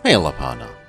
Hail upon her.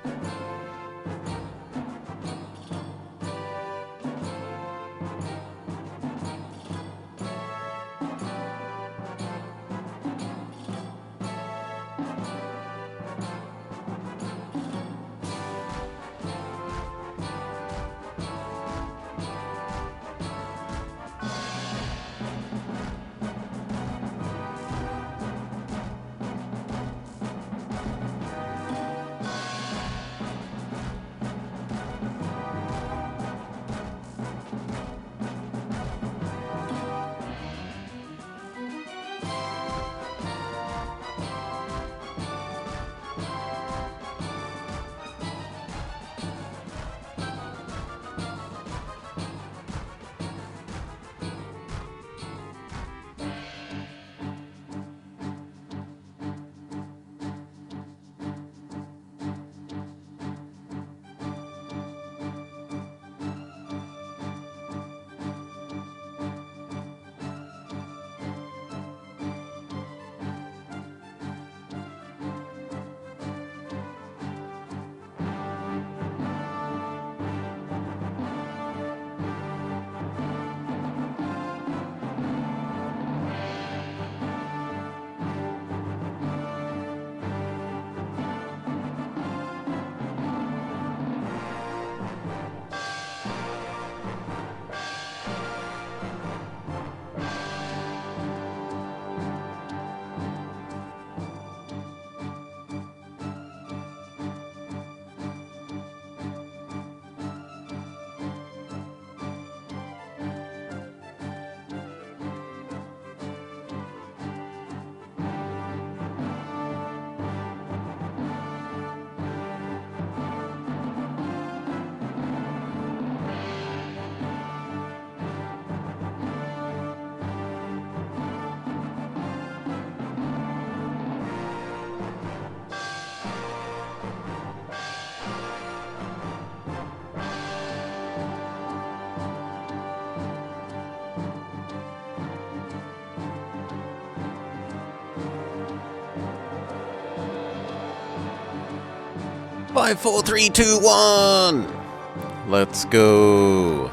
Five, four, three, two, one. Let's go.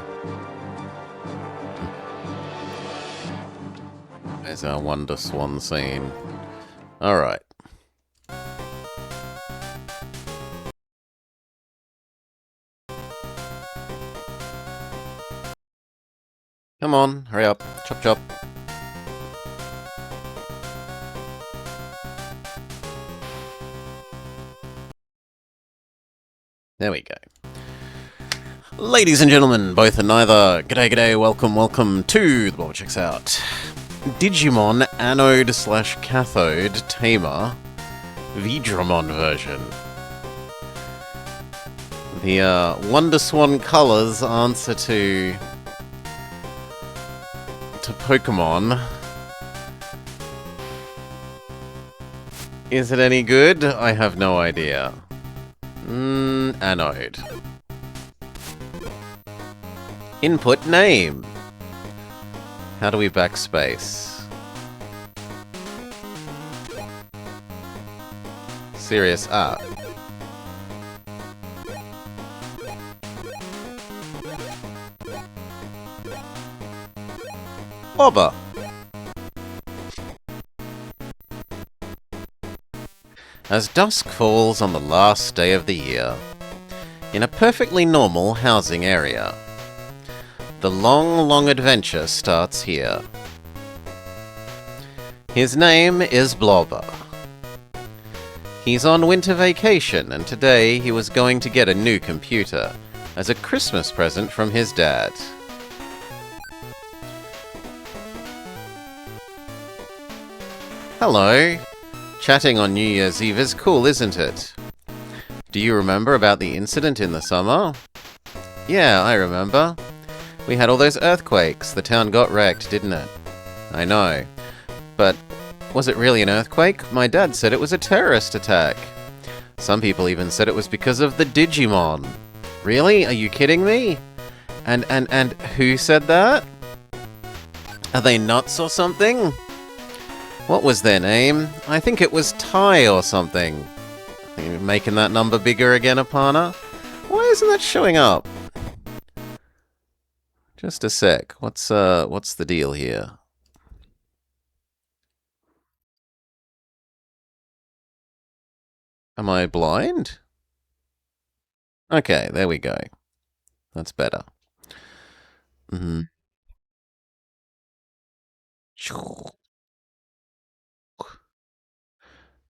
There's our Wonder Swan scene. Alright. Come on, hurry up. Chop chop. There we go. Ladies and gentlemen, both and neither, g'day g'day, welcome to the Blobber Checks Out. Digimon Anode / Cathode Tamer Veedramon version. The Wonder Swan Colors answer to Pokemon. Is it any good? I have no idea. Anode. Input name. How do we backspace? Serious art. Bobber. As dusk falls on the last day of the year, in a perfectly normal housing area, the long adventure starts here. His name is Blobber. He's on winter vacation, and today he was going to get a new computer as a Christmas present from his dad. Hello. Chatting on New Year's Eve is cool, isn't it? Do you remember about the incident in the summer? Yeah, I remember. We had all those earthquakes. The town got wrecked, didn't it? I know. But was it really an earthquake? My dad said it was a terrorist attack. Some people even said it was because of the Digimon. Really? Are you kidding me? And who said that? Are they nuts or something? What was their name? I think it was Tai or something. Are you making that number bigger again, Apana? Why isn't that showing up? Just a sec. What's the deal here? Am I blind? Okay, there we go. That's better.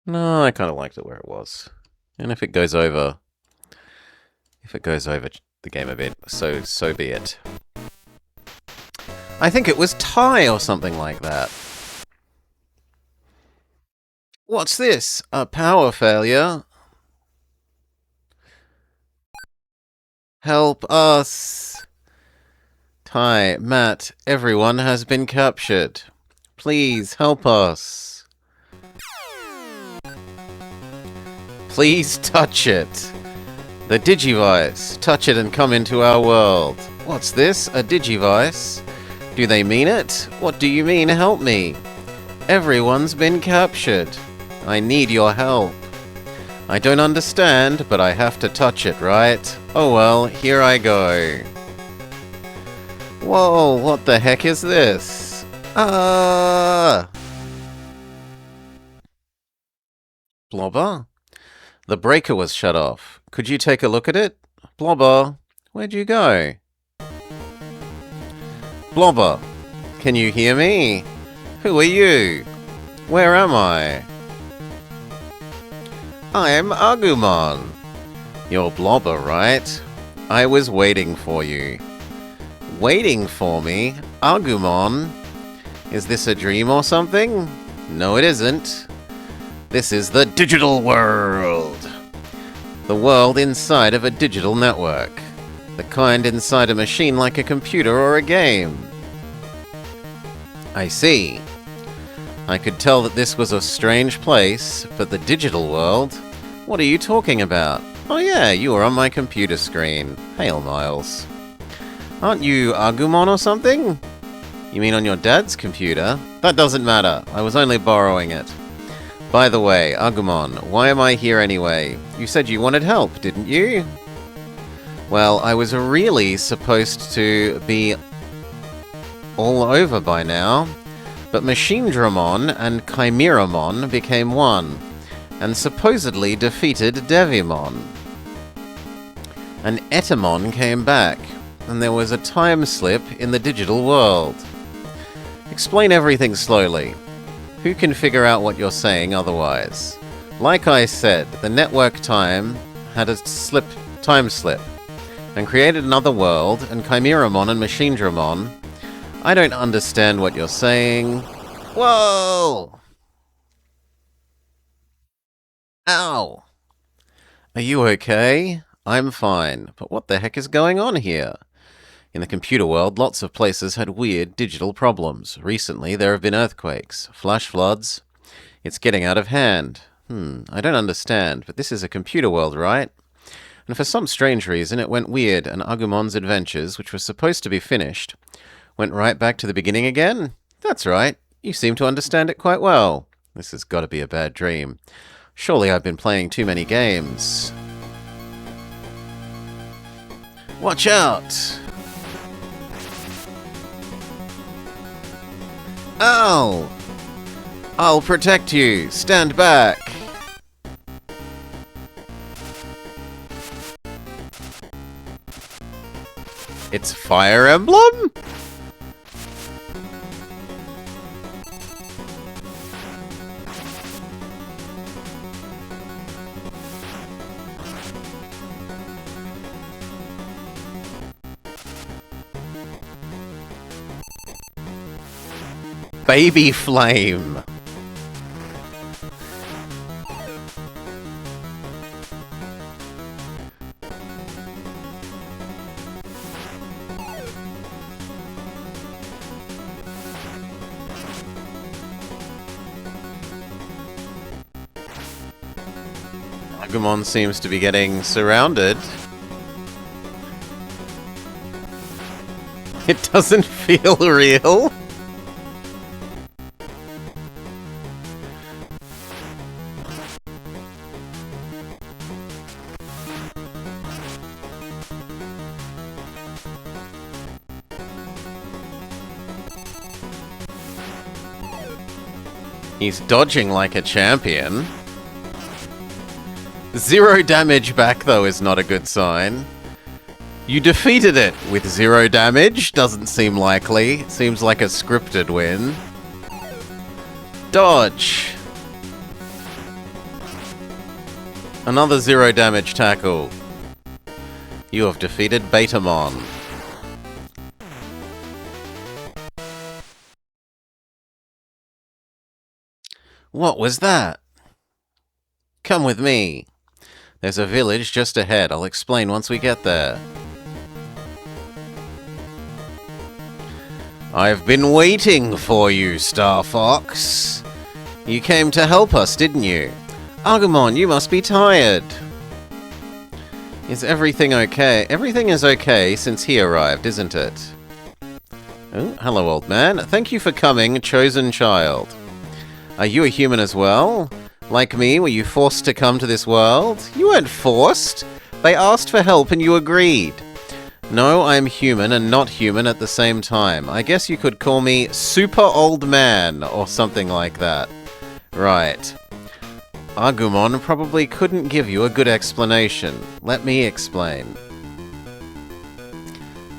No, I kind of liked it where it was. And if it goes over the game a bit, so be it. I think it was Tai or something like that. What's this? A power failure? Help us! Tai, Matt, everyone has been captured. Please help us. Please touch it. The Digivice. Touch it and come into our world. What's this? A Digivice? Do they mean it? What do you mean, help me? Everyone's been captured. I need your help. I don't understand, but I have to touch it, right? Oh well, here I go. Whoa, what the heck is this? Ah! Blobber? The breaker was shut off. Could you take a look at it? Blobber, where'd you go? Blobber, can you hear me? Who are you? Where am I? I'm Agumon. You're Blobber, right? I was waiting for you. Waiting for me? Agumon? Is this a dream or something? No, it isn't. This is the digital world. The world inside of a digital network. The kind inside a machine like a computer or a game. I see. I could tell that this was a strange place, but the digital world? What are you talking about? Oh yeah, you were on my computer screen. Hail, Miles. Aren't you Agumon or something? You mean on your dad's computer? That doesn't matter. I was only borrowing it. By the way, Agumon, why am I here anyway? You said you wanted help, didn't you? Well, I was really supposed to be all over by now, but Veedramon and Chimeramon became one, and supposedly defeated Devimon. And Etamon came back, and there was a time slip in the digital world. Explain everything slowly. Who can figure out what you're saying otherwise? Like I said, the network time had a slip time slip and created another world, and Chimeramon and Veedramon. I don't understand what you're saying. Whoa! Ow! Are you okay? I'm fine, but what the heck is going on here? In the computer world, lots of places had weird digital problems. Recently, there have been earthquakes, flash floods. It's getting out of hand. I don't understand, but this is a computer world, right? And for some strange reason, it went weird, and Agumon's adventures, which were supposed to be finished, went right back to the beginning again? That's right. You seem to understand it quite well. This has got to be a bad dream. Surely I've been playing too many games. Watch out! Ow! I'll protect you. Stand back. It's Fire Emblem? Baby Flame. Agumon seems to be getting surrounded. It doesn't feel real. He's dodging like a champion. 0 damage back, though, is not a good sign. You defeated it with 0 damage. Doesn't seem likely. Seems like a scripted win. Dodge. Another 0 damage tackle. You have defeated Veedramon. What was that? Come with me. There's a village just ahead. I'll explain once we get there. I've been waiting for you, Star Fox. You came to help us, didn't you? Agumon, you must be tired. Is everything okay? Everything is okay since he arrived, isn't it? Oh, hello, old man. Thank you for coming, chosen child. Are you a human as well? Like me, were you forced to come to this world? You weren't forced. They asked for help and you agreed. No, I'm human and not human at the same time. I guess you could call me Super Old Man or something like that. Right. Agumon probably couldn't give you a good explanation. Let me explain.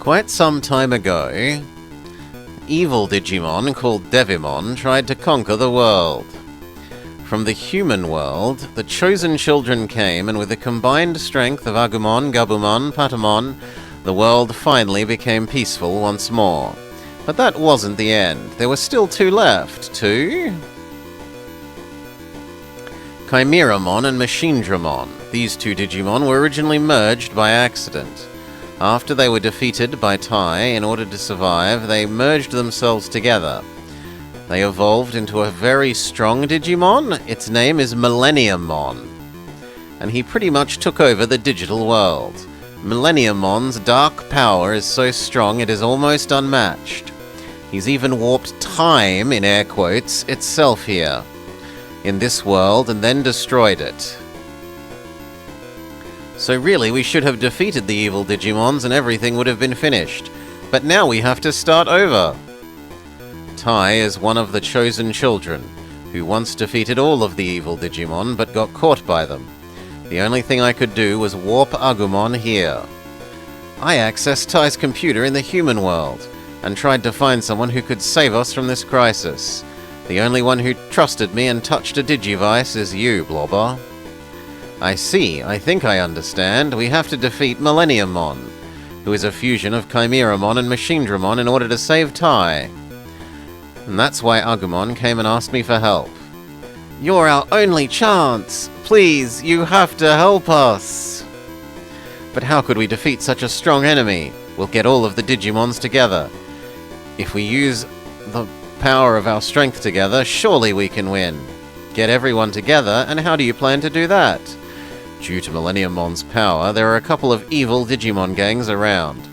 Quite some time ago, evil Digimon called Devimon tried to conquer the world. From the human world, the chosen children came, and with the combined strength of Agumon, Gabumon, Patamon, the world finally became peaceful once more. But that wasn't the end. There were still 2 left. 2? Chimeramon and Veedramon. These 2 Digimon were originally merged by accident. After they were defeated by Tai in order to survive, they merged themselves together. They evolved into a very strong Digimon. Its name is Millenniummon. And he pretty much took over the digital world. Millenniummon's dark power is so strong it is almost unmatched. He's even warped time, in air quotes, itself here, in this world, and then destroyed it. So really, we should have defeated the evil Digimons and everything would have been finished. But now we have to start over. Tai is one of the chosen children, who once defeated all of the evil Digimon, but got caught by them. The only thing I could do was warp Agumon here. I accessed Tai's computer in the human world, and tried to find someone who could save us from this crisis. The only one who trusted me and touched a Digivice is you, Blobber. I see. I think I understand. We have to defeat Millenniummon, who is a fusion of Chimeramon and Machinedramon in order to save Tai. And that's why Agumon came and asked me for help. You're our only chance! Please, you have to help us! But how could we defeat such a strong enemy? We'll get all of the Digimons together. If we use the power of our strength together, surely we can win. Get everyone together, and how do you plan to do that? Due to Millenniummon's power, there are a couple of evil Digimon gangs around.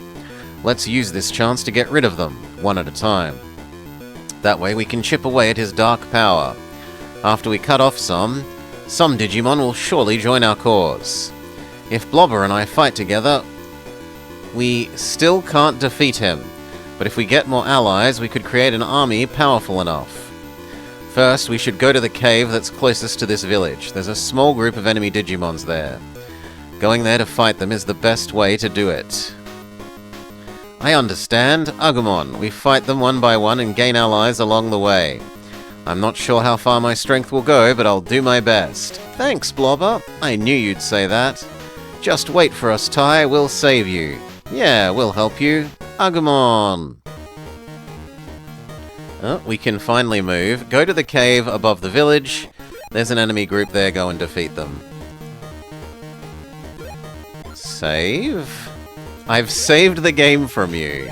Let's use this chance to get rid of them, one at a time. That way we can chip away at his dark power. After we cut off some Digimon will surely join our cause. If Blobber and I fight together, we still can't defeat him. But if we get more allies, we could create an army powerful enough. First, we should go to the cave that's closest to this village. There's a small group of enemy Digimons there. Going there to fight them is the best way to do it. I understand. Agumon. We fight them one by one and gain allies along the way. I'm not sure how far my strength will go, but I'll do my best. Thanks, Blobber. I knew you'd say that. Just wait for us, Tai. We'll save you. Yeah, we'll help you. Agumon. Oh, we can finally move. Go to the cave above the village. There's an enemy group there. Go and defeat them. Save? I've saved the game from you.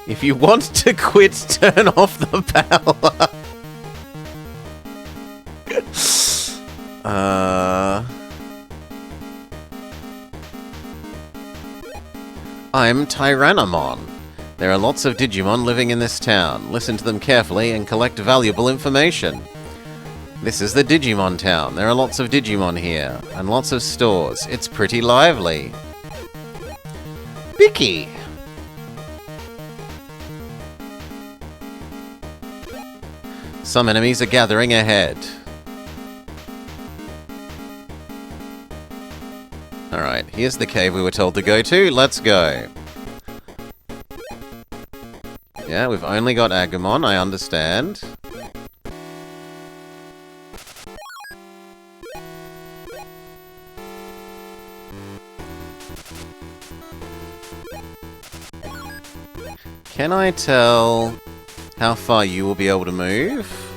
If you want to quit, turn off the power. I'm Tyrannomon. There are lots of Digimon living in this town. Listen to them carefully and collect valuable information. This is the Digimon town. There are lots of Digimon here, and lots of stores. It's pretty lively. Bicky! Some enemies are gathering ahead. Alright, here's the cave we were told to go to. Let's go. Yeah, we've only got Agumon, I understand. Can I tell how far you will be able to move?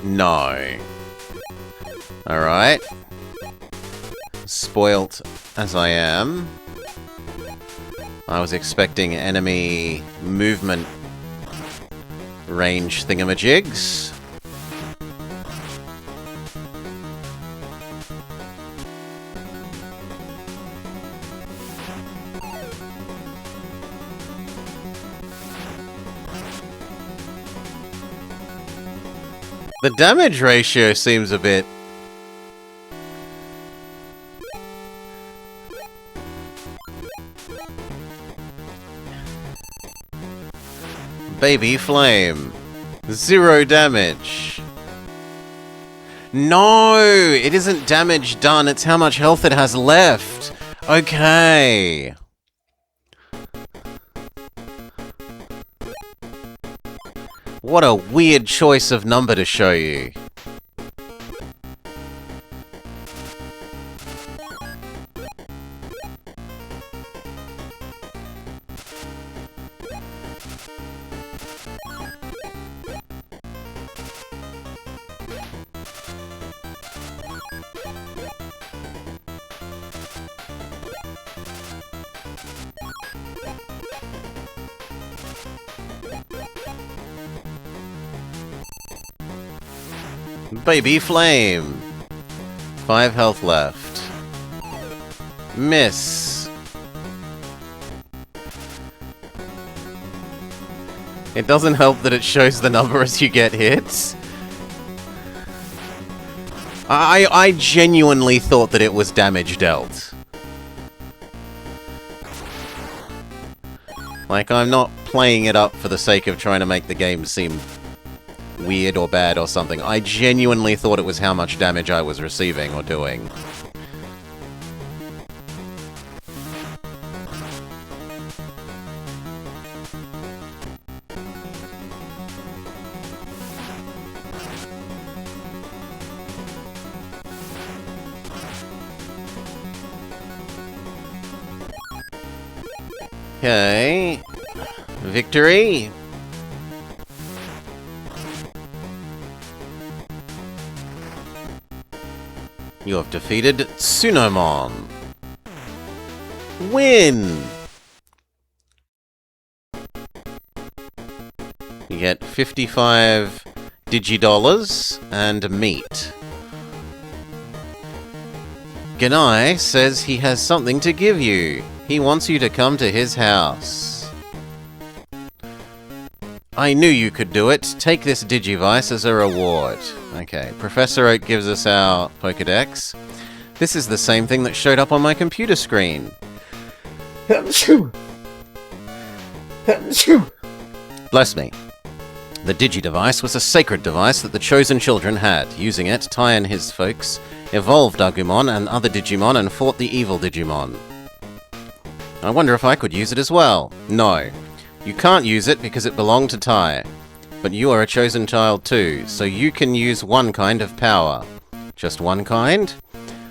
No. Alright. Spoilt as I am, I was expecting enemy movement range thingamajigs. The damage ratio seems a bit... Baby Flame. 0 damage. No! It isn't damage done, it's how much health it has left. Okay. What a weird choice of number to show you. Baby Flame. 5 health left. Miss. It doesn't help that it shows the number as you get hit. I genuinely thought that it was damage dealt. Like, I'm not playing it up for the sake of trying to make the game seem weird or bad or something. I genuinely thought it was how much damage I was receiving or doing. Okay. Victory! You have defeated Tsunomon. Win! You get 55 Digidollars and meat. Ganai says he has something to give you. He wants you to come to his house. I knew you could do it. Take this Digivice as a reward. Okay, Professor Oak gives us our Pokedex. This is the same thing that showed up on my computer screen. Bless me. The Digidevice was a sacred device that the chosen children had. Using it, Tai and his folks evolved Agumon and other Digimon and fought the evil Digimon. I wonder if I could use it as well. No. You can't use it because it belonged to Tai. But you are a chosen child too, so you can use one kind of power. Just one kind?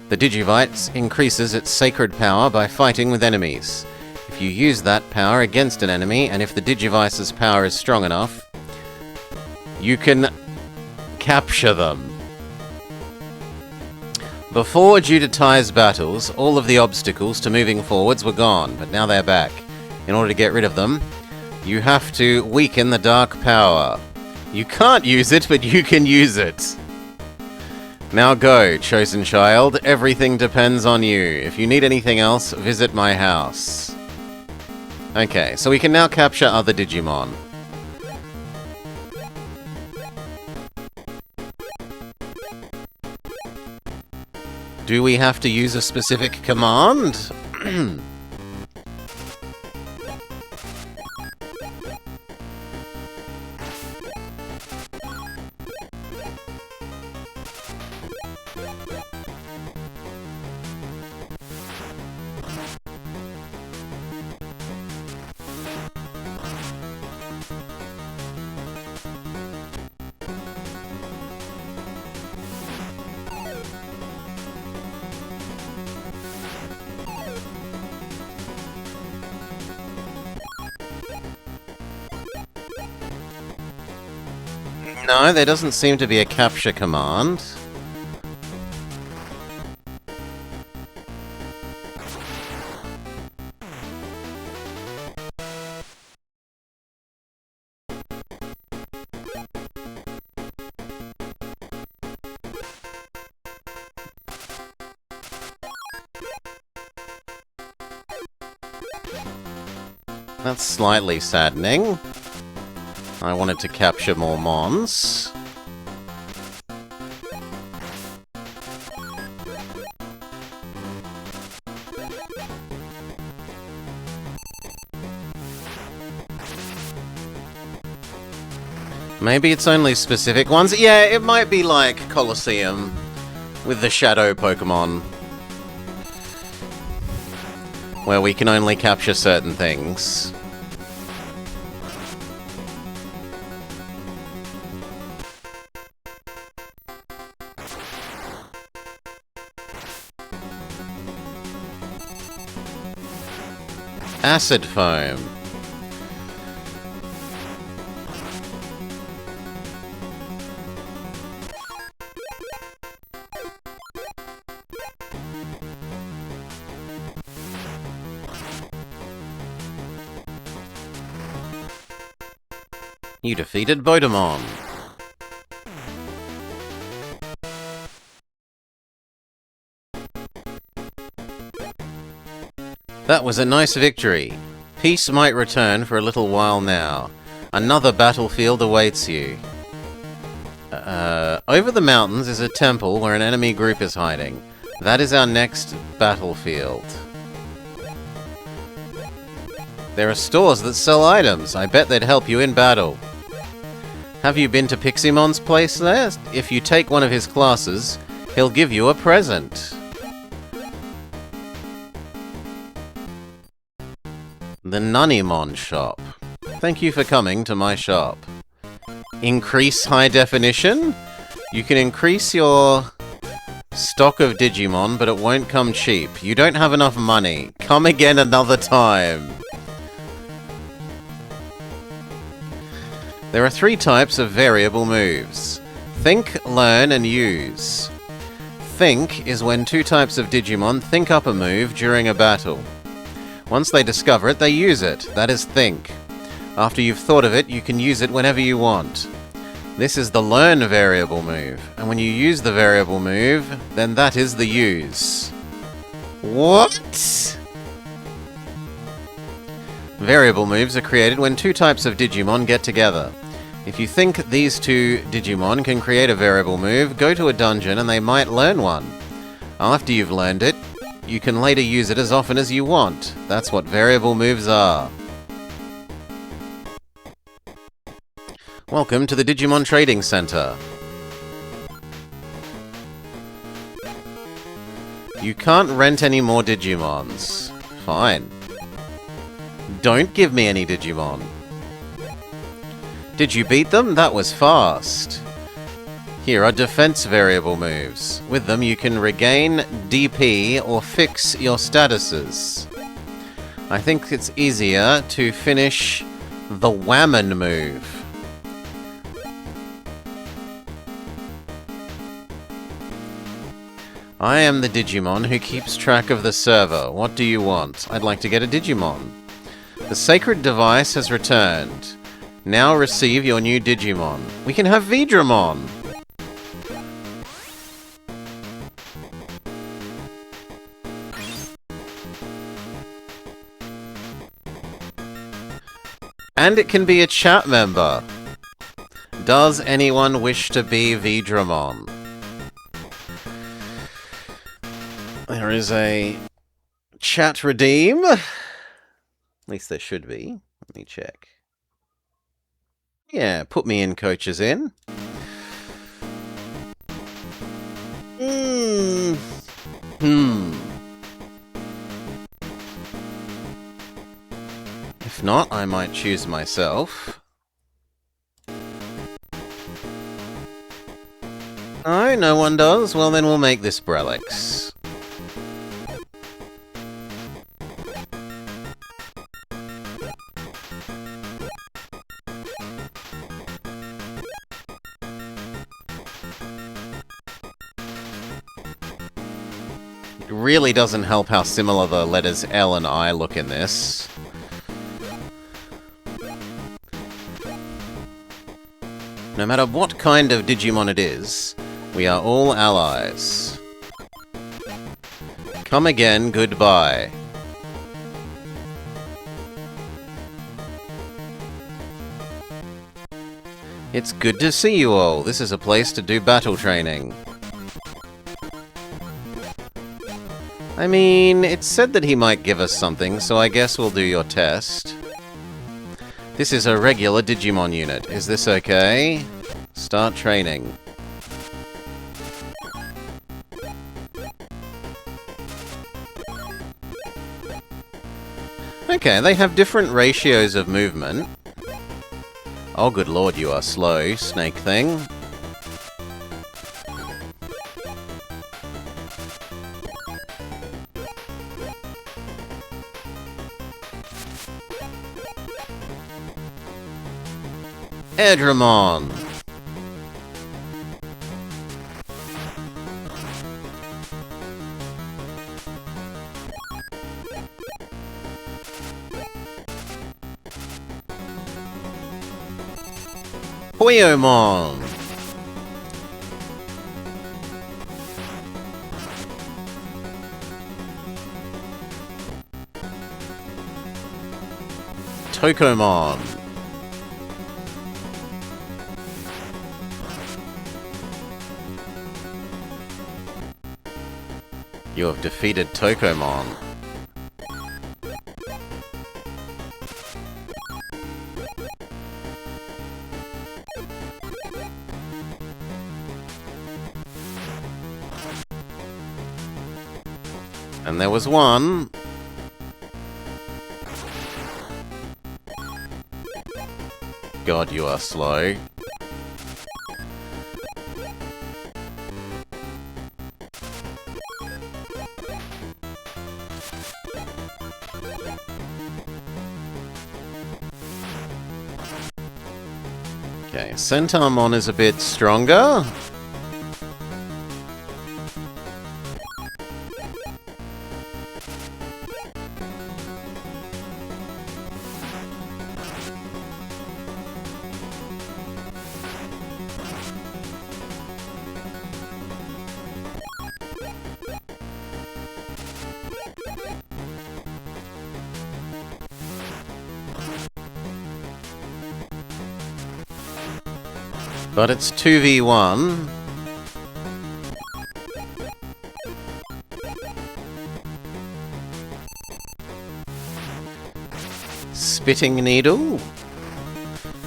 The Digivice increases its sacred power by fighting with enemies. If you use that power against an enemy, and if the Digivice's power is strong enough, you can capture them. Before, due to Tai's battles, all of the obstacles to moving forwards were gone, but now they're back. In order to get rid of them, you have to weaken the dark power. You can't use it, but you can use it. Now go, chosen child. Everything depends on you. If you need anything else, visit my house. Okay, so we can now capture other Digimon. Do we have to use a specific command? No, there doesn't seem to be a capture command. That's slightly saddening. I wanted to capture more Mons. Maybe it's only specific ones. Yeah, it might be like Colosseum with the Shadow Pokemon, where we can only capture certain things. Acid Foam. You defeated Veedramon. That was a nice victory. Peace might return for a little while now. Another battlefield awaits you. Over the mountains is a temple where an enemy group is hiding. That is our next battlefield. There are stores that sell items. I bet they'd help you in battle. Have you been to Piximon's place there? If you take one of his classes, he'll give you a present. The Nunnymon shop. Thank you for coming to my shop. Increase high definition? You can increase your stock of Digimon, but it won't come cheap. You don't have enough money. Come again another time. There are 3 types of variable moves. Think, learn, and use. Think is when 2 types of Digimon think up a move during a battle. Once they discover it, they use it. That is think. After you've thought of it, you can use it whenever you want. This is the learn variable move, and when you use the variable move, then that is the use. What? Variable moves are created when 2 types of Digimon get together. If you think these 2 Digimon can create a variable move, go to a dungeon and they might learn one. After you've learned it, you can later use it as often as you want. That's what variable moves are. Welcome to the Digimon Trading Center. You can't rent any more Digimons. Fine. Don't give me any Digimon. Did you beat them? That was fast. Here are defense variable moves. With them you can regain DP or fix your statuses. I think it's easier to finish the Whammon move. I am the Digimon who keeps track of the server. What do you want? I'd like to get a Digimon. The sacred device has returned. Now receive your new Digimon. We can have Veedramon! And it can be a chat member. Does anyone wish to be Veedramon? There is a chat redeem. At least there should be. Let me check. Yeah, put me in, coaches in. If not, I might choose myself. Oh, no one does? Well, then we'll make this Brelix. It really doesn't help how similar the letters L and I look in this. No matter what kind of Digimon it is, we are all allies. Come again, goodbye. It's good to see you all. This is a place to do battle training. I mean, it said that he might give us something, so I guess we'll do your test. This is a regular Digimon unit. Is this okay? Start training. Okay, they have different ratios of movement. Oh, good lord, you are slow, snake thing. Veedramon. Poyomon. Tokomon. You have defeated Tokomon. And there was one. God, you are slow. Okay, Centarmon is a bit stronger. But it's 2v1. Spitting Needle?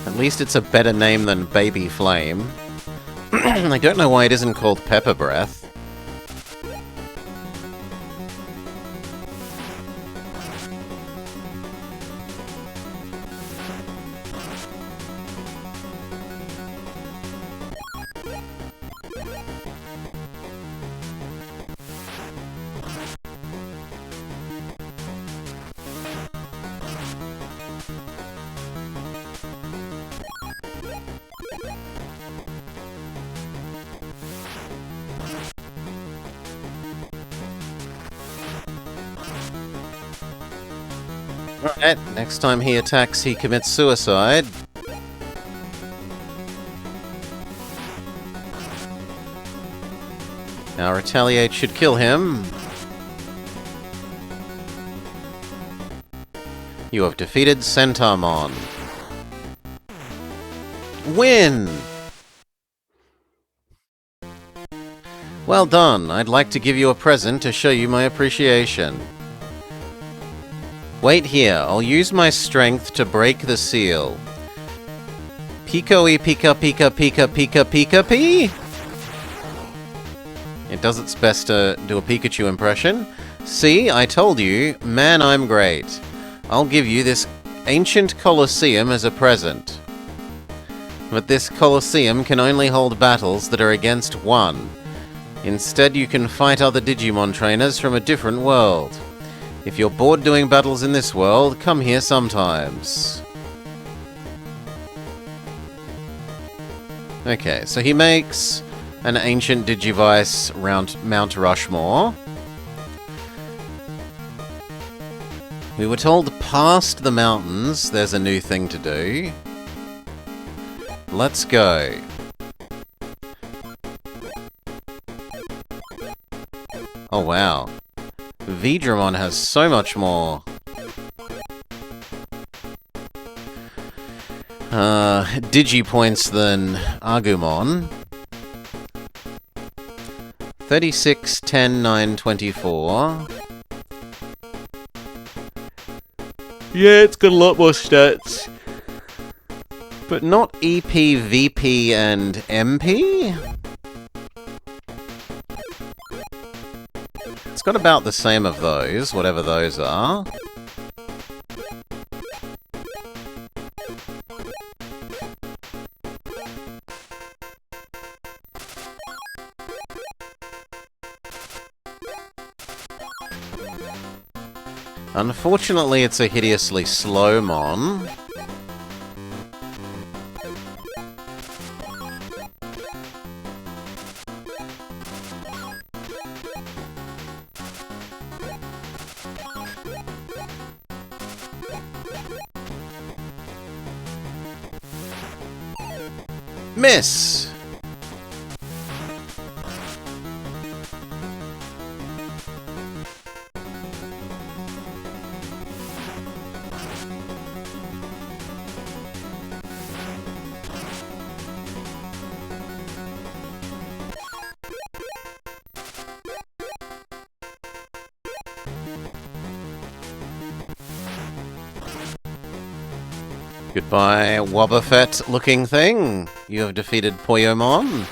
At least it's a better name than Baby Flame. I don't know why it isn't called Pepper Breath. Alright, next time he attacks, he commits suicide. Now Retaliate should kill him. You have defeated Centarmon. Win! Well done. I'd like to give you a present to show you my appreciation. Wait here, I'll use my strength to break the seal. Pico-y pika pika pika pika pika pee? It does its best to do a Pikachu impression. See, I told you, man, I'm great. I'll give you this ancient Colosseum as a present. But this Colosseum can only hold battles that are against one. Instead, you can fight other Digimon trainers from a different world. If you're bored doing battles in this world, come here sometimes. Okay, so he makes an ancient Digivice Mount Rushmore. We were told past the mountains there's a new thing to do. Let's go. Oh wow. Veedramon has so much more Digipoints than Agumon. 36, 10, 9, 24. Yeah, it's got a lot more stats. But not EP, VP, and MP? It's got about the same of those, whatever those are. Unfortunately, it's a hideously slow mon. Miss! Goodbye, Wobbuffet-looking thing. You have defeated Poyomon.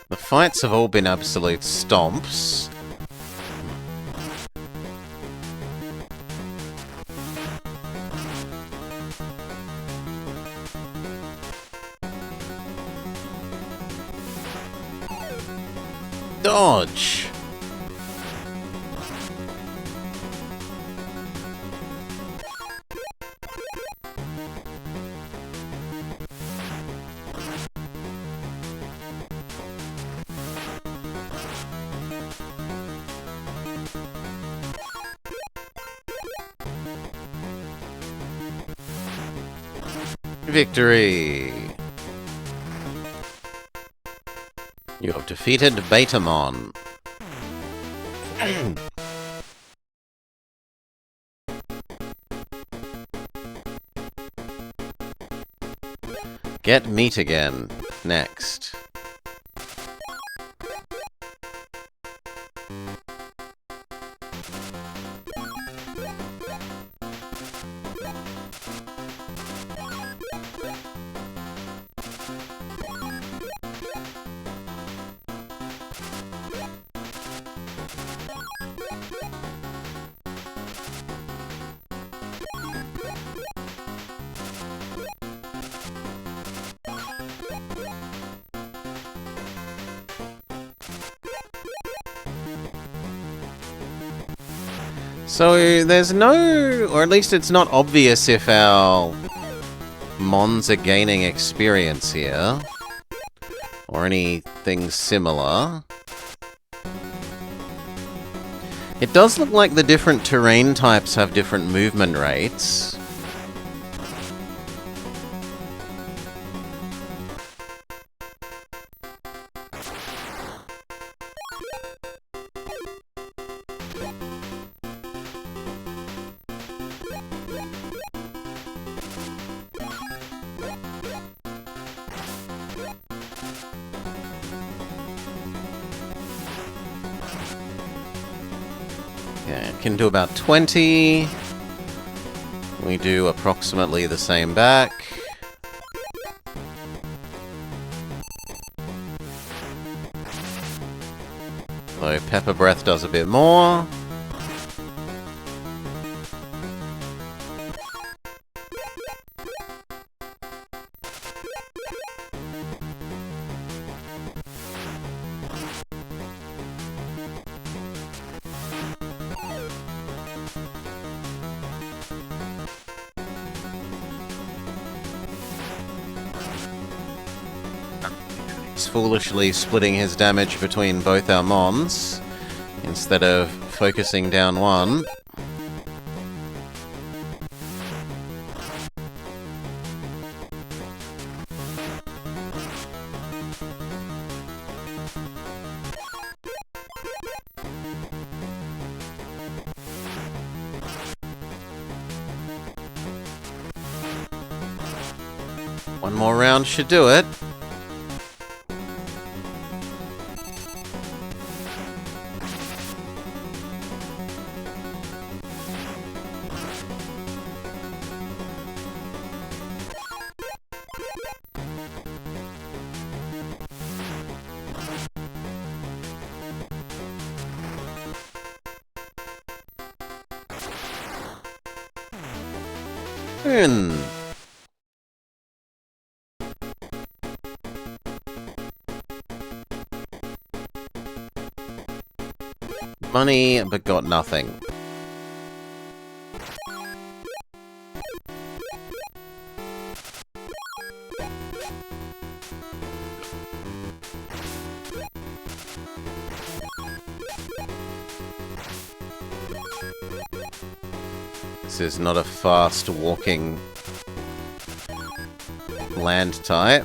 The fights have all been absolute stomps. Dodge! Victory! You have defeated Veedramon. Get meat again. Next. So, there's no... or at least it's not obvious if our Mons are gaining experience here. Or anything similar. It does look like the different terrain types have different movement rates. Okay, can do about 20. We do approximately the same back. Though Pepper Breath does a bit more. Foolishly splitting his damage between both our Mons, instead of focusing down one. One more round should do it. Money, but got nothing. This is not a fast-walking land type.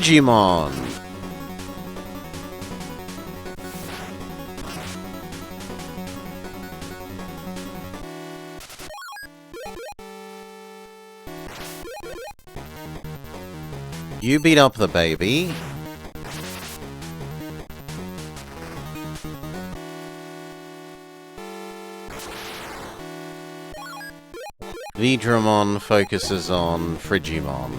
Digimon. You beat up the baby. Veedramon focuses on Frigimon.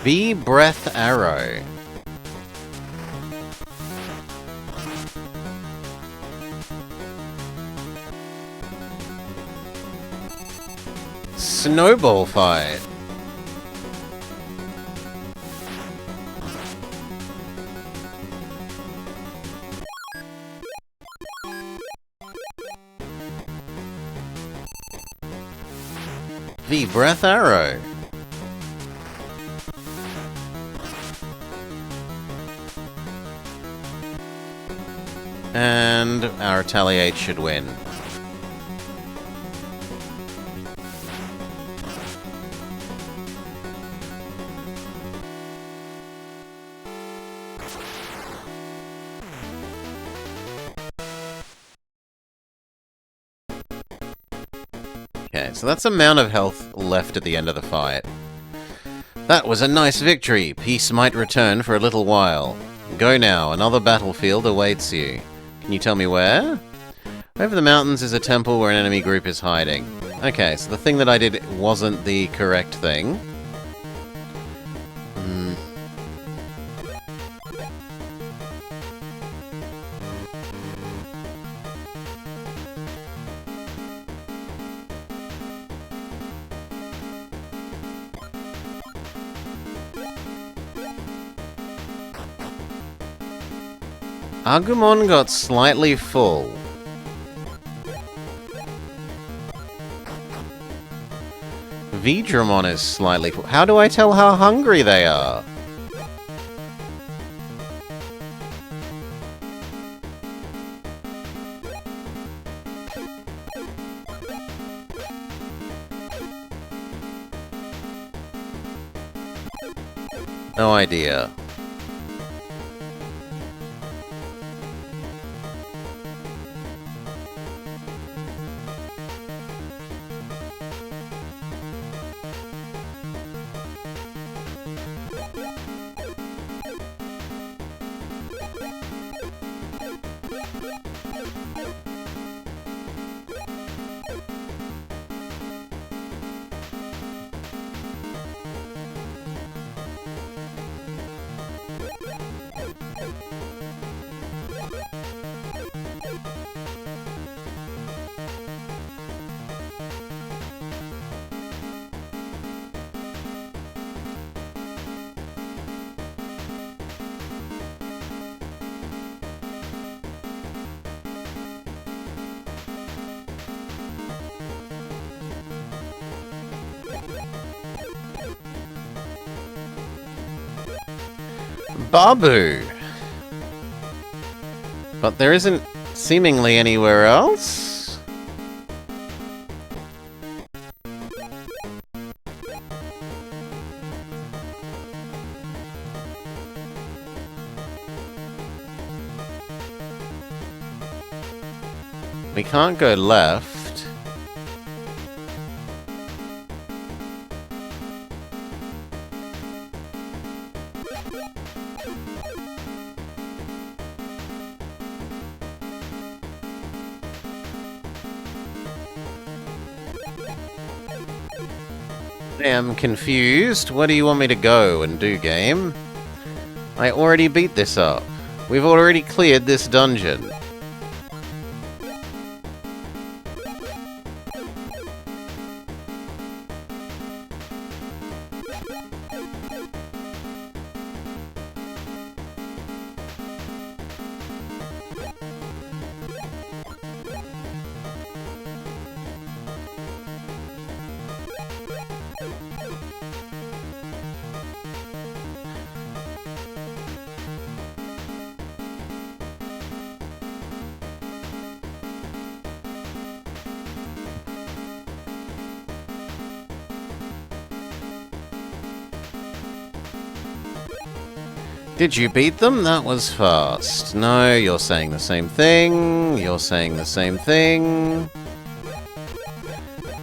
V-Breath Arrow. Snowball Fight. V-Breath Arrow. And our Retaliate should win. Okay, so that's the amount of health left at the end of the fight. That was a nice victory. Peace might return for a little while. Go now, another battlefield awaits you. Can you tell me where? Over the mountains is a temple where an enemy group is hiding. Okay, so the thing that I did wasn't the correct thing. Agumon got slightly full. Veedramon is slightly full. How do I tell how hungry they are? No idea. Babu! But there isn't seemingly anywhere else? We can't go left. I am confused. Where do you want me to go and do, game? I already beat this up. We've already cleared this dungeon. Did you beat them? That was fast. No, you're saying the same thing. You're saying the same thing.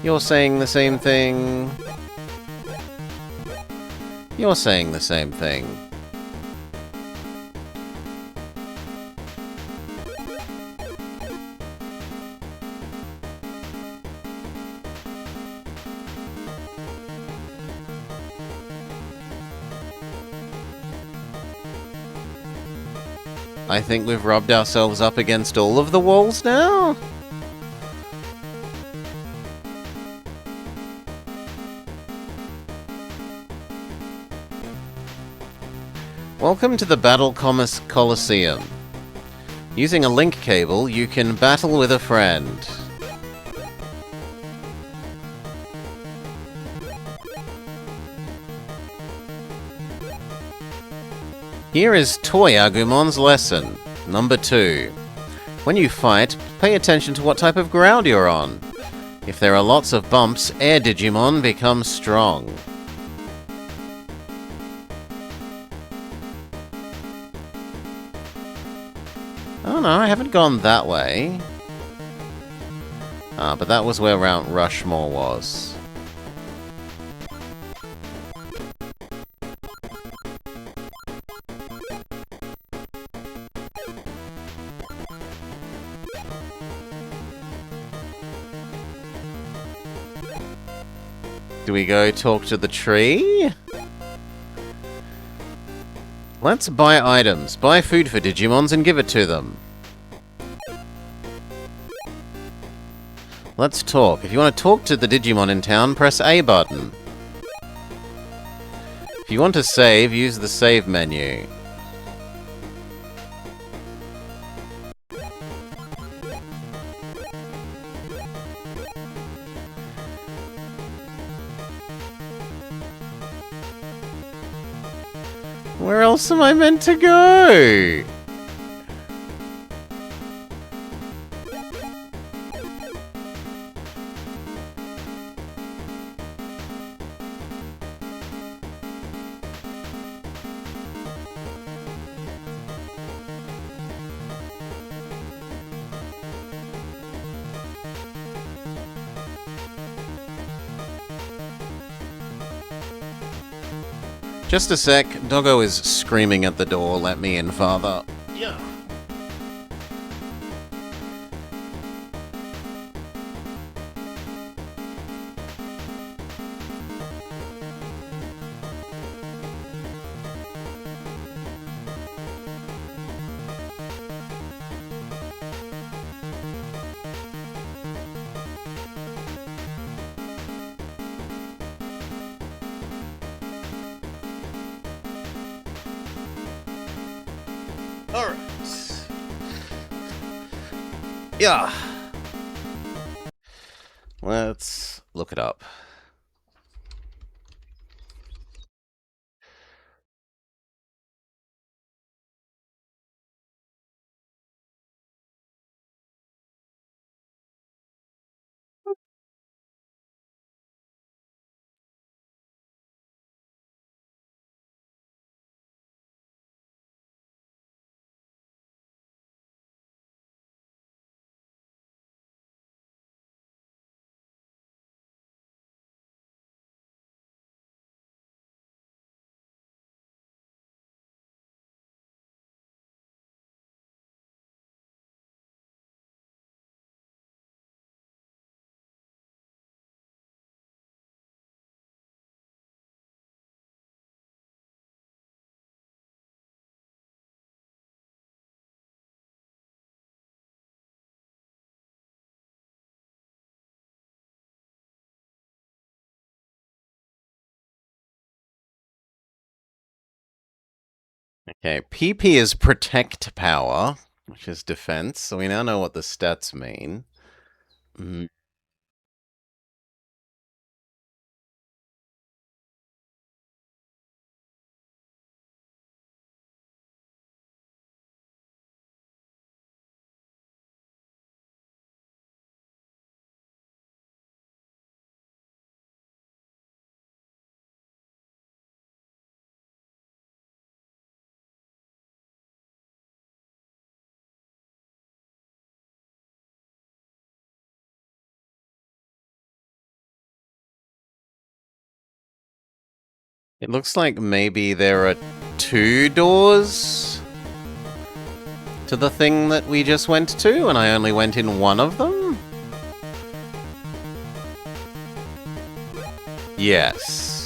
You're saying the same thing. You're saying the same thing. I think we've rubbed ourselves up against all of the walls now? Welcome to the Battle Coliseum. Using a link cable, you can battle with a friend. Here is Toy Agumon's lesson. Number 2. When you fight, pay attention to what type of ground you're on. If there are lots of bumps, Air Digimon become strong. Oh no, I haven't gone that way. Ah, but that was where Mount Rushmore was. Do we go talk to the tree? Let's buy items. Buy food for Digimons and give it to them. Let's talk. If you want to talk to the Digimon in town, press A button. If you want to save, use the save menu. Where else am I meant to go? Just a sec, Doggo is screaming at the door, let me in, father. Yeah. Alright. Yeah. Let's look it up. Okay, PP is protect power, which is defense, so we now know what the stats mean. It looks like maybe there are 2 doors to the thing that we just went to, and I only went in one of them? Yes.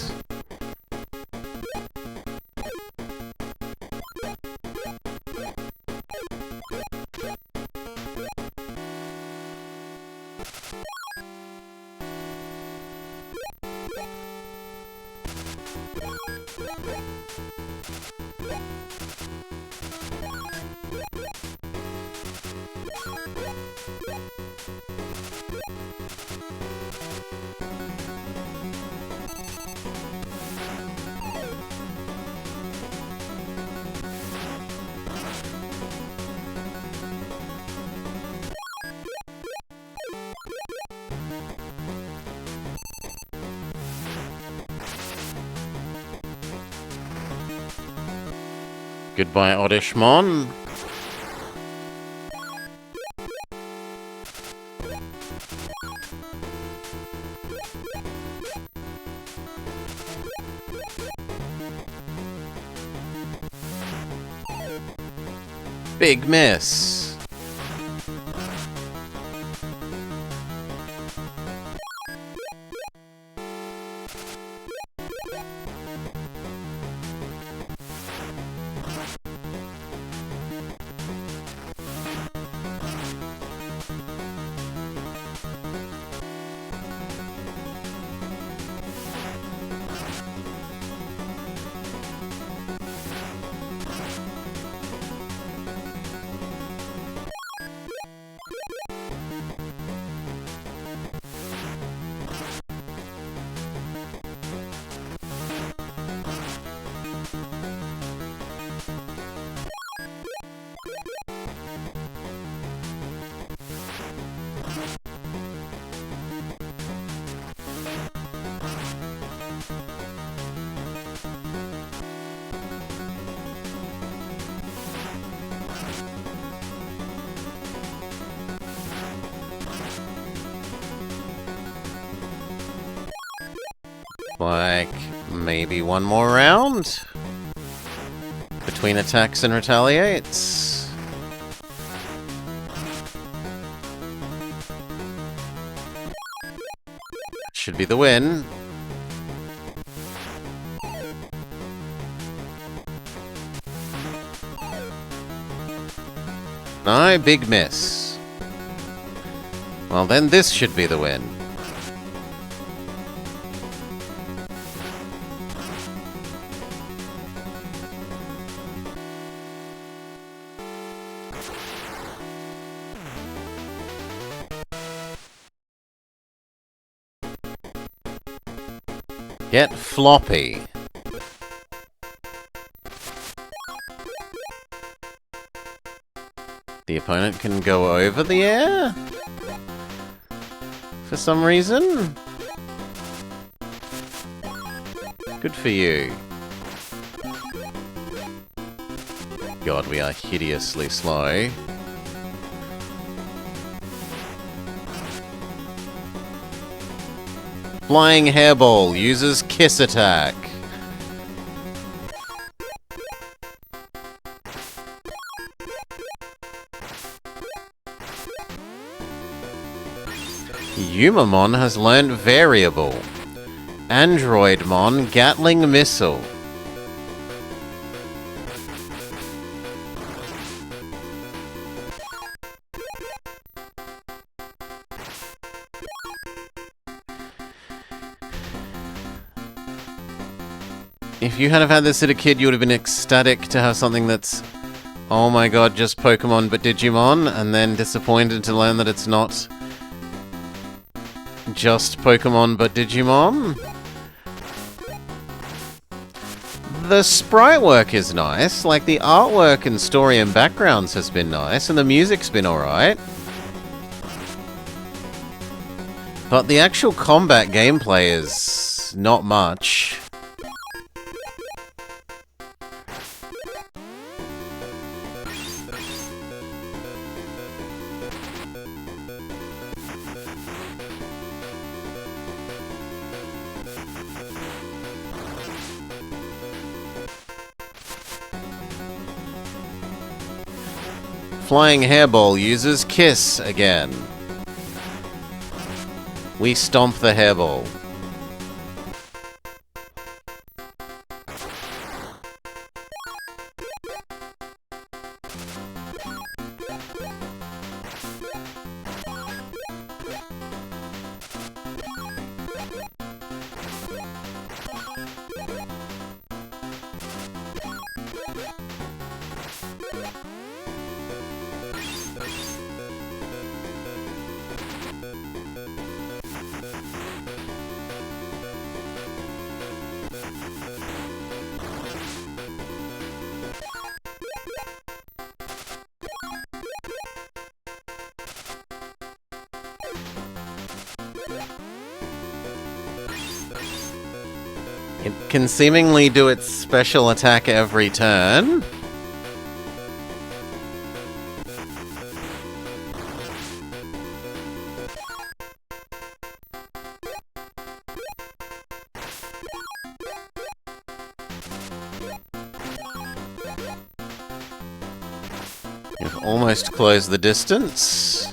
Goodbye, Oddishmon. Big miss. Like, maybe one more round? Between attacks and retaliates? Should be the win. No, big miss. Well, then this should be the win. Get floppy. The opponent can go over the air? For some reason? Good for you. God, we are hideously slow. Flying Hairball uses Kiss Attack. Yumamon has learned Variable. Androidmon Gatling Missile. If you had have had this as a kid, you would have been ecstatic to have something that's, oh my god, just Pokemon but Digimon, and then disappointed to learn that it's not just Pokemon but Digimon. The sprite work is nice, like the artwork and story and backgrounds has been nice, and the music's been alright. But the actual combat gameplay is not much. Flying Hairball uses Kiss again. We stomp the Hairball. It can seemingly do its special attack every turn. You've almost closed the distance.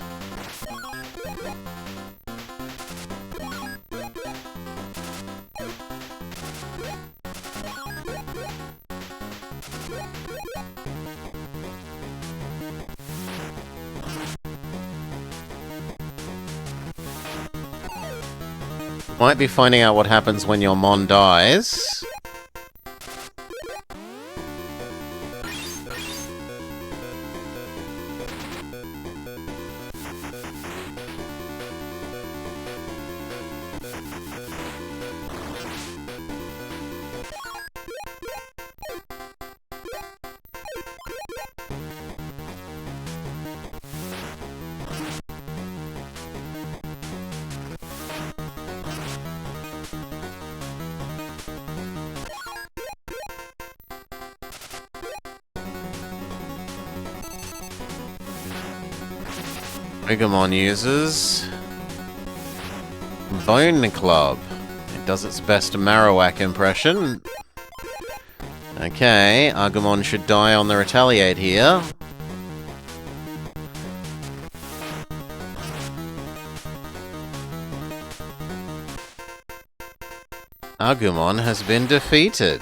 Might be finding out what happens when your Mon dies. Digimon uses Bone Club. It does its best Marowak impression. Okay, Agumon should die on the retaliate here. Agumon has been defeated.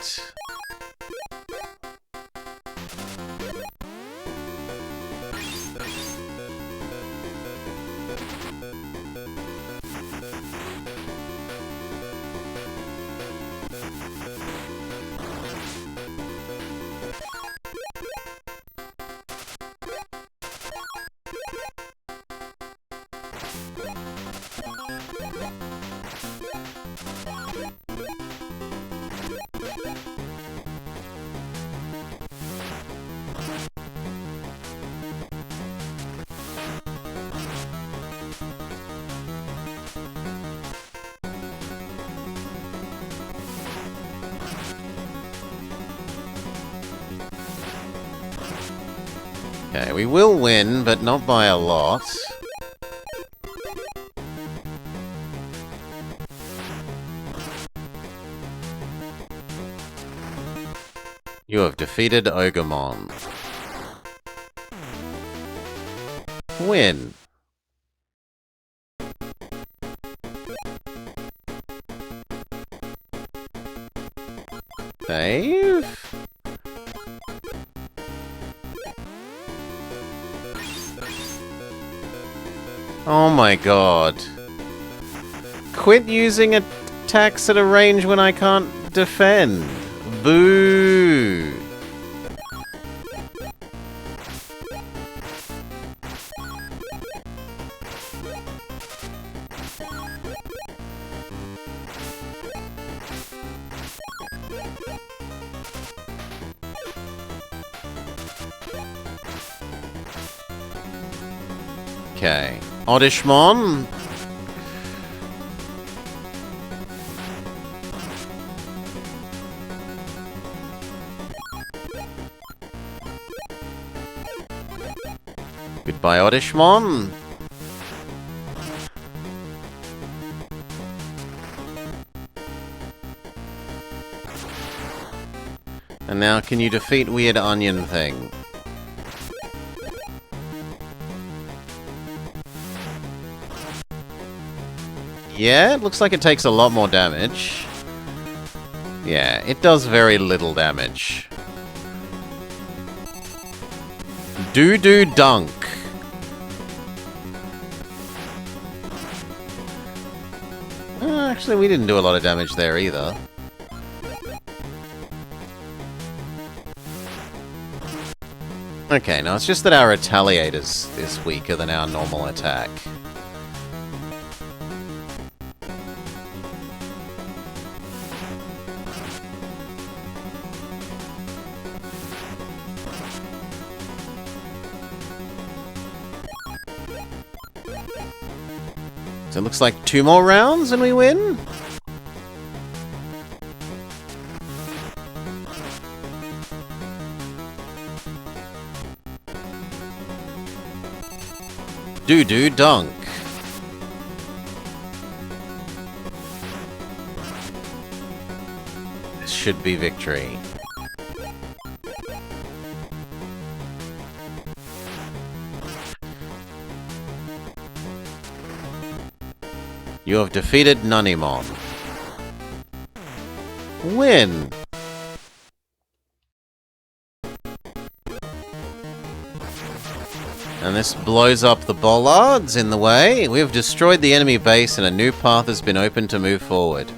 Okay, we will win, but not by a lot. You have defeated Ogremon. Win. Save. Oh my god. Quit using attacks at a range when I can't defend. Boo! Okay. Oddishmon. Goodbye, Oddishmon. And now can you defeat Weird Onion Thing? Yeah, it looks like it takes a lot more damage. Yeah, it does very little damage. Doo-doo dunk. Actually, we didn't do a lot of damage there either. Okay, now it's just that our Retaliator's is weaker than our normal attack. So it looks like 2 more rounds and we win? Doo-doo dunk. This should be victory. You have defeated Nunimon. Win! And this blows up the bollards in the way. We have destroyed the enemy base and a new path has been opened to move forward.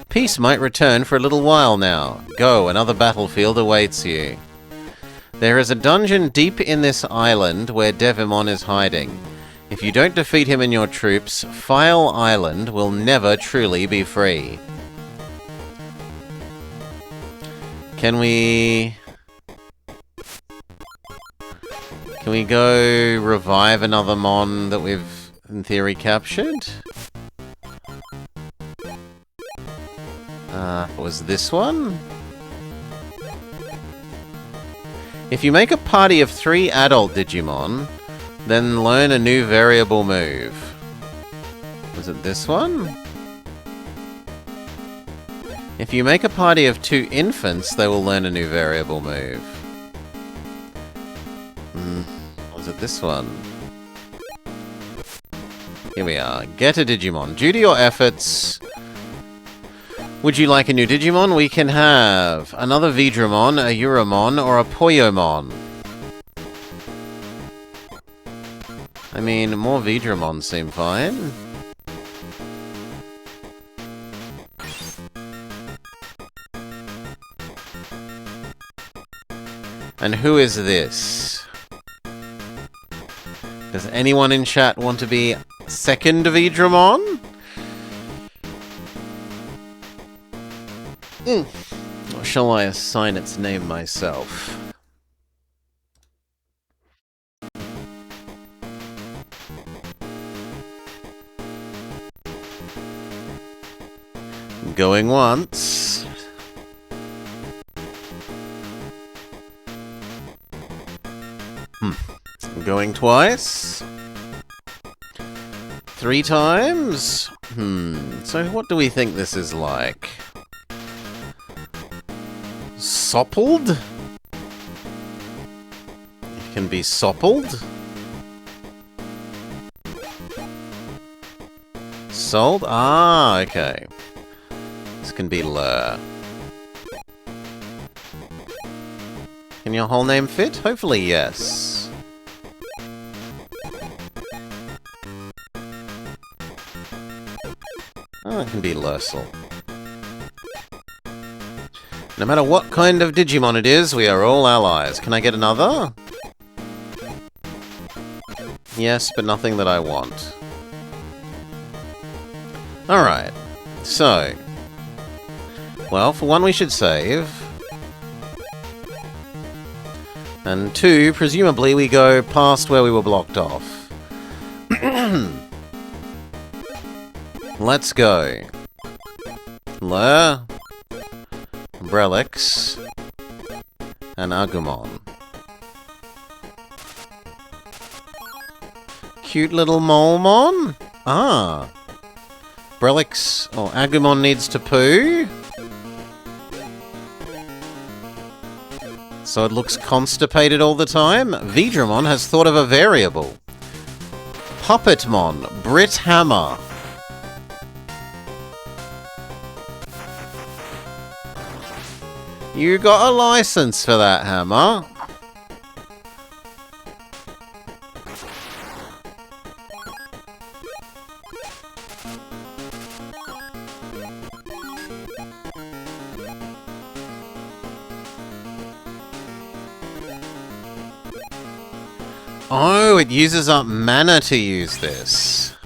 Peace might return for a little while now. Go, another battlefield awaits you. There is a dungeon deep in this island where Devimon is hiding. If you don't defeat him and your troops, File Island will never truly be free. Can we go revive another Mon that we've, in theory, captured? Was this one? If you make a party of 3 adult Digimon, then learn a new variable move. Was it this one? If you make a party of 2 infants, they will learn a new variable move. Was it this one? Here we are. Get a Digimon. Due to your efforts, would you like a new Digimon? We can have another Veedramon, a Uramon, or a Poyomon. I mean, more Veedramon seem fine. And who is this? Does anyone in chat want to be second Veedramon? Or shall I assign its name myself? Going once. Going twice. 3 times. So what do we think this is like? Soppled? It can be soppled. Sold? Ah, okay. This can be lure. Can your whole name fit? Hopefully, yes. Oh, it can be Lursel. No matter what kind of Digimon it is, we are all allies. Can I get another? Yes, but nothing that I want. Alright, so... Well, for one we should save. And 2, presumably we go past where we were blocked off. Let's go. Lure, Brelix, and Agumon. Cute little Molemon? Ah. Brelix, or Agumon needs to poo. So it looks constipated all the time. Veedramon has thought of a variable. Puppetmon, Brit Hammer. You got a license for that hammer. Oh, it uses up mana to use this.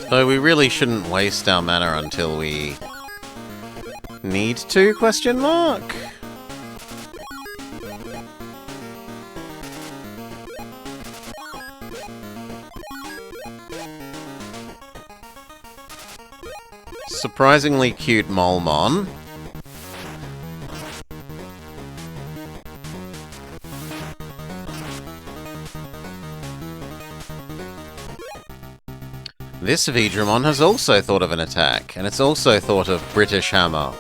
So we really shouldn't waste our mana until we need to, question mark? Surprisingly cute Molmon. This Veedramon has also thought of an attack, and it's also thought of British Hammer.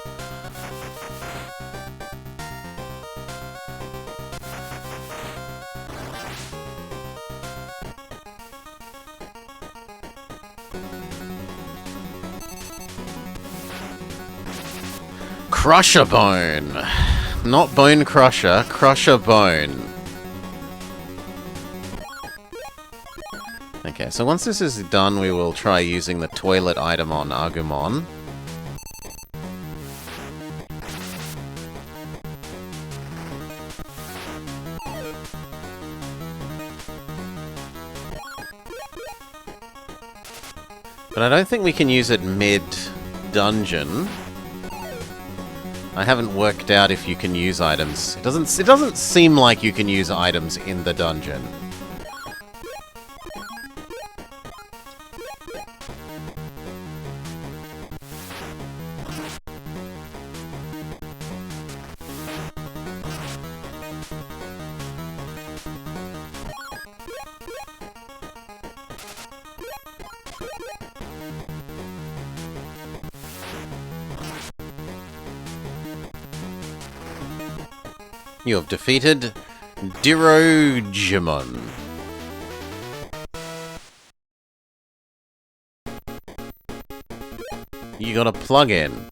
Crusher Bone! Not Bone Crusher, Crusher Bone. Okay, so once this is done, we will try using the toilet item on Agumon. But I don't think we can use it mid-dungeon. I haven't worked out if you can use items. It doesn't seem like you can use items in the dungeon. You have defeated Digimon. You got a plug-in.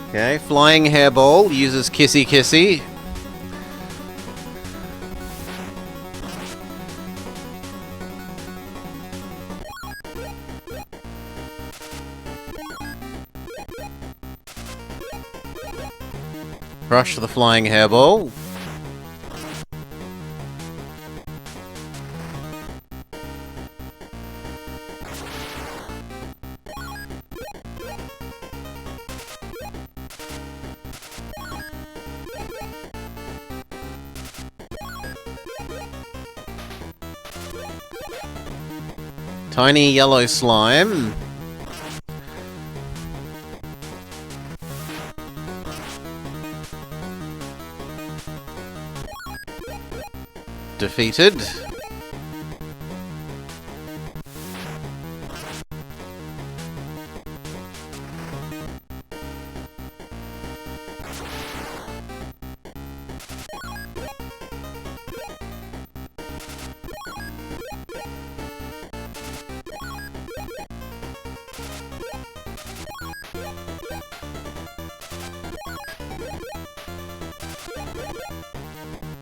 Okay, Flying Hairball uses Kissy Kissy. Crush the Flying Hairball. Tiny yellow slime. Defeated.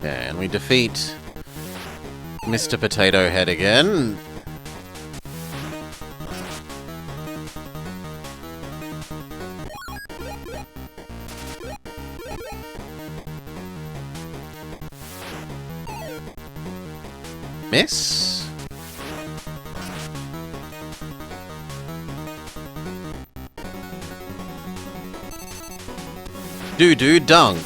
And we defeat Mr. Potato Head again. Miss. Doo-doo dunk.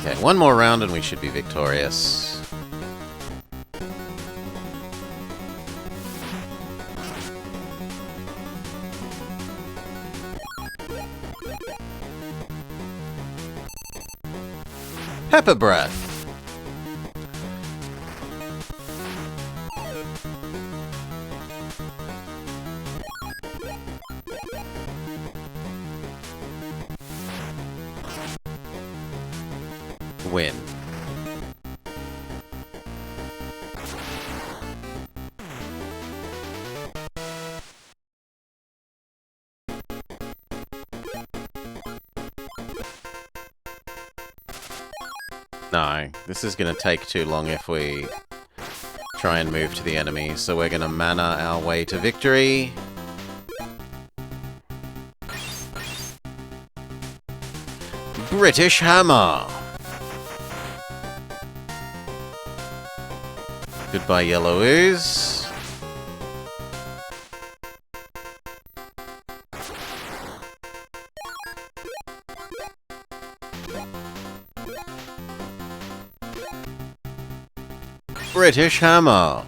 Okay, one more round and we should be victorious. Pepper Breath. Win. No, this is going to take too long if we try and move to the enemy, so we're going to mana our way to victory. British Hammer! Goodbye, Yellow Ooze. British Hammer.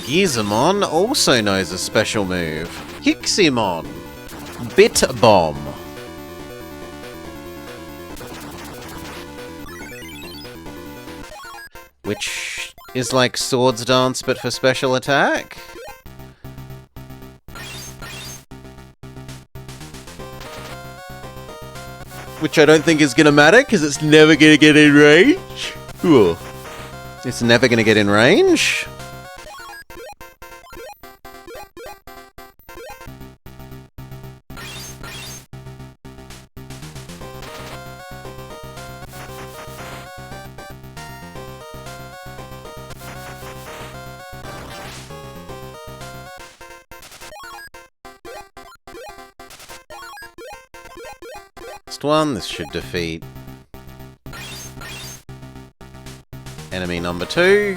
Gizamon also knows a special move. Hiximon. Bit Bomb. Which is like Swords Dance but for special attack? Which I don't think is gonna matter because it's never gonna get in range. Ooh. It's never gonna get in range? Next one, this should defeat enemy number 2.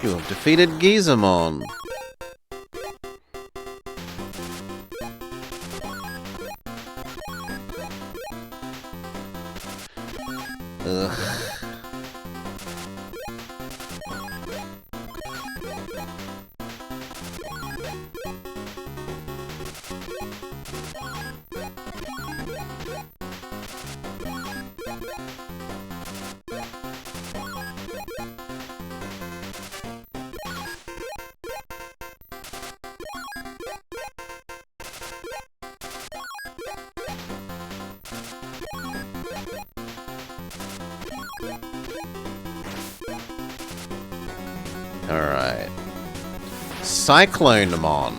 You have defeated Gizamon. Ugh. Alright. Cyclonemon.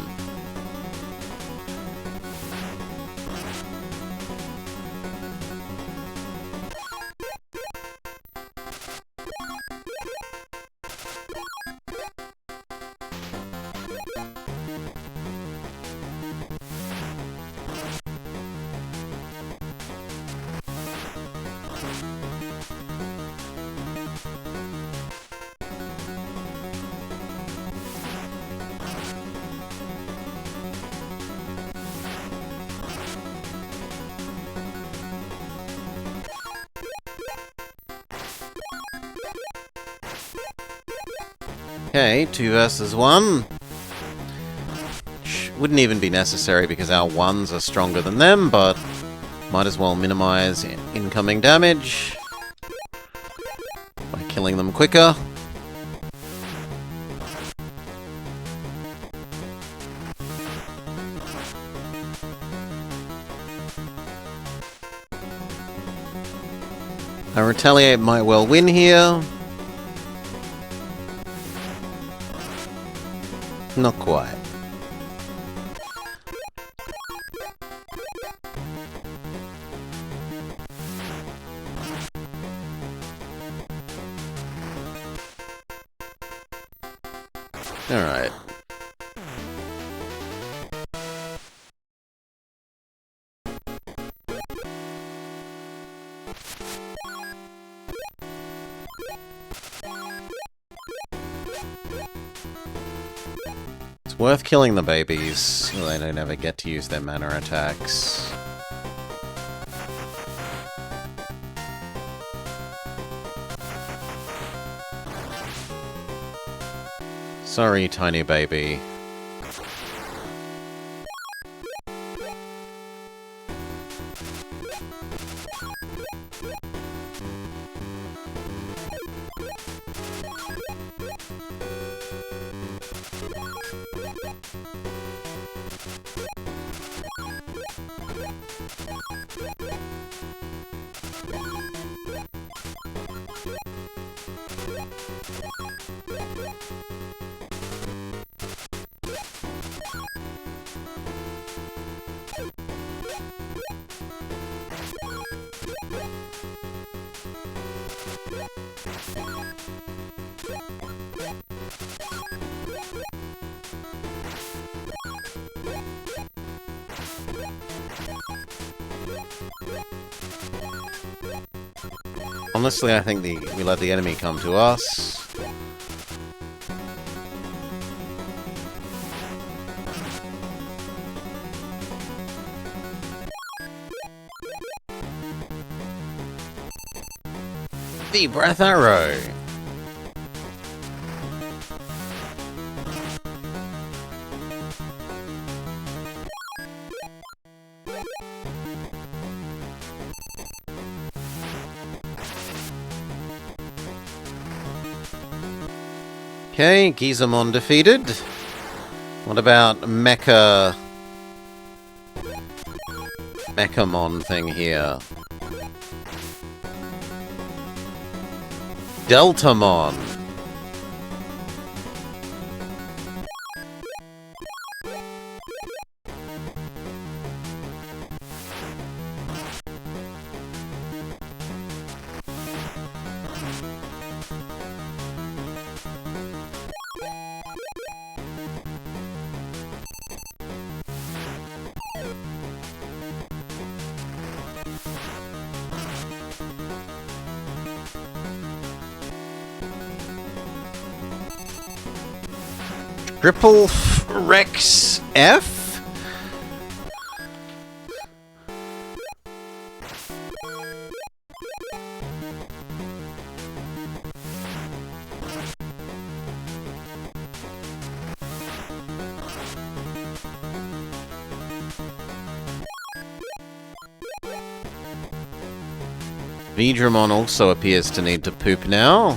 Okay, 2 versus 1. Which wouldn't even be necessary because our 1s are stronger than them, but might as well minimize incoming damage by killing them quicker. Our Retaliate might well win here. Not quite. Alright. It's worth killing the babies, so they don't ever get to use their mana attacks. Sorry, tiny baby. Honestly, I think we let the enemy come to us. The Breath Arrow! Okay, Gizamon defeated. What about Mechamon thing here? Deltamon. Triple Rex F? Veedramon also appears to need to poop now.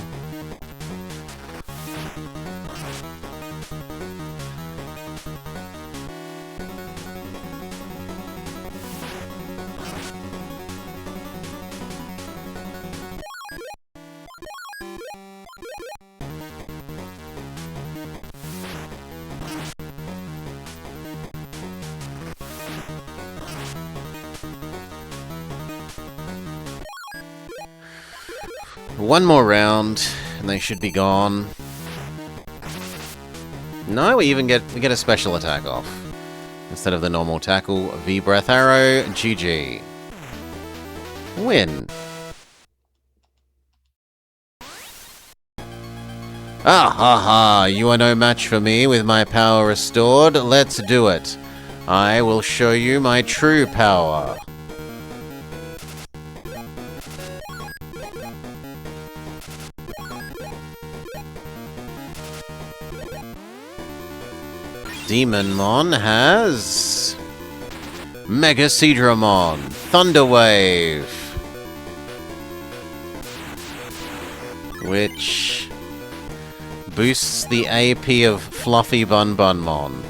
One more round, and they should be gone. No, we get a special attack off. Instead of the normal tackle, V Breath Arrow, GG. Win. Ah ha ha, you are no match for me with my power restored. Let's do it. I will show you my true power. Demonmon has Mega Veedramon, Thunder Wave, which boosts the AP of Fluffy Bun Bunmon.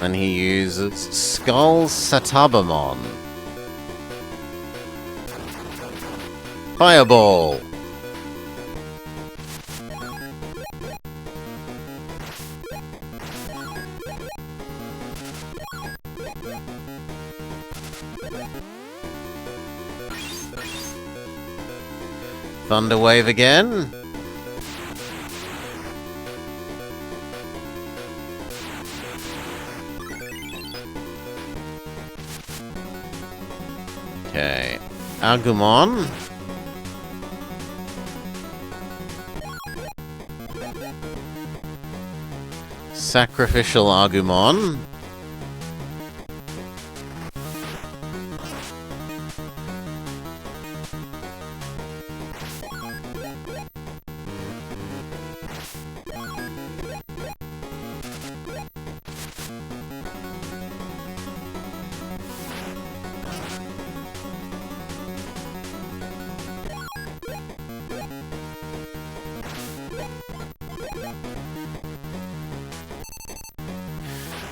And he uses Skull Satabamon. Fireball! Thunder Wave again. Okay. Agumon. Sacrificial Agumon.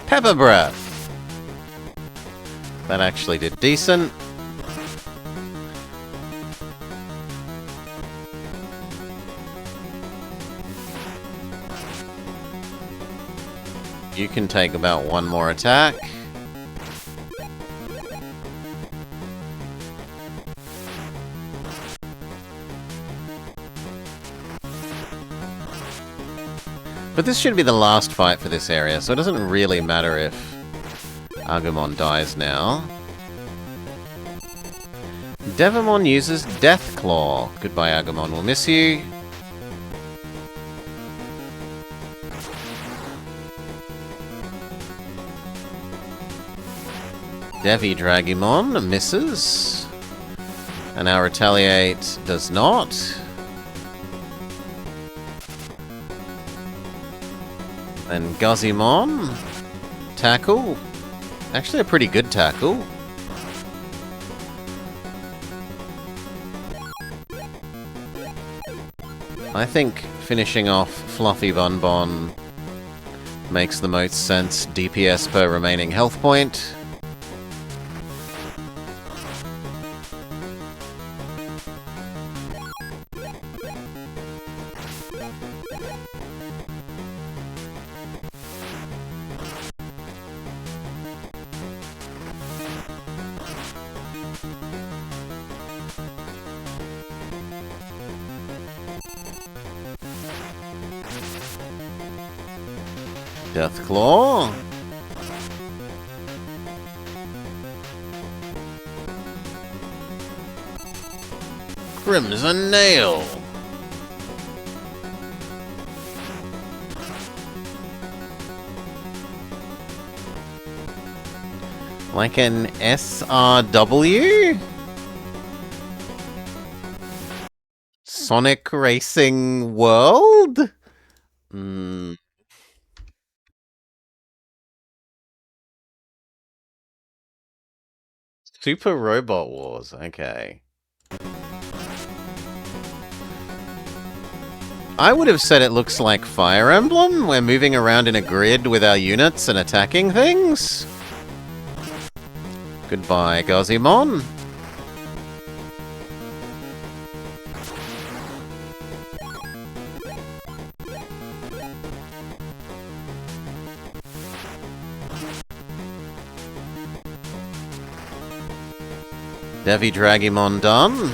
Pepper Breath. That actually did decent. You can take about one more attack. But this should be the last fight for this area, so it doesn't really matter if Agumon dies now. Devamon uses Death Claw. Goodbye, Agumon. We'll miss you. Veedramon misses. And our Retaliate does not. And Guzimon. Tackle. Actually a pretty good tackle. I think finishing off Fluffy Bonbon makes the most sense. DPS per remaining health point. Death Claw. Crimson Nail. Like an SRW? Sonic Racing World? Super Robot Wars, okay. I would have said it looks like Fire Emblem. We're moving around in a grid with our units and attacking things. Goodbye, Guzimon. Veedramon done.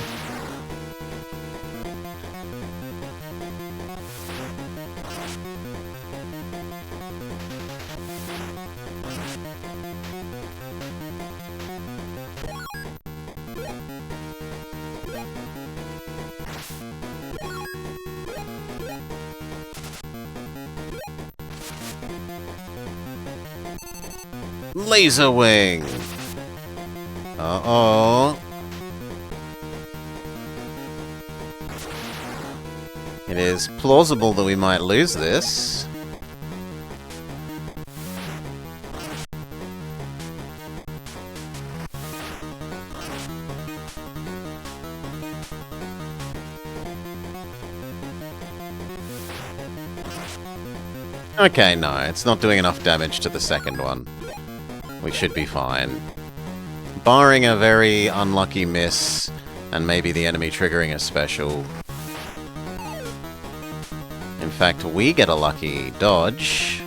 Laser Wing. Uh-oh. It is plausible that we might lose this. Okay, no, it's not doing enough damage to the second one. We should be fine. Barring a very unlucky miss, and maybe the enemy triggering a special. In fact, we get a lucky dodge.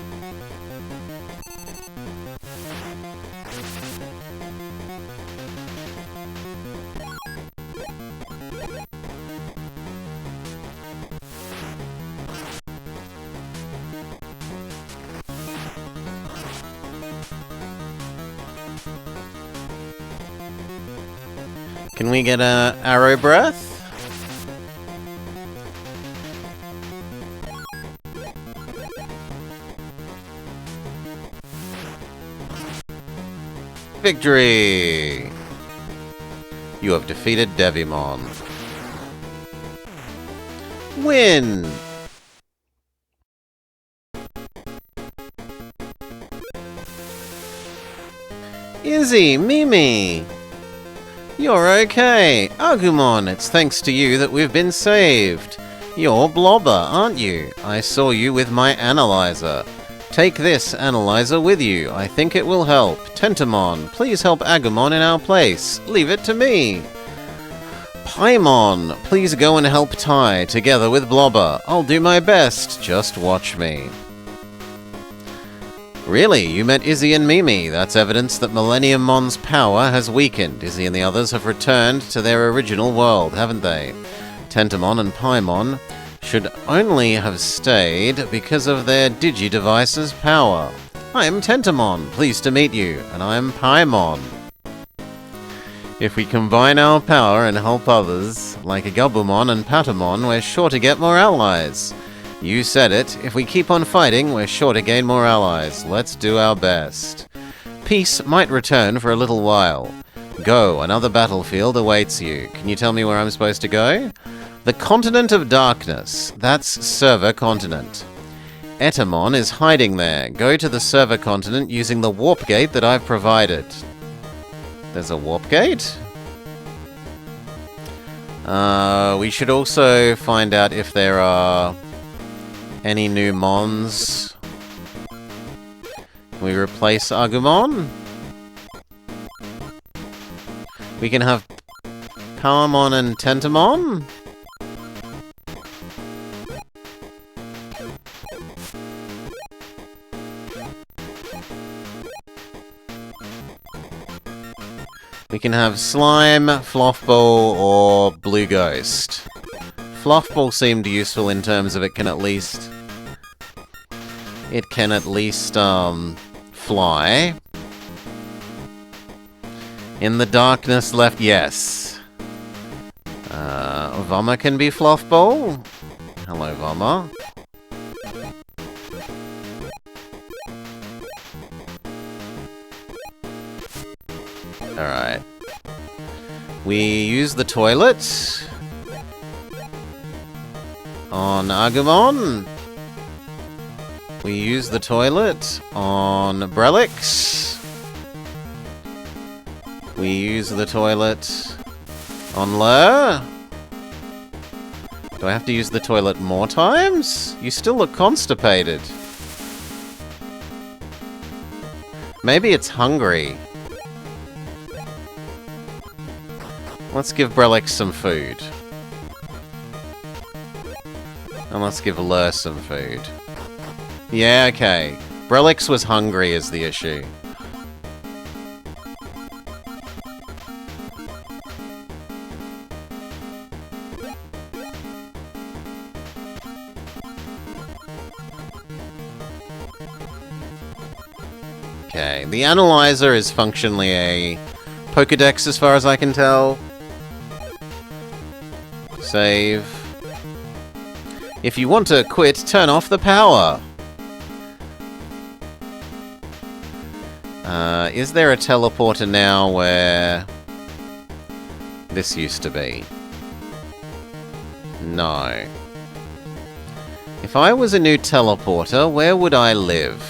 Can we get a arrow breath? Victory! You have defeated Digimon. Win! Izzy, Mimi! You're okay! Agumon, it's thanks to you that we've been saved! You're Blobber, aren't you? I saw you with my analyzer. Take this analyzer with you. I think it will help. Tentamon, please help Agumon in our place. Leave it to me. Paimon, please go and help Tai together with Blobber. I'll do my best. Just watch me. Really? You met Izzy and Mimi. That's evidence that Millennium Mon's power has weakened. Izzy and the others have returned to their original world, haven't they? Tentamon and Paimon should only have stayed because of their Digi-Device's power. I am Tentamon, pleased to meet you, and I am Paimon. If we combine our power and help others, like Gabumon and Patamon, we're sure to get more allies. You said it, if we keep on fighting, we're sure to gain more allies. Let's do our best. Peace might return for a little while. Go, another battlefield awaits you. Can you tell me where I'm supposed to go? The Continent of Darkness. That's Server Continent. Etamon is hiding there. Go to the Server Continent using the warp gate that I've provided. There's a warp gate? We should also find out if there are any new Mons. Can we replace Agumon? We can have Powermon and Tentamon? We can have Slime, Fluffball, or Blue Ghost. Fluffball seemed useful in terms of it can at least fly. In the darkness left, yes. Vama can be Fluffball. Hello, Vama. Alright. We use the toilet on Agumon. We use the toilet on Brelix. We use the toilet on Lur. Do I have to use the toilet more times? You still look constipated. Maybe it's hungry. Let's give Brelix some food. And let's give Lur some food. Yeah, okay. Brelix was hungry is the issue. Okay, the analyzer is functionally a Pokédex as far as I can tell. Save. If you want to quit, turn off the power. Is there a teleporter now where this used to be? No. If I was a new teleporter, where would I live?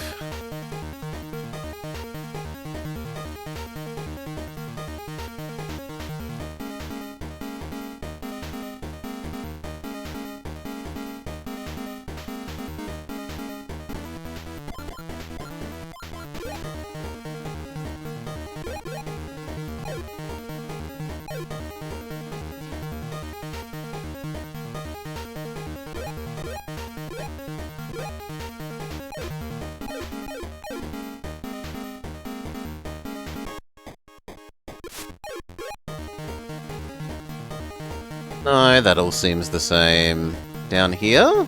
No, that all seems the same. Down here?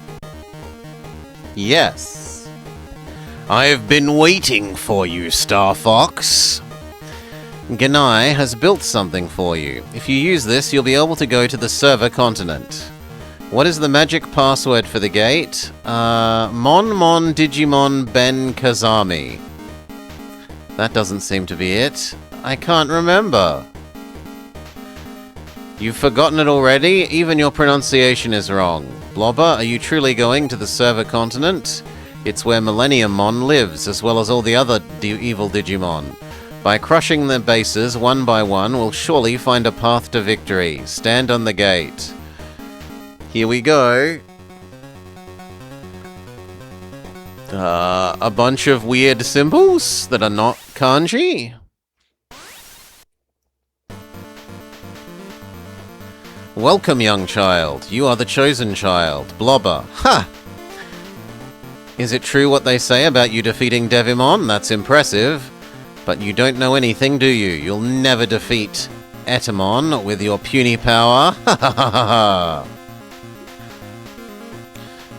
Yes. I've been waiting for you, Star Fox. Ganai has built something for you. If you use this, you'll be able to go to the server continent. What is the magic password for the gate? Mon Digimon Ben Kazami. That doesn't seem to be it. I can't remember. You've forgotten it already? Even your pronunciation is wrong. Blobber, are you truly going to the server continent? It's where Millenniummon lives, as well as all the other evil Digimon. By crushing their bases one by one, we'll surely find a path to victory. Stand on the gate. Here we go. A bunch of weird symbols that are not kanji. Welcome, young child. You are the chosen child. Blobber. Ha! Is it true what they say about you defeating Devimon? That's impressive. But you don't know anything, do you? You'll never defeat Etamon with your puny power. Ha ha ha ha ha!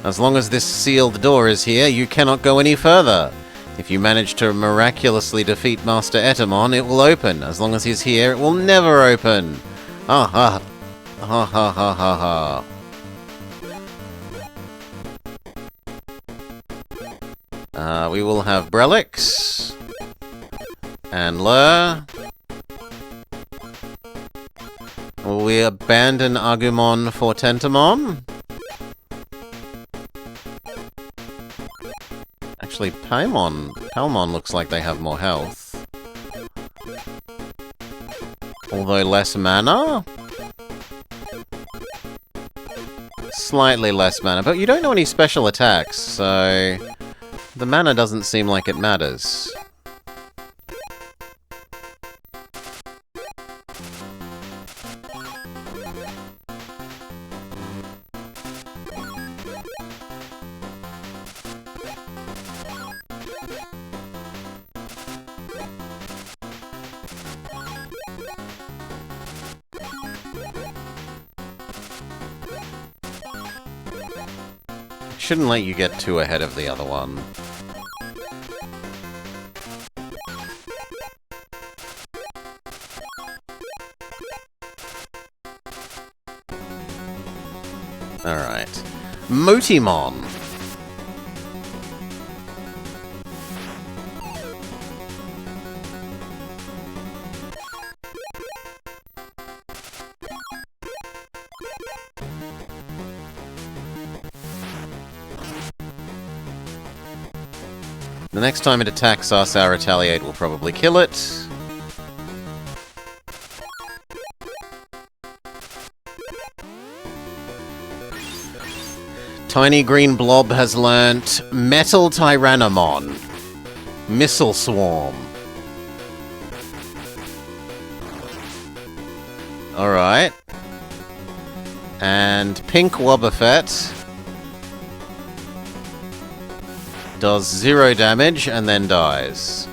As long as this sealed door is here, you cannot go any further. If you manage to miraculously defeat Master Etamon, it will open. As long as he's here, it will never open. Ah ha. Ha ha ha ha ha. We will have Brelix. And Lur. Will we abandon Agumon for Tentamon? Actually, Palmon looks like they have more health. Although less mana? Slightly less mana, but you don't know any special attacks, so the mana doesn't seem like it matters. Shouldn't let you get too ahead of the other one. Alright. Motimon. The next time it attacks us, our Retaliate will probably kill it. Tiny Green Blob has learnt Metal Tyrannomon. Missile Swarm. Alright. And Pink Wobbuffet does 0 damage and then dies.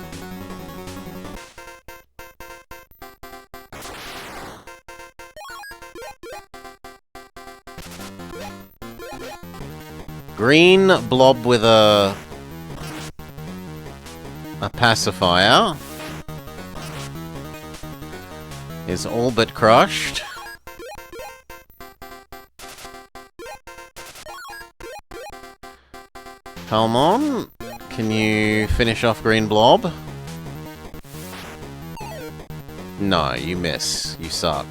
Green Blob with a pacifier is all but crushed. Palmon, can you finish off Green Blob? No, you miss. You suck.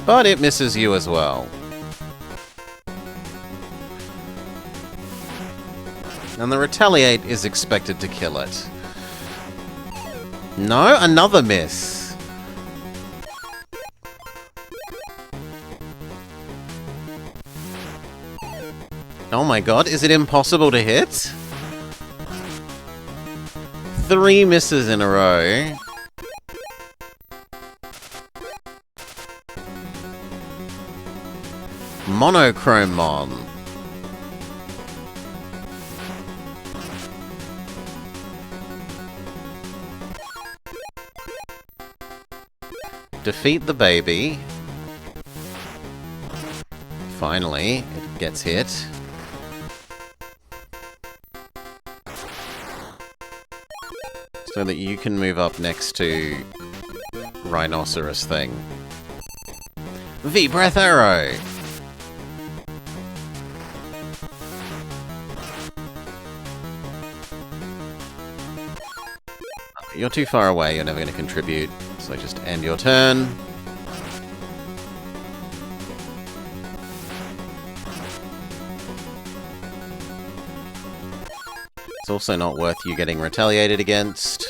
But it misses you as well. And the Retaliate is expected to kill it. No, another miss. Oh my god, is it impossible to hit? 3 misses in a row. Monochromon. Defeat the baby. Finally, it gets hit. So that you can move up next to Rhinoceros thing. V-Breath Arrow! You're too far away, you're never going to contribute, so just end your turn. It's also not worth you getting retaliated against.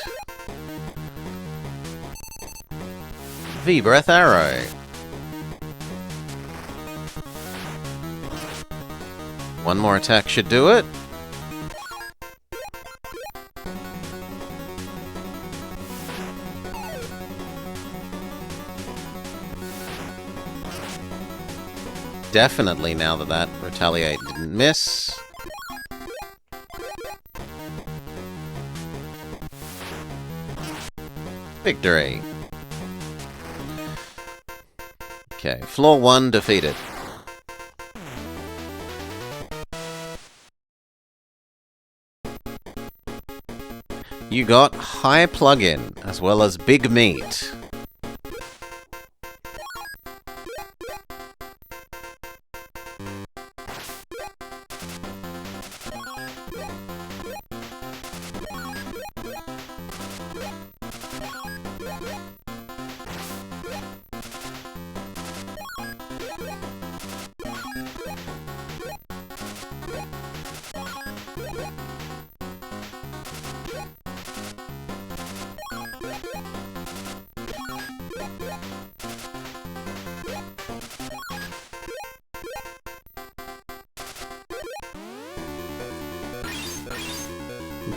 V-Breath Arrow. One more attack should do it. Definitely now that retaliate didn't miss. Victory. Okay, floor 1 defeated. You got high plug-in, as well as big meat.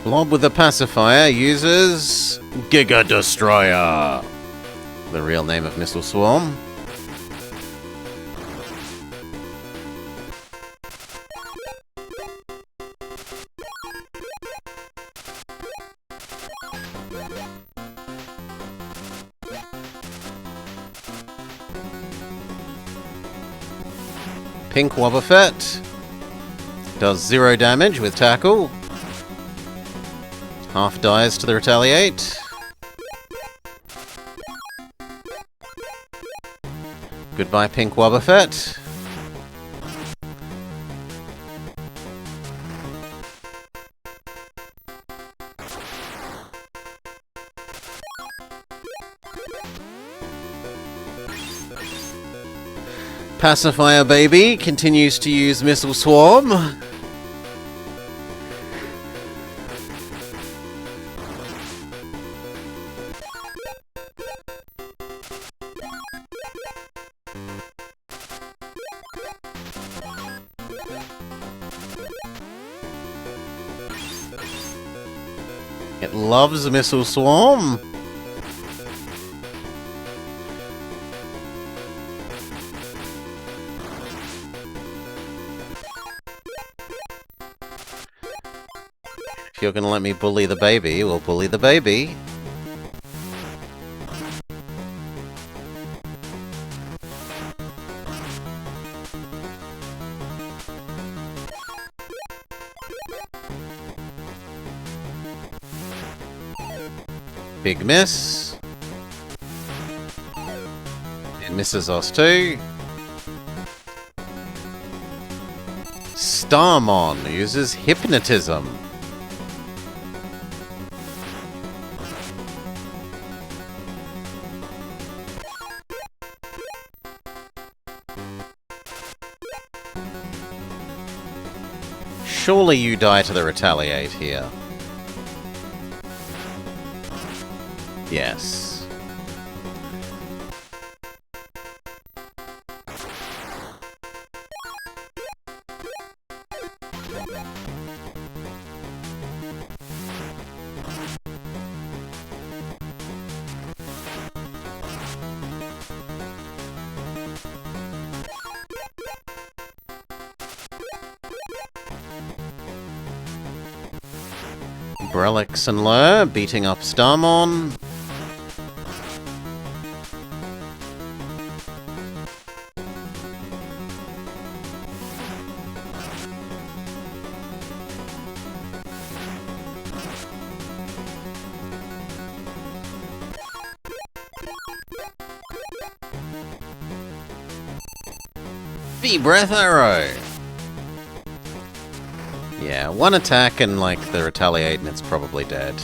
Blob with the pacifier uses Giga Destroyer, the real name of Missile Swarm. Pink Wobbuffet does 0 damage with tackle. Half dies to the retaliate. Goodbye, Pink Wobbuffet. Pacifier Baby continues to use Missile Swarm. It loves Missile Swarm. If you're gonna let me bully the baby, we'll bully the baby. Big miss. It misses us too. Starmon uses Hypnotism. Surely you die to the retaliate here. Yes. Brelix and Lur beating up Starmon. V-Breath Arrow! Yeah, one attack and, like, the retaliate and it's probably dead.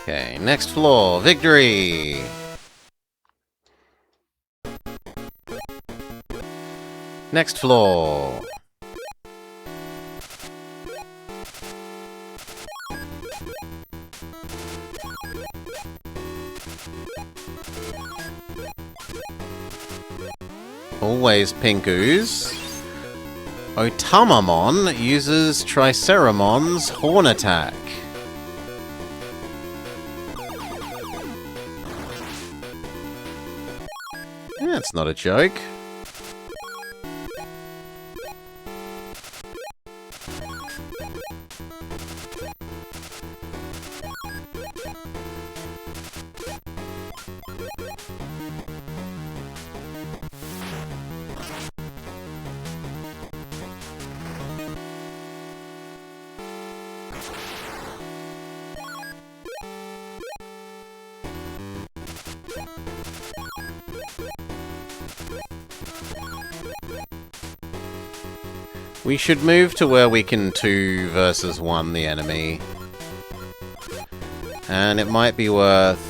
Okay, next floor, victory! Next floor. Always pink ooze. Tamermon uses Triceramon's horn attack. That's not a joke. We should move to where we can 2 versus 1 the enemy. And it might be worth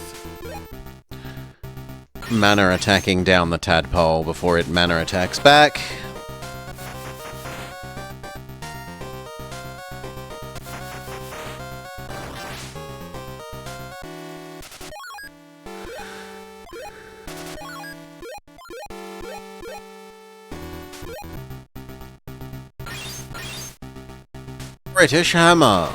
mana attacking down the tadpole before it mana attacks back. British Hammer.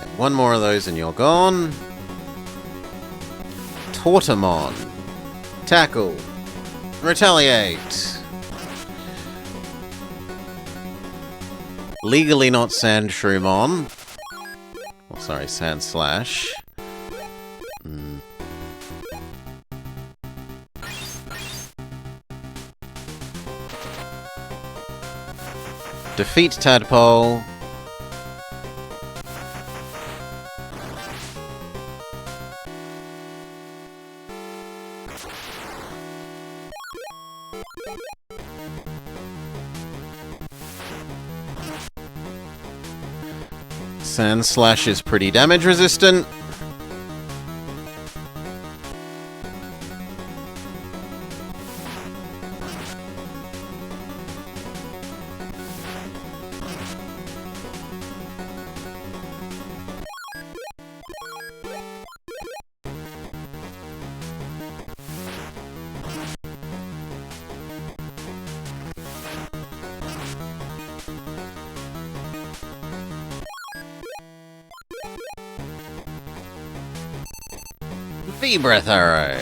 And one more of those and you're gone. Veedramon. Tackle. Retaliate. Legally not Sand Shroomon. Oh, sorry, Sand Slash. Defeat Tadpole. Sand Slash is pretty damage resistant. V-Breath Arrow.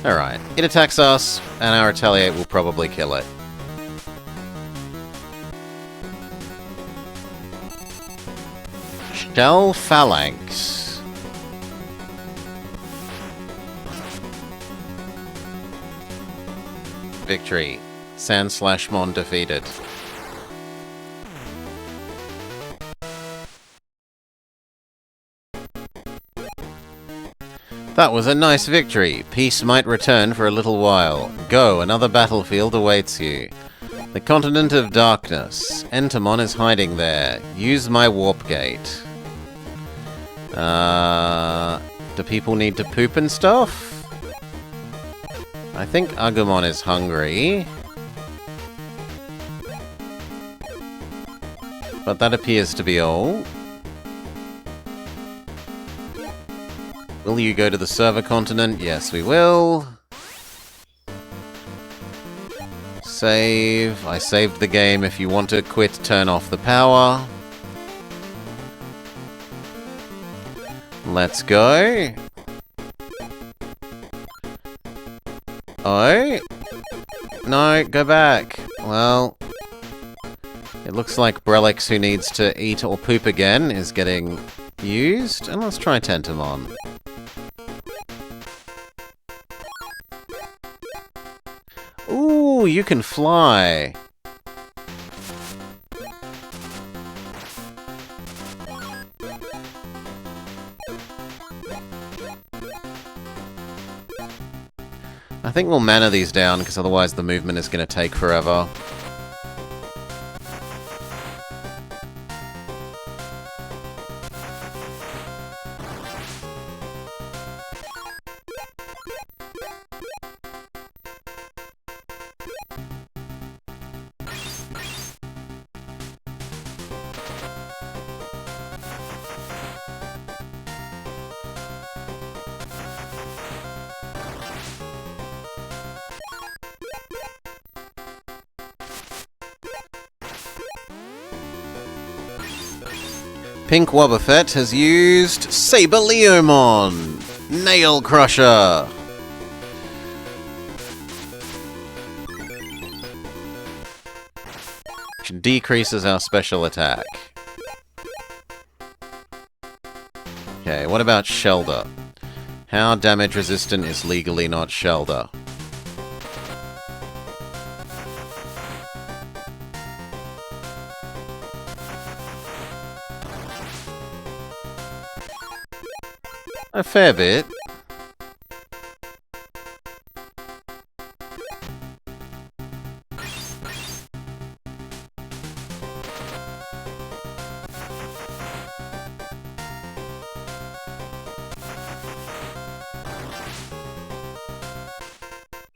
Alright, it attacks us, and our Retaliate will probably kill it. Shell Phalanx. Victory. Sand Slashmon defeated. That was a nice victory. Peace might return for a little while. Go, another battlefield awaits you. The continent of darkness. Entomon is hiding there. Use my warp gate. Do people need to poop and stuff? I think Agumon is hungry. But that appears to be all. Will you go to the server continent? Yes, we will. Save. I saved the game. If you want to quit, turn off the power. Let's go. Oh? No, go back. Well, it looks like Brelix, who needs to eat or poop again, is getting used. And let's try Tentamon. Ooh, you can fly. I think we'll mana these down, because otherwise the movement is going to take forever. Pink Wobbuffet has used Saberleomon! Nail Crusher! Which decreases our special attack. Okay, what about Shelder? How damage resistant is legally not Shelder? A fair bit.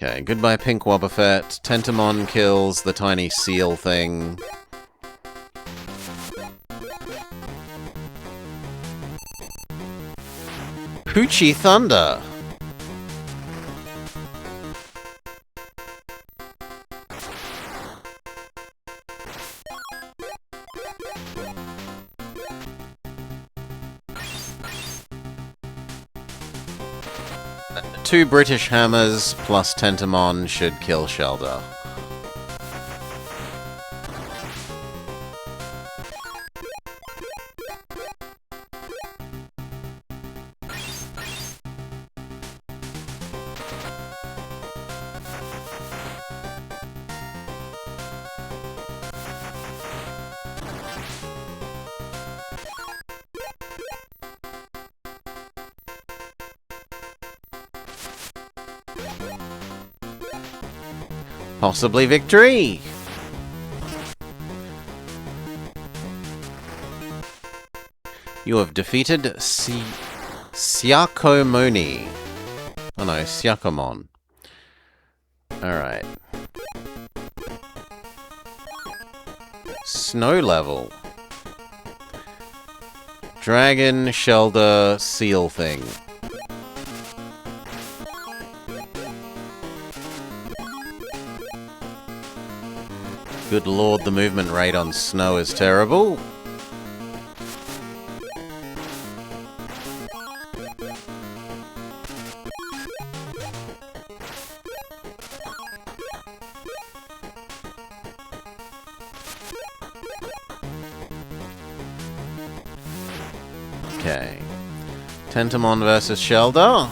Okay, goodbye Pink Wobbuffet. Tentamon kills the tiny seal thing. Poochie Thunder! Two British hammers plus Tentamon should kill Shelder. Possibly victory! You have defeated Syakomoni. Oh no, Syakomon. Alright. Snow level. Dragon, Shelder, Seal thing. Good lord, the movement rate on snow is terrible. Okay. Tentamon versus Shelder.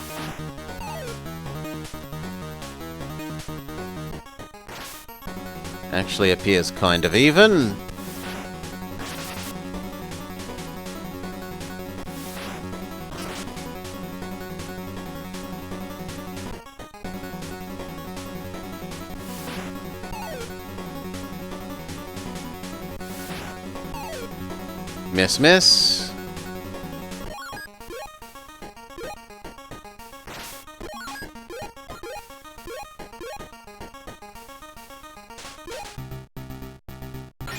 Actually appears kind of even. Miss, miss.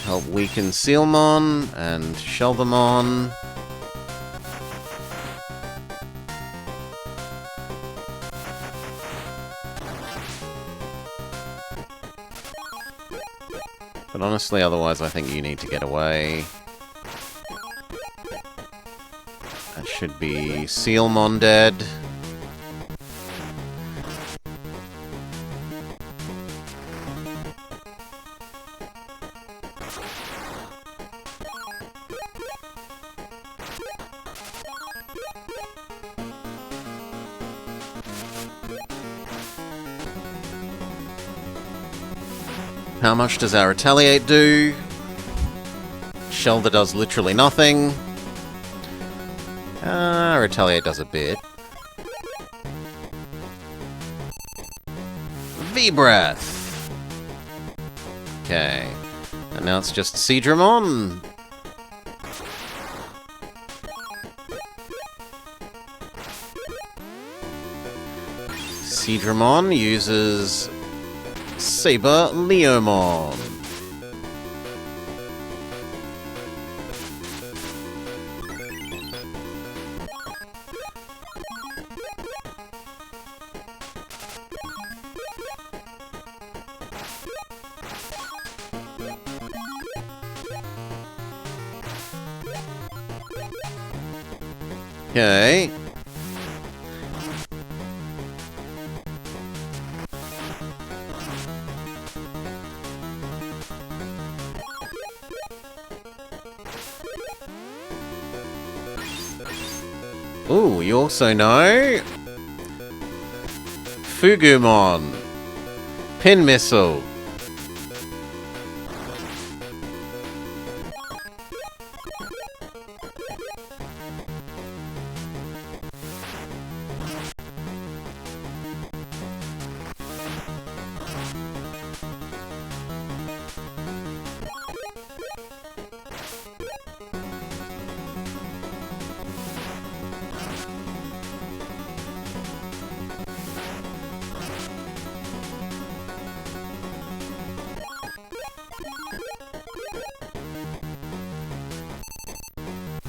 Help weaken Sealmon and Sheldermon. But honestly, otherwise I think you need to get away. That should be Sealmon dead. How much does our Retaliate do? Shelter does literally nothing. Retaliate does a bit. V-Breath! Okay. And now it's just Veedramon. Veedramon uses Saber Leomon. Okay. Ooh, you also know Fugumon, Pin Missile.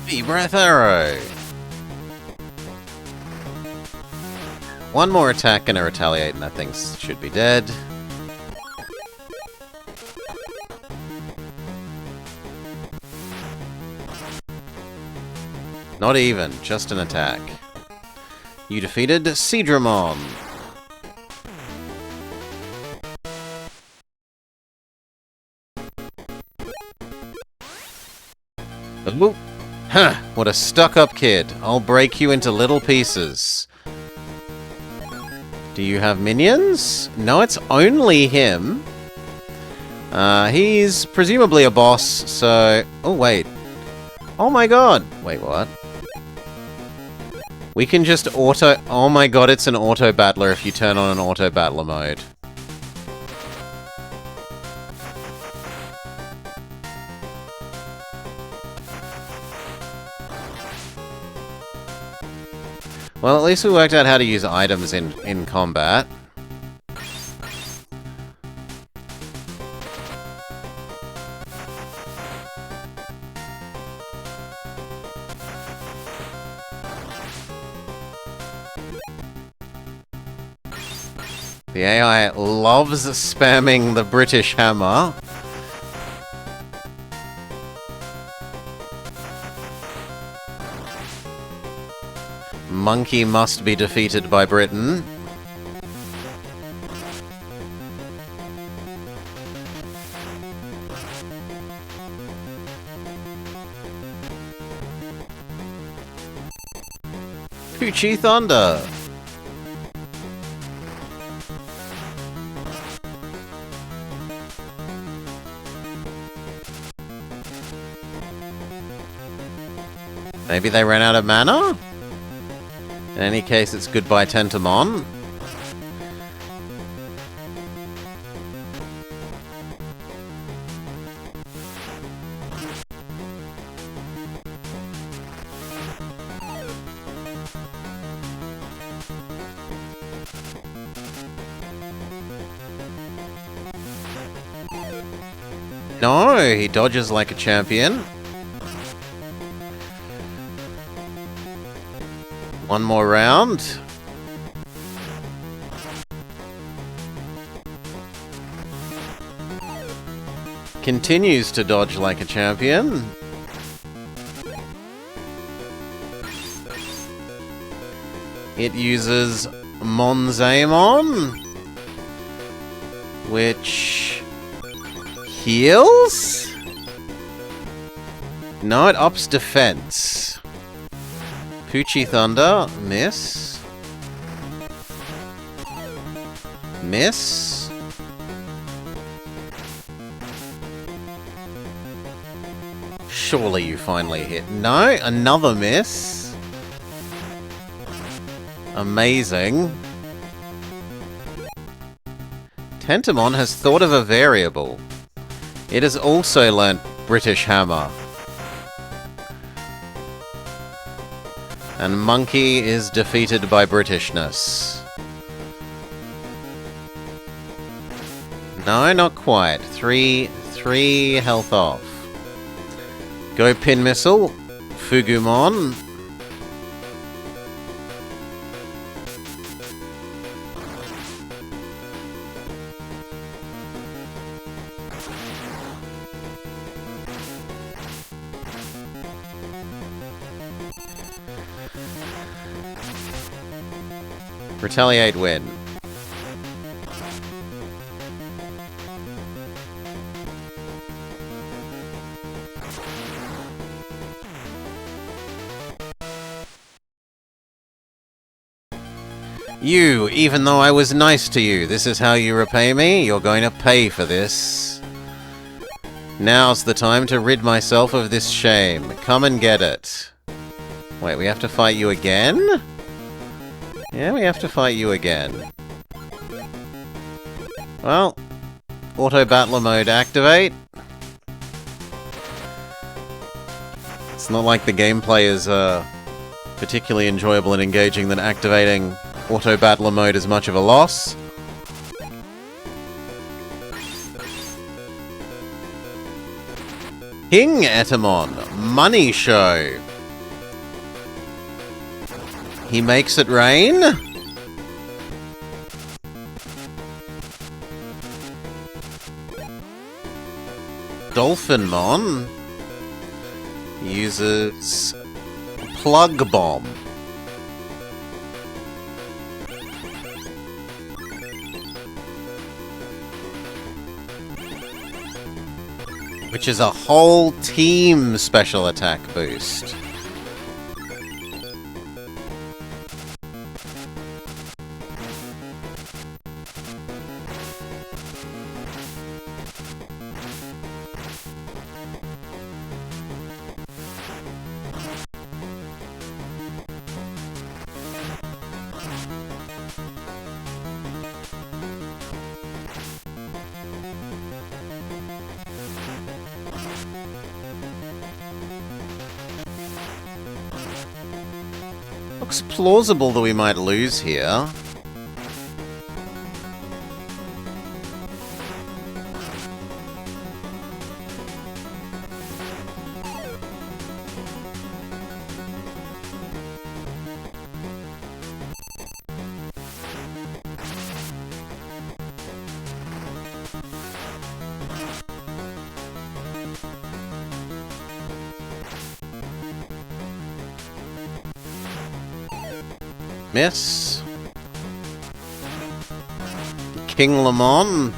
V-Breath Arrow. One more attack and a Retaliate and that thing should be dead. Not even, just an attack. You defeated Veedramon. Ooh. Huh, what a stuck-up kid. I'll break you into little pieces. Do you have minions? No, it's only him. He's presumably a boss, so... Oh, wait. Oh my god. Wait, what? We can just auto... Oh my god, it's an auto-battler if you turn on an auto-battler mode. Well, at least we worked out how to use items in combat. The AI loves spamming the British hammer. Monkey must be defeated by Britain. Poochie Thunder. Maybe they ran out of mana? In any case, it's goodbye Tentamon. No, he dodges like a champion. One more round. continues to dodge like a champion. It uses Monzaemon, which heals? No, it ups defense. Poochie Thunder, miss. Miss. Surely you finally hit. No, another miss. Amazing. Tentamon has thought of a variable. It has also learnt British Hammer. And Monkey is defeated by Britishness. No, not quite. Three health off. Go Pin Missile. Fugumon. Retaliate win. You, even though I was nice to you, this is how you repay me? You're going to pay for this. Now's the time to rid myself of this shame. Come and get it. Wait, we have to fight you again? Yeah, we have to fight you again. Well, Auto Battler Mode activate. It's not like the gameplay is particularly enjoyable and engaging that activating Auto Battler Mode is much of a loss. King Etamon, Money Show. He makes it rain? Dolphinmon uses Plug Bomb. Which is a whole team special attack boost. Looks plausible that we might lose here. Miss. King Lamon.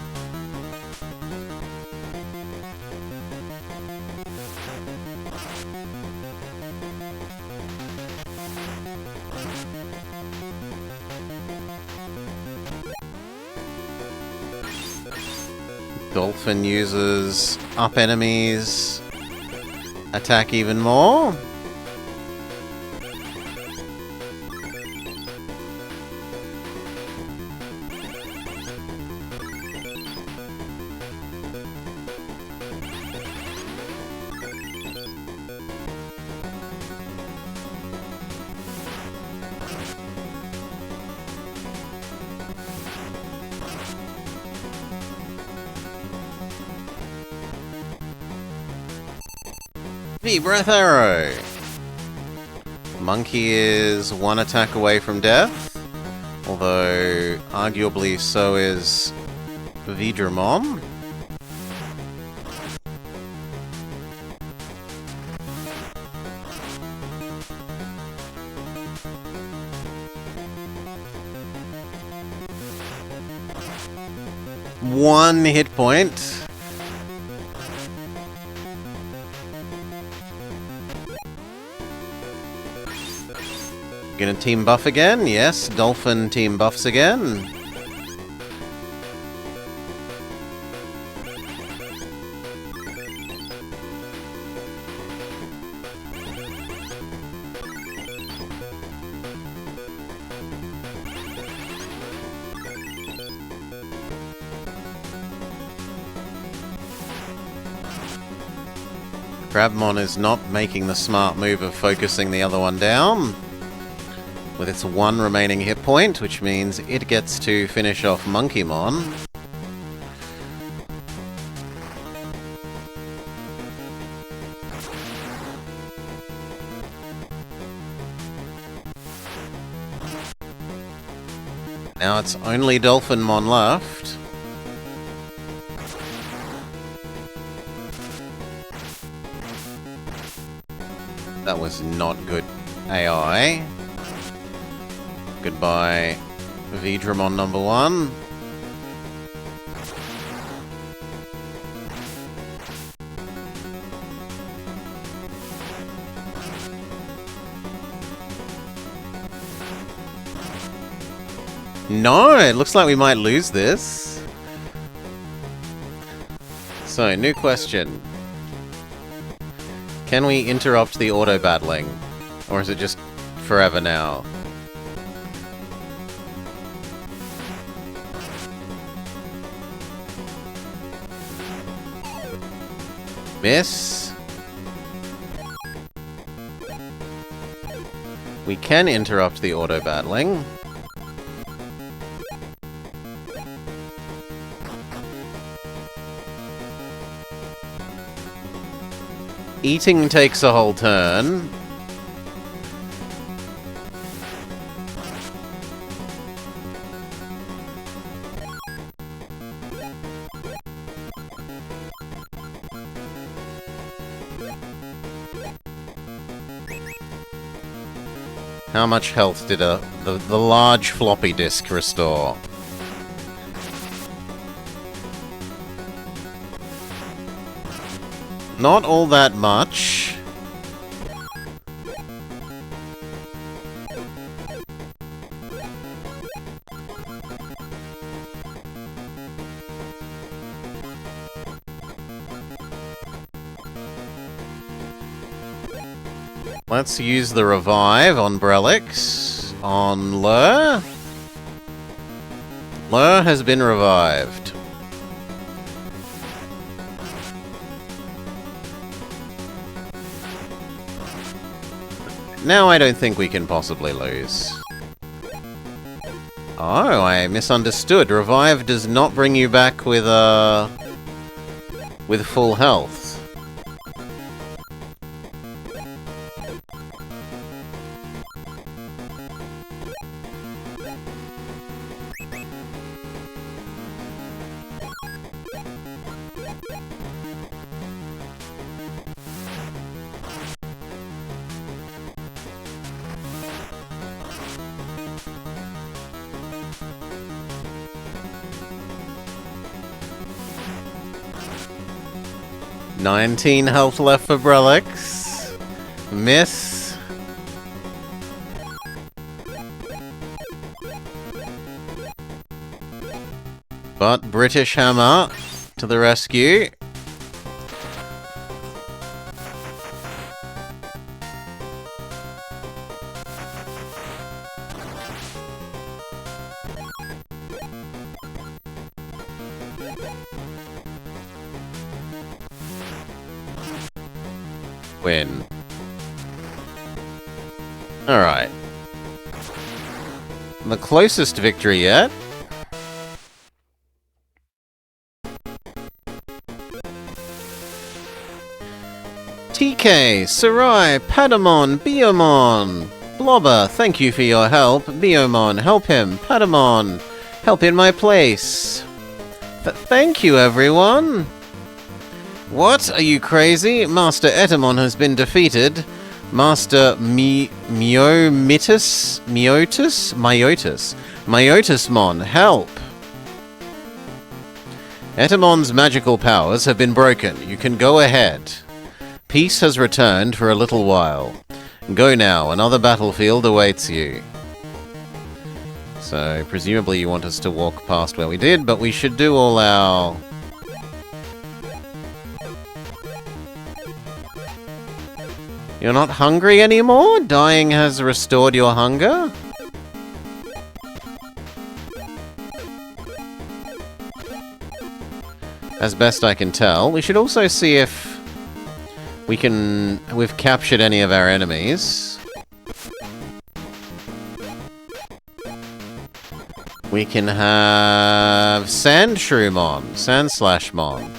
Dolphin uses up enemies. Attack even more. Breath Arrow. Monkey is one attack away from death, although arguably so is Veedramon. 1 hit point. Gonna team buff again? Yes, Dolphin team buffs again. Crabmon is not making the smart move of focusing the other one down. With its 1 remaining hit point, which means it gets to finish off Monkeymon. Now it's only Dolphinmon left. That was not good AI. Goodbye, Veedramon number 1. No, it looks like we might lose this. So, new question. Can we interrupt the auto battling? Or is it just forever now? Miss. We can interrupt the auto battling. Eating takes a whole turn. How much health did the large floppy disk restore? Not all that much. Let's use the revive on Brelix. On Lure. Lure has been revived. Now I don't think we can possibly lose. Oh, I misunderstood. Revive does not bring you back with full health. $19 health left for Brelix. Miss. But British Hammer to the rescue. Win. Alright. The closest victory yet. TK, Sarai, Patamon, Biomon. Blobber, thank you for your help. Biomon, help him. Patamon, help in my place. Thank you, everyone. What? Are you crazy? Master Etamon has been defeated. Master Myotismon, help! Etamon's magical powers have been broken. You can go ahead. Peace has returned for a little while. Go now. Another battlefield awaits you. So, presumably you want us to walk past where we did, but we should do all our... You're not hungry anymore? Dying has restored your hunger? As best I can tell. We should also see if we've captured any of our enemies. We can have Sand Shroomon, Sand Slashmon.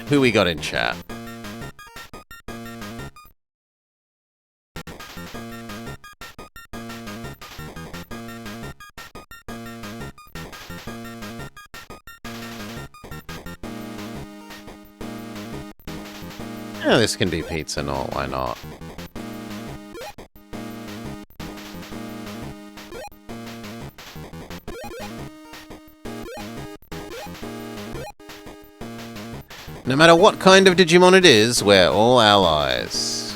Who we got in chat? Yeah, this can be pizza, no, why not? No matter what kind of Digimon it is, we're all allies.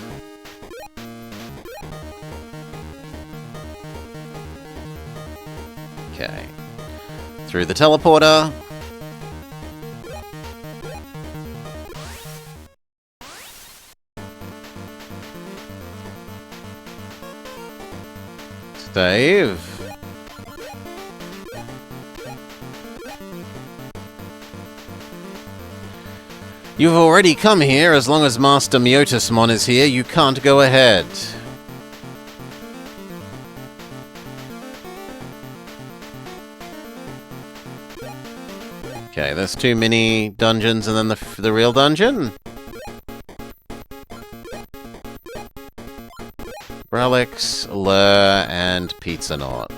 Okay. Through the teleporter. Dave. You've already come here. As long as Master Myotismon is here, you can't go ahead. Okay, there's 2 mini dungeons and then the real dungeon. Relics, Lure, and Pizza Knot.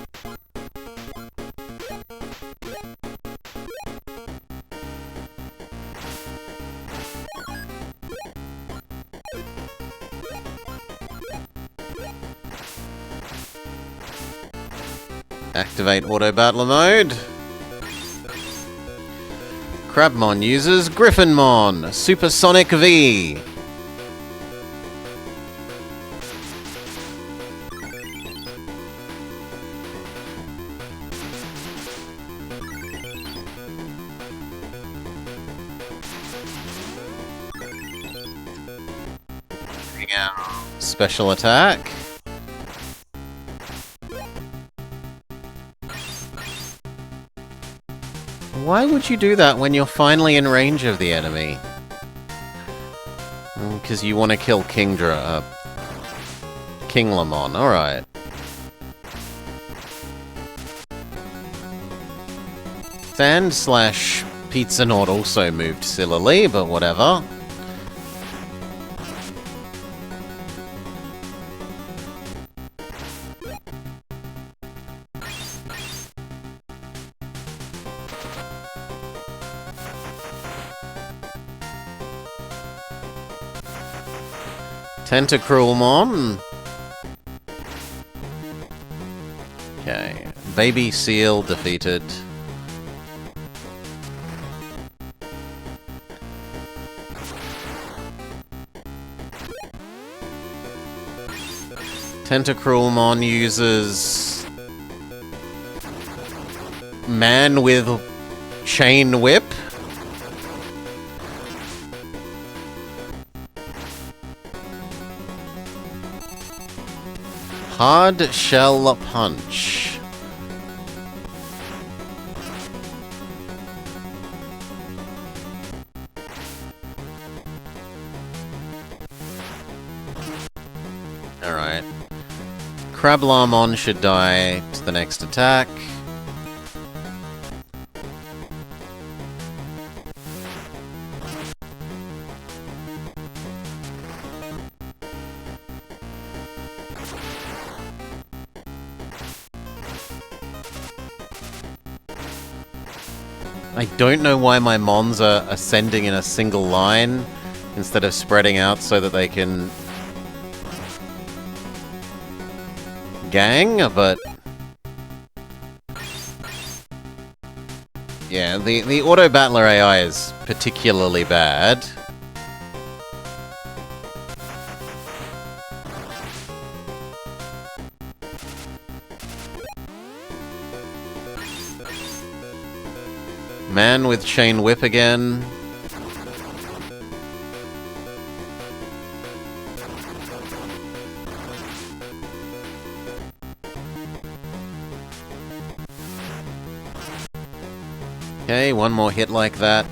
Activate Auto Battler Mode. Crabmon uses Griffinmon, Supersonic V. Special attack. Why would you do that when you're finally in range of the enemy? Because you want to kill Kinglamon, alright. Sand slash Pizza Knot also moved sillily, but whatever. Tentacruelmon. Okay. Baby Seal defeated. Tentacruelmon uses Man with Chain Whip. Hard Shell Punch. Alright. Crablarmon should die to the next attack. I don't know why my Mons are ascending in a single line. instead of spreading out so that they can gang, but yeah, the auto battler AI is particularly bad. Man with chain whip again. Okay, one more hit like that.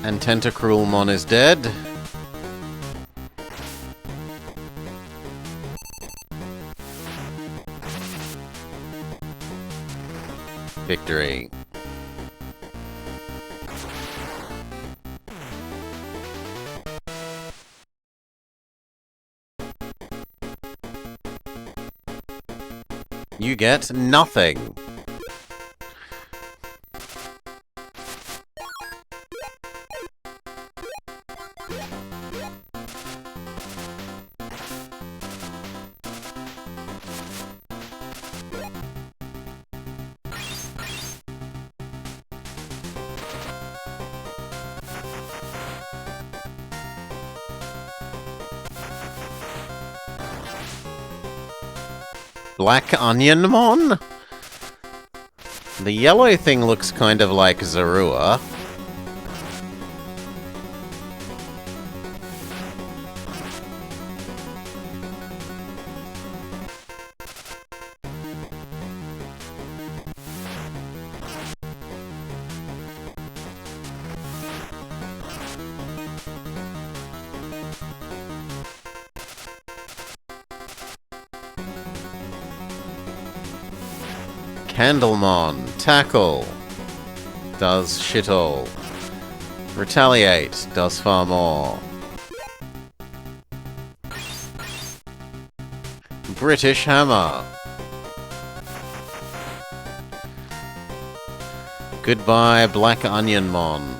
And Tentacruelmon is dead. Victory. You get nothing. Black Onionmon? The yellow thing looks kind of like Zorua. Candlemon, tackle, does shit all. Retaliate, does far more. British hammer. Goodbye, Black Onionmon.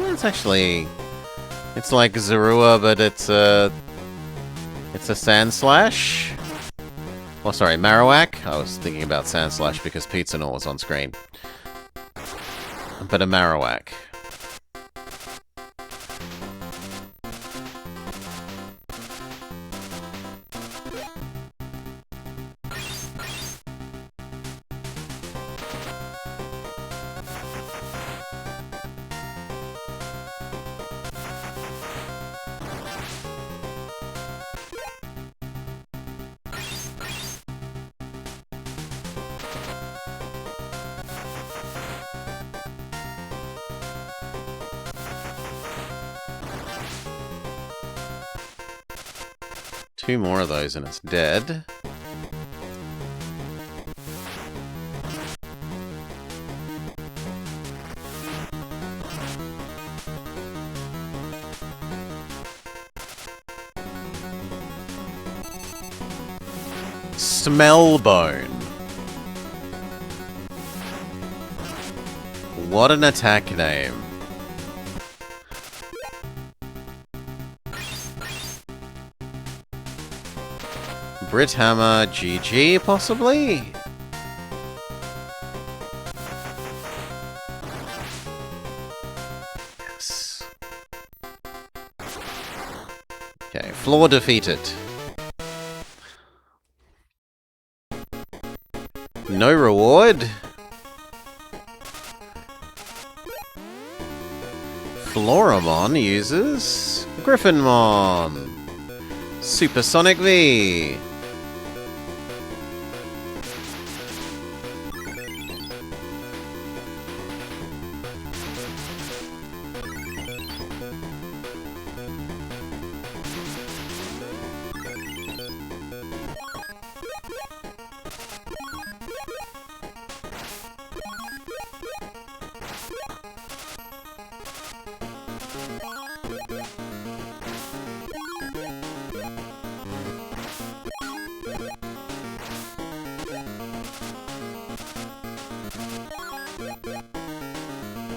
It's actually... It's like Zorua, but it's a Sand Slash? Oh, sorry, Marowak? I was thinking about Sand Slash because Pizza was on screen. But a Marowak. Two more of those and it's dead. Smellbone. What an attack name. Brit Hammer GG, possibly? Yes. Okay, floor defeated. No reward? Floramon uses Griffinmon. Supersonic V.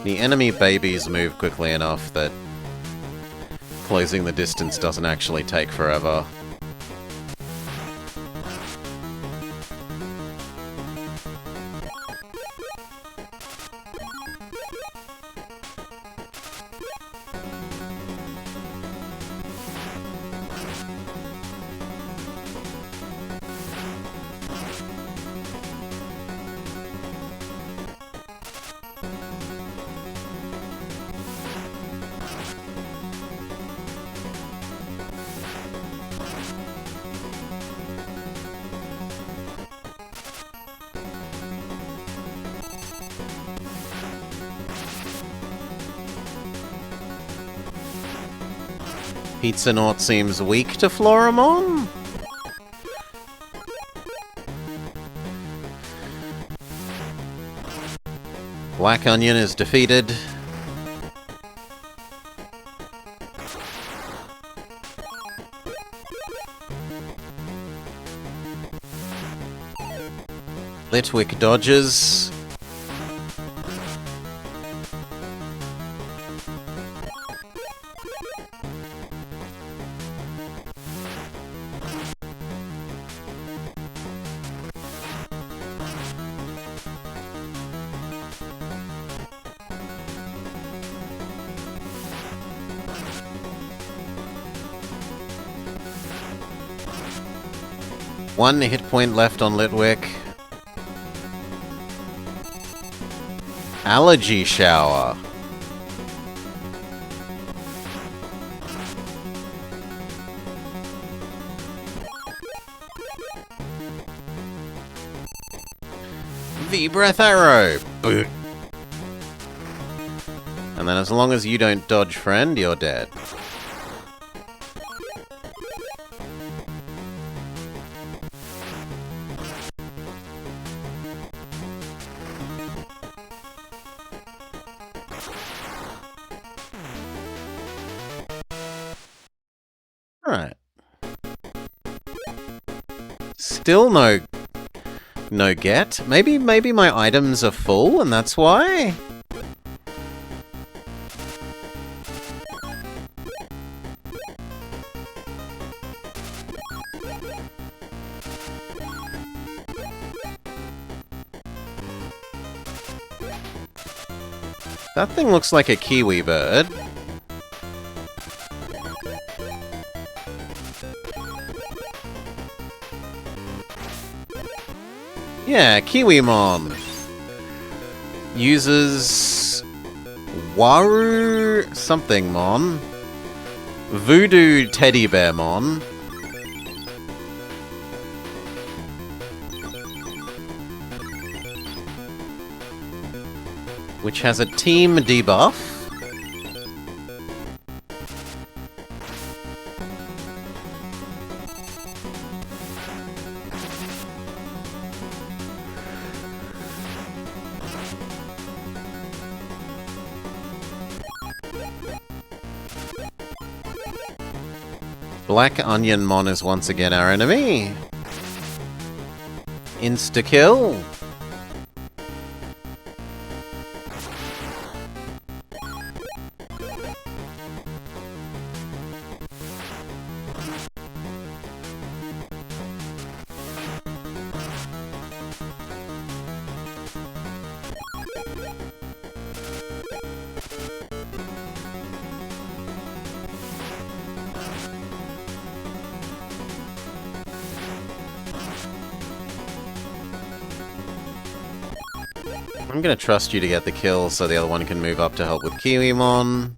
The enemy babies move quickly enough that closing the distance doesn't actually take forever. Pizzanaut seems weak to Floramon? Black Onion is defeated. Litwick dodges. One hit point left on Litwick. Allergy Shower. V-Breath Arrow. Boot. And then as long as you don't dodge, friend, you're dead. Alright. Still no get. Maybe my items are full and that's why? That thing looks like a kiwi bird. Yeah, Kiwimon uses Waru something mon. Voodoo Teddy Bear mon. Which has a team debuff. Black Onion Mon is once again our enemy. Insta-kill. I'm gonna trust you to get the kill so the other one can move up to help with Kiwimon.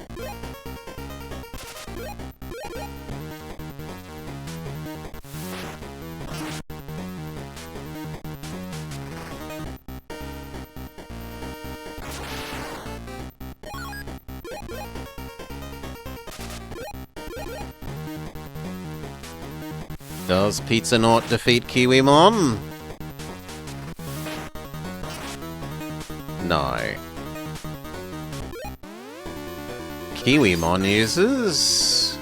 Does Pizzanaut defeat Kiwimon? No. Kiwimon uses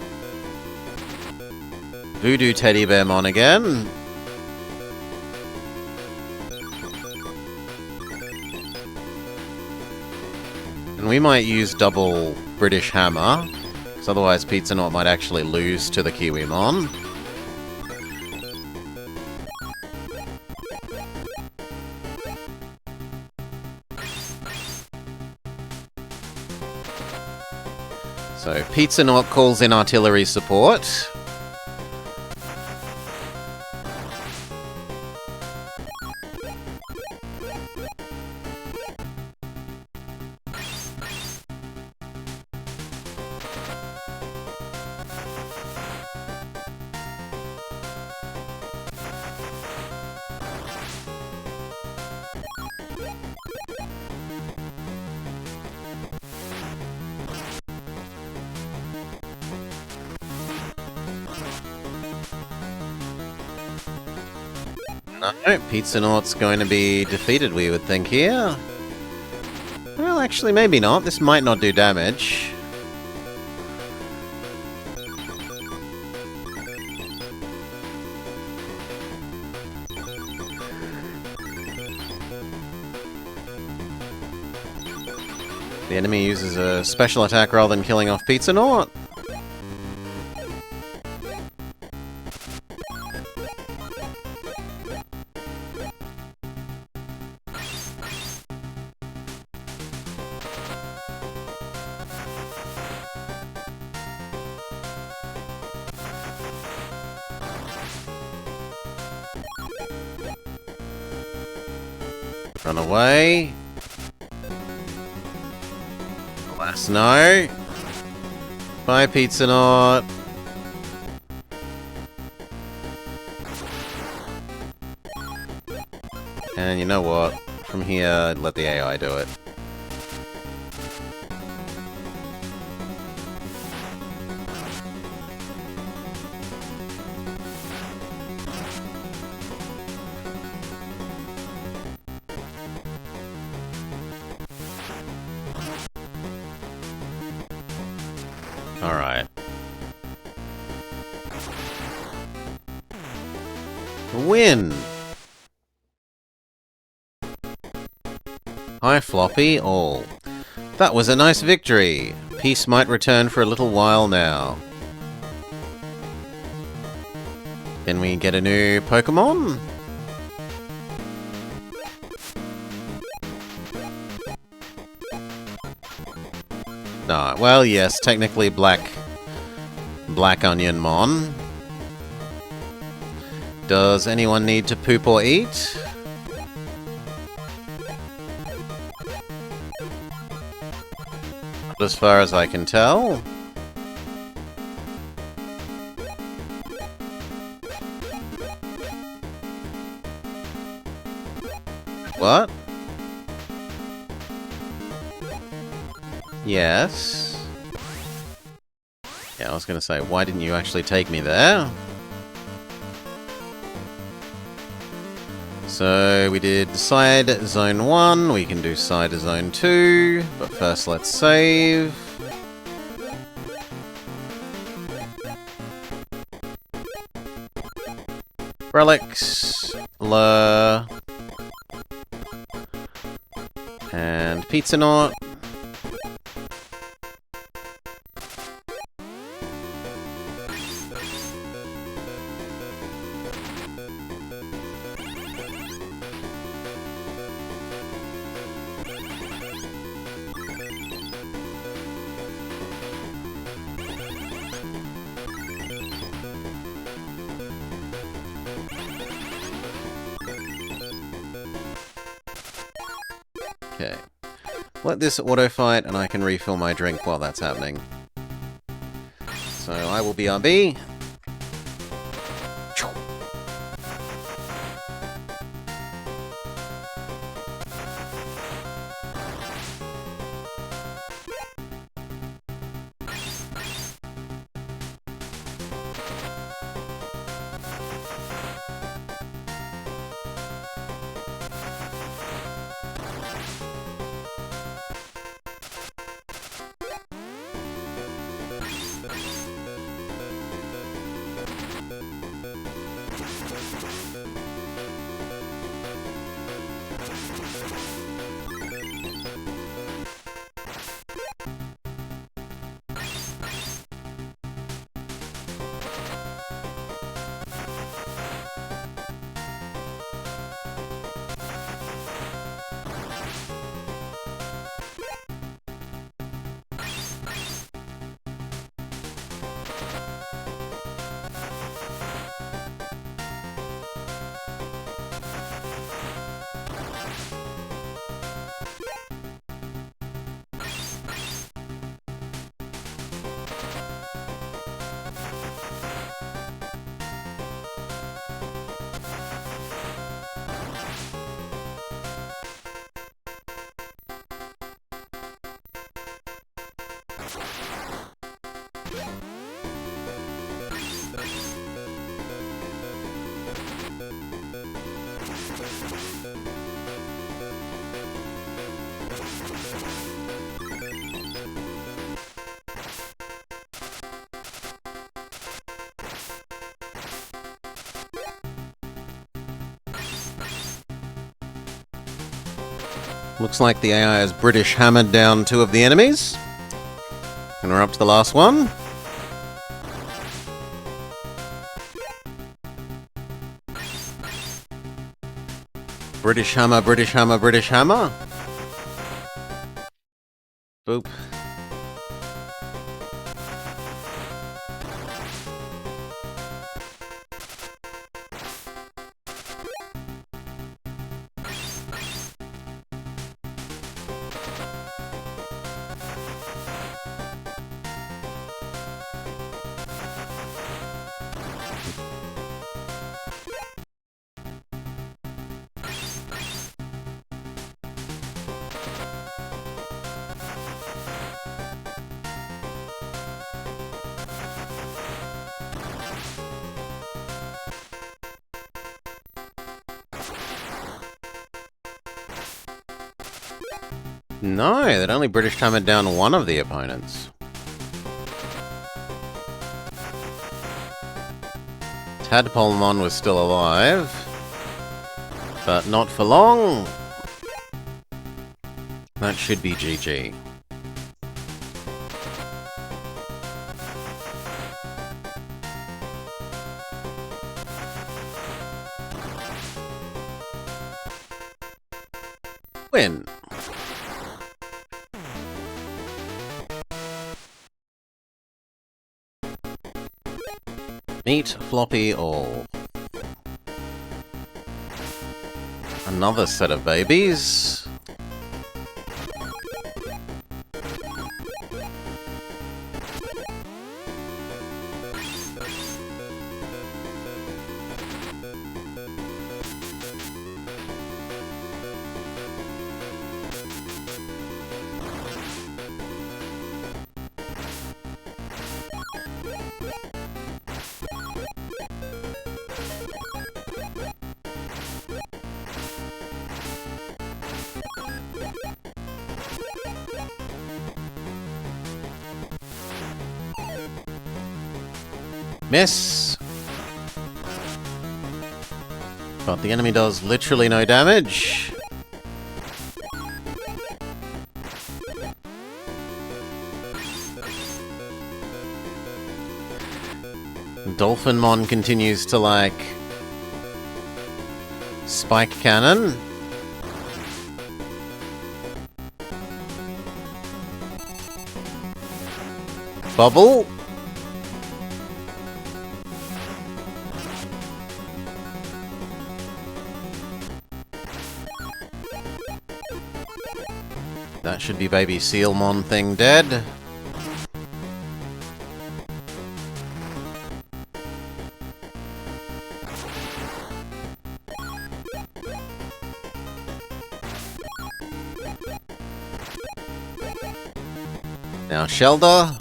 Voodoo Teddy Bear Mon again. And We might use double British Hammer, because otherwise Pizza Knot might actually lose to the Kiwimon. So, Pizza Knot calls in artillery support. No, Pizza Knot's going to be defeated, we would think here. Well, actually, maybe not. This might not do damage. The enemy uses a special attack rather than killing off Pizza Knot. Run away. Alas, no. Bye, Pizza Knot. And you know what? From here, let the AI do it. Alright. Win! Hi, Floppy, all. That was a nice victory. Peace might return for a little while now. Can we get a new Pokemon? No, well, yes, technically Black Onion Mon. Does anyone need to poop or eat? As far as I can tell. What? Yes. Yeah, I was gonna say, why didn't you actually take me there? So, we did side zone 1, we can do side zone 2, but first let's save. Relics, Lure, and Pizza Knot. Okay. Let this auto-fight, and I can refill my drink while that's happening. So I will BRB. Looks like the AI has British hammered down 2 of the enemies. And we're up to the last one. British hammer, British hammer, British hammer. Boop. No, that only British hammered down 1 of the opponents. Tadpolemon was still alive, but not for long. That should be GG. Win. Meet Floppy all. Another set of babies. Miss! But the enemy does literally no damage. Dolphinmon continues to, like, spike cannon. Bubble. That should be baby Sealmon thing dead. Now Shelder.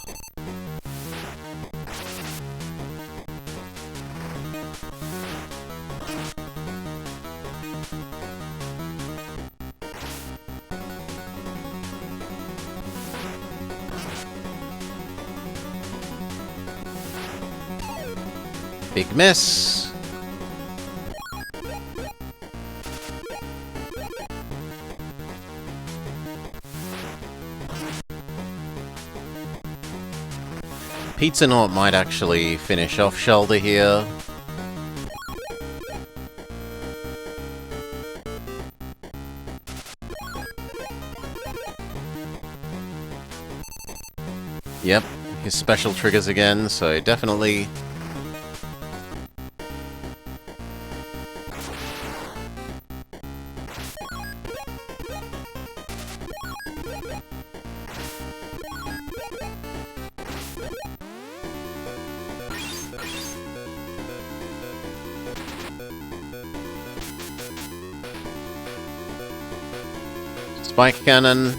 Big miss. Pizza Knot might actually finish off Shoulder here. Yep, his special triggers again, so definitely. Spike Cannon.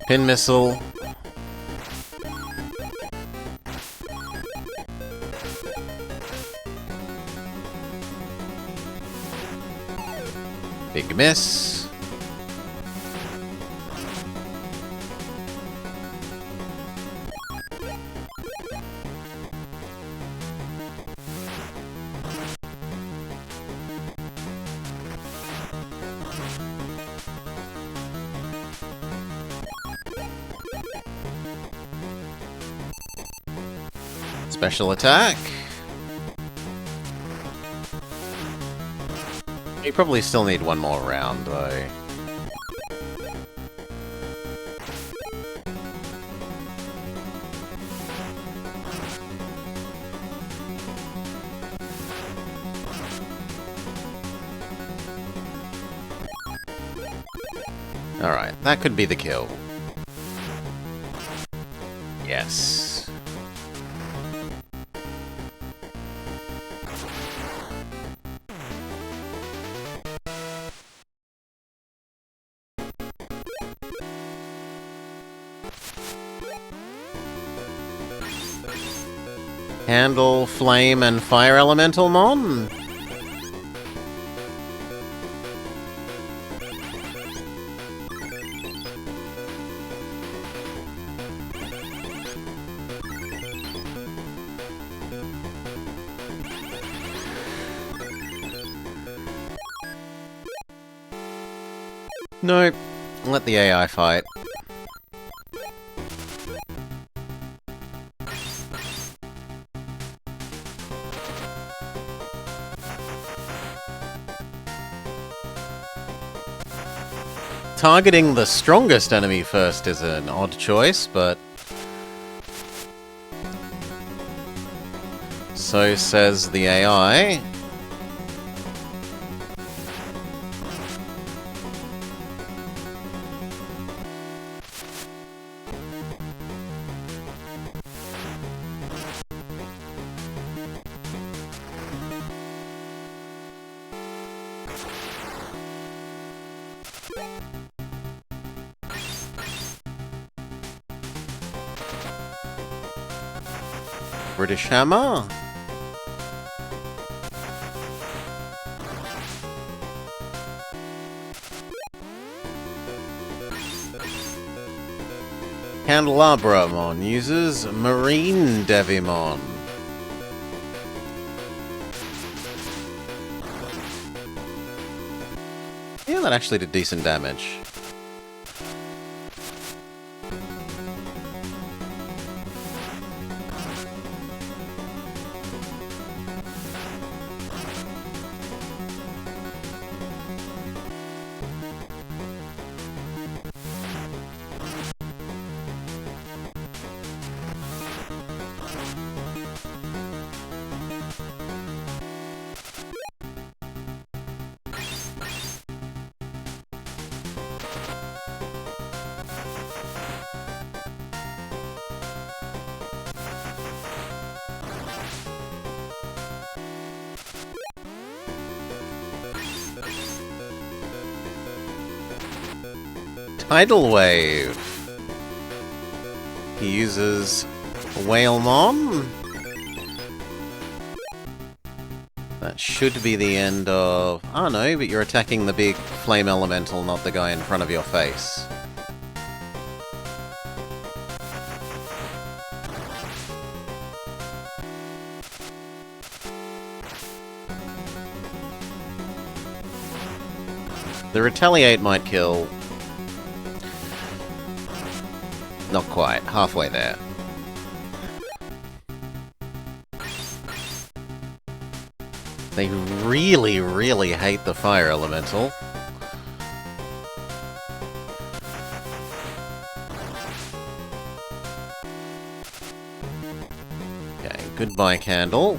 Pin Missile. Big miss. Special attack. You probably still need one more round, though. Alright, that could be the kill. Yes. Handle, Flame, and Fire Elemental Mon? Nope. Let the AI fight. Targeting the strongest enemy first is an odd choice, but so says the AI. British Hammer. Candelabramon uses Marine Devimon. Yeah, that actually did decent damage. Tidal Wave. He uses Whalemon. That should be the end of... Oh no, but you're attacking the big flame elemental, not the guy in front of your face. The Retaliate might kill. Not quite. Halfway there. They really, really hate the fire elemental. Okay, goodbye, Candle.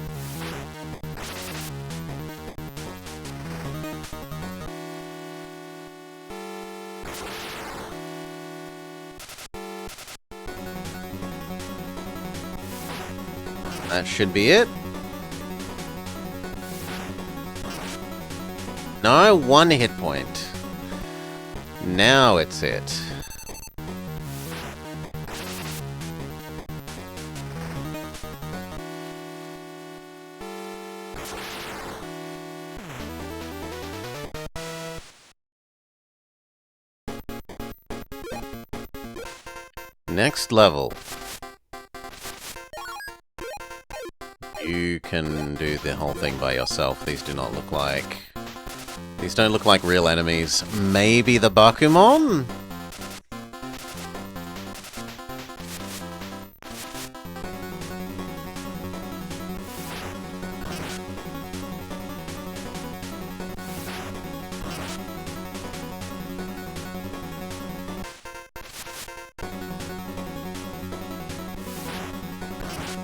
That should be it. No, 1 hit point. Now it's it. Next level. You can do the whole thing by yourself. These do not look like... These don't look like real enemies. Maybe the Bakumon?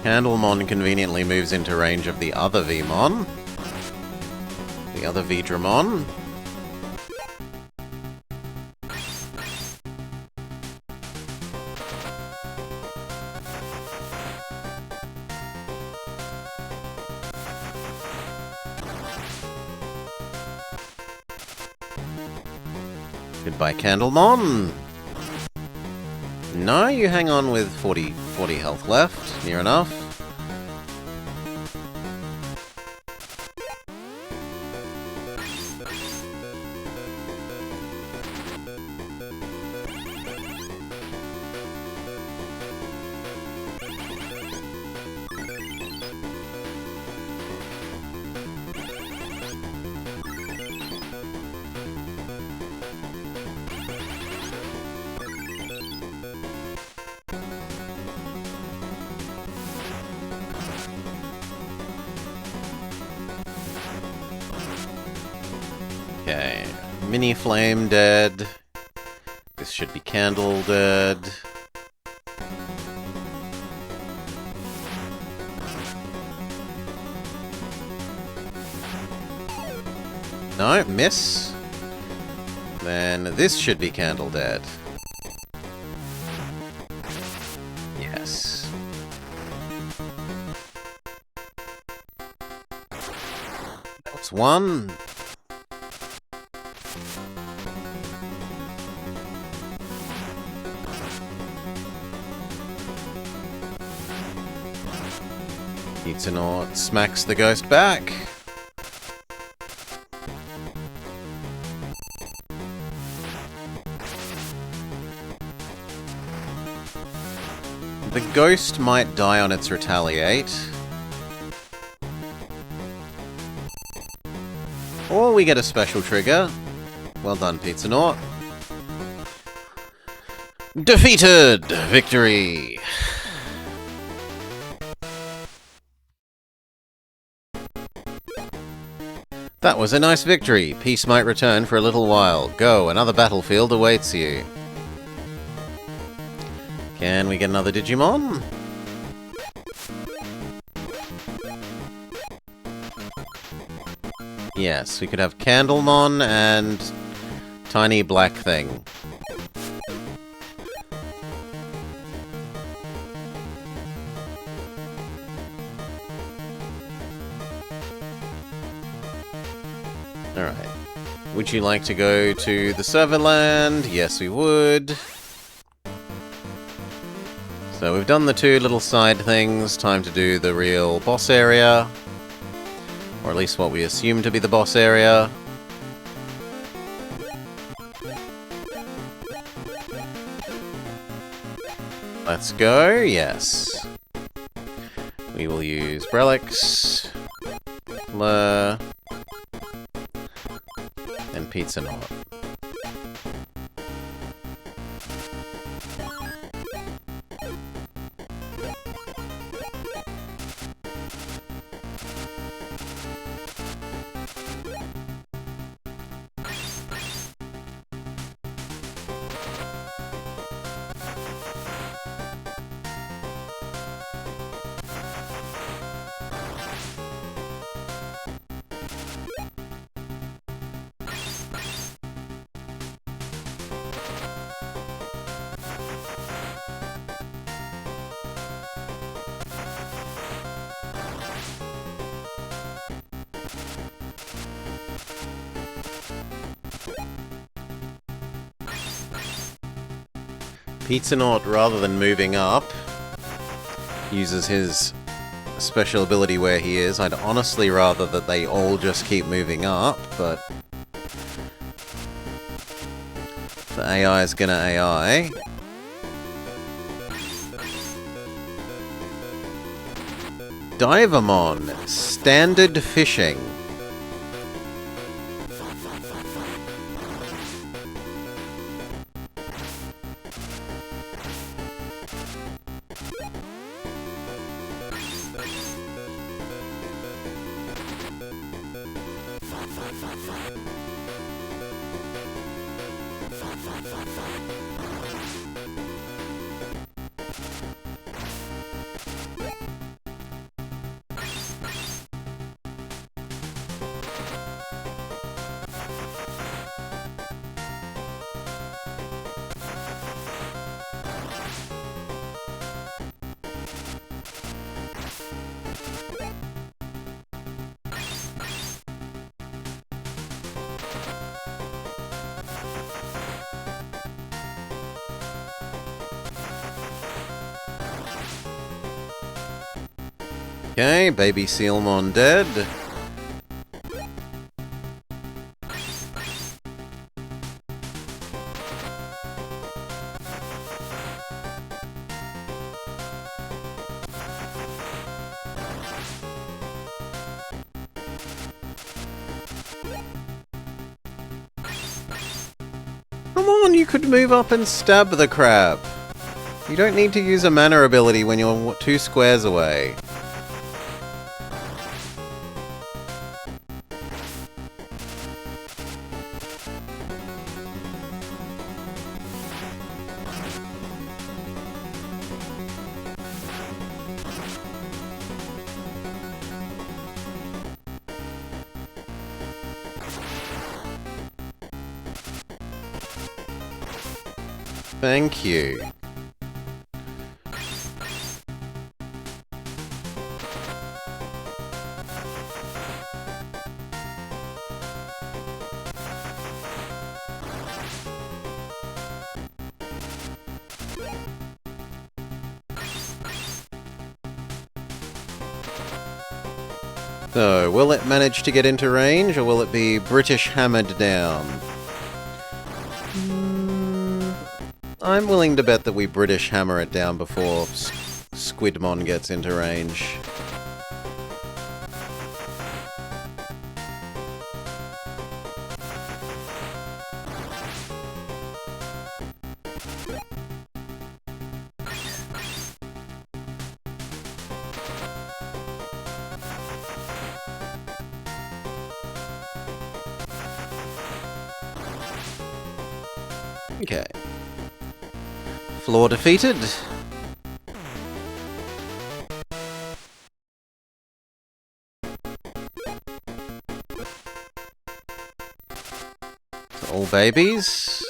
Candlemon conveniently moves into range of the other Vmon. The other Veedramon. Goodbye, Candlemon! No, you hang on with 40 health left. Near enough. Okay, Mini Flame dead. This should be Candle dead. No, miss. Then this should be Candle dead. Yes. That's one. Anode smacks the ghost back. The ghost might die on its retaliate. Or we get a special trigger. Well done, Anode. Defeated! Victory! That was a nice victory. Peace might return for a little while. Go, another battlefield awaits you. Can we get another Digimon? Yes, we could have Candlemon and Tiny Black Thing. Alright. Would you like to go to the Serverland? Yes, we would. So we've done the two little side things. Time to do the real boss area. Or at least what we assume to be the boss area. Let's go, yes. We will use Brelix, Fleur, and Anode. Anode, rather than moving up, uses his special ability where he is. I'd honestly rather that they all just keep moving up, but the AI is gonna AI. Divermon, standard fishing. Okay, baby Sealmon dead. Come on, you could move up and stab the crab. You don't need to use a mana ability when you're 2 squares away. Thank you. So, will it manage to get into range, or will it be British hammered down? I'm willing to bet that we British hammer it down before Squidmon gets into range. Okay. Floor defeated. All babies.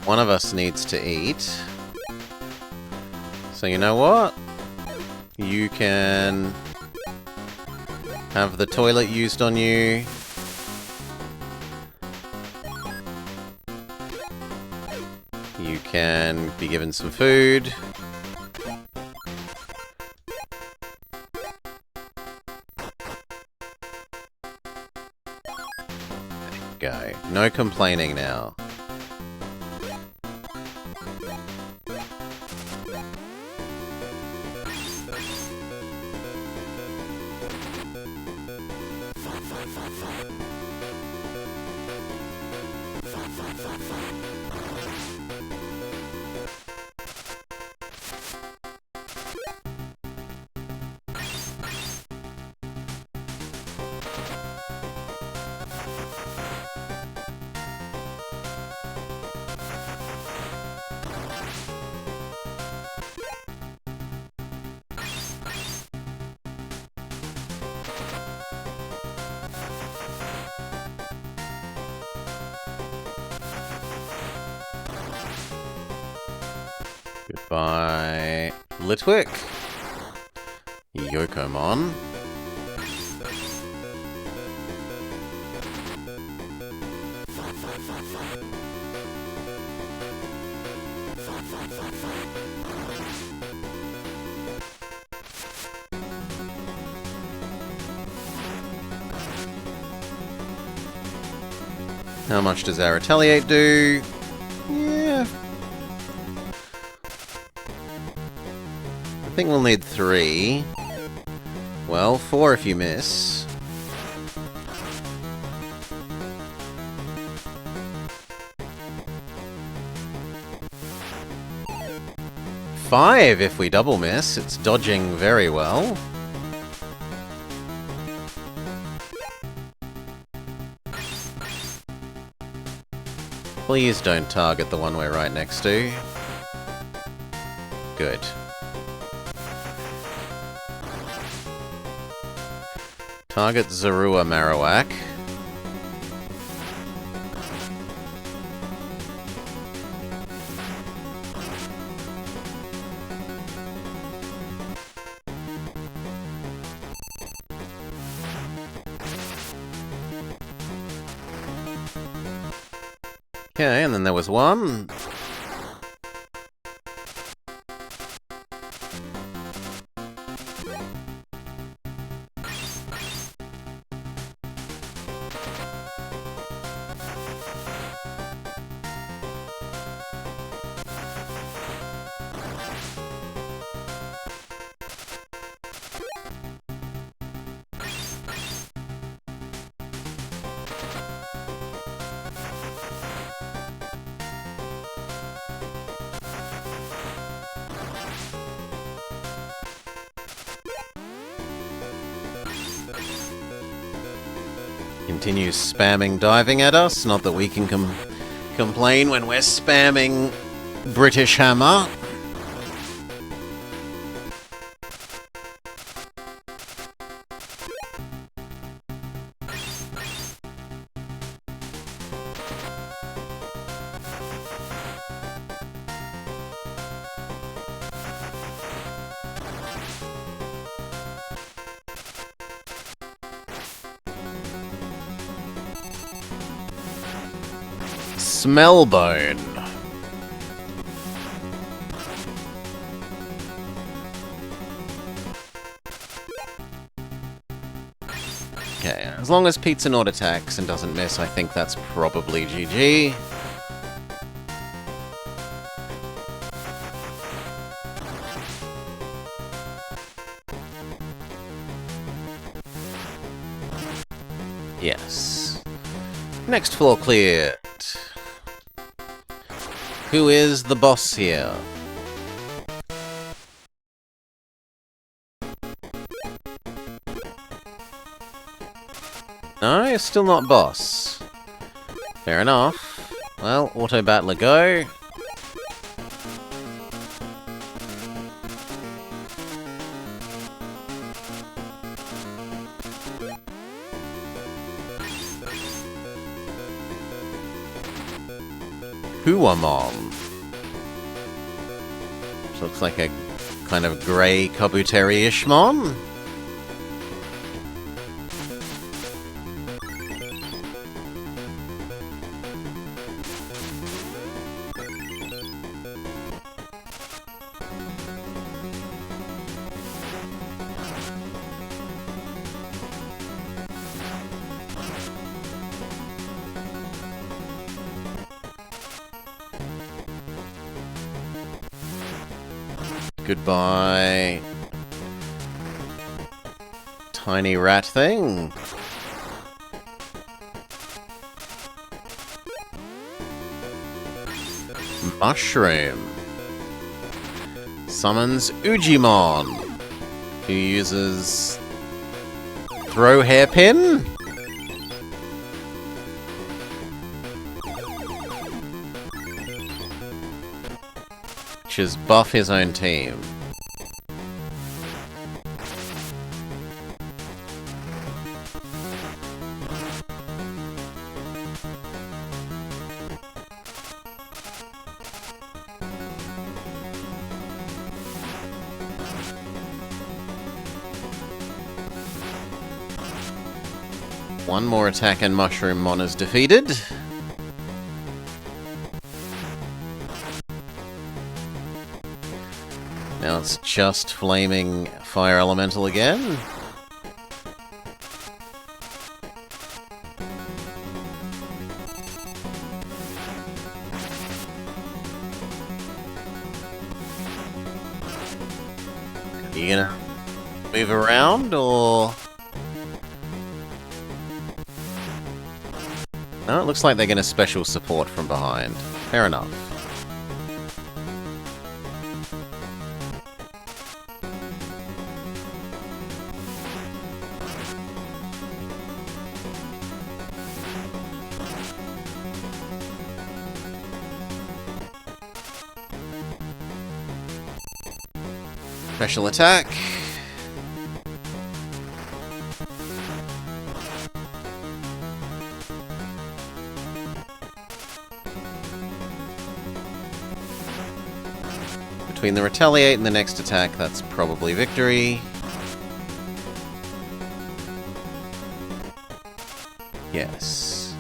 One of us needs to eat. So you know what? You can have the toilet used on you. You can be given some food. Go. No complaining now. Goodbye, Litwick. Yokomon. How much does our Retaliate do? Yeah. I think we'll need 3. Well, 4 if you miss. Five if we double miss. It's dodging very well. Please don't target the one we're right next to. Good. Target Zorua Marowak. Okay, and then there was one. Continues spamming diving at us. Not that we can complain when we're spamming British Hammer. Smellbone. Okay, as long as Pizza Nord attacks and doesn't miss, I think that's probably GG. Yes. Next floor cleared. Who is the boss here? No, you're still not boss. Fair enough. Well, Auto Battler go. Huamon. Which looks like a kind of grey Kabuteri-ish mon. Goodbye, tiny rat thing. Mushroom. Summons Ujimon, who uses Throw Hairpin. Which is buff his own team. One more attack and Mushroom Mon is defeated. Now it's just Flaming Fire Elemental again. You gonna move around, or...? No, it looks like they're gonna special support from behind. Fair enough. Special attack. Between the retaliate and the next attack, that's probably victory. Yes.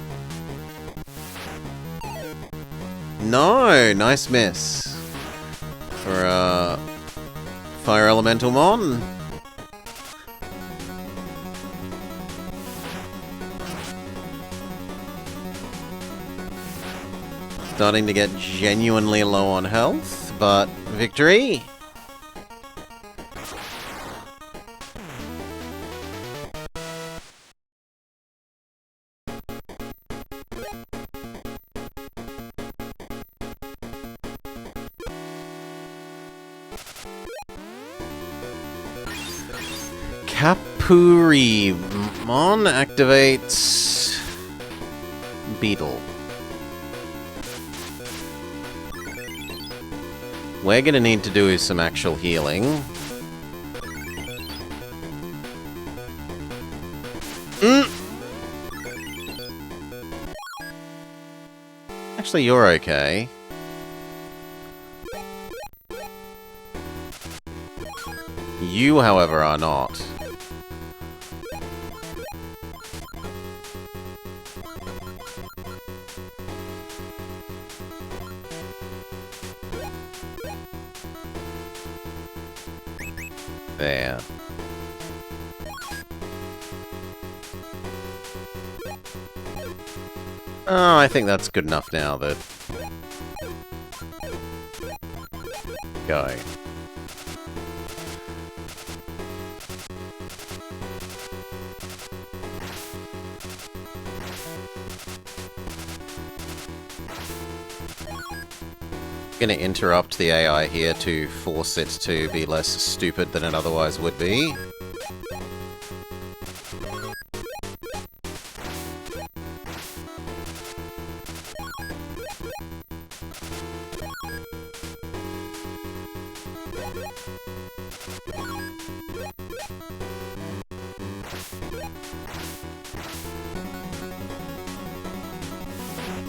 No! Nice miss. For, Fire Elemental Mon. Starting to get genuinely low on health, but victory! Capurimon activates Beetle. We're gonna need to do some actual healing. Actually, you're okay. You, however, are not. There. Oh, I think that's good enough now that... Go. Gonna interrupt the AI here to force it to be less stupid than it otherwise would be.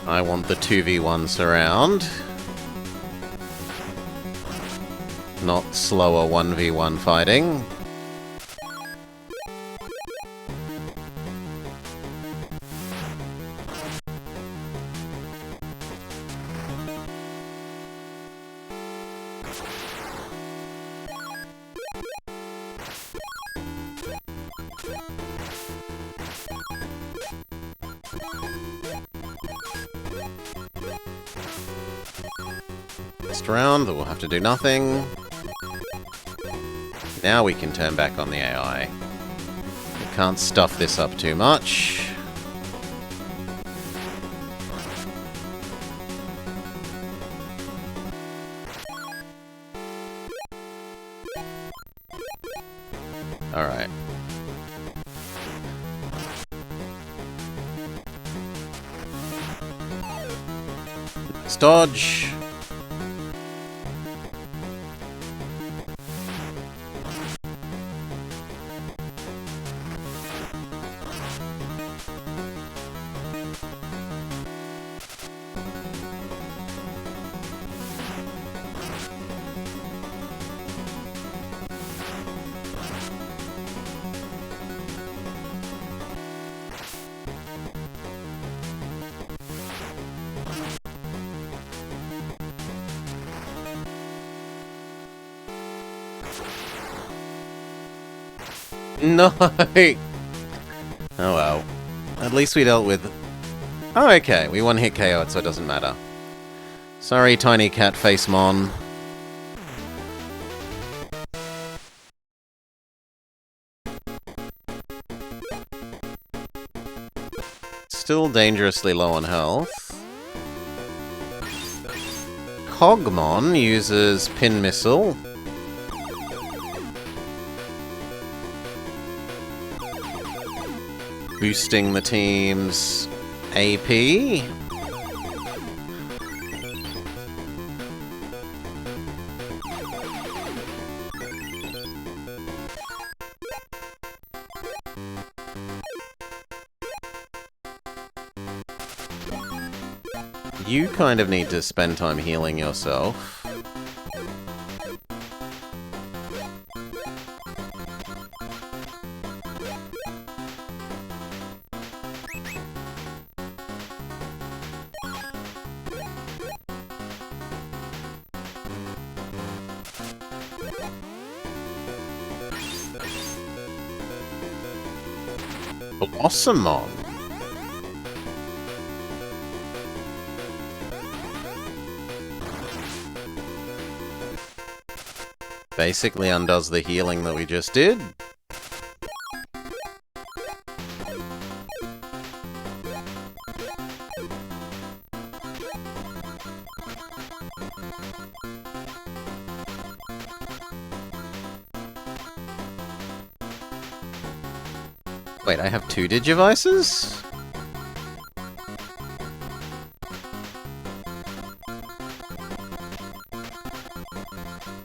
I want the 2v1 surround. Not slower 1v1 fighting. Next round, we'll have to do nothing. Now we can turn back on the AI. We can't stuff this up too much. Alright. Let's dodge. No! Oh well. At least we dealt with... Oh, okay. We one-hit KO it, so it doesn't matter. Sorry, tiny cat face mon. Still dangerously low on health. Cogmon uses Pin Missile. Boosting the team's AP. You kind of need to spend time healing yourself. Blossomon. Basically undoes the healing that we just did. Wait, I have 2 Digivices?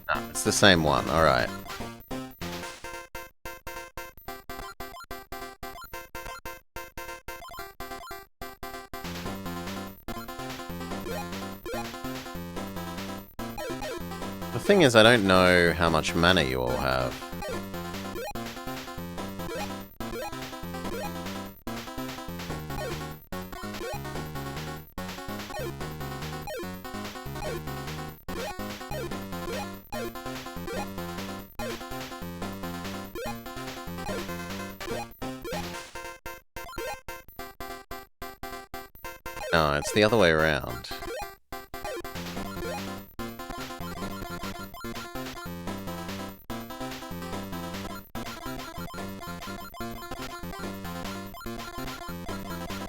Ah, it's the same one, alright. The thing is, I don't know how much mana you all have. No, it's the other way around.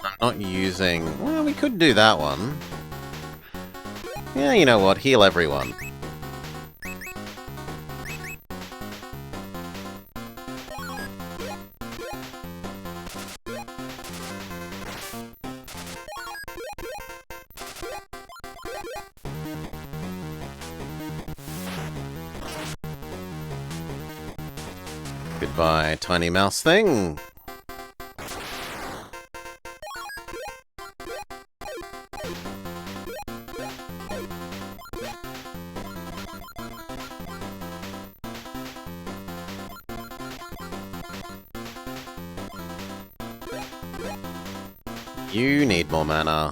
I'm not using... Well, we could do that one. Yeah, you know what? Heal everyone. Goodbye, tiny mouse thing. You need more mana.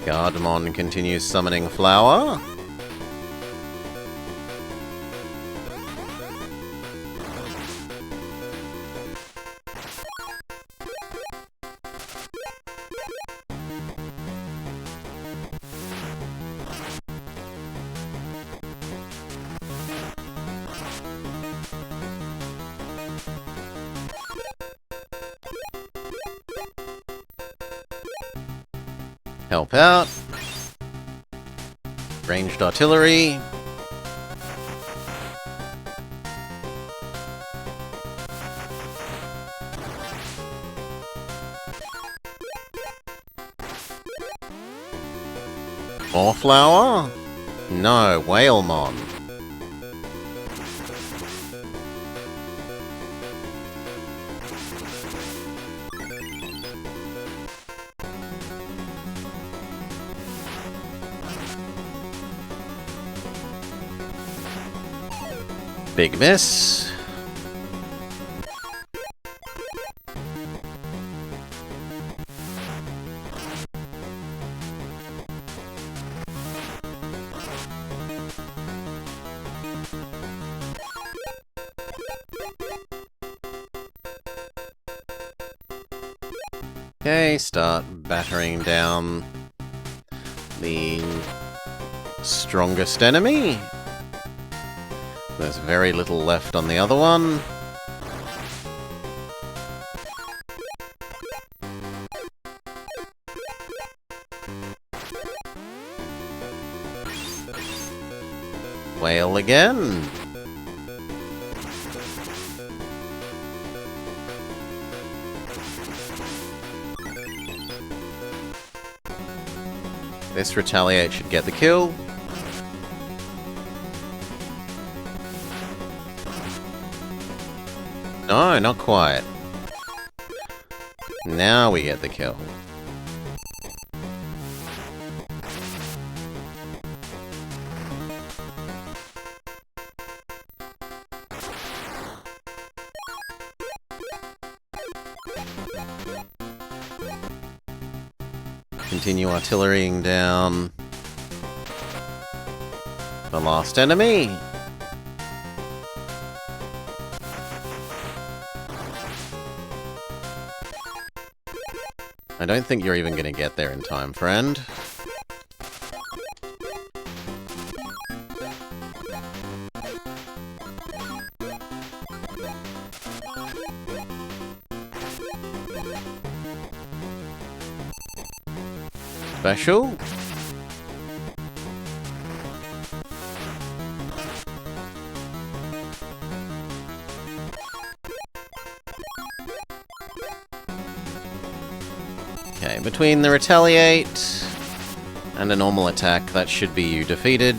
Veedramon continues summoning Flower. Help out. Ranged artillery. More flower? No, Whalemon. Big miss. Okay, start battering down the strongest enemy. There's very little left on the other one. Whale again. This retaliate should get the kill. No, not quite. Now we get the kill. Continue artillerying down the last enemy. I don't think you're even going to get there in time, friend. Special. Okay, between the retaliate and a normal attack, that should be you defeated.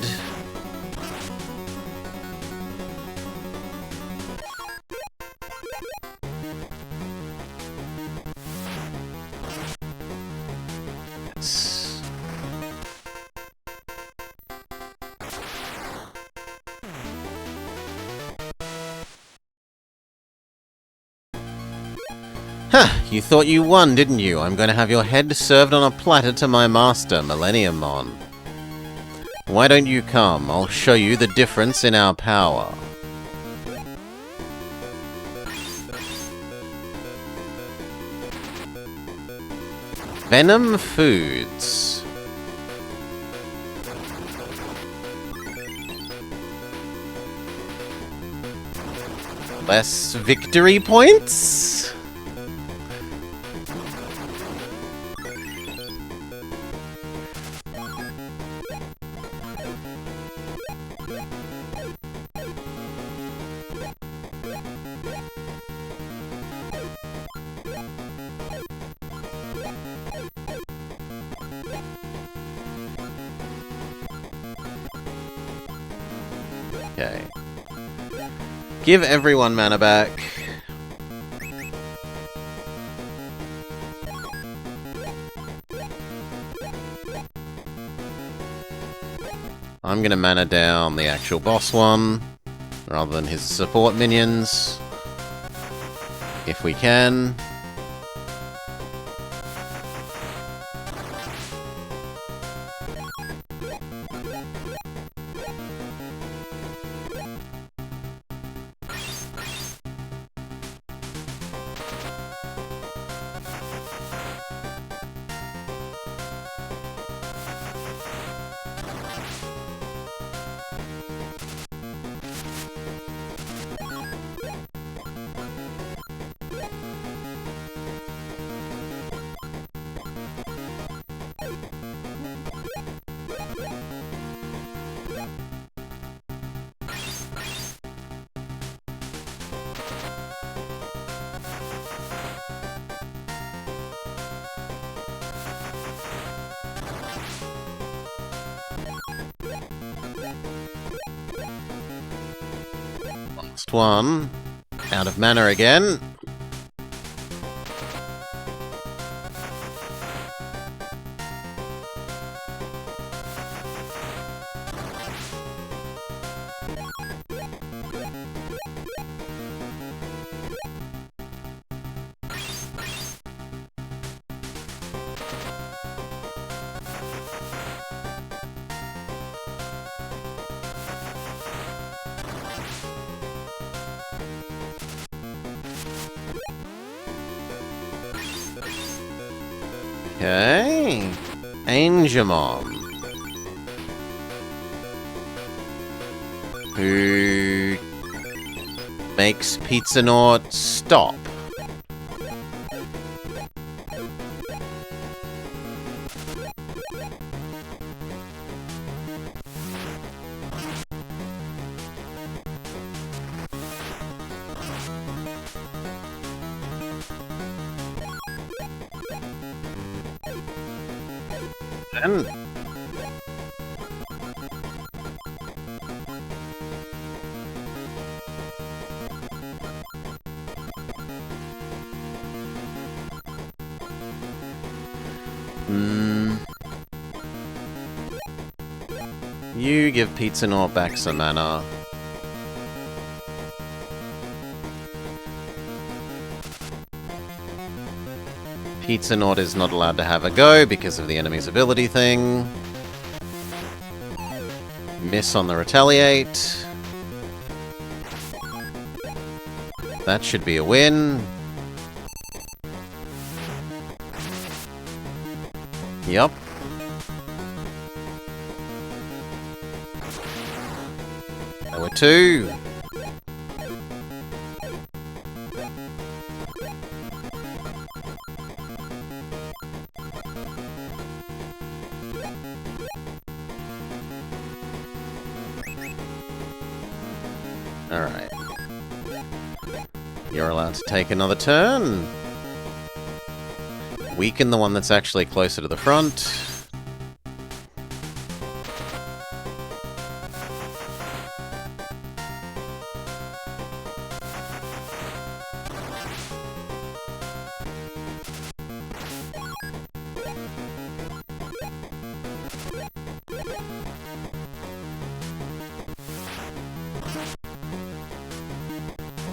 Huh, you thought you won, didn't you? I'm going to have your head served on a platter to my master, Millenniummon. Why don't you come? I'll show you the difference in our power. Venom Foods. Less victory points? Okay. Give everyone mana back. I'm gonna mana down the actual boss one, rather than his support minions. If we can. Last one. Out of mana again. Okay. Angemon. Who makes Pizzanaut stop. And you give Pizzanaut back some mana. Pizza Nord is not allowed to have a go because of the enemy's ability thing. Miss on the retaliate. That should be a win. Yup. There were two. Alright. You're allowed to take another turn. Weaken the one that's actually closer to the front.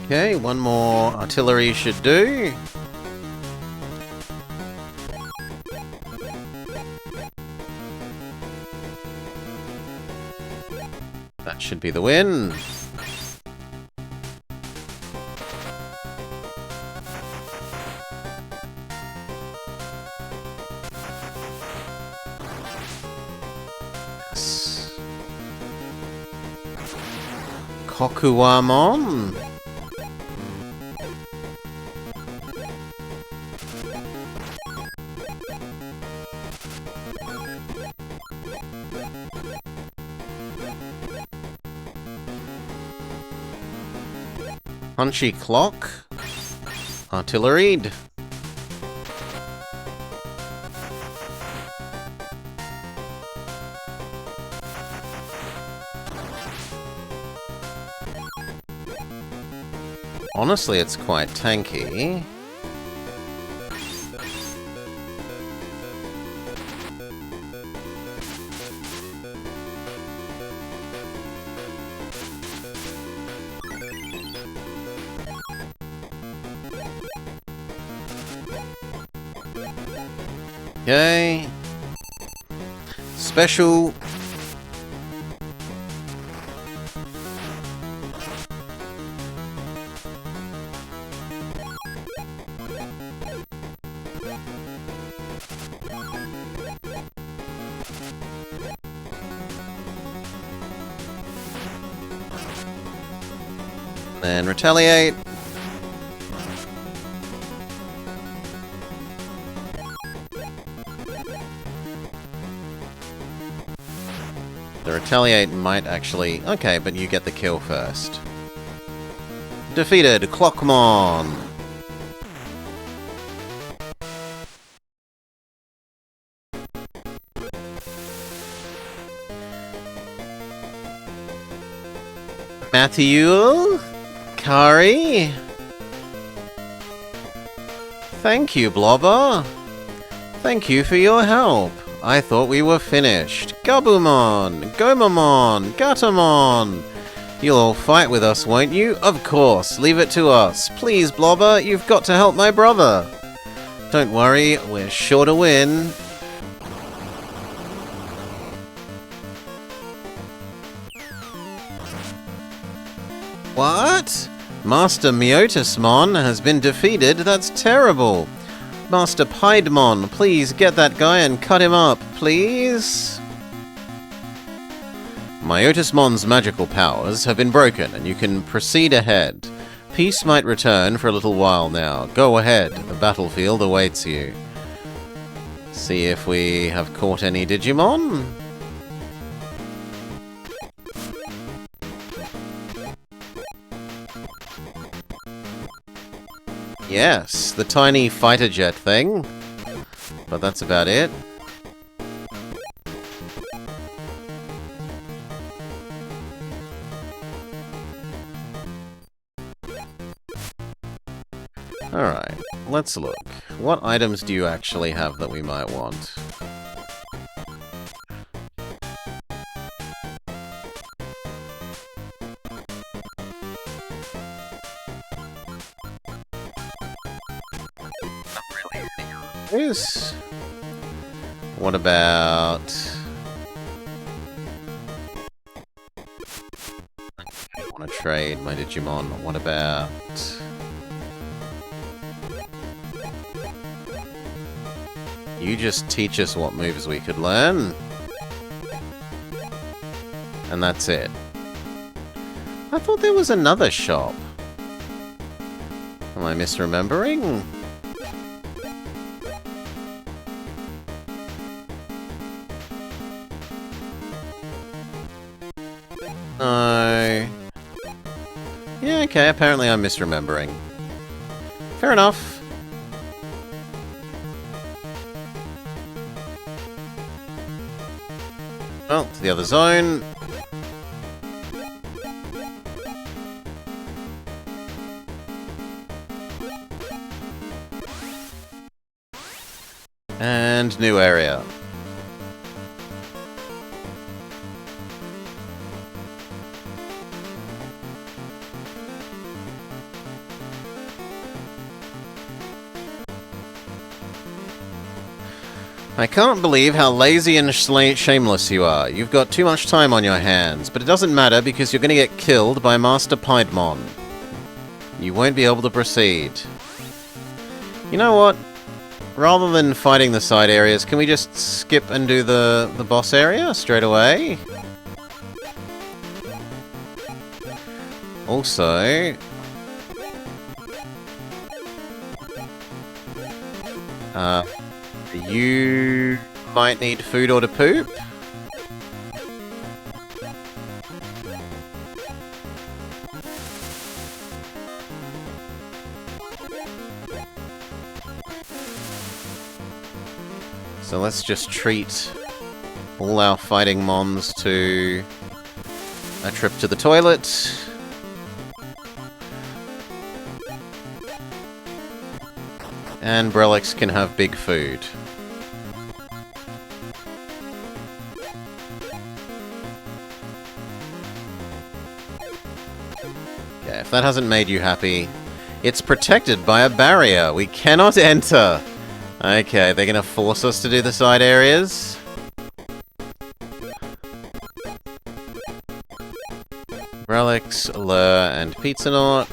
Okay, one more artillery should do. That should be the win. Yes. Kokuamon. Punchy Clock. Artilleried. Honestly, it's quite tanky. Okay. Special. Then retaliate. The retaliate might actually... Okay, but you get the kill first. Defeated Clockmon! Matthew? Kari? Thank you, Blobber. Thank you for your help. I thought we were finished. Gabumon! Gomamon! Gatamon! You'll all fight with us, won't you? Of course, leave it to us. Please, Blobber, you've got to help my brother. Don't worry, we're sure to win. What? Master Myotismon has been defeated? That's terrible. Master Piedmon, please get that guy and cut him up, please? Myotismon's magical powers have been broken, and you can proceed ahead. Peace might return for a little while now. Go ahead, the battlefield awaits you. See if we have caught any Digimon? Yes, the tiny fighter jet thing. But that's about it. Alright, let's look. What items do you actually have that we might want? those? What about... I want to trade my Digimon. What about... You just teach us what moves we could learn. And that's it. I thought there was another shop. Am I misremembering? No. Yeah, okay, apparently I'm misremembering. Fair enough. Well, to the other zone. And new area. I can't believe how lazy and shameless you are. You've got too much time on your hands, but it doesn't matter because you're going to get killed by Master Piedmon. You won't be able to proceed. You know what? Rather than fighting the side areas, can we just skip and do the boss area straight away? Also... you might need food or to poop. So let's just treat all our fighting mons to a trip to the toilet. And Brelix can have big food. Yeah, if that hasn't made you happy, it's protected by a barrier. We cannot enter. Okay, they're gonna force us to do the side areas. Brelix, Lure, and Pizzanaut.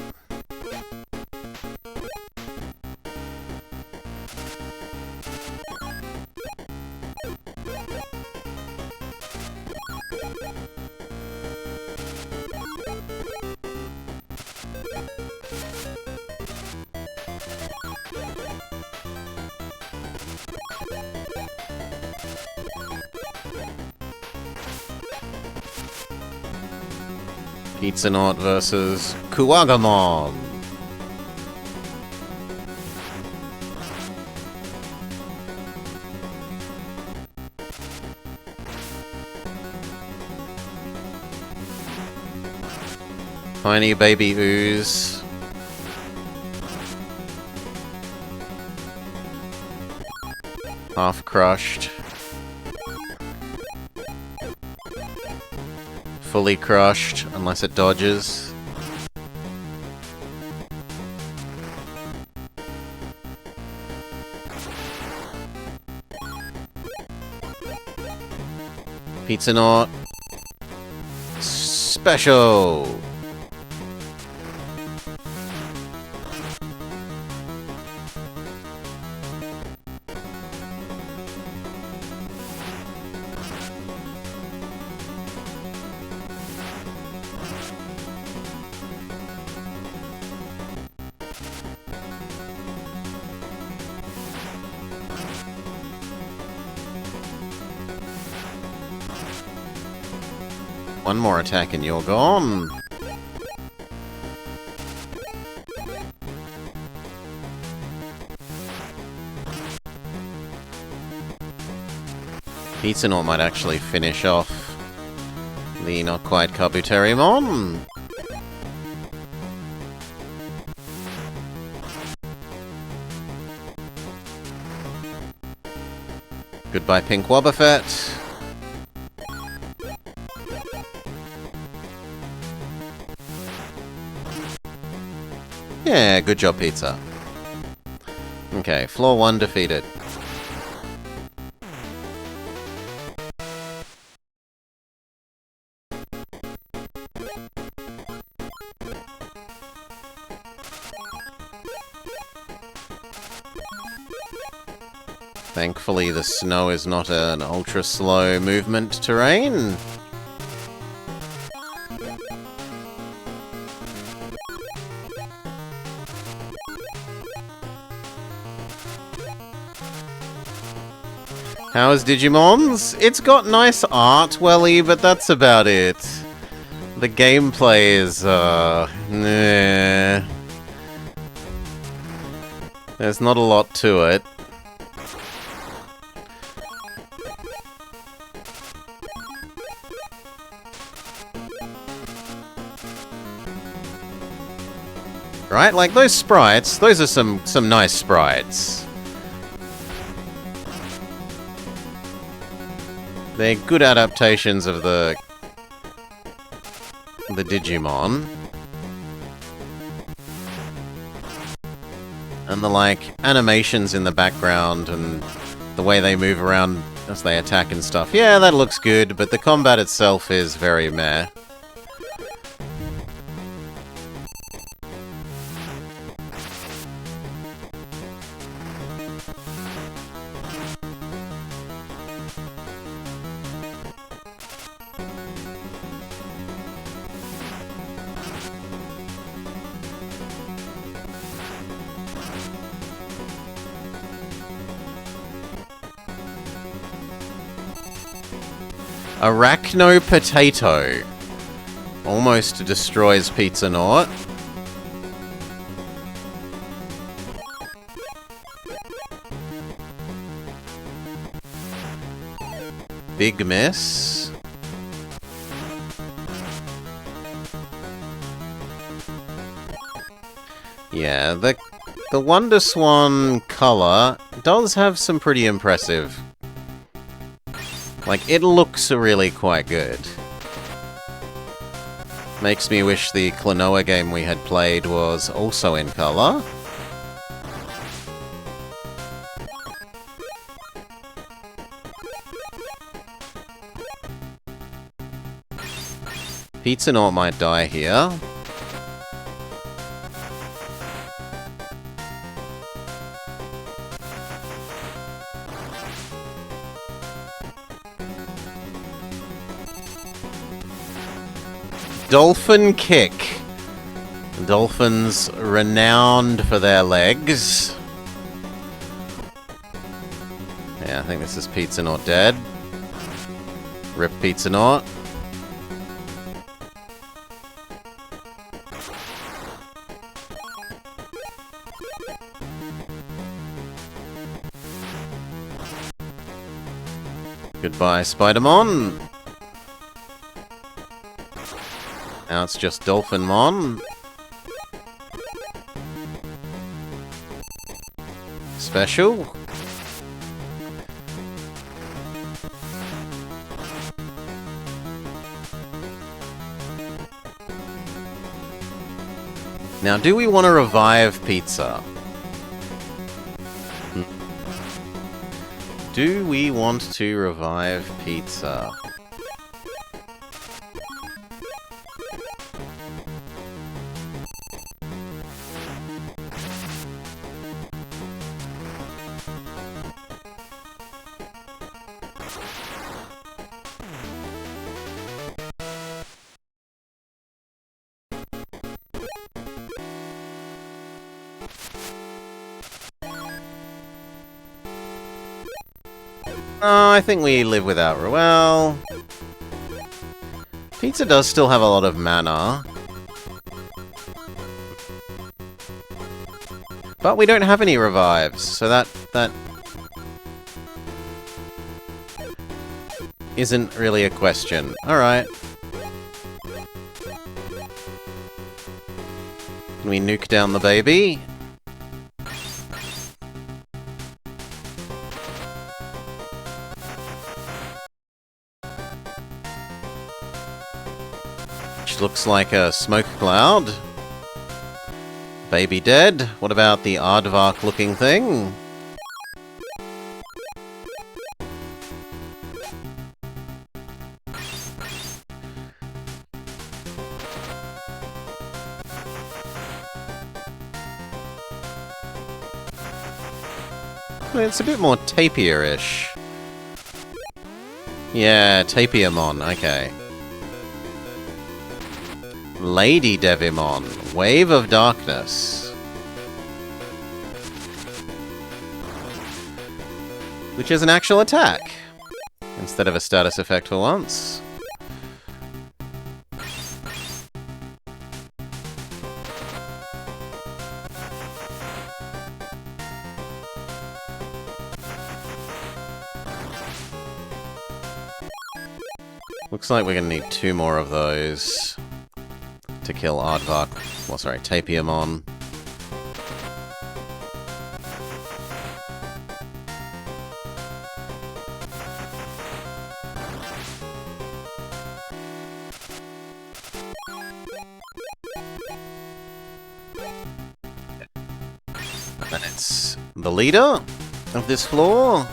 Pizzanaut versus Kuwagamon. Tiny baby ooze. Half crushed. Fully crushed, unless it dodges. Pizzanaut. Special! One more attack and you're gone. Pizzanaut might actually finish off the not quite Kabuterimon. Goodbye, Pink Wobbuffet. Yeah, good job, Pizza. Okay, floor 1 defeated. Thankfully, the snow is not an ultra-slow movement terrain. How is Digimon's? It's got nice art, Welly, but that's about it. The gameplay is, nah. There's not a lot to it. Right? Like, those sprites, those are some nice sprites. They're good adaptations of the Digimon. And the, like, animations in the background and the way they move around as they attack and stuff. Yeah, that looks good, but the combat itself is very meh. Arachno Potato almost destroys Pizza Nort. Big miss. Yeah, the Wonder Swan color does have some pretty impressive. Like, it looks really quite good. Makes me wish the Klonoa game we had played was also in color. Pizza Nort might die here. Dolphin Kick. Dolphins renowned for their legs. Yeah, I think this is Pizza Nort dead. Rip Pizza Nort. Goodbye, Spider-Mon. Now it's just Dolphinmon. Special. Now, do we want to revive Pizza? Do we want to revive Pizza? I think we live without... Well... Pizza does still have a lot of mana. But we don't have any revives, so that isn't really a question. Alright. Can we nuke down the baby? Looks like a smoke cloud. Baby dead. What about the aardvark looking thing? It's a bit more tapier-ish. Yeah, Tapiamon, okay. Lady Devimon, Wave of Darkness. Which is an actual attack, instead of a status effect for once. Looks like we're gonna need 2 more of those to kill Aardvark. Well, sorry, Tapiamon. And it's the leader of this floor.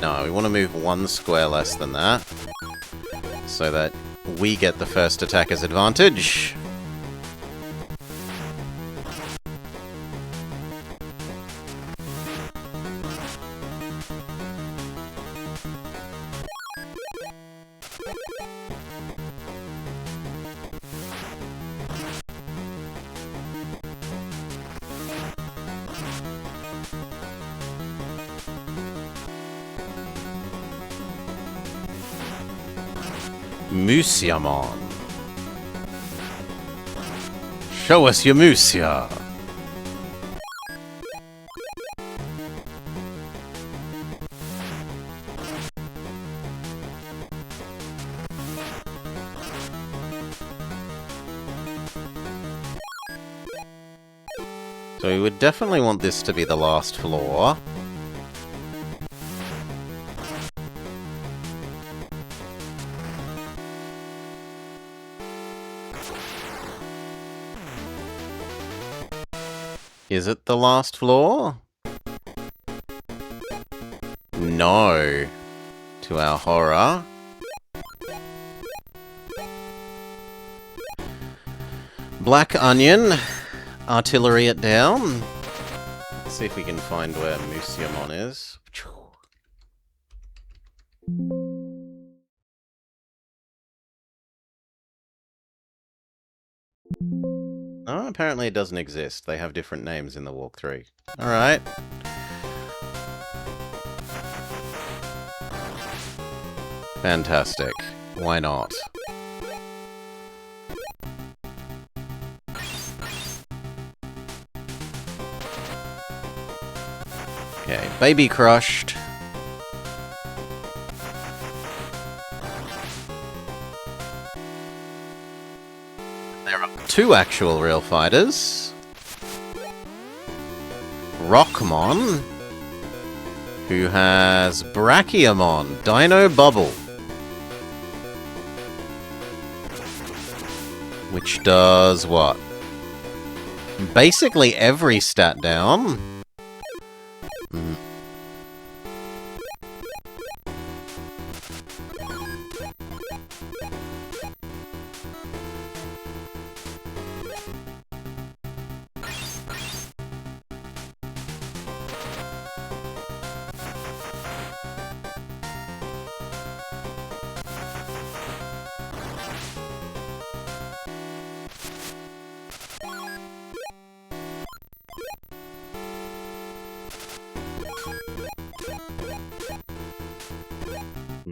No, we want to move 1 square less than that, so that we get the first attacker's advantage. Musiamon. Show us your Musia. So we would definitely want this to be the last floor. Is it the last floor? No. To our horror. Black Onion. Artillery it down. Let's see if we can find where Musiamon is. Oh, apparently it doesn't exist. They have different names in the walkthrough. Alright. Fantastic. Why not? Okay, baby crushed. There are 2 actual real fighters. Rockmon, who has Brachiamon, Dino Bubble. Which does what? Basically every stat down.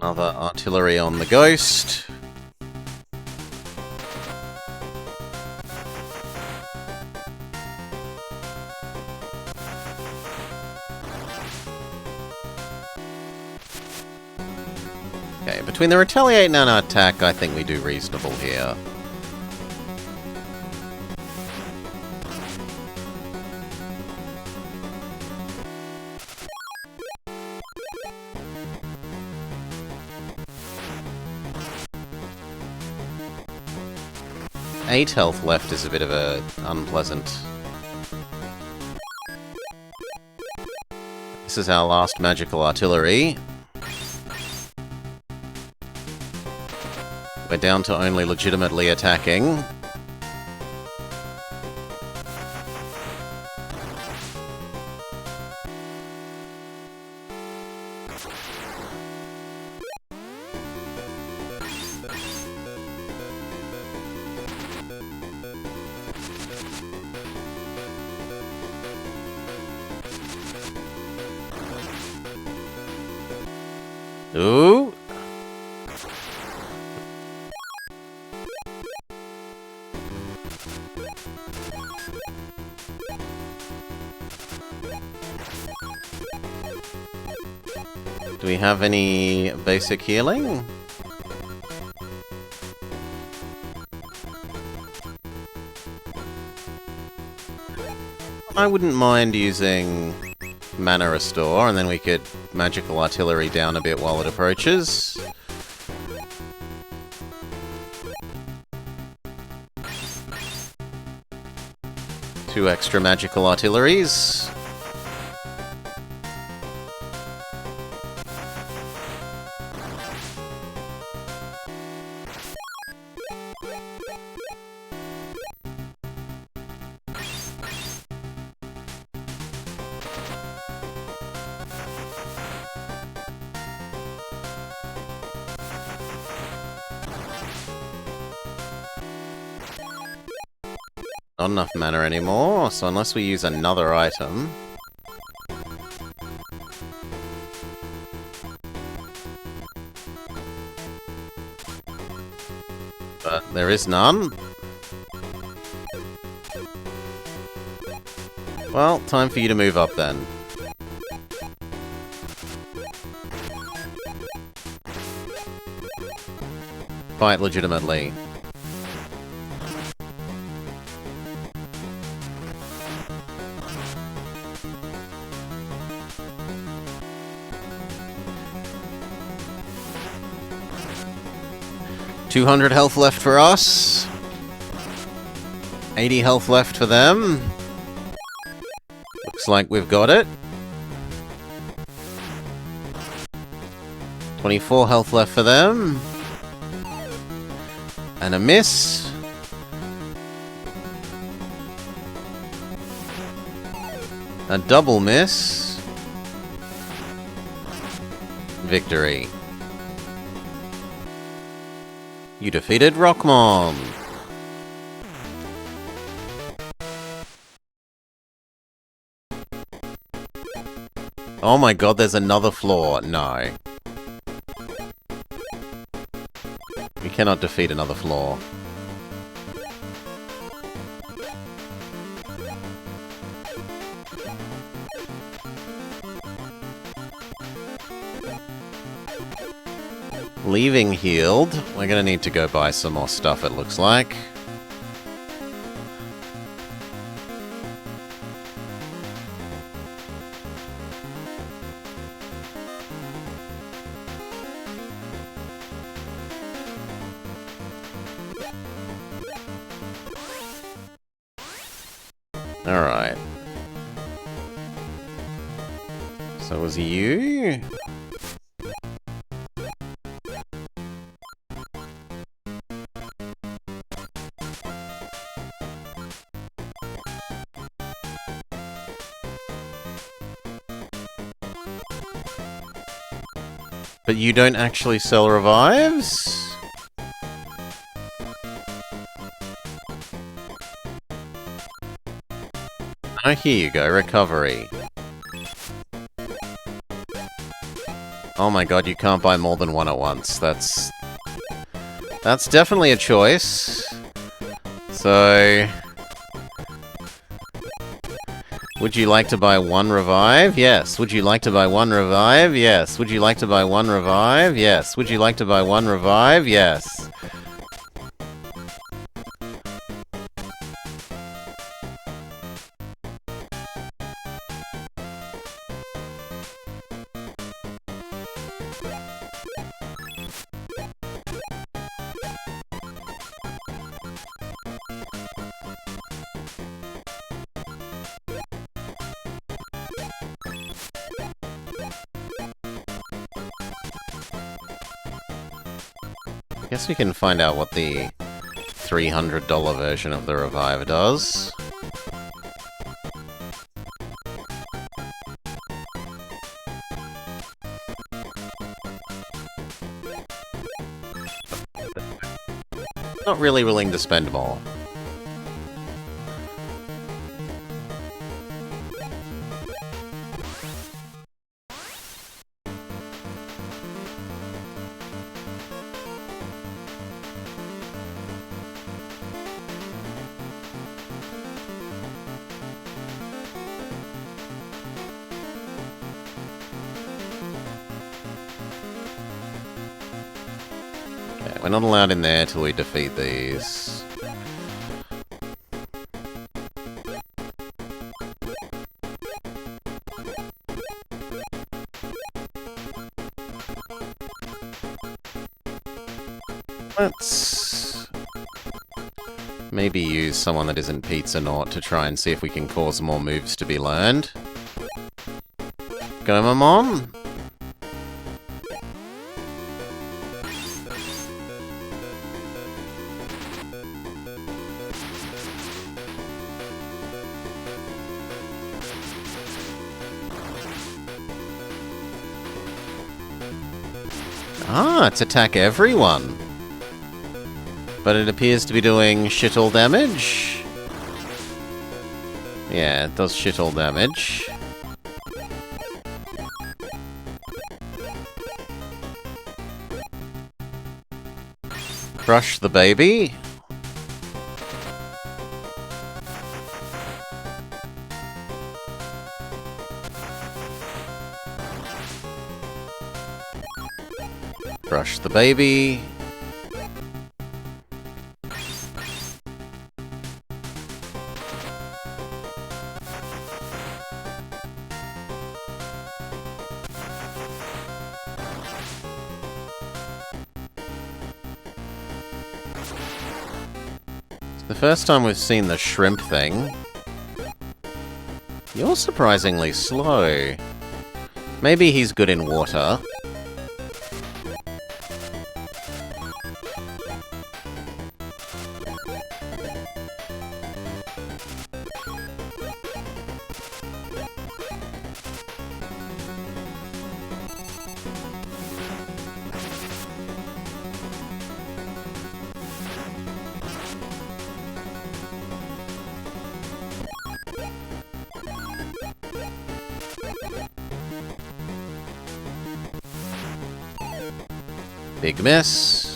Another artillery on the ghost. Okay, between the retaliate and our attack, I think we do reasonable here. 8 health left is a bit of a unpleasant. This is our last magical artillery. We're down to only legitimately attacking. Ooh! Do we have any basic healing? I wouldn't mind using Mana Restore, and then we could magical artillery down a bit while it approaches. Two extra magical artilleries. Not enough mana anymore, so unless we use another item... But there is none. Well, time for you to move up then. Fight legitimately. $200 health left for us. 80 health left for them. Looks like we've got it. 24 health left for them. And a miss. A double miss. Victory. You defeated Rockmon! Oh my god, there's another floor. No. We cannot defeat another floor. Leaving healed. We're gonna need to go buy some more stuff, it looks like. Alright. So it was you? But you don't actually sell revives? Oh, here you go, recovery. Oh my god, you can't buy more than one at once. That's definitely a choice. So... would you like to buy one revive? Yes. Would you like to buy one revive? Yes. Would you like to buy one revive? Yes. Would you like to buy one revive? Yes. Guess we can find out what the $300 version of the Revive does. Not really willing to spend more. We're not allowed in there till we defeat these. Let's maybe use someone that isn't Pizza-Naut to try and see if we can cause more moves to be learned. Go, Mamon! Ah, it's attack everyone. But it appears to be doing shit all damage. Yeah, it does shit all damage. Crush the baby. Crush the baby. It's the first time we've seen the shrimp thing. You're surprisingly slow. Maybe he's good in water. Big miss.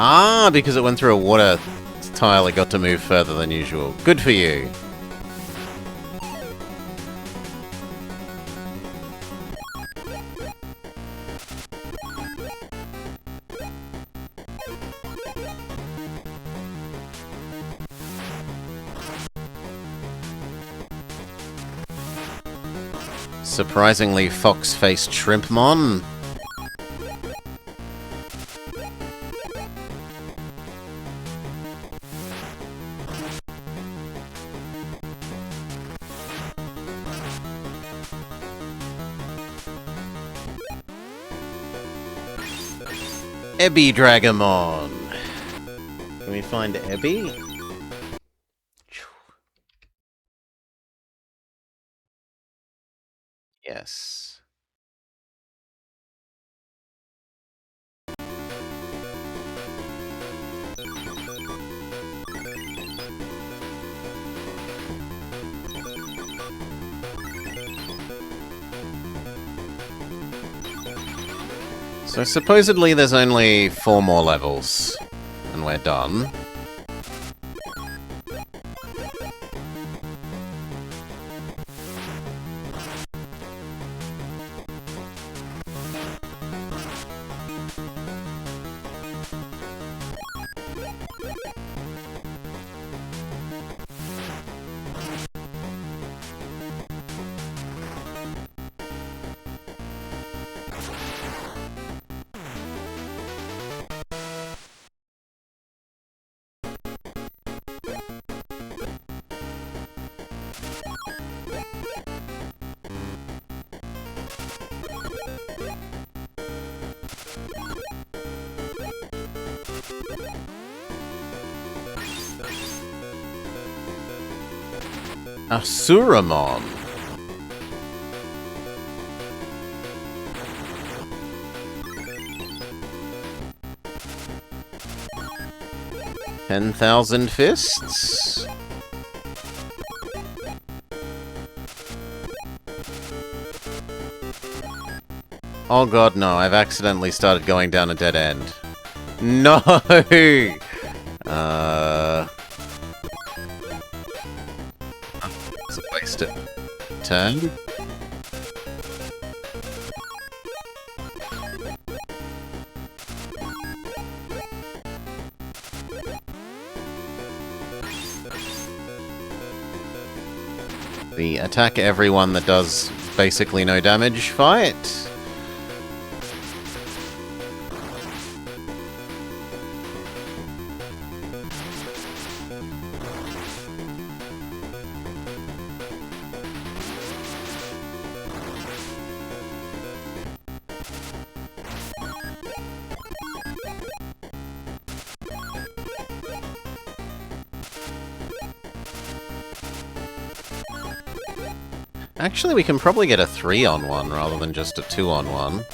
Ah, because it went through a water tile, it got to move further than usual. Good for you. Surprisingly fox-faced Shrimpmon. Veedramon. Can we find Ebby? Yes. So supposedly there's only 4 more levels, and we're done. Asuramon. $10,000 fists. Oh god, no, I've accidentally started going down a dead end. No! It's a wasted turn. The attack everyone that does basically no damage fight. Actually, we can probably get a 3-on-1 rather than just a 2-on-1.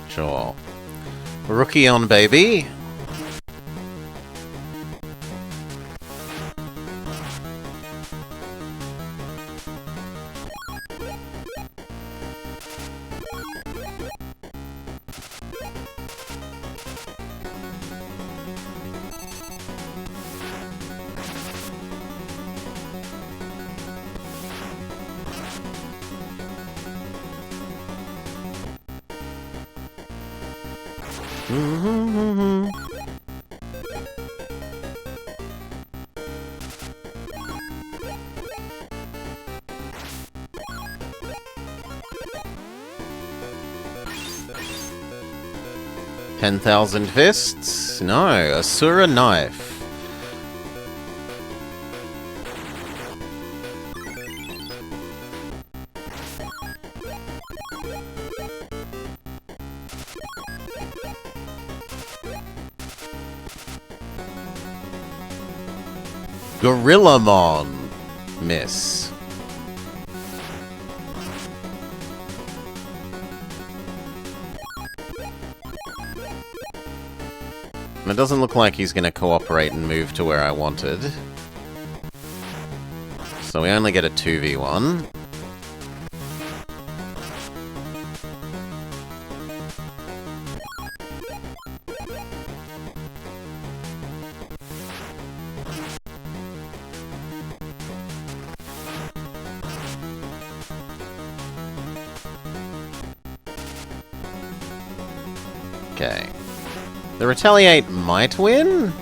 Sure. Rookie on, baby. $10,000 fists? No, Asura knife. Gorillamon. Miss. It doesn't look like he's going to cooperate and move to where I wanted. So we only get a 2v1. Okay. The Retaliate might win?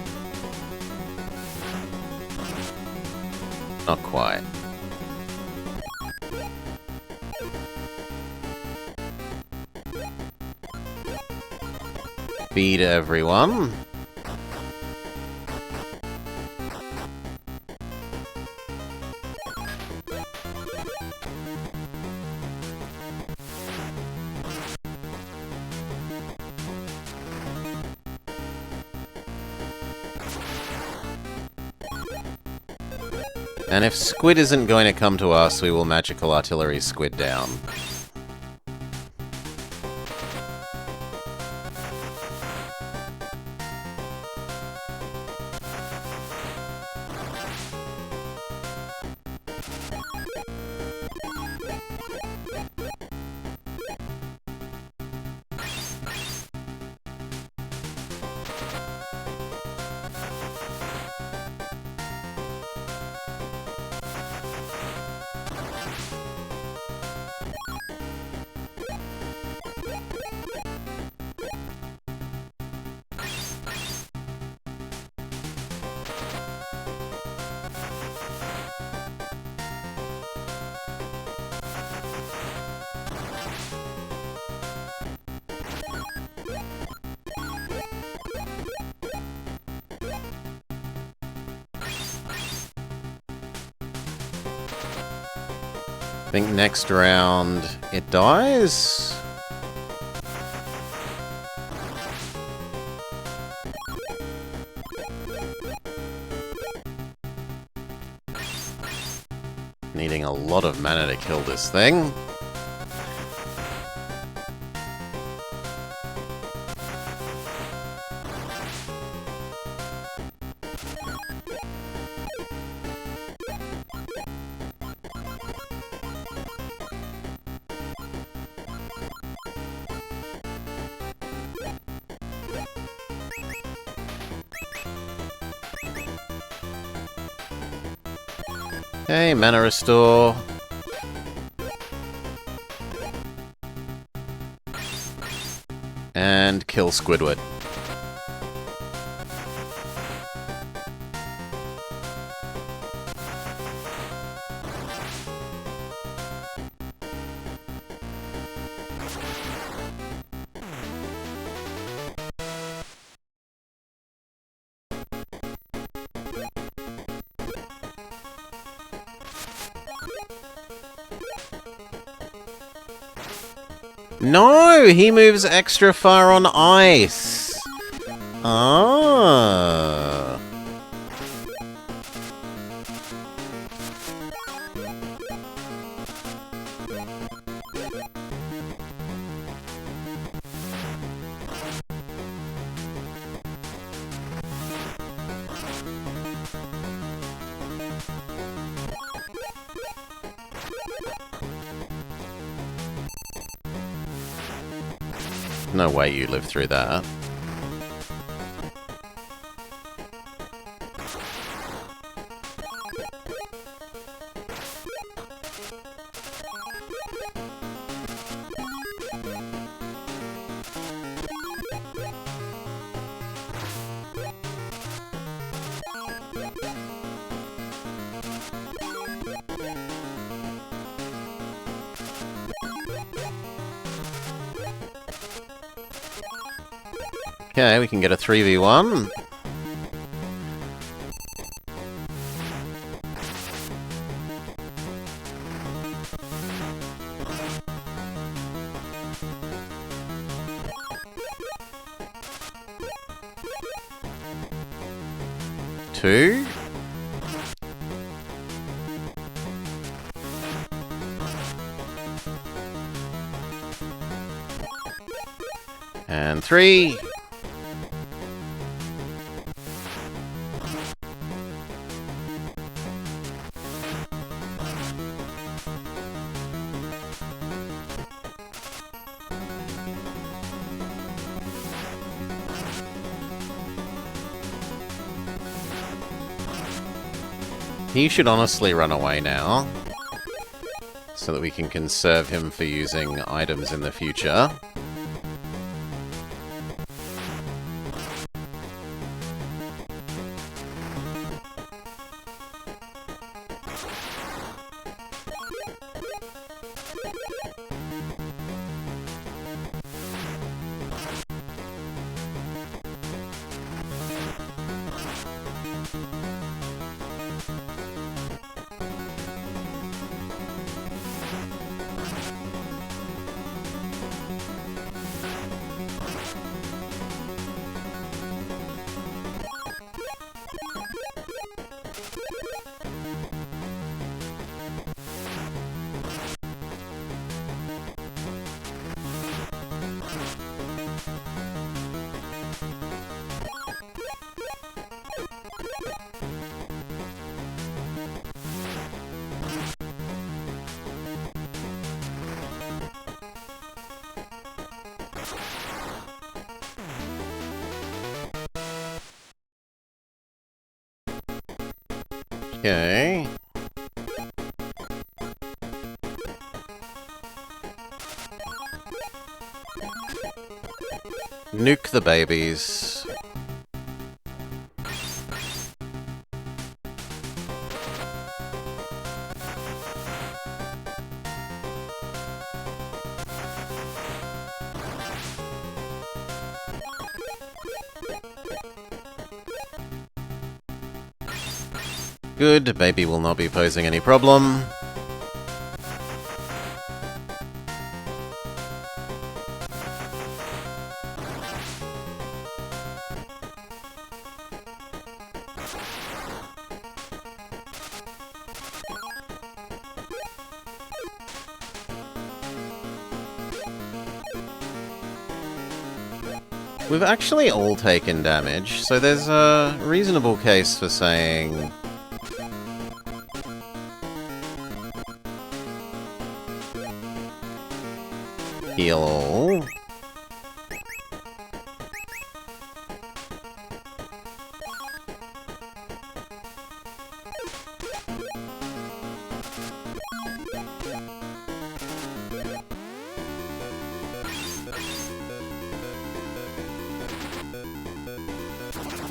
Not quite. Feed everyone. And if Squid isn't going to come to us, we will magical artillery Squid down. I think next round it dies? Needing a lot of mana to kill this thing. Okay, mana restore. And kill Squidward. No! He moves extra far on ice! Ah. No way you live through that. Okay, we can get a 3v1. Two. And three. He should honestly run away now, so that we can conserve him for using items in the future. Okay. Nuke the babies. Good, baby will not be posing any problem. We've actually all taken damage, so there's a reasonable case for saying... heal all.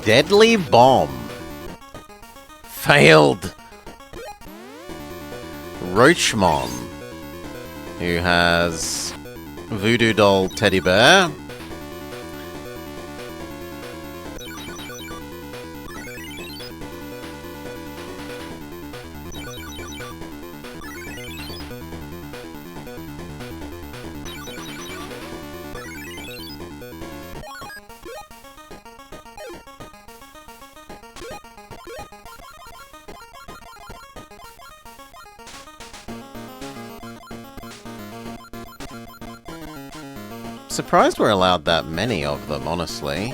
Deadly Bomb. Failed. Roachmon, who has Voodoo Doll Teddy Bear. Surprised we're allowed that many of them, honestly.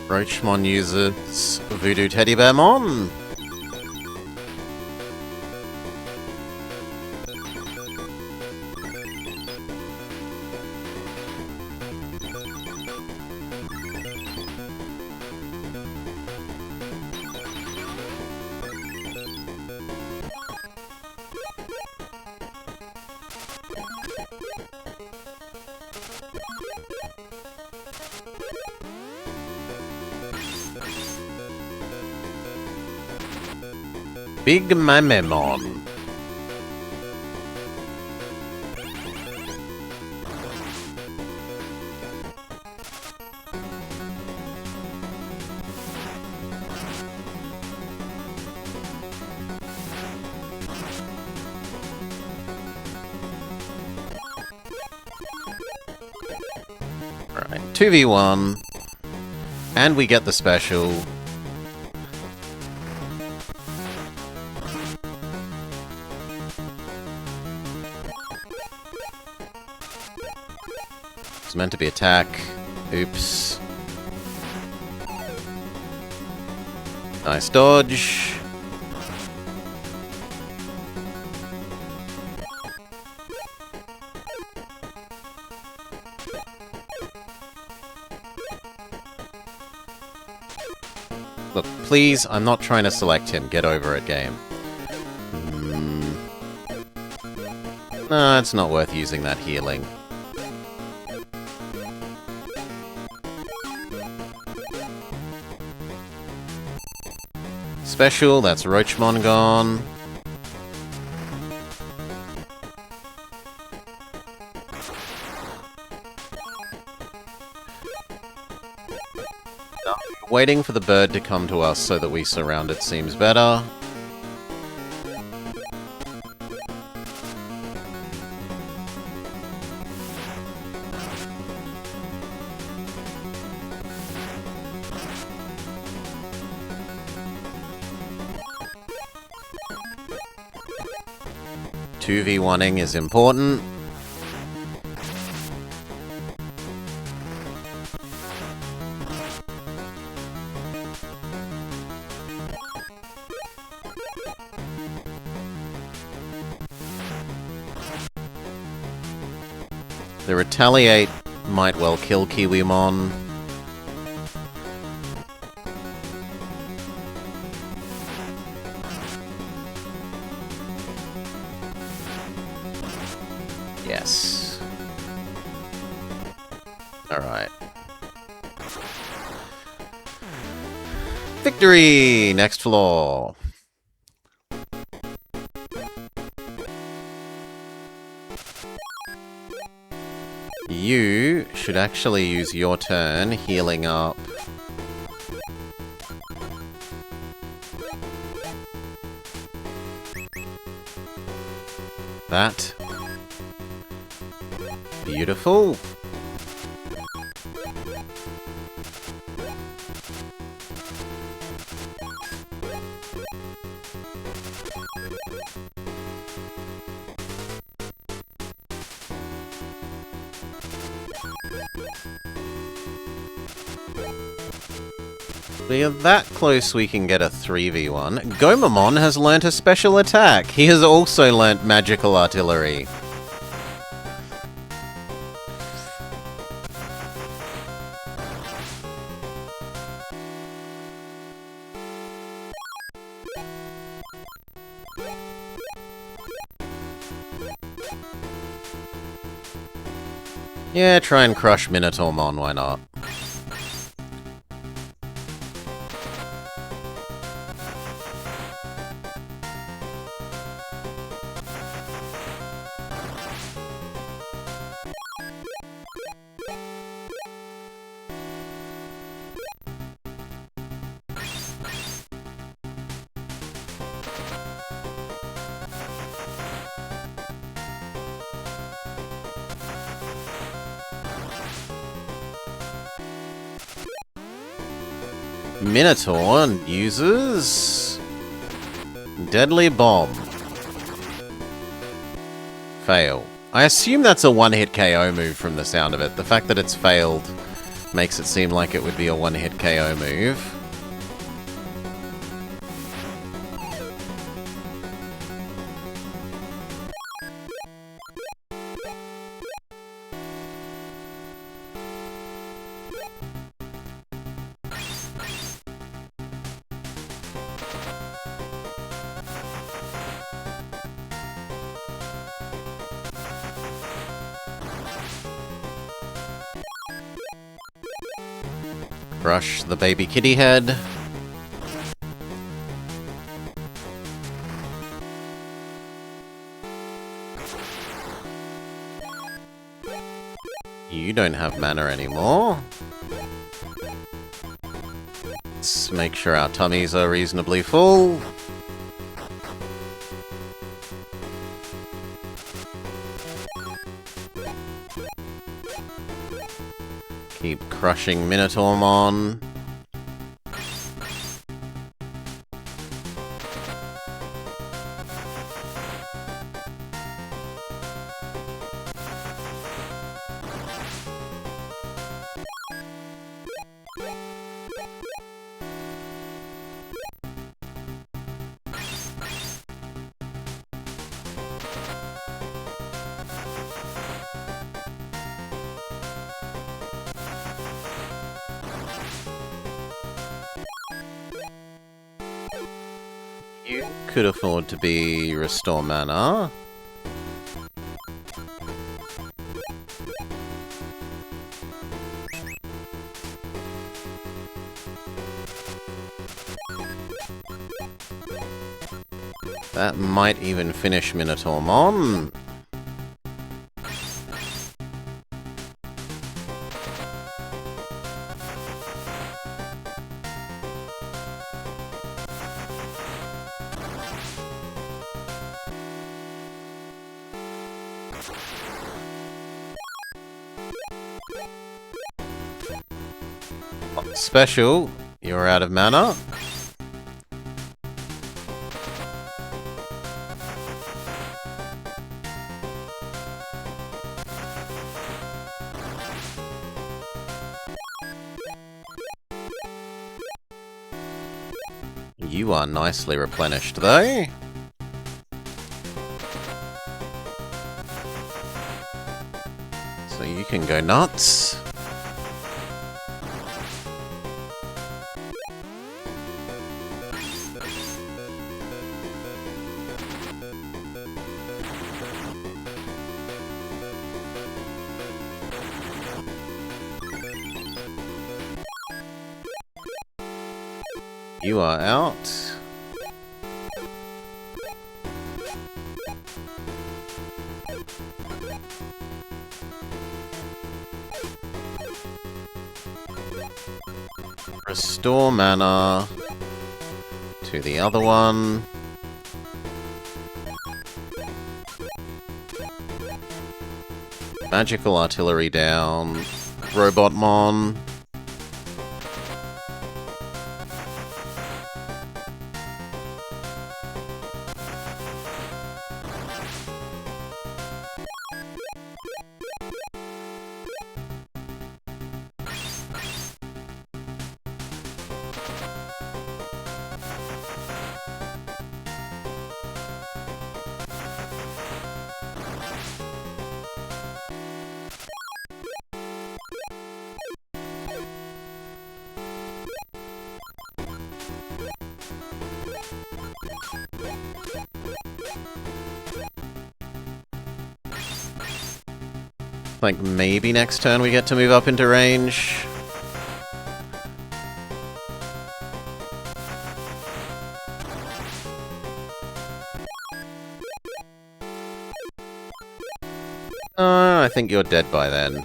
Roachmon uses Voodoo Teddy Bear Mon. Big Mamemon. Right, 2v1. And we get the special. It's meant to be attack. Oops. Nice dodge. Look, please, I'm not trying to select him. Get over it, game. No, it's not worth using that healing. Special, that's Roachmon gone. Waiting for the bird to come to us so that we surround it seems better. 2v1ing is important. The Retaliate might well kill Kiwimon. Yes. Alright. Victory! Next floor. You should actually use your turn healing up. That. Beautiful. We are that close we can get a 3v1. Gomamon has learnt a special attack. He has also learnt magical artillery. Yeah, try and crush Minotaurmon, why not? Minotaur uses Deadly Bomb. Fail. I assume that's a one-hit KO move from the sound of it. The fact that it's failed makes it seem like it would be a one-hit KO move. Brush the baby kitty head. You don't have mana anymore. Let's make sure our tummies are reasonably full. Keep crushing Minotaurmon. You could afford to be Restore Mana. That might even finish Minotaurmon. Special, you're out of mana. You are nicely replenished, though. So you can go nuts. You are out. Restore mana to the other one. Magical artillery down. Robotmon. Like, maybe next turn we get to move up into range. I think you're dead by then.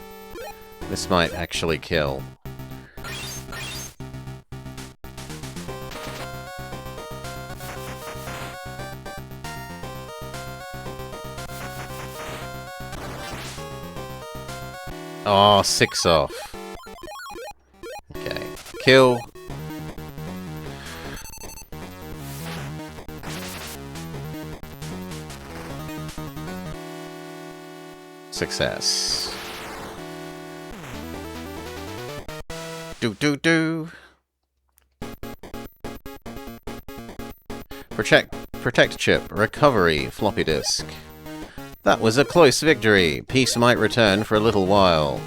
This might actually kill. Oh, 6 off. Okay. Kill. Success. Do. Protect chip. Recovery. Floppy disk. That was a close victory. Peace might return for a little while.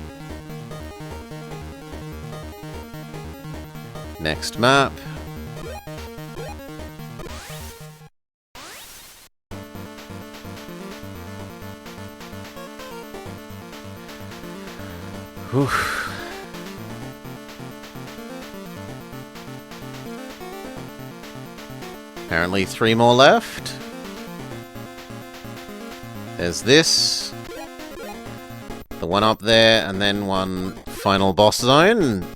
Next map. Whew. Apparently 3 more left. There's this. The one up there, and then one final boss zone.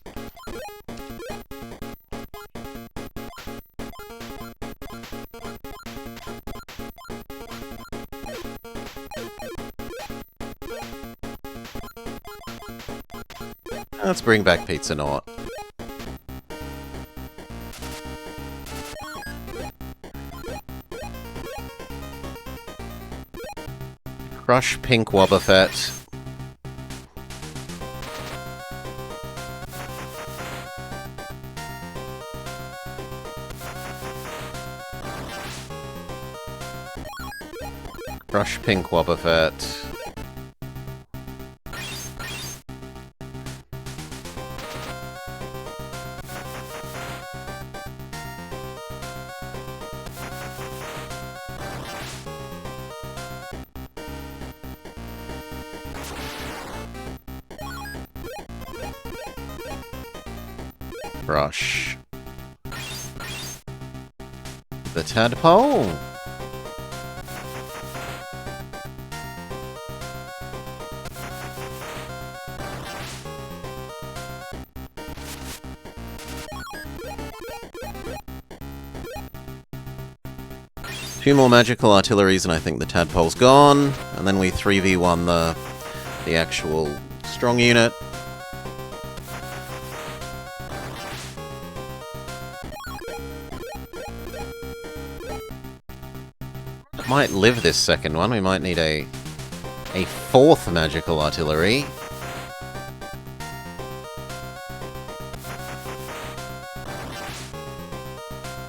Let's bring back Pizza Nort. Crush Pink Wobbuffet. Crush Pink Wobbuffet. Brush. The tadpole. Two more magical artilleries and I think the tadpole's gone. And then we 3v1 the actual strong unit. Might live this second one. We might need a fourth magical artillery.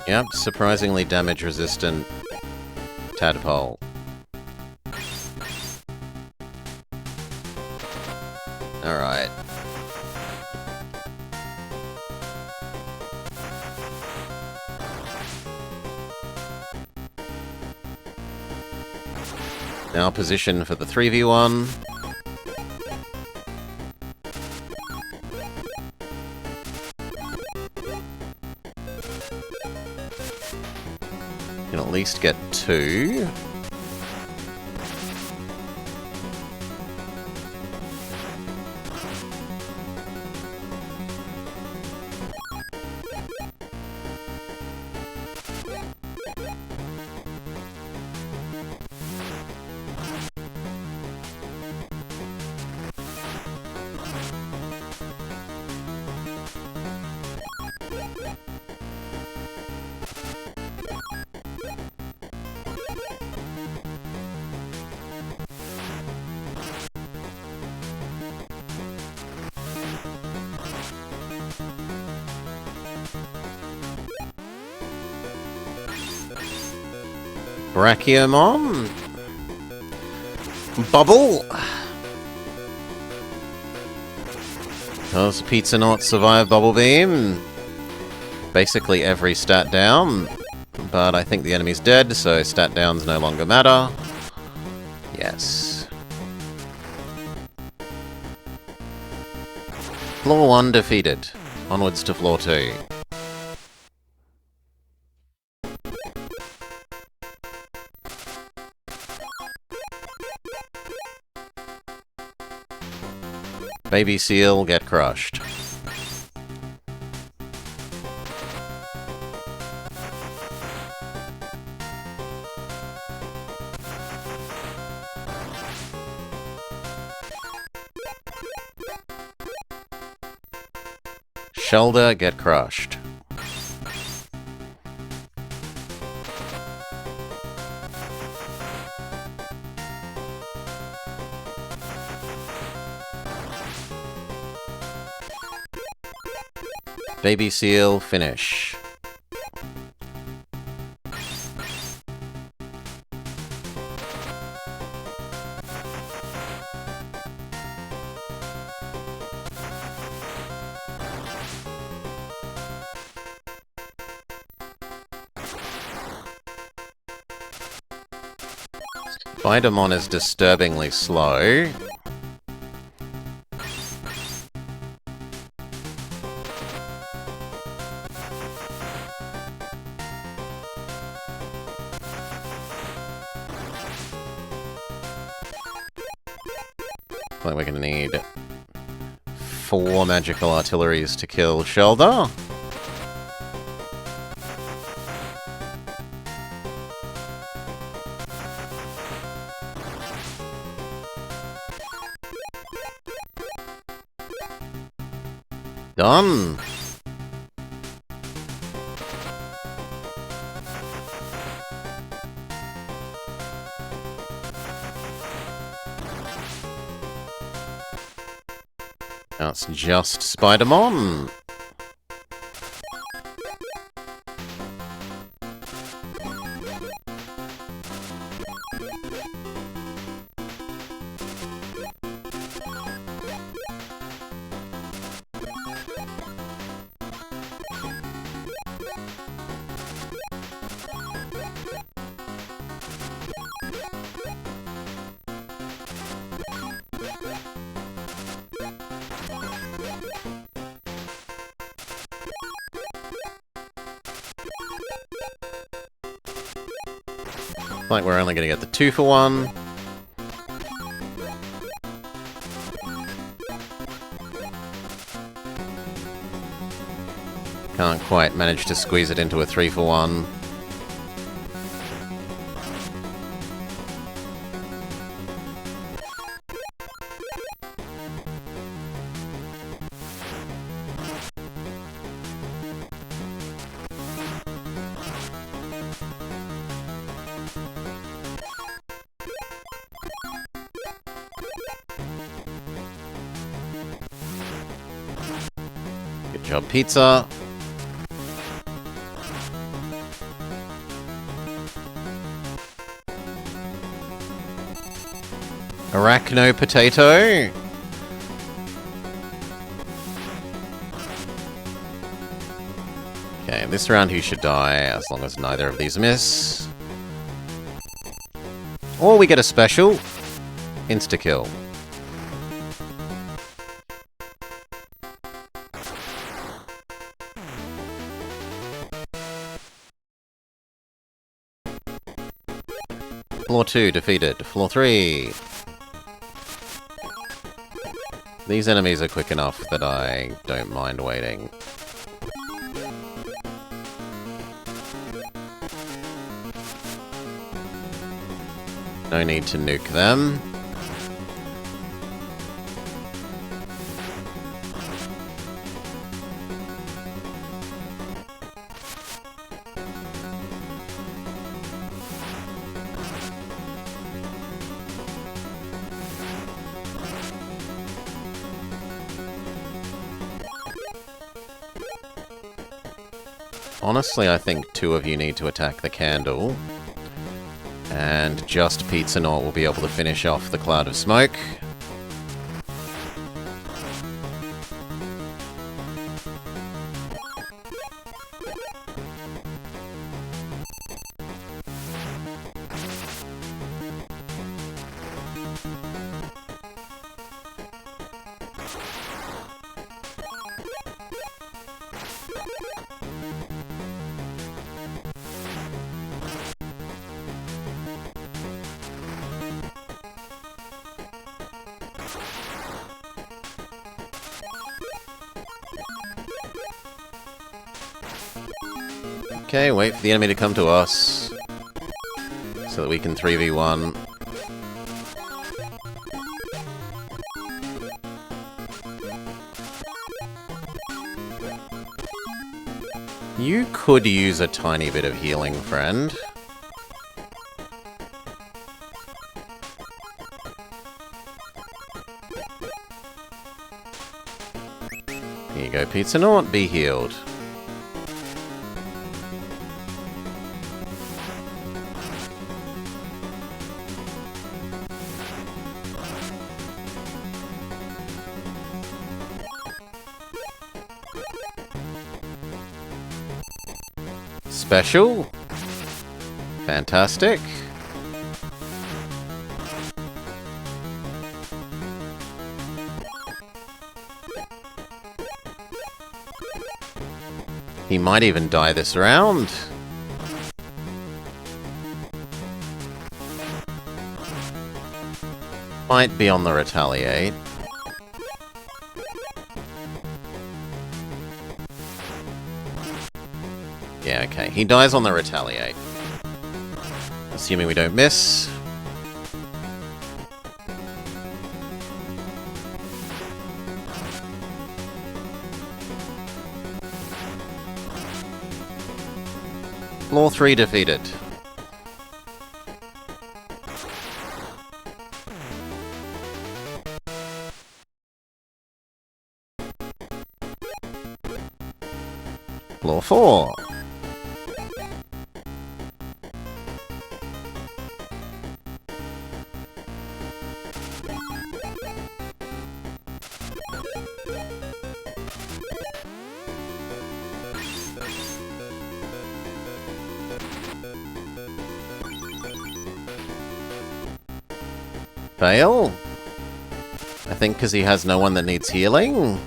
Yep, surprisingly damage-resistant tadpole. Alright. Now position for the 3v1. Can at least get 2. Brachiomon. Bubble. Does Pizza not survive Bubble Beam? Basically every stat down. But I think the enemy's dead, so stat downs no longer matter. Yes. Floor 1 defeated. Onwards to floor 2. Baby Seal, get crushed. Shoulder, get crushed. Baby Seal, finish. Veedramon is disturbingly slow. Like we're gonna need 4 magical artilleries to kill Shoulder. Done! Now it's just Spider-Mon! Like we're only gonna get the 2 for 1. Can't quite manage to squeeze it into a 3 for 1. Good job, Pizza. Arachno potato. Okay, this round he should die, as long as neither of these miss. Or we get a special. Insta-kill. Floor 2 defeated. Floor 3. These enemies are quick enough that I don't mind waiting. No need to nuke them. Honestly, I think two of you need to attack the candle. And just Pizza Knot will be able to finish off the cloud of smoke. Okay, wait for the enemy to come to us, so that we can 3v1. You could use a tiny bit of healing, friend. Here you go, Pizza Knot, be healed. Special. Fantastic. He might even die this round. Might be on the retaliate. Yeah, okay. He dies on the retaliate. Assuming we don't miss. Floor 3 defeated. Floor 4. Fail? I think because he has no one that needs healing?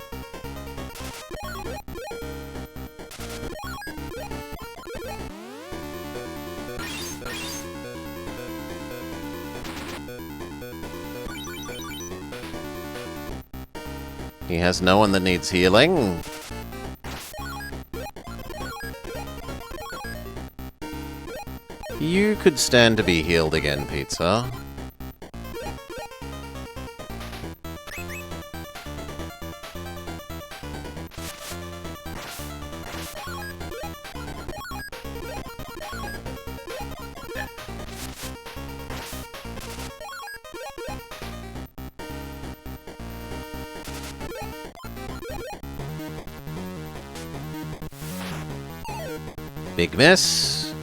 He has no one that needs healing? You could stand to be healed again, Pizza. Big miss.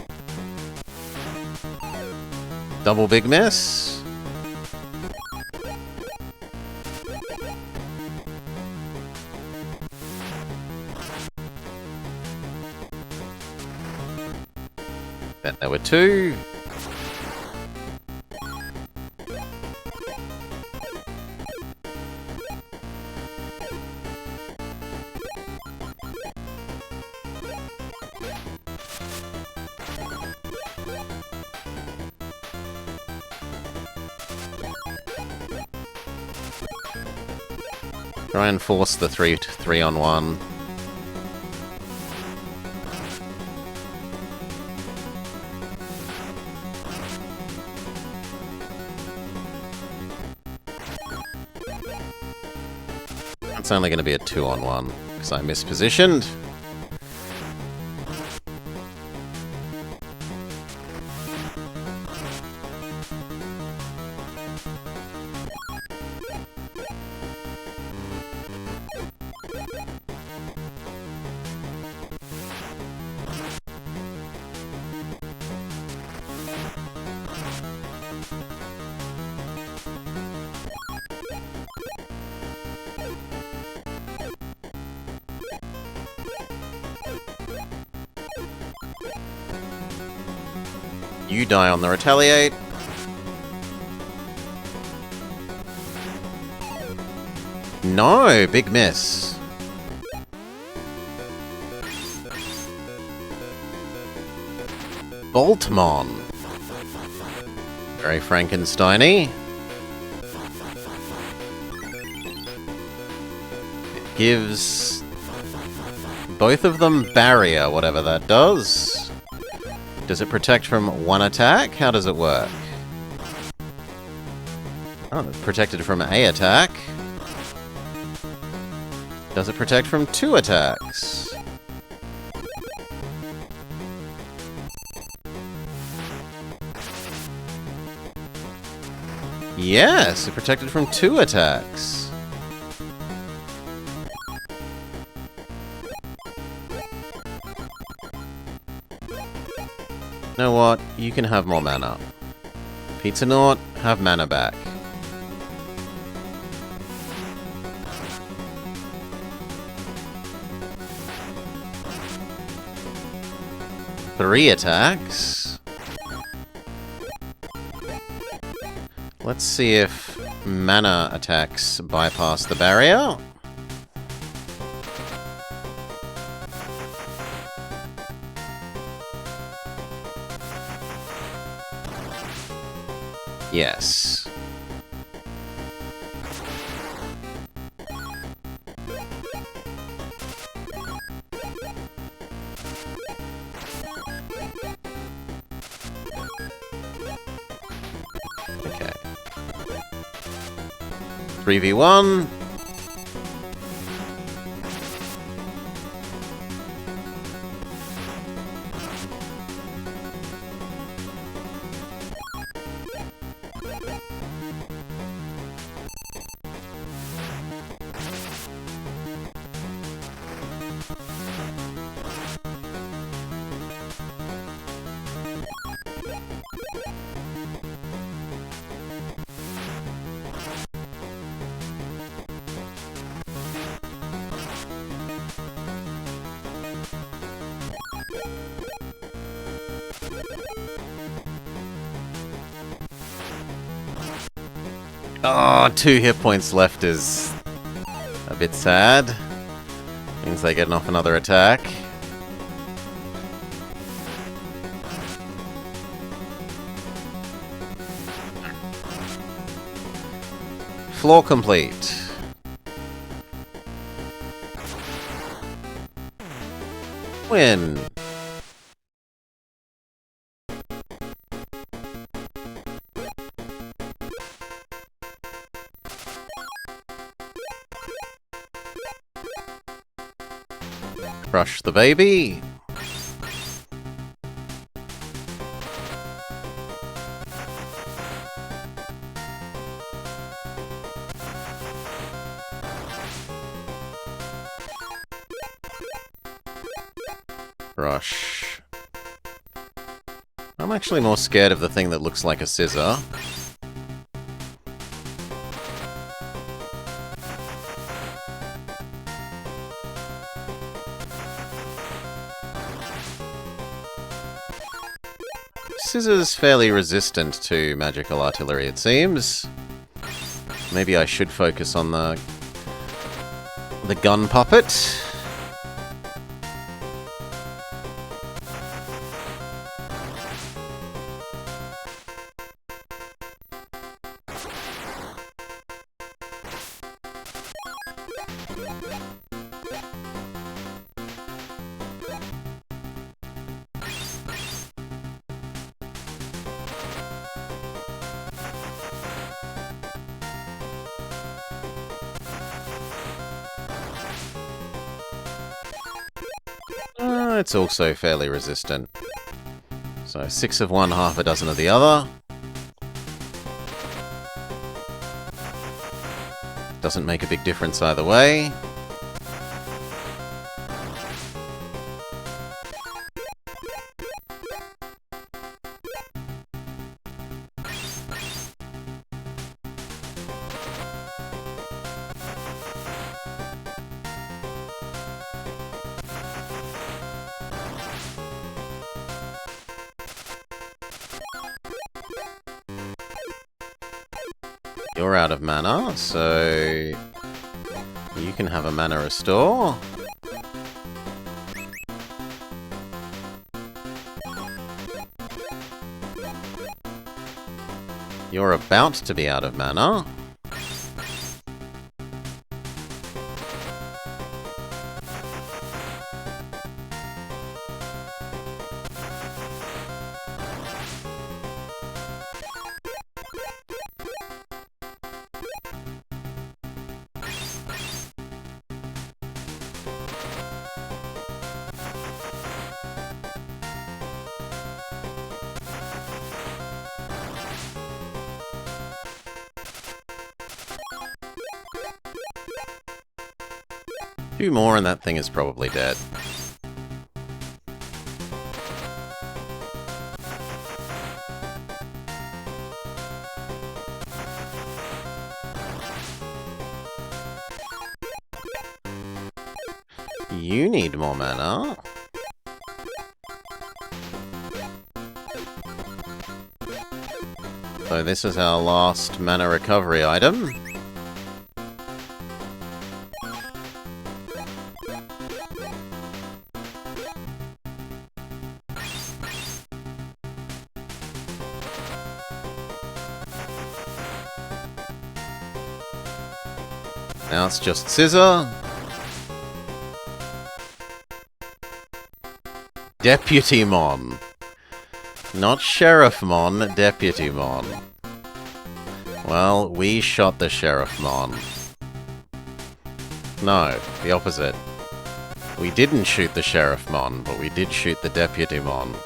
Double big miss. Then there were 2. Try and force the 3-on-1. It's only going to be a 2-on-1 because I mispositioned. You die on the retaliate. No, big miss. Boltmon. Very Frankenstein-y. It gives both of them barrier, whatever that does. Does it protect from 1 attack? How does it work? Oh, it's protected from a attack. Does it protect from 2 attacks? Yes, it protected from 2 attacks. You know what? You can have more mana. Pizza Nort, have mana back. Three attacks. Let's see if mana attacks bypass the barrier. Yes. Okay. 3v1. Oh, 2 hit points left is a bit sad. Means they get off another attack. Floor complete. Win. Crush the baby. Rush. I'm actually more scared of the thing that looks like a scissor. Scissors fairly resistant to magical artillery, it seems. Maybe I should focus on the gun puppet. It's also fairly resistant. So 6 of one, half a dozen of the other. Doesn't make a big difference either way. You're out of mana, so you can have a mana restore. You're about to be out of mana. Two more and that thing is probably dead. You need more mana. So this is our last mana recovery item. Now it's just Scissor. Deputymon. Not Sheriffmon, Deputymon. Well, we shot the Sheriffmon. No, the opposite. We didn't shoot the Sheriffmon, but we did shoot the Deputymon.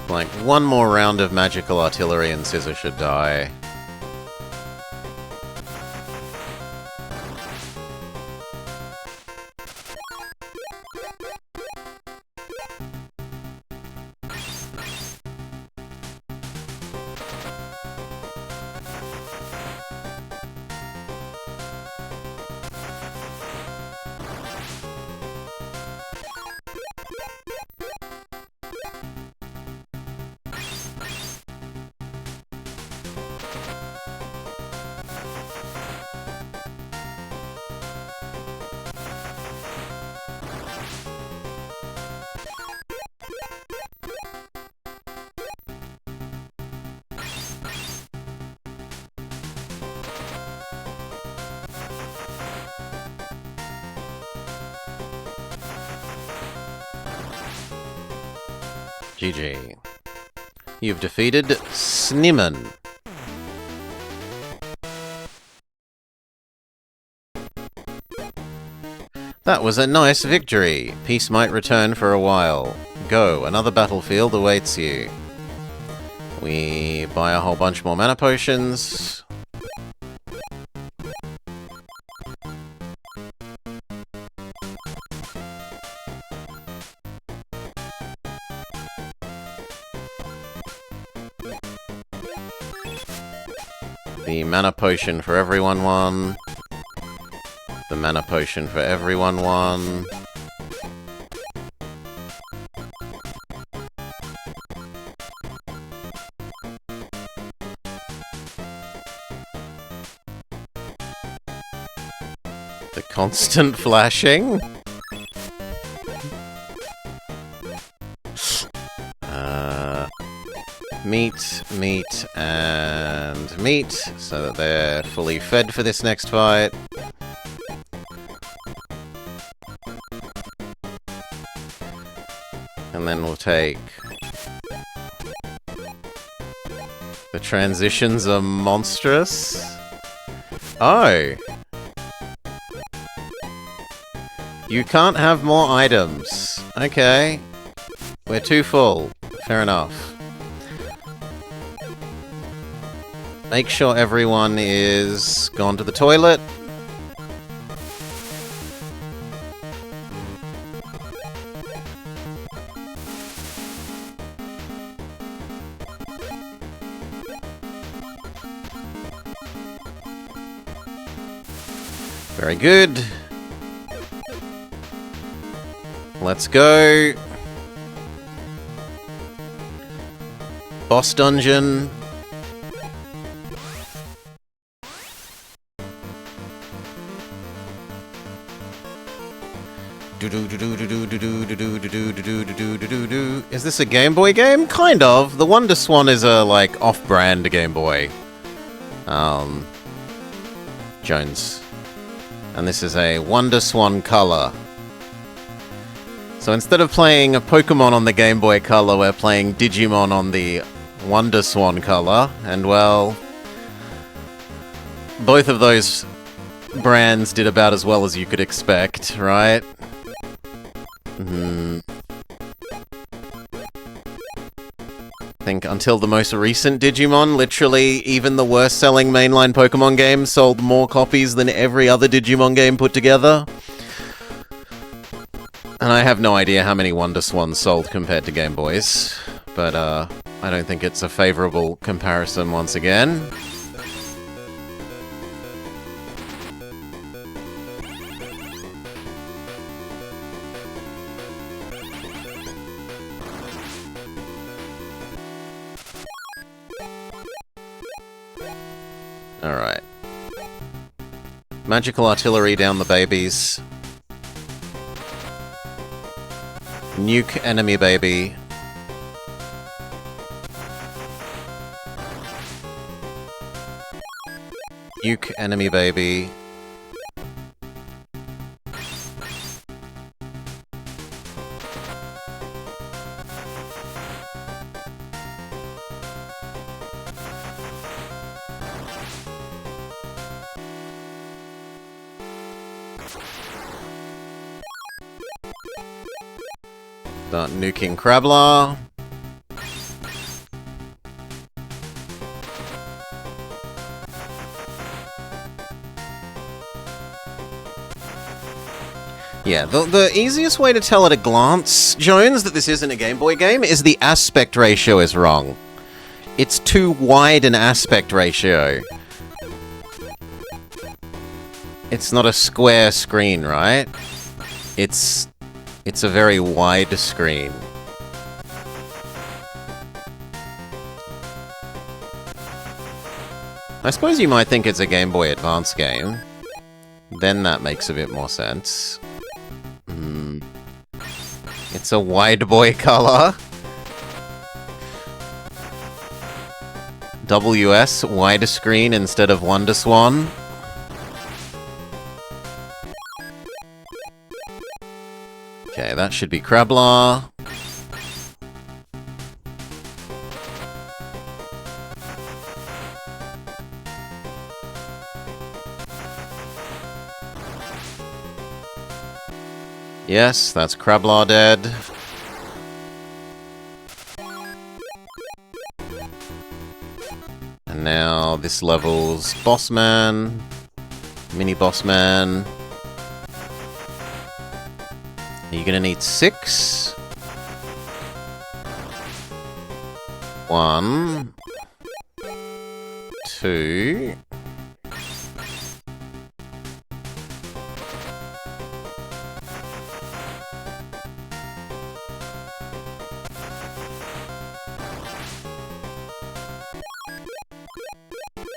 Like, one more round of magical artillery and Scissor should die. GG. You've defeated Snimmen. That was a nice victory. Peace might return for a while. Go, another battlefield awaits you. We buy a whole bunch more mana potions. The mana potion for everyone one. The mana potion for everyone one. The constant flashing. Meat, and meat, so that they're fully fed for this next fight. And then we'll take... The transitions are monstrous. Oh! You can't have more items. Okay. We're too full. Fair enough. Make sure everyone is gone to the toilet. Very good. Let's go. Boss dungeon. Is this a Game Boy game? Kind of. The Wonder Swan is a, like, off-brand Game Boy. Jones. And this is a Wonder Swan Color. So instead of playing a Pokemon on the Game Boy Color, we're playing Digimon on the Wonder Swan Color. And, well... both of those brands did about as well as you could expect, right? I think until the most recent Digimon, literally even the worst-selling mainline Pokemon game sold more copies than every other Digimon game put together. And I have no idea how many Wonder Swans sold compared to Game Boys, but I don't think it's a favorable comparison once again. Alright. Magical artillery down the babies. Nuke enemy baby. Nuke enemy baby. Start nuking Crablar. Yeah, the easiest way to tell at a glance, Jones, that this isn't a Game Boy game is the aspect ratio is wrong. It's too wide an aspect ratio. It's not a square screen, right? It's a very wide screen. I suppose you might think it's a Game Boy Advance game. Then that makes a bit more sense. It's a wide boy color. WS, wider screen instead of Wonder Swan. Okay, that should be Crablar. Yes, that's Crablar dead. now this level's boss man, mini boss man. You're gonna need 6. 1, 2.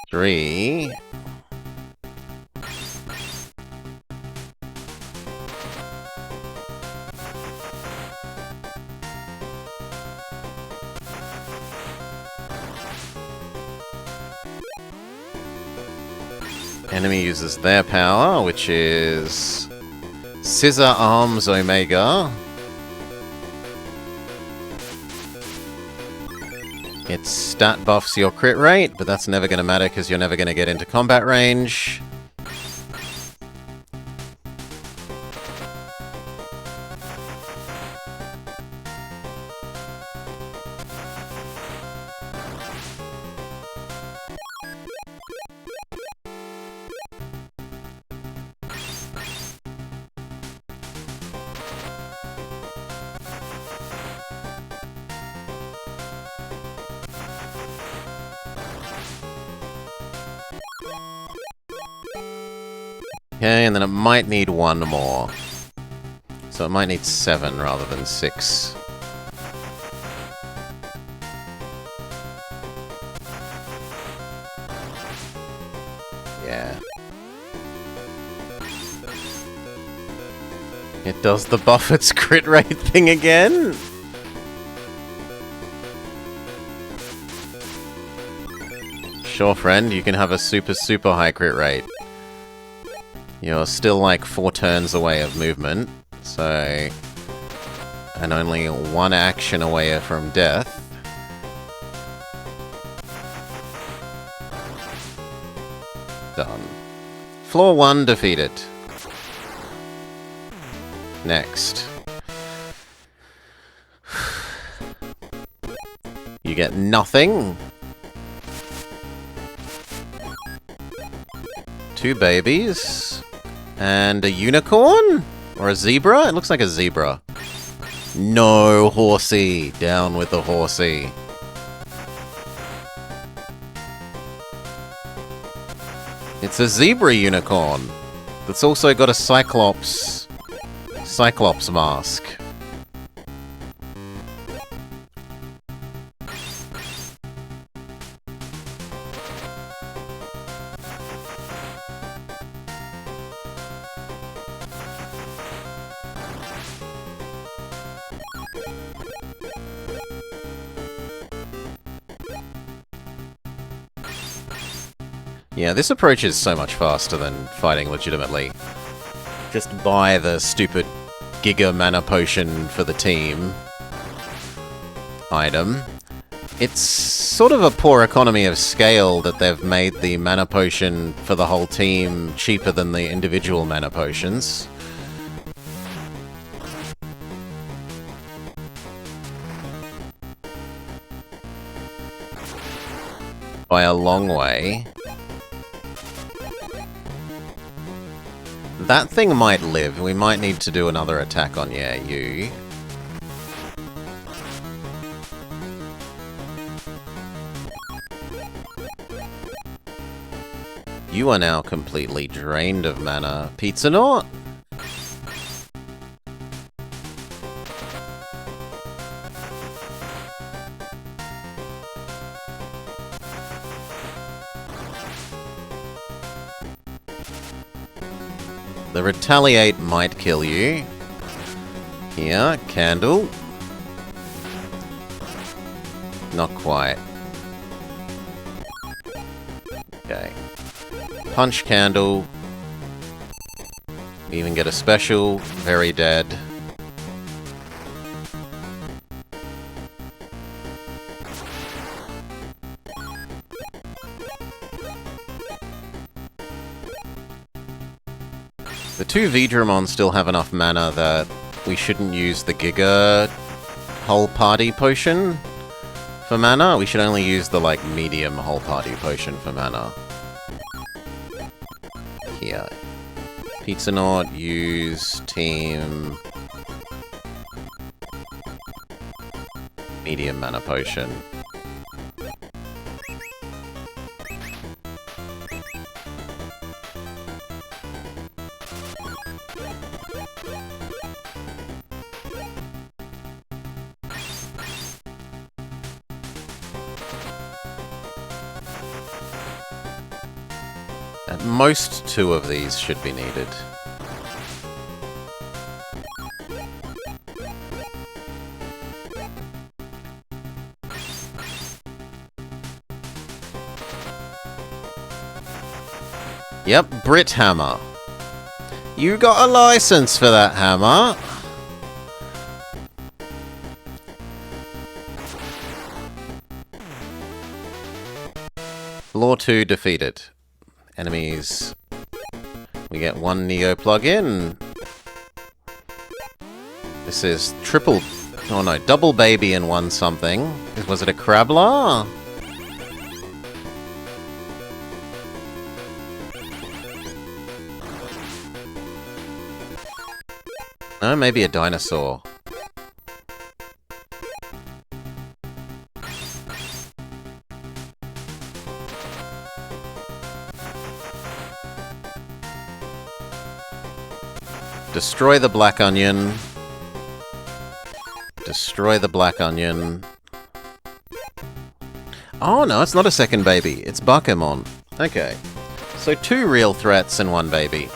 3. Enemy uses their power, which is Scissor Arms Omega. It stat buffs your crit rate, but that's never going to matter because you're never going to get into combat range. Okay, and then it might need 1 more. So it might need 7 rather than 6. Yeah. It does the buff its crit rate thing again? Sure, friend, you can have a super high crit rate. You're still like 4 turns away of movement, so... and only 1 action away from death. Done. Floor 1 defeated. Next. You get nothing. 2 babies. And a unicorn? Or a zebra? It looks like a zebra. No, horsey. Down with the horsey. It's a zebra unicorn. That's also got a Cyclops mask. Yeah, this approach is so much faster than fighting legitimately. Just buy the stupid Giga Mana Potion for the team item. It's sort of a poor economy of scale that they've made the Mana Potion for the whole team cheaper than the individual Mana Potions. By a long way. That thing might live. We might need to do another attack on, yeah, you. You are now completely drained of mana. Pizza Knot? The Retaliate might kill you. Here, Candle. Not quite. Okay. Punch Candle. Even get a special. Very dead. The 2 Veedramon still have enough mana that we shouldn't use the Giga whole party potion For mana, we should only use the, like, medium whole party potion for mana. Here. Pizza Nord, use team... medium mana potion. At most, 2 of these should be needed. Yep, Brit Hammer. You got a license for that hammer. Law 2 defeated. Enemies. We get 1 Neo plug-in. This is triple... oh no, double baby and 1 something. Was it a Crabbler? No, maybe a dinosaur. Destroy the black onion. Destroy the black onion. Oh no, it's not a second baby. It's Bakemon. Okay. So 2 real threats and 1 baby.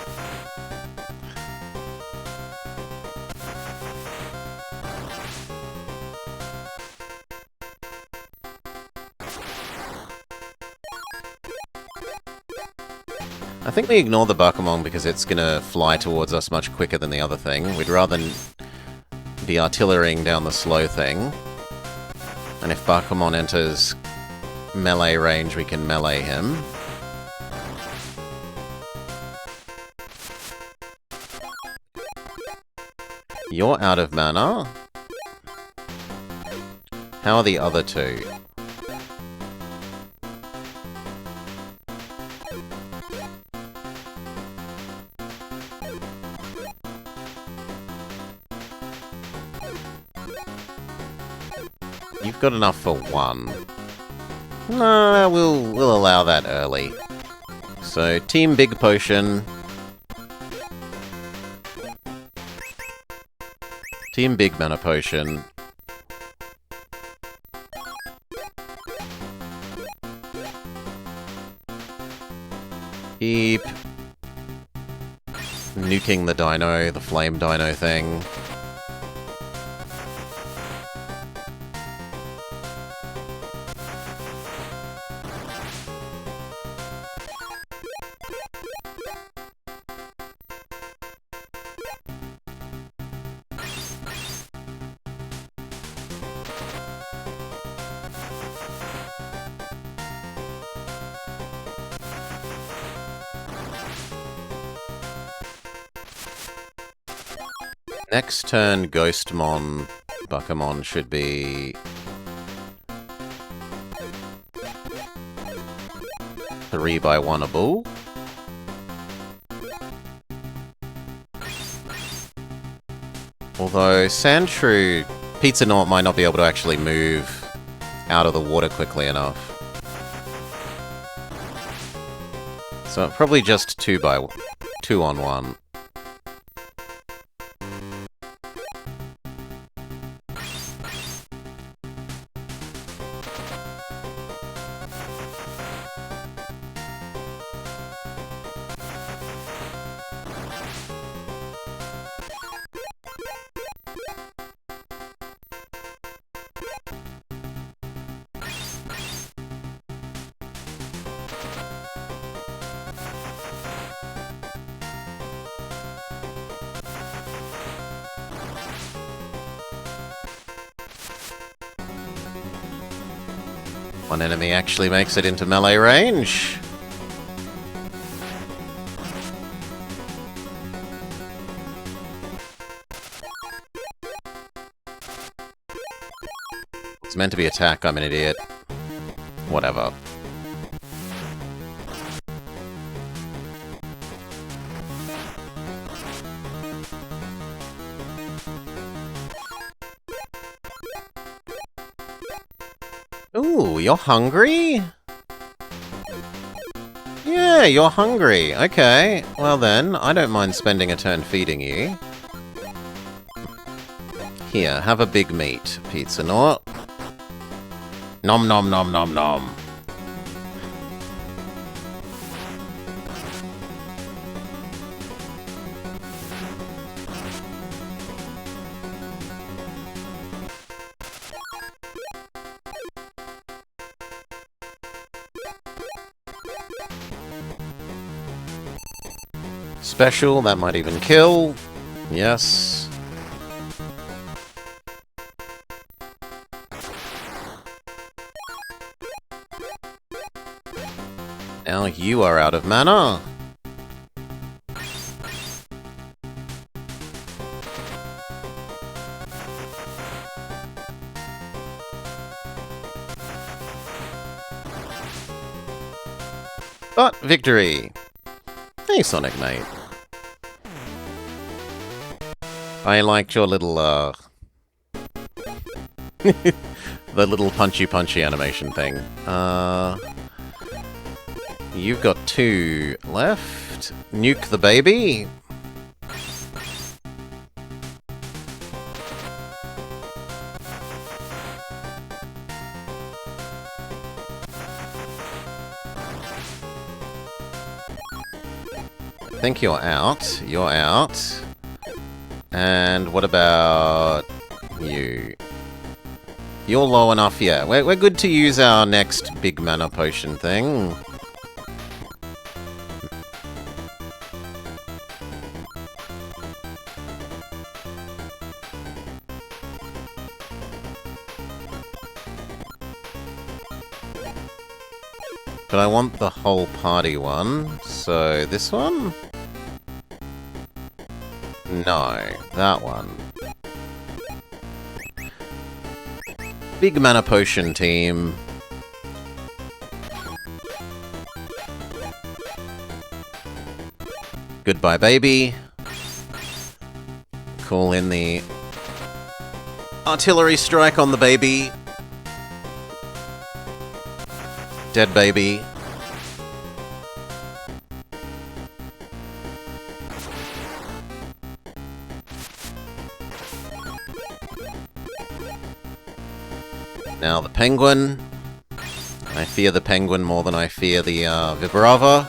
I think we ignore the Bakemon because it's gonna fly towards us much quicker than the other thing. We'd rather be artillerying down the slow thing. And if Bakemon enters melee range, we can melee him. You're out of mana. How are the other 2? You've got enough for 1. No, we'll allow that early. So, Team Big Potion. Team Big Mana Potion. Keep nuking the dino, the flame dino thing. Next turn, Ghostmon, Bakemon should be... 3/1able. Although Sandshrew, Pizza Nort might not be able to actually move out of the water quickly enough. So probably just 2 on 1. One enemy actually makes it into melee range. It's meant to be attack, I'm an idiot. Whatever. Ooh, you're hungry? Yeah, you're hungry. Okay, well then, I don't mind spending a turn feeding you. Here, have a big meat, Pizza Nort. Nom nom nom nom nom. Special, that might even kill. Yes. Now you are out of mana. But victory! Hey, Sonic mate. I liked your little, the little punchy animation thing. You've got 2 left. Nuke the baby. I think you're out. You're out. And what about you? You're low enough, yeah. We're good to use our next big mana potion thing. But I want the whole party one, so this one? No, that one. Big mana potion team. Goodbye, baby. Call in the artillery strike on the baby. Dead baby. Now the penguin. I fear the penguin more than I fear the Vibrava.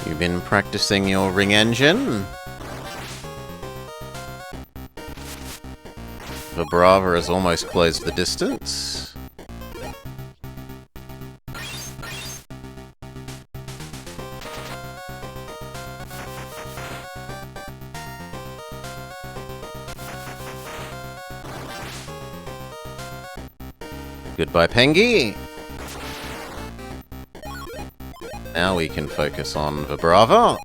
You've been practicing your ring engine? Vibrava has almost closed the distance. Goodbye, Pengy. Now we can focus on Vibrava.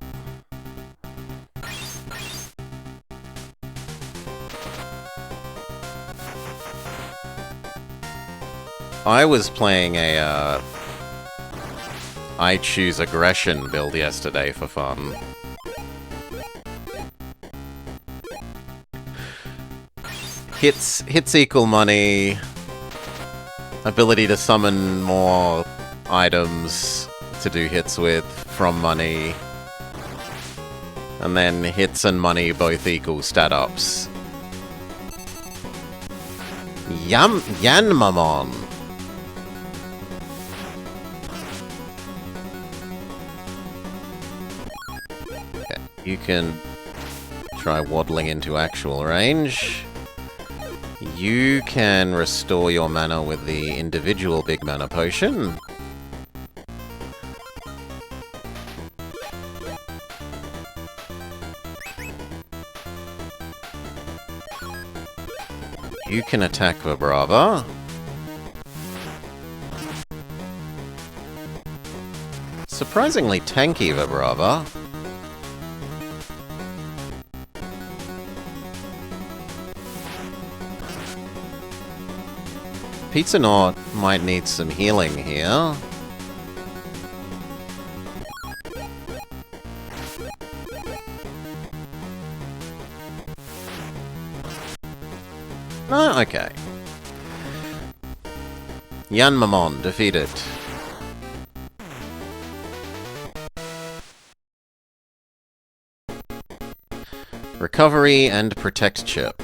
I was playing a, I choose aggression build yesterday for fun. Hits equal money. Ability to summon more items to do hits with from money. And then hits and money both equal stat ups. Yanmamon. You can try waddling into actual range. You can restore your mana with the individual big mana potion. You can attack Vibrava. Surprisingly tanky Vibrava. Pizza Knot might need some healing here. No, okay. Yanmamon defeated. Recovery and Protect Chip.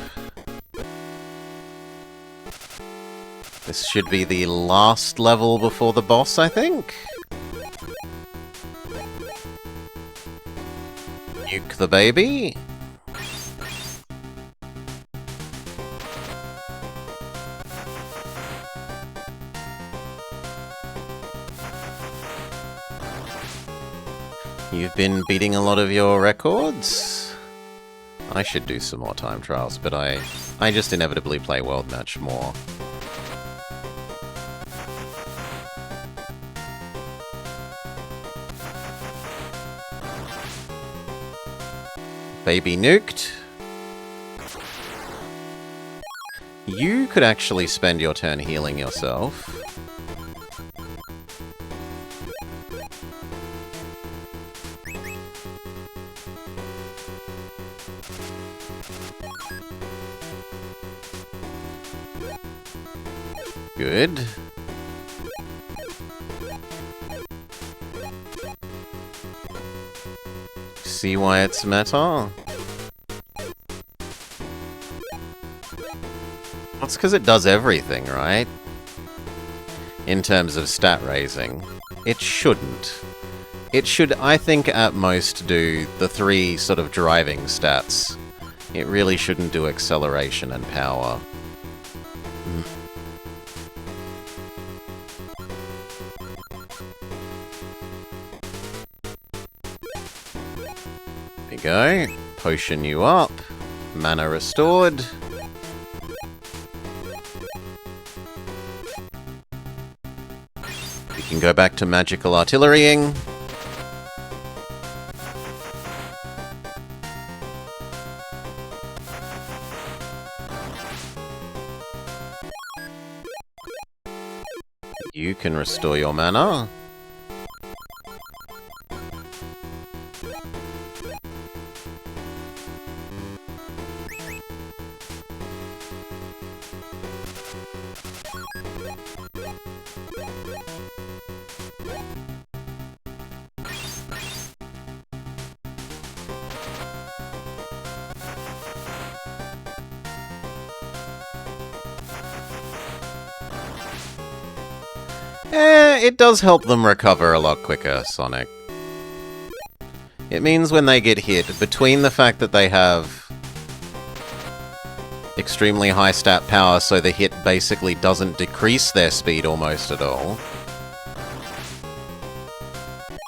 This should be the last level before the boss, I think? Nuke the baby. You've been beating a lot of your records? I should do some more time trials, but I just inevitably play World Match more. Baby nuked. You could actually spend your turn healing yourself. Good. See why it's meta? That's because it does everything, right? In terms of stat raising. It shouldn't. It should, I think, at most do the three sort of driving stats. It really shouldn't do acceleration and power. There we go. Potion you up. Mana restored. We can go back to magical artillerying. You can restore your mana. It does help them recover a lot quicker, Sonic. It means when they get hit, between the fact that they have extremely high stat power, so the hit basically doesn't decrease their speed almost at all,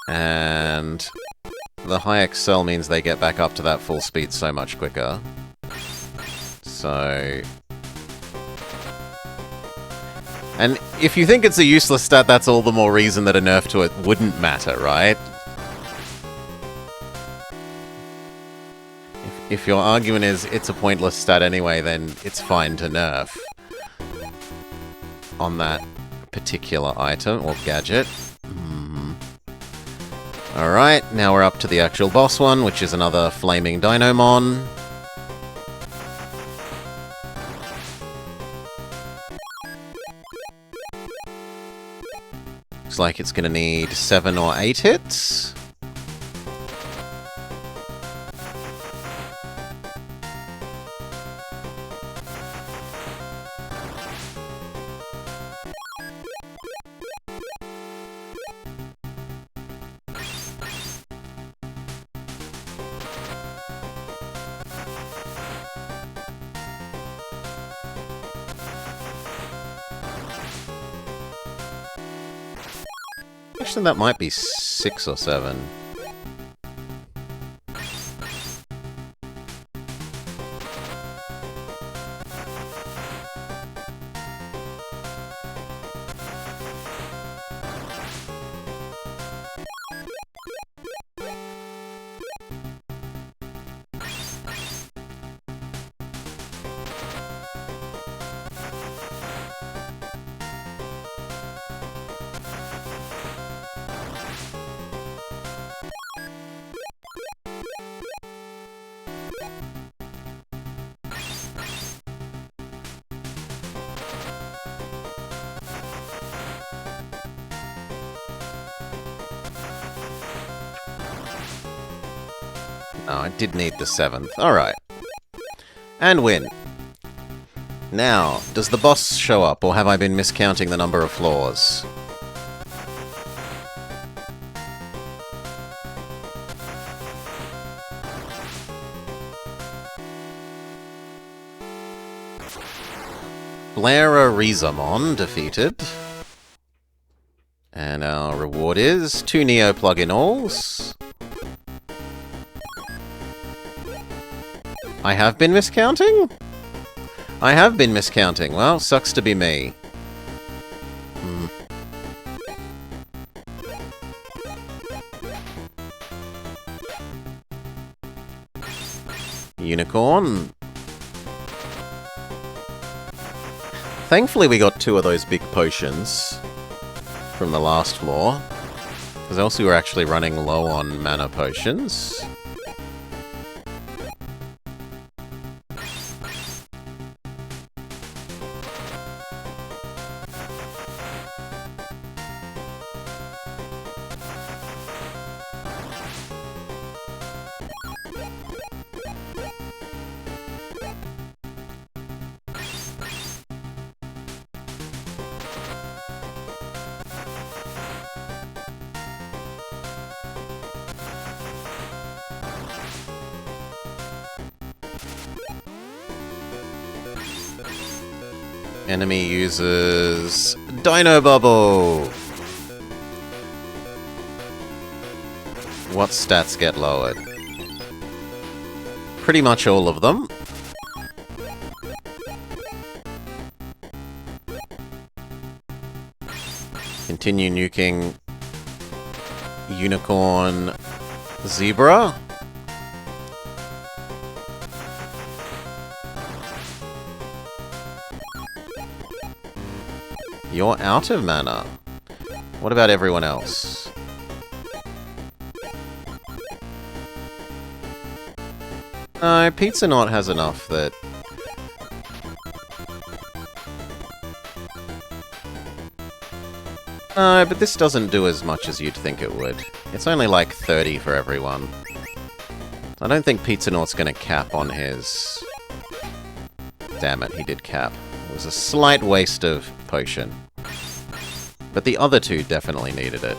and the high excel means they get back up to that full speed so much quicker. So... And if you think it's a useless stat, that's all the more reason that a nerf to it wouldn't matter, right? If your argument is it's a pointless stat anyway, then it's fine to nerf on that particular item or gadget. Alright, now we're up to the actual boss one, which is another Flaming Dinomon. Looks like it's gonna need 7 or 8 hits. Actually, that might be 6 or 7. Oh, I did need the 7th. Alright. And win. Now, does the boss show up, or have I been miscounting the number of floors? Veedramon defeated. And our reward is 2 Neo plug-in-alls. I have been miscounting? I have been miscounting. Well, sucks to be me. Unicorn. Thankfully we got 2 of those big potions from the last floor, because else we were actually running low on mana potions. Enemy uses Dino Bubble! What stats get lowered? Pretty much all of them. Continue nuking Unicorn Zebra. You're out of mana. What about everyone else? No, Pizza Knot has enough that... No, but this doesn't do as much as you'd think it would. It's only like 30 for everyone. I don't think Pizza Knot's gonna cap on his... Damn it, he did cap. It was a slight waste of potion. But the other 2 definitely needed it.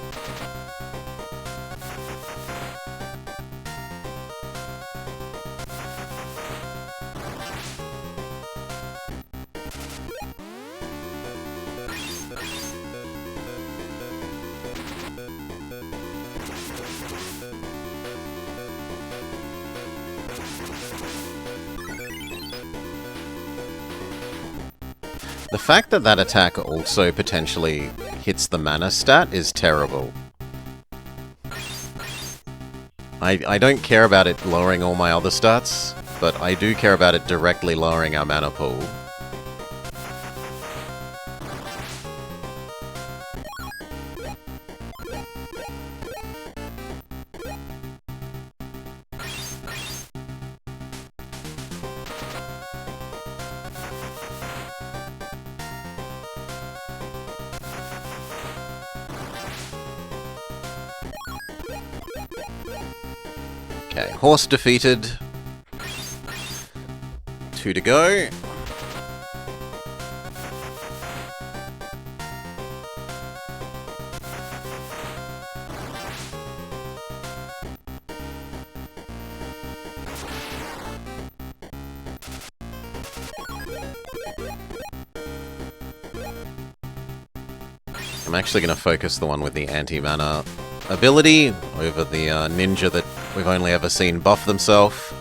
The fact that that attack also potentially hits the mana stat is terrible. I don't care about it lowering all my other stats, but I do care about it directly lowering our mana pool. Okay, horse defeated. 2 to go. I'm actually going to focus the one with the anti-mana ability over the ninja that we've only ever seen buff themselves.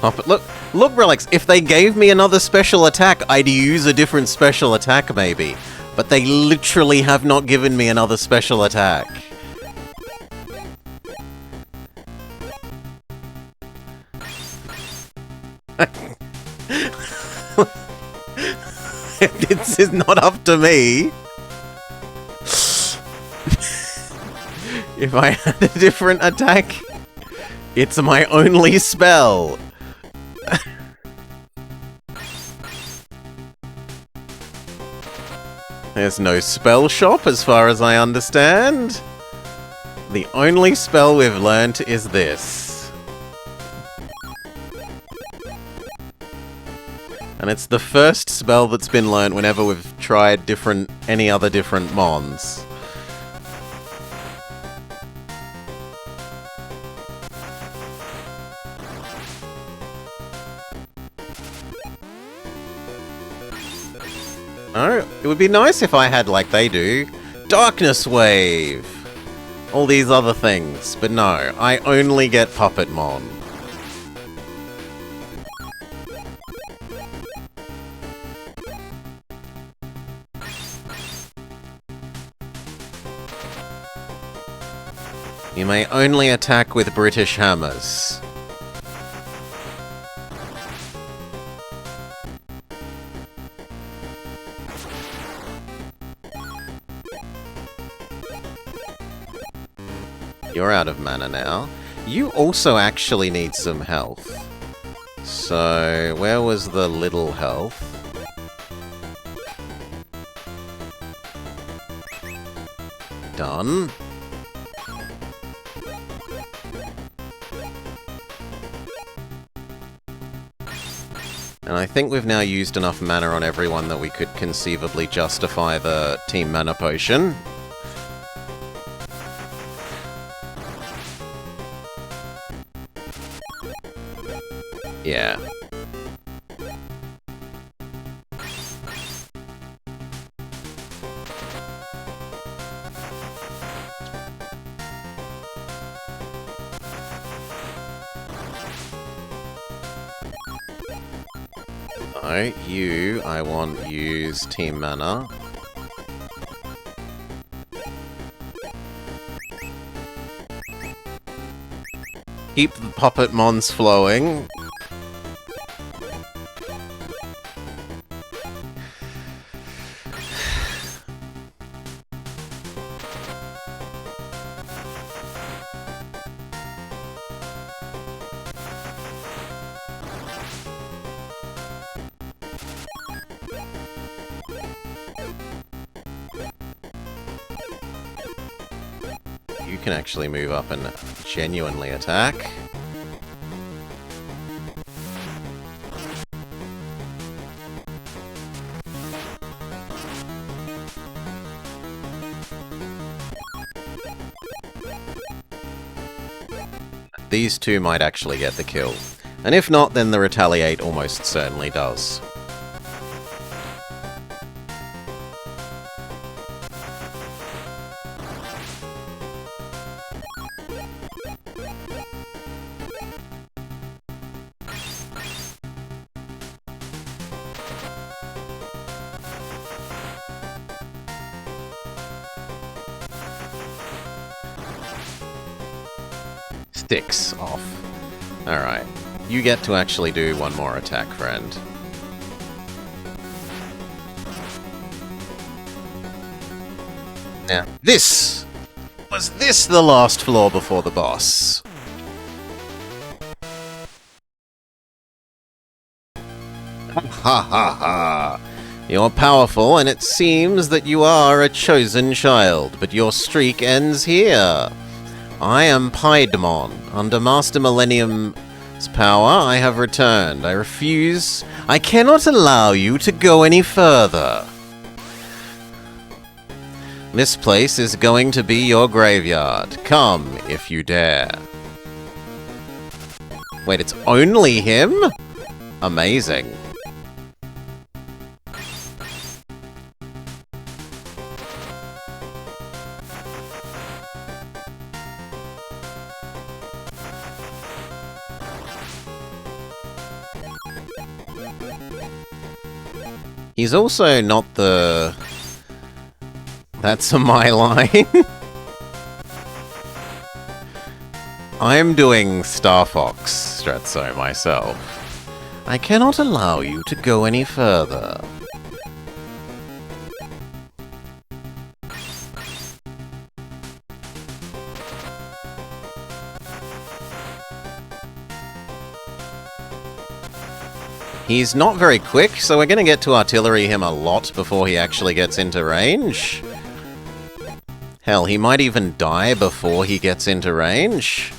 Oh, but look, Relics, if they gave me another special attack, I'd use a different special attack, maybe. But they literally have not given me another special attack. This is not up to me. If I had a different attack, it's my only spell. There's no spell shop as far as I understand. The only spell we've learnt is this. And it's the first spell that's been learnt whenever we've tried any other different mons. Oh, it would be nice if I had, like they do, Darkness Wave! All these other things, but no, I only get Puppetmon. You may only attack with British hammers. You're out of mana now. You also actually need some health. So, where was the little health? Done. And I think we've now used enough mana on everyone that we could conceivably justify the team mana potion. Yeah. No, I want use team mana. Keep the puppet mons flowing. You can actually move up and genuinely attack. These two might actually get the kill. And if not, then the Retaliate almost certainly does. Sticks off. Alright. You get to actually do one more attack, friend. Now, was this the last floor before the boss? Ha ha ha! You're powerful, and it seems that you are a chosen child, but your streak ends here. I am Veedramon. Under Master Millennium's power, I have returned. I refuse. I cannot allow you to go any further. This place is going to be your graveyard. Come, if you dare. Wait, it's only him? Amazing. He's also not the... That's my line. I'm doing Star Fox Strezzo myself. I cannot allow you to go any further. He's not very quick, so we're going to get to artillery him a lot before he actually gets into range. Hell, he might even die before he gets into range.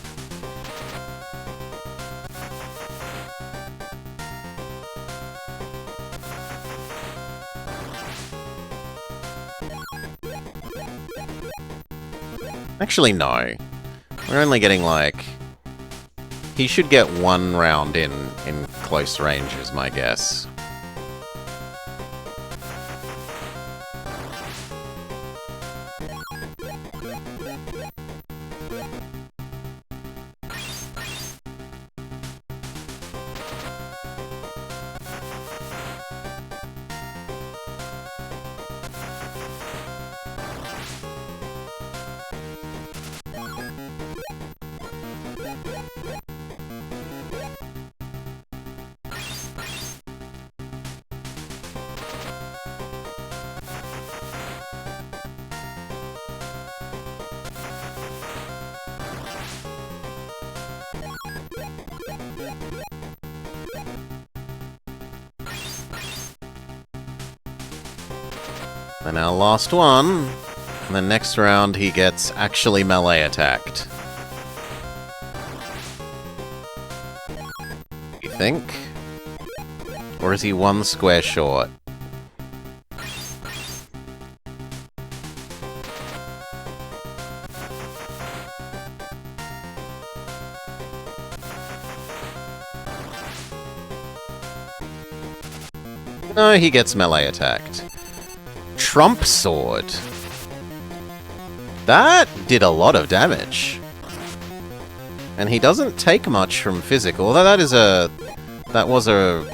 Actually, no. We're only getting, like... He should get one round in close range, is my guess. And our last one. And then next round he gets actually melee attacked. You think? Or is he one square short? No, he gets melee attacked. Trump Sword. That did a lot of damage. And he doesn't take much from physical, although that was a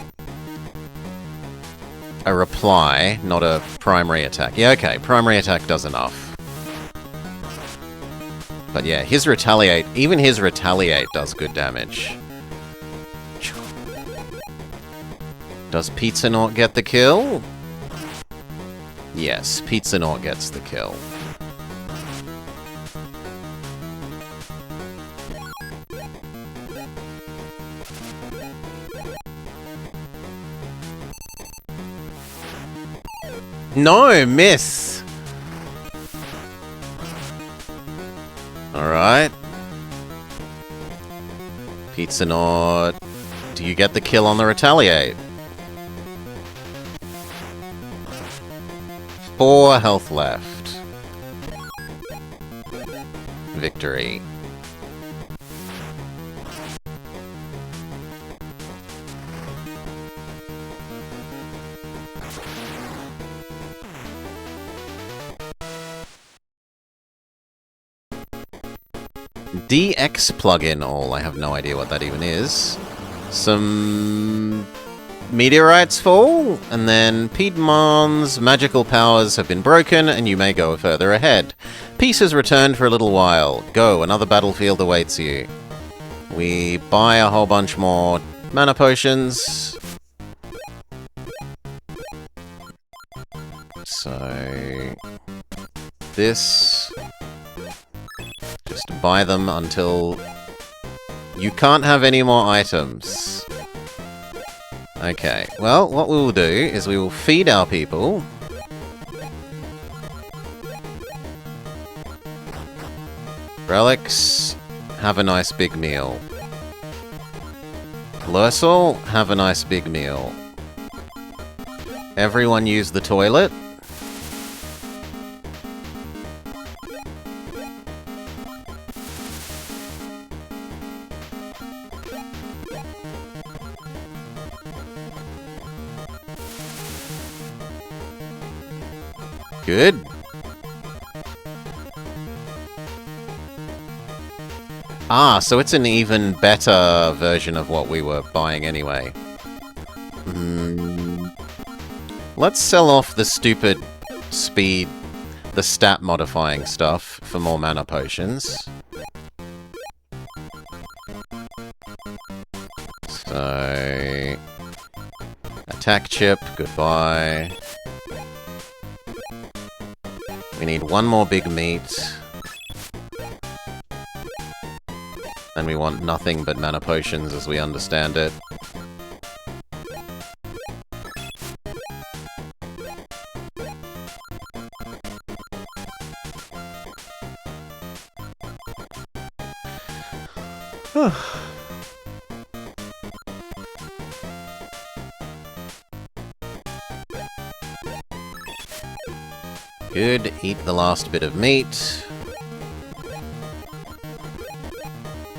reply, not a primary attack. Yeah, okay, primary attack does enough. But yeah, his retaliate, even his retaliate does good damage. Does Pizzanaut get the kill? Yes, Pizzanaut gets the kill. No, miss! Alright. Pizzanaut, do you get the kill on the retaliate? 4 health left. Victory. DX plugin all. I have no idea what that even is. Some meteorites fall, and then Veedramon's magical powers have been broken, and you may go further ahead. Peace has returned for a little while. Go, another battlefield awaits you. We buy a whole bunch more mana potions. So... this... just buy them until... you can't have any more items. Okay, well, what we will do is we will feed our people. Relics, have a nice big meal. Lursal, have a nice big meal. Everyone use the toilet. Good. Ah, so it's an even better version of what we were buying anyway. Let's sell off the stupid speed, the stat modifying stuff for more mana potions. So... attack chip, goodbye. We need one more big meat. And we want nothing but mana potions as we understand it. Good, eat the last bit of meat.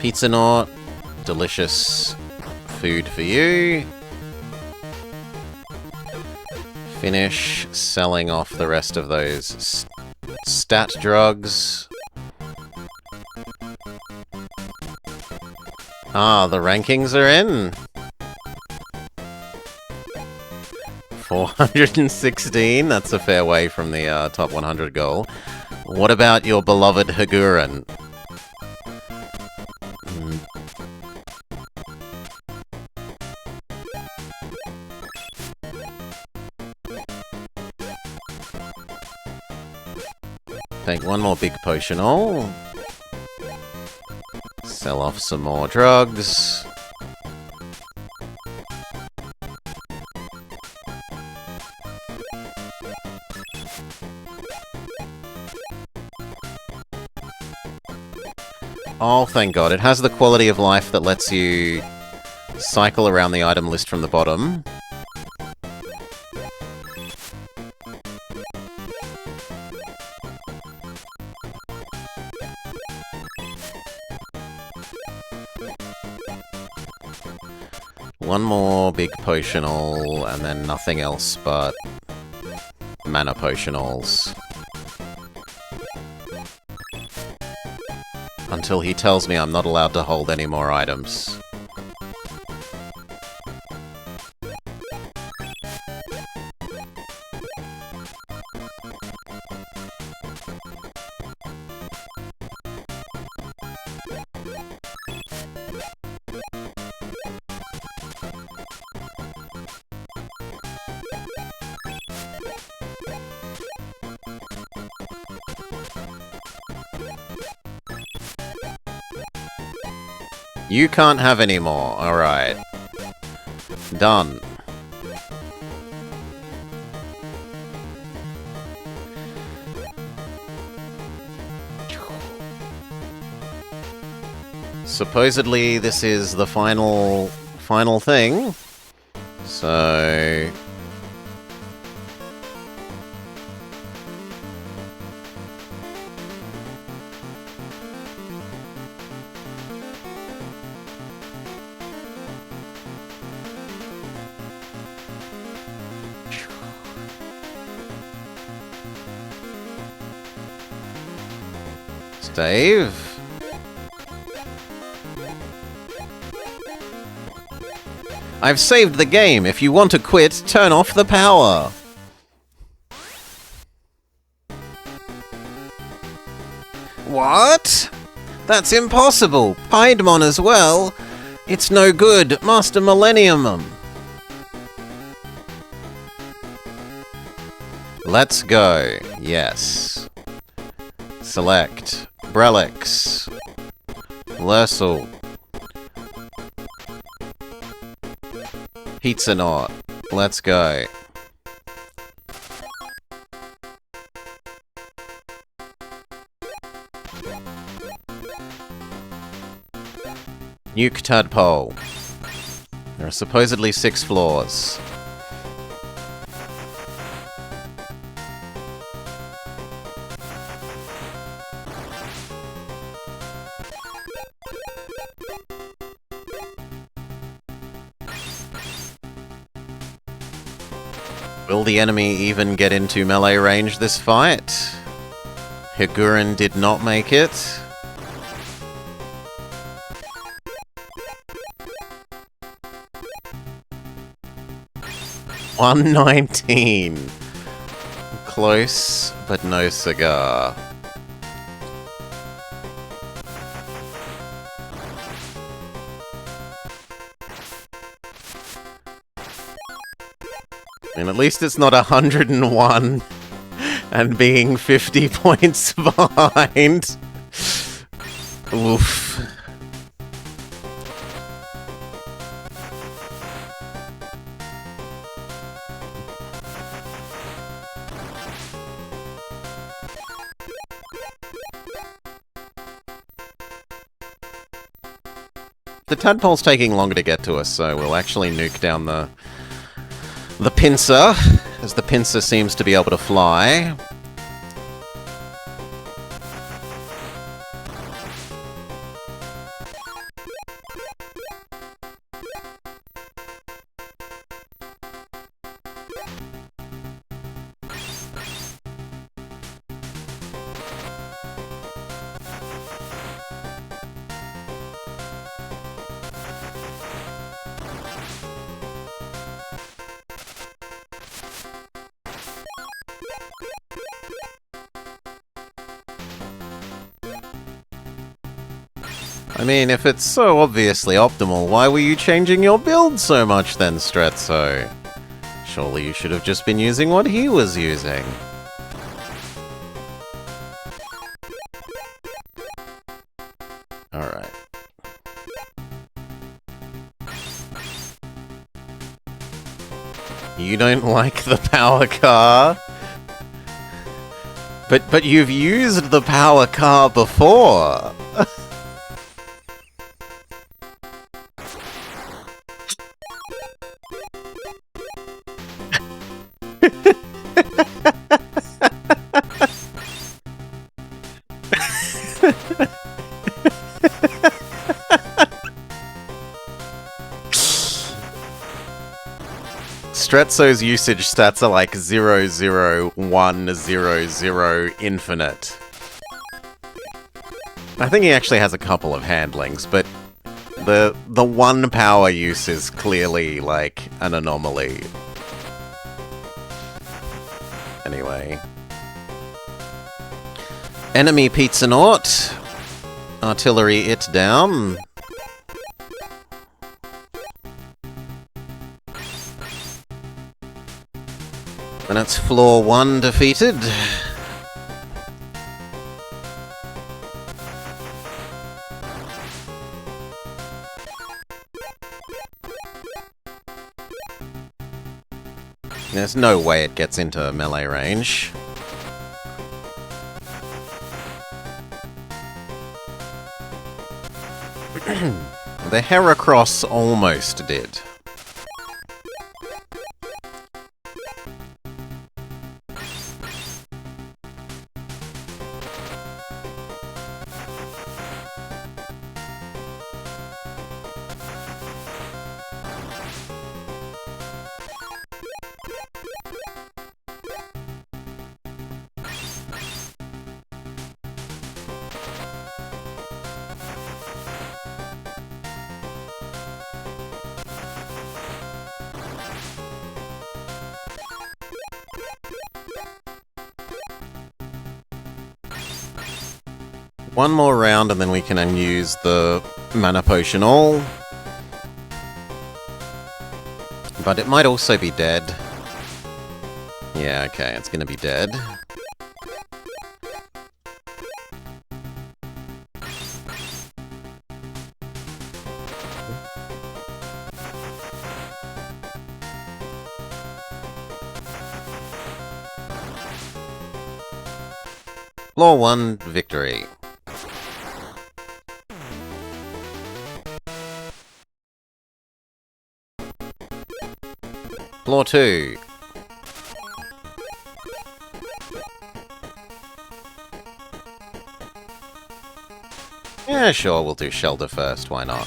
Pizza Knot, delicious food for you. Finish selling off the rest of those stat drugs. Ah, the rankings are in! 416, that's a fair way from the top 100 goal. What about your beloved Higuran? Take one more big potion-all. Sell off some more drugs. Oh, thank God. It has the quality of life that lets you cycle around the item list from the bottom. One more big potion-all, and then nothing else but mana potion-alls. Until he tells me I'm not allowed to hold any more items. You can't have any more. Alright. Done. Supposedly this is the final thing. So... Dave? I've saved the game. If you want to quit, turn off the power. What? That's impossible. Piedmon as well. It's no good. Master Millennium. Let's go. Yes. Select. Brelix. Lursal. Pizza Knot. Let's go. Nuke Tadpole. There are supposedly 6 floors. Will the enemy even get into melee range this fight? Higurin did not make it. 119. Close, but no cigar. And at least it's not 101 and being 50 points behind. Oof. The tadpole's taking longer to get to us, so we'll actually nuke down the pincer, as the pincer seems to be able to fly. I mean, if it's so obviously optimal, why were you changing your build so much then, Stretzo? Surely you should have just been using what he was using. Alright. You don't like the power car? But you've used the power car before! Stretzo's usage stats are like 0, 0, 1, 0, 0, infinite. I think he actually has a couple of handlings, but the one power use is clearly like an anomaly. Anyway. Enemy Pizza Knot. Artillery it down. And it's floor 1 defeated. There's no way it gets into melee range. The Heracross almost did. One more round and then we can unuse the mana potion all. But it might also be dead. Yeah, okay, it's gonna be dead. Floor 1, victory. Floor 2. Yeah, sure, we'll do Shelter first, why not?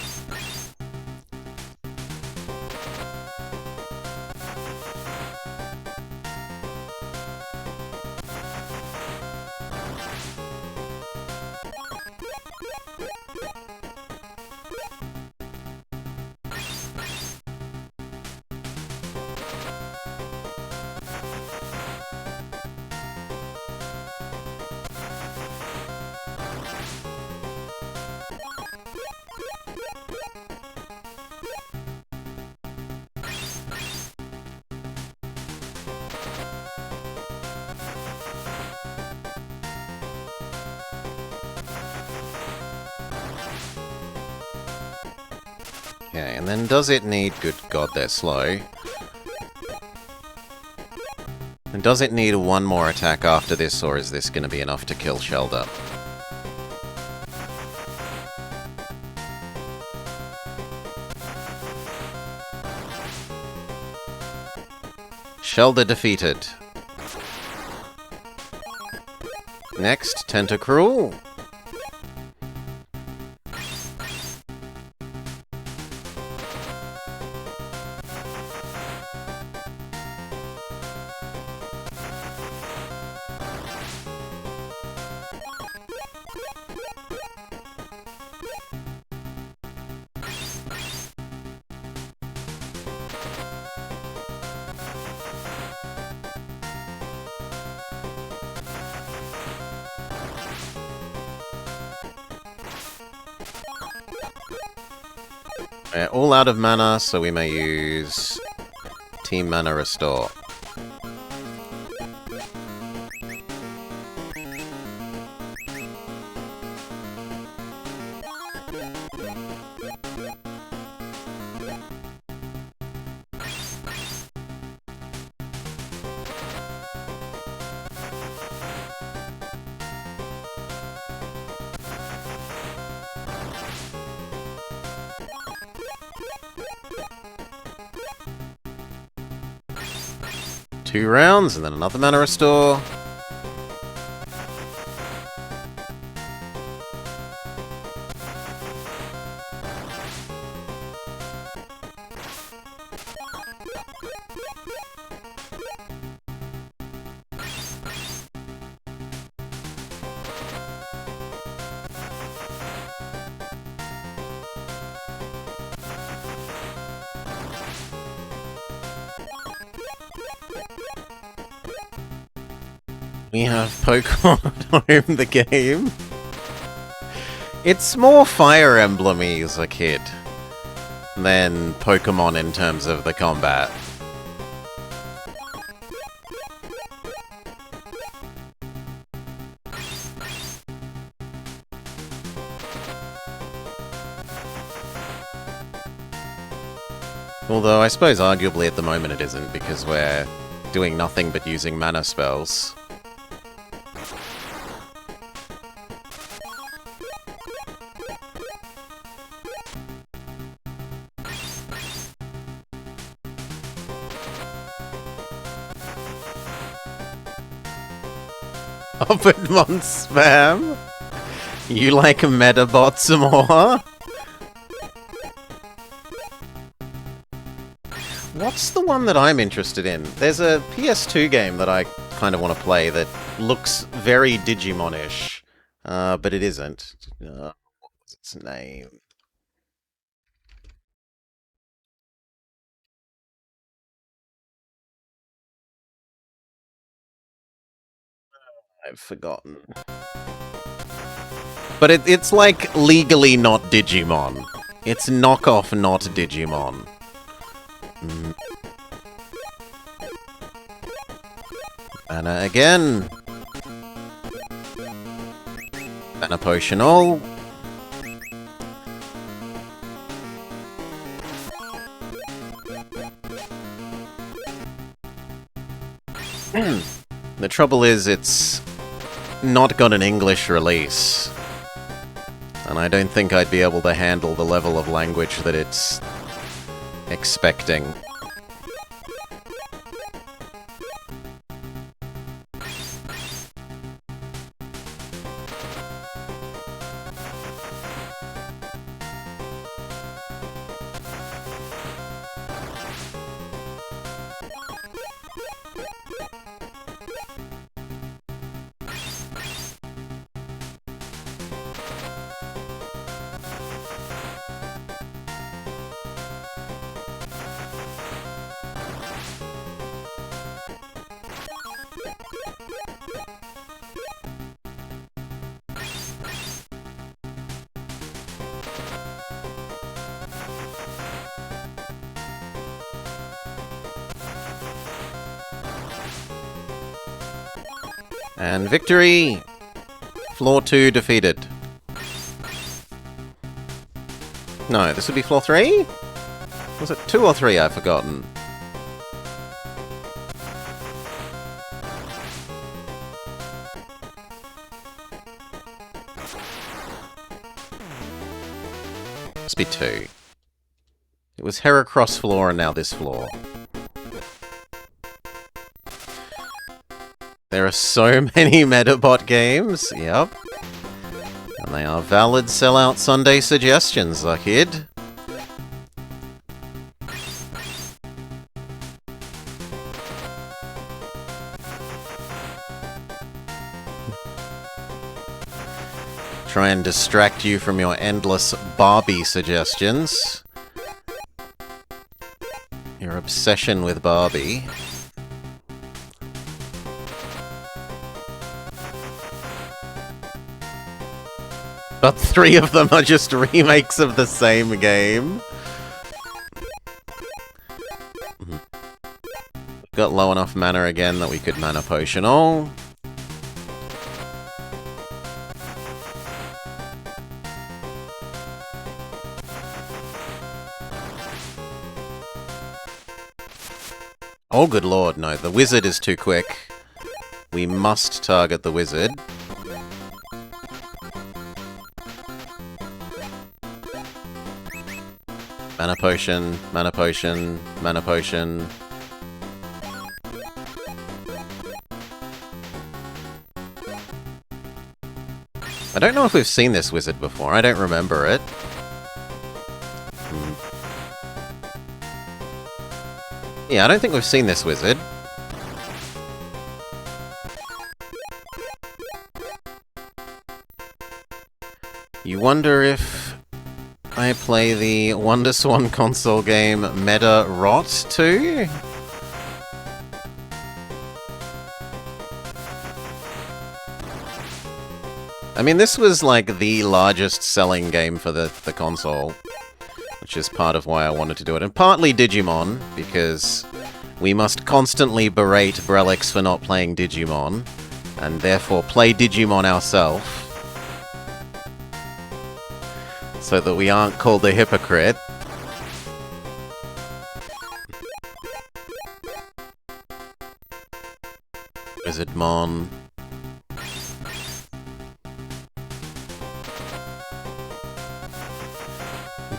Okay, and then does it need... Good god, they're slow. And does it need one more attack after this, or is this going to be enough to kill Shelter? Shelter defeated. Next, Tentacruel. We're all out of mana, so we may use Team Mana Restore. Two rounds, and then another Mana Restore. We have Pokemon home the game. It's more Fire Emblem-y as a kid than Pokemon in terms of the combat. Although I suppose arguably at the moment it isn't, because we're doing nothing but using mana spells. Uppermon spam? You like Metabots more? What's the one that I'm interested in? There's a PS2 game that I kind of want to play that looks very Digimon-ish, but it isn't. What was its name? I've forgotten. But it's like legally not Digimon. It's knockoff not Digimon. Mana again. Mana potion all. The trouble is, it's not got an English release. And I don't think I'd be able to handle the level of language that it's expecting. And victory! Floor 2 defeated. No, this would be floor 3? Was it 2 or 3? I've forgotten. Must be 2. It was Heracross floor and now this floor. There are so many Metabot games, yep. And they are valid sellout Sunday suggestions, kid. Try and distract you from your endless Barbie suggestions. Your obsession with Barbie. But 3 of them are just remakes of the same game. Got low enough mana again that we could mana potion all. Oh good lord, no, the wizard is too quick. We must target the wizard. Mana potion, mana potion, mana potion. I don't know if we've seen this wizard before, I don't remember it. Yeah, I don't think we've seen this wizard. You wonder if I play the WonderSwan console game Meta Rot 2? I mean, this was like the largest selling game for the console, which is part of why I wanted to do it. And partly Digimon, because we must constantly berate Brelix for not playing Digimon, and therefore play Digimon ourselves, so that we aren't called a hypocrite. Veedramon.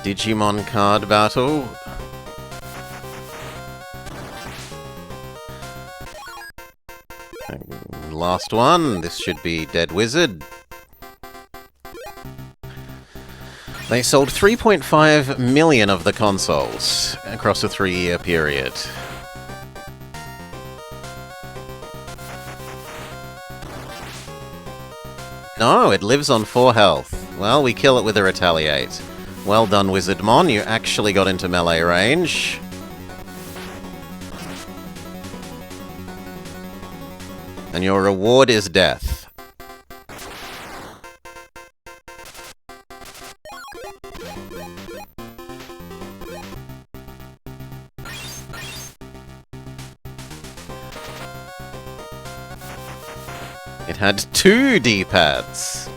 Digimon card battle. Last one. This should be Dead Wizard. They sold 3.5 million of the consoles across a 3-year period. No, it lives on 4 health. Well, we kill it with a Retaliate. Well done, Wizardmon, you actually got into melee range. And your reward is death. It had 2 D-pads.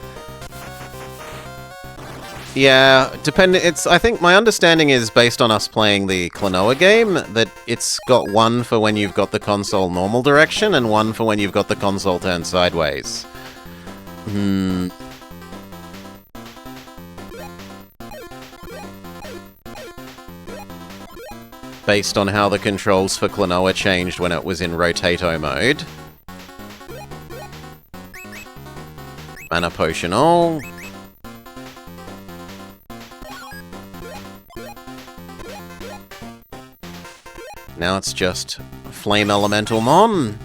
Yeah, I think my understanding is, based on us playing the Klonoa game, that it's got 1 for when you've got the console normal direction, and 1 for when you've got the console turned sideways. Hmm. Based on how the controls for Klonoa changed when it was in Rotato mode. Mana Potion all. Now it's just Flame Elemental Mon.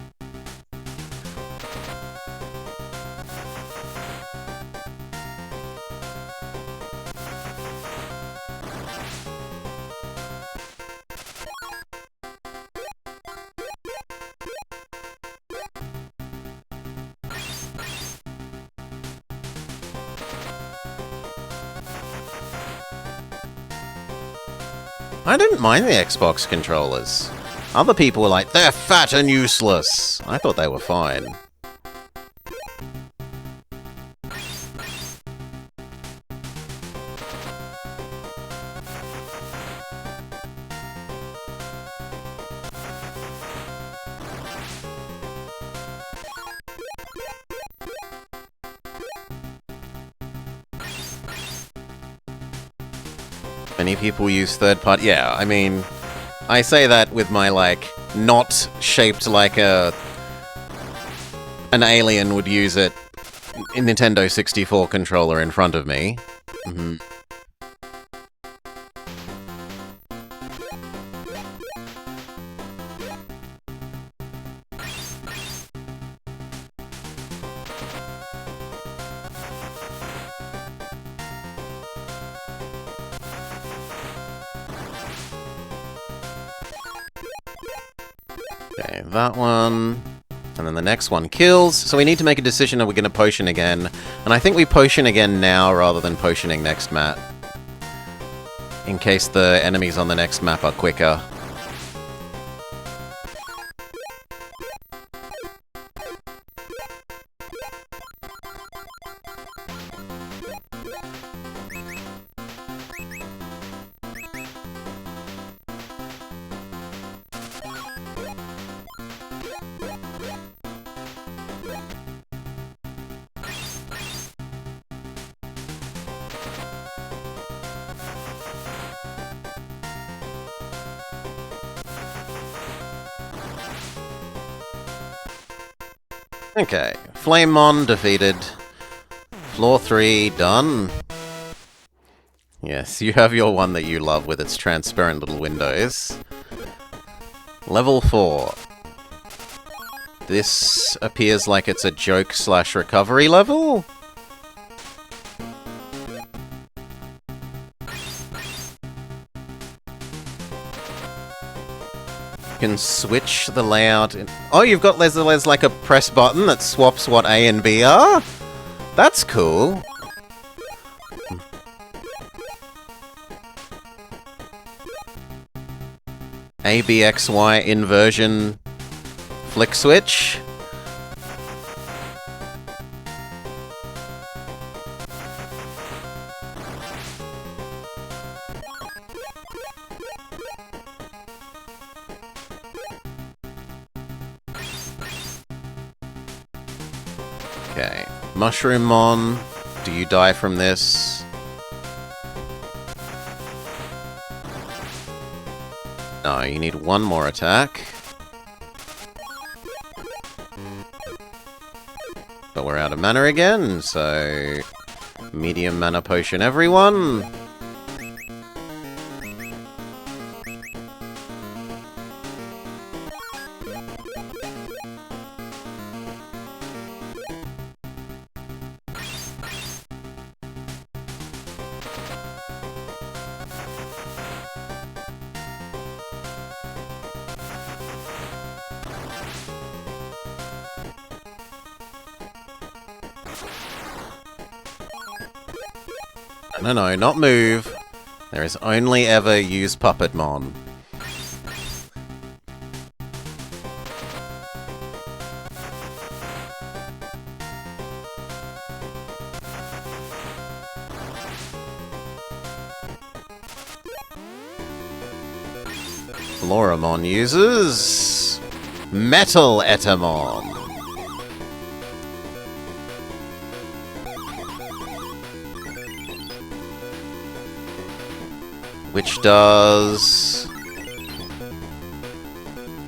I didn't mind the Xbox controllers. Other people were like, they're fat and useless. I thought they were fine. Many people use third-party... Yeah, I mean... I say that with my, like, not shaped like an alien would use it in Nintendo 64 controller in front of me. Mm-hmm. Okay, that one. And then the next one kills. So we need to make a decision, are we going to potion again? And I think we potion again now rather than potioning next map. In case the enemies on the next map are quicker. Okay, Flamemon defeated. Floor 3 done. Yes, you have your one that you love with its transparent little windows. Level 4. This appears like it's a joke/recovery level? Can switch the layout. Oh, you've got there's like a press button that swaps what A and B are? That's cool. A, B, X, Y inversion flick switch. Okay. Mushroom-mon, do you die from this? No, you need one more attack. But we're out of mana again, so... medium mana potion everyone! No, not move. There is only ever use Puppetmon. Floramon uses... Metal Etamon. which does...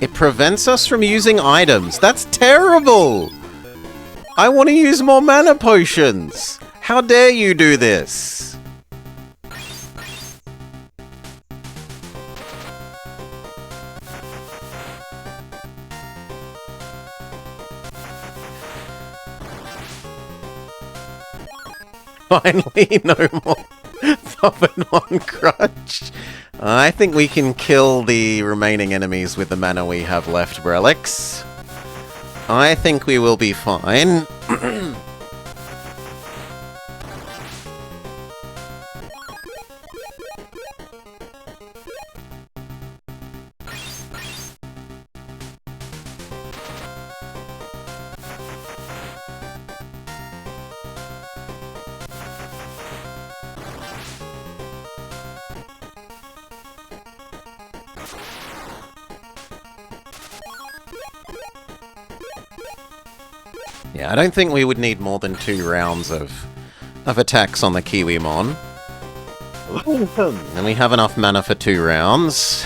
It prevents us from using items. That's terrible! I want to use more mana potions! How dare you do this? Finally, no more Pop-and-One Crutch. I think we can kill the remaining enemies with the mana we have left, Brelix. I think we will be fine. Yeah, I don't think we would need more than 2 rounds of attacks on the Kiwimon. And we have enough mana for 2 rounds.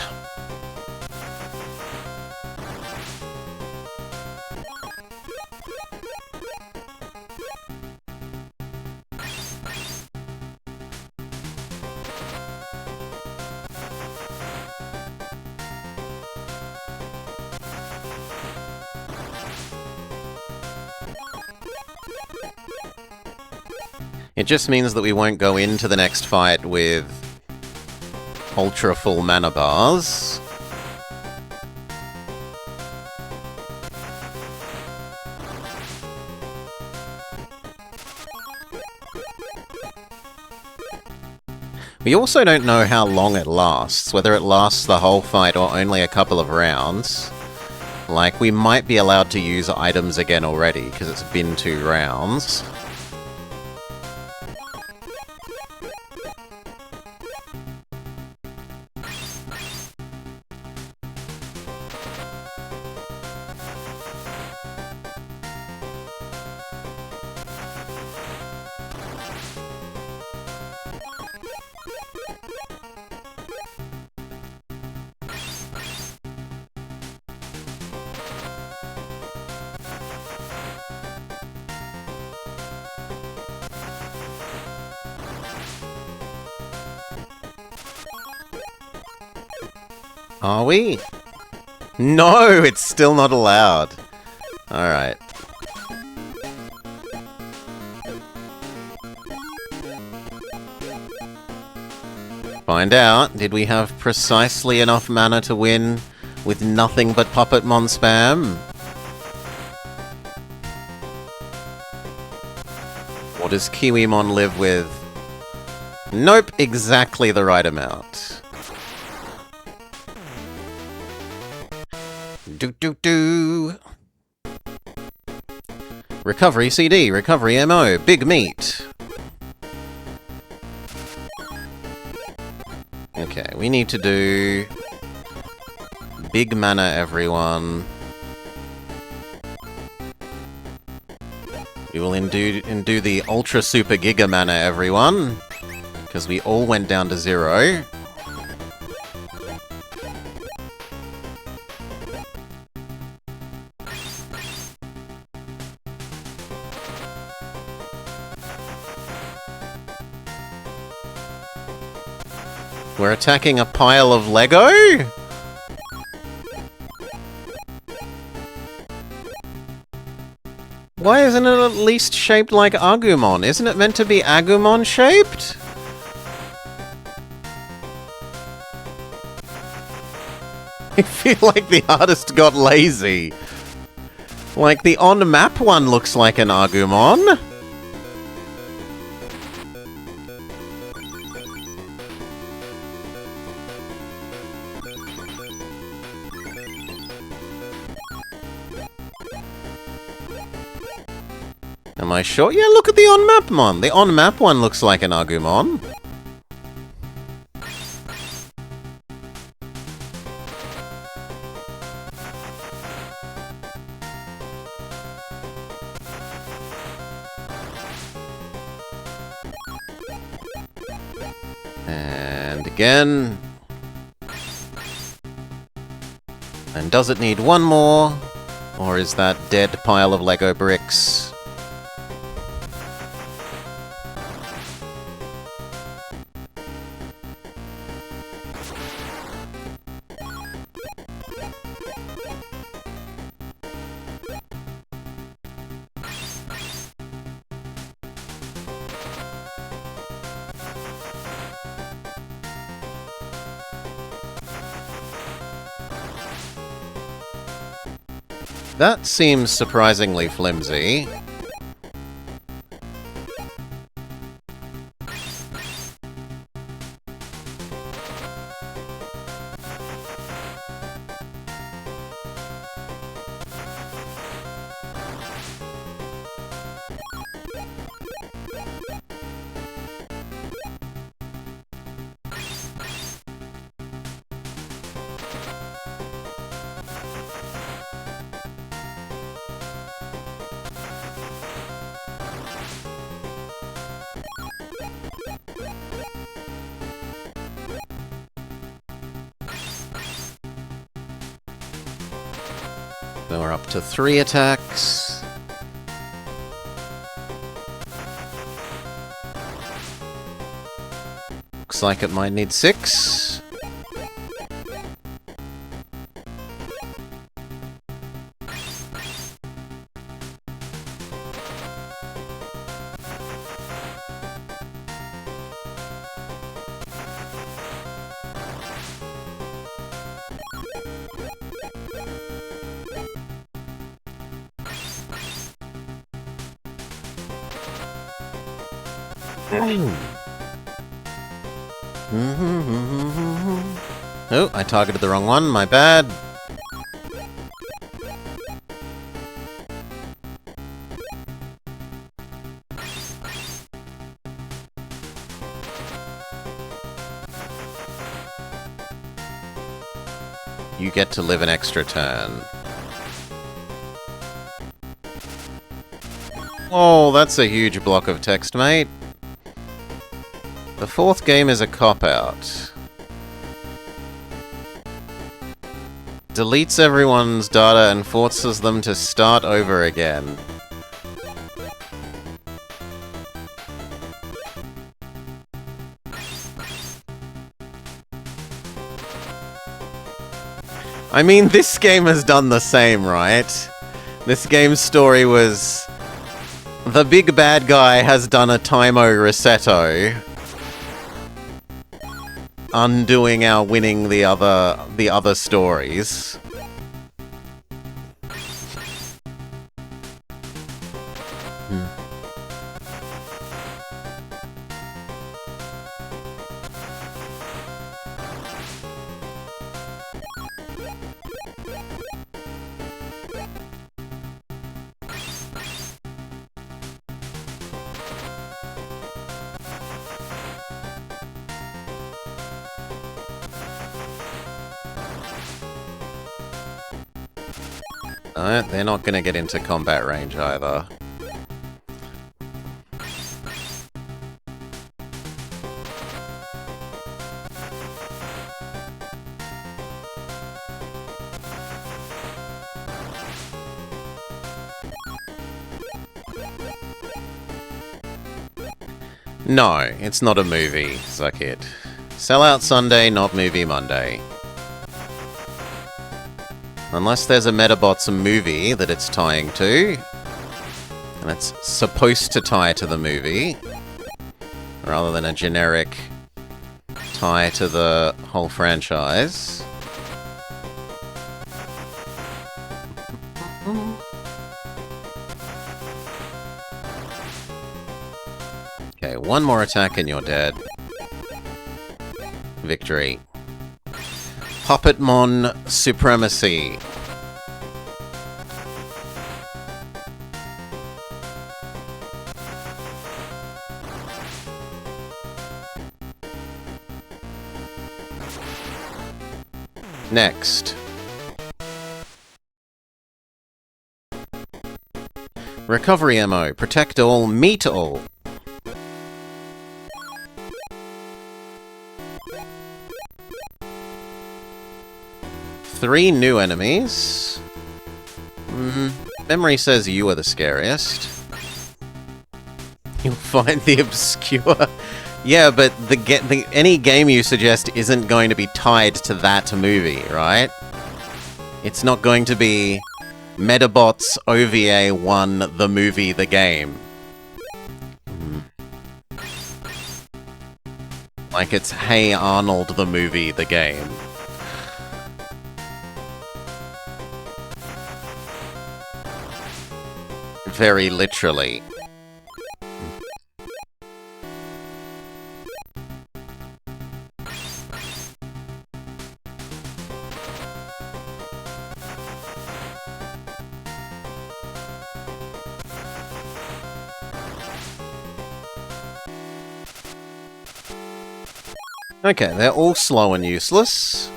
It just means that we won't go into the next fight with ultra full mana bars. We also don't know how long it lasts, whether it lasts the whole fight or only a couple of rounds. Like, we might be allowed to use items again already, because it's been 2 rounds. Are we? No, it's still not allowed. Alright. Find out, did we have precisely enough mana to win with nothing but Puppetmon spam? Or does Kiwimon live with... Nope, exactly the right amount. Do. Recovery CD, recovery MO, big meat. Okay, we need to do big mana, everyone. We will do the ultra super giga mana, everyone, because we all went down to 0. We're attacking a pile of Lego? Why isn't it at least shaped like Agumon? Isn't it meant to be Agumon shaped? I feel like the artist got lazy. Like, the on-map one looks like an Agumon. Am I sure? Yeah, look at the on-map one. The on-map one looks like an Agumon. And again. And does it need one more? Or is that dead pile of Lego bricks? That seems surprisingly flimsy. Then we're up to 3 attacks. Looks like it might need 6. Oh, I targeted the wrong one, my bad. You get to live an extra turn. Oh, that's a huge block of text, mate. The 4th game is a cop-out. Deletes everyone's data and forces them to start over again. I mean, this game has done the same, right? This game's story was... the big bad guy has done a Taimo Resetto, undoing our winning the other stories. They're not going to get into combat range either. No, it's not a movie, suck it. Sellout Sunday, not movie Monday. Unless there's a Metabots movie that it's tying to, and it's supposed to tie to the movie, rather than a generic tie to the whole franchise. Okay, one more attack and you're dead. Victory. Puppetmon Supremacy. Next. Recovery ammo. Protect all, meet all. 3 new enemies. Memory says you are the scariest. You'll find the obscure... Yeah, but any game you suggest isn't going to be tied to that movie, right? It's not going to be Metabots OVA 1, the movie, the game. Like it's Hey Arnold, the movie, the game. Very literally. Okay, they're all slow and useless.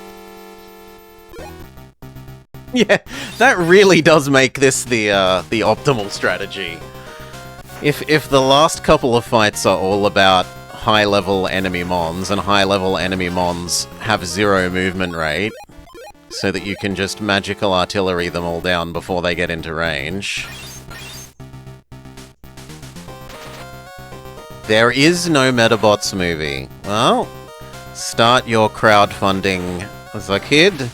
Yeah, that really does make this the optimal strategy. If the last couple of fights are all about high-level enemy mons, and high-level enemy mons have 0 movement rate, so that you can just magical artillery them all down before they get into range. There is no Metabots movie. Well, start your crowdfunding as a kid.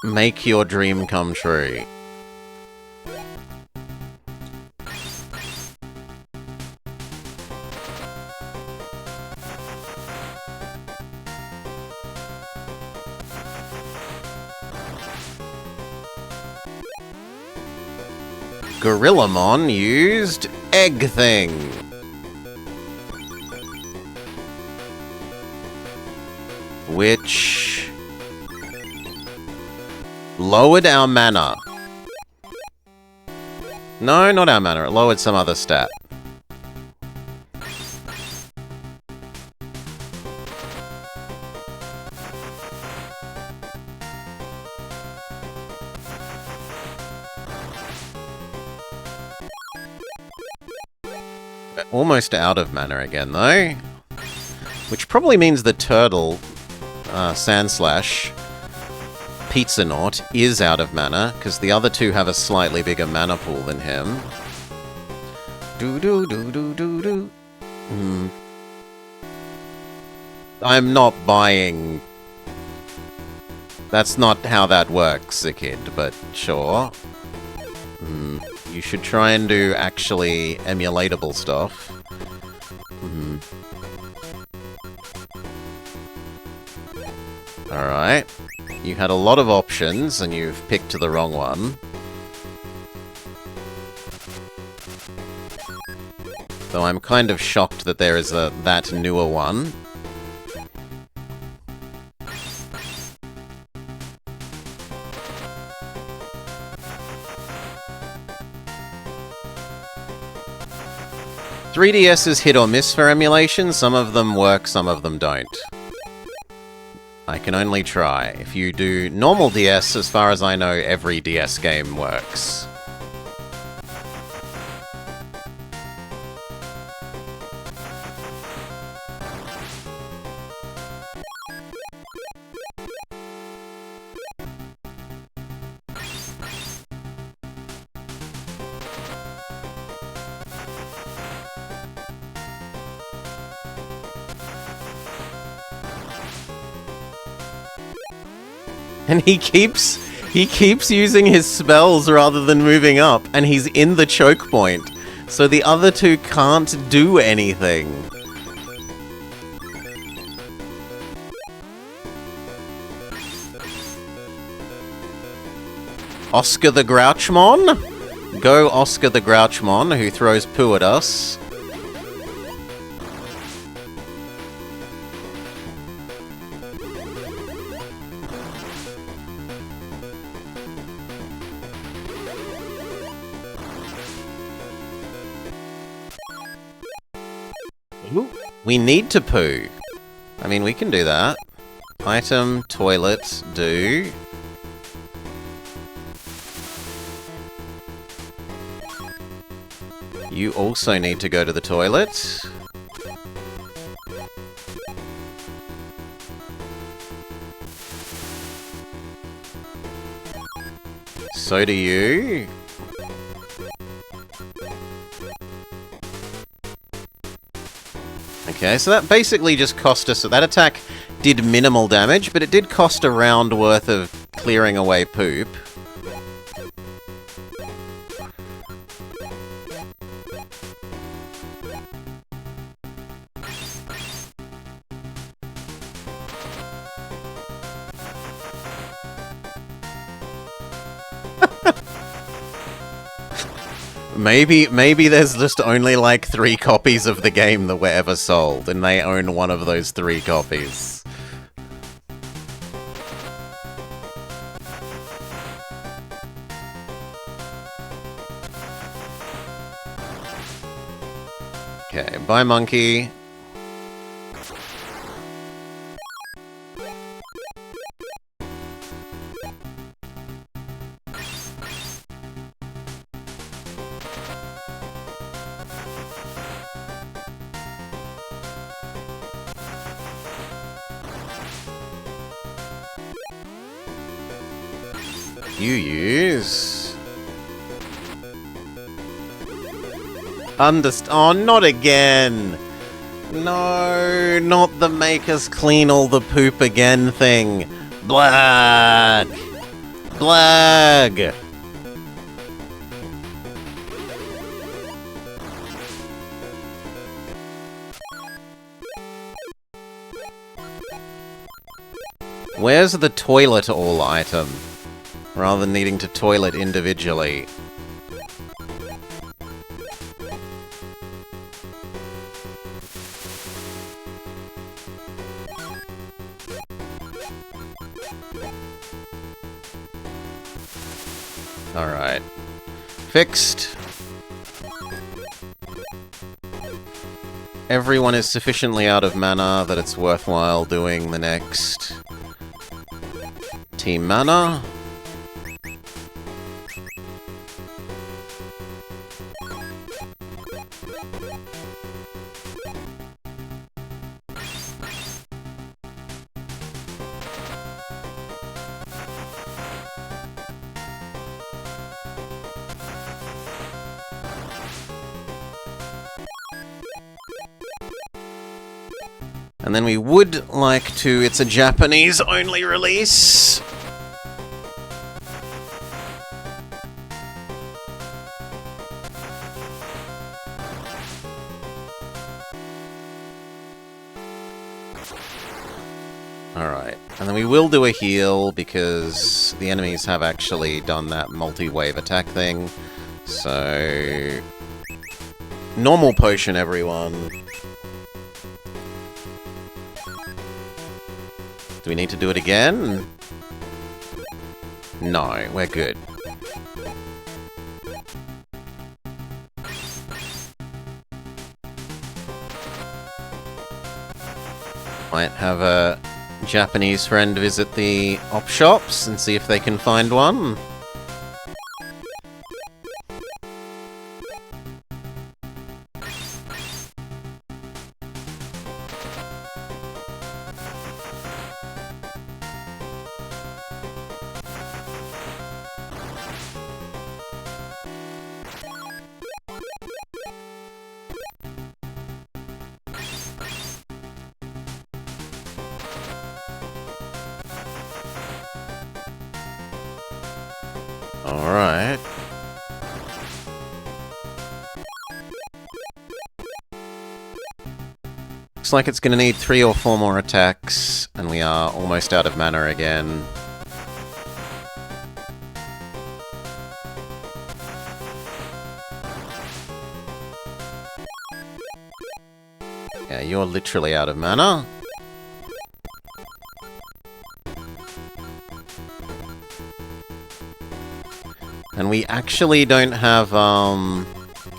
Make your dream come true. Gorillamon used Egg Thing. Which lowered our mana. No, not our mana. It lowered some other stat. Almost out of mana again, though. Which probably means the turtle, Sandslash, Pizzanaut, is out of mana, because the other two have a slightly bigger mana pool than him. Do-do-do-do-do-do. I'm not buying... That's not how that works, Kid, but sure. You should try and do actually emulatable stuff. Alright. You had a lot of options, and you've picked the wrong one. Though I'm kind of shocked that there is that newer one. .3DS is hit or miss for emulation. Some of them work, some of them don't. I can only try. If you do normal DS, as far as I know, every DS game works. And he keeps using his spells rather than moving up, and he's in the choke point, so the other two can't do anything. Oscar the Grouchmon? Go Oscar the Grouchmon, who throws poo at us. We need to poo. I mean, we can do that. Item, toilet, do. You also need to go to the toilet. So do you. Okay, so that basically just cost us... That attack did minimal damage, but it did cost a round worth of clearing away poop. Maybe there's just only like 3 copies of the game that were ever sold, and they own one of those 3 copies. Okay, bye monkey. You use... Oh, not again! No, not the make us clean all the poop again thing. Blag! Blag! Where's the toilet all item? Rather than needing to toilet individually. Alright. Fixed. Everyone is sufficiently out of mana that it's worthwhile doing the next team mana. And then we would like to... It's a Japanese-only release. Alright. And then we will do a heal, because the enemies have actually done that multi-wave attack thing. So... Normal potion, everyone. Do we need to do it again? No, we're good. Might have a Japanese friend visit the op shops and see if they can find one. Alright. Looks like it's going to need 3 or 4 more attacks, and we are almost out of mana again. Yeah, you're literally out of mana. And we actually don't have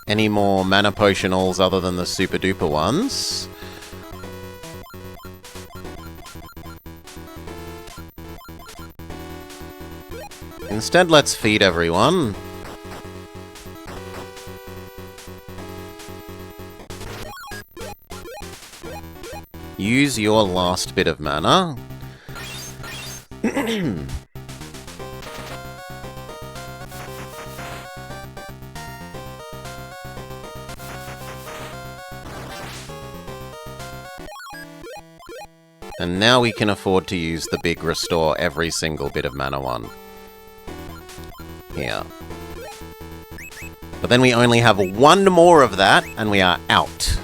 any more mana potionals other than the super duper ones. Instead, let's feed everyone. Use your last bit of mana. And now we can afford to use the big restore every single bit of mana one. Here. But then we only have one more of that, and we are out.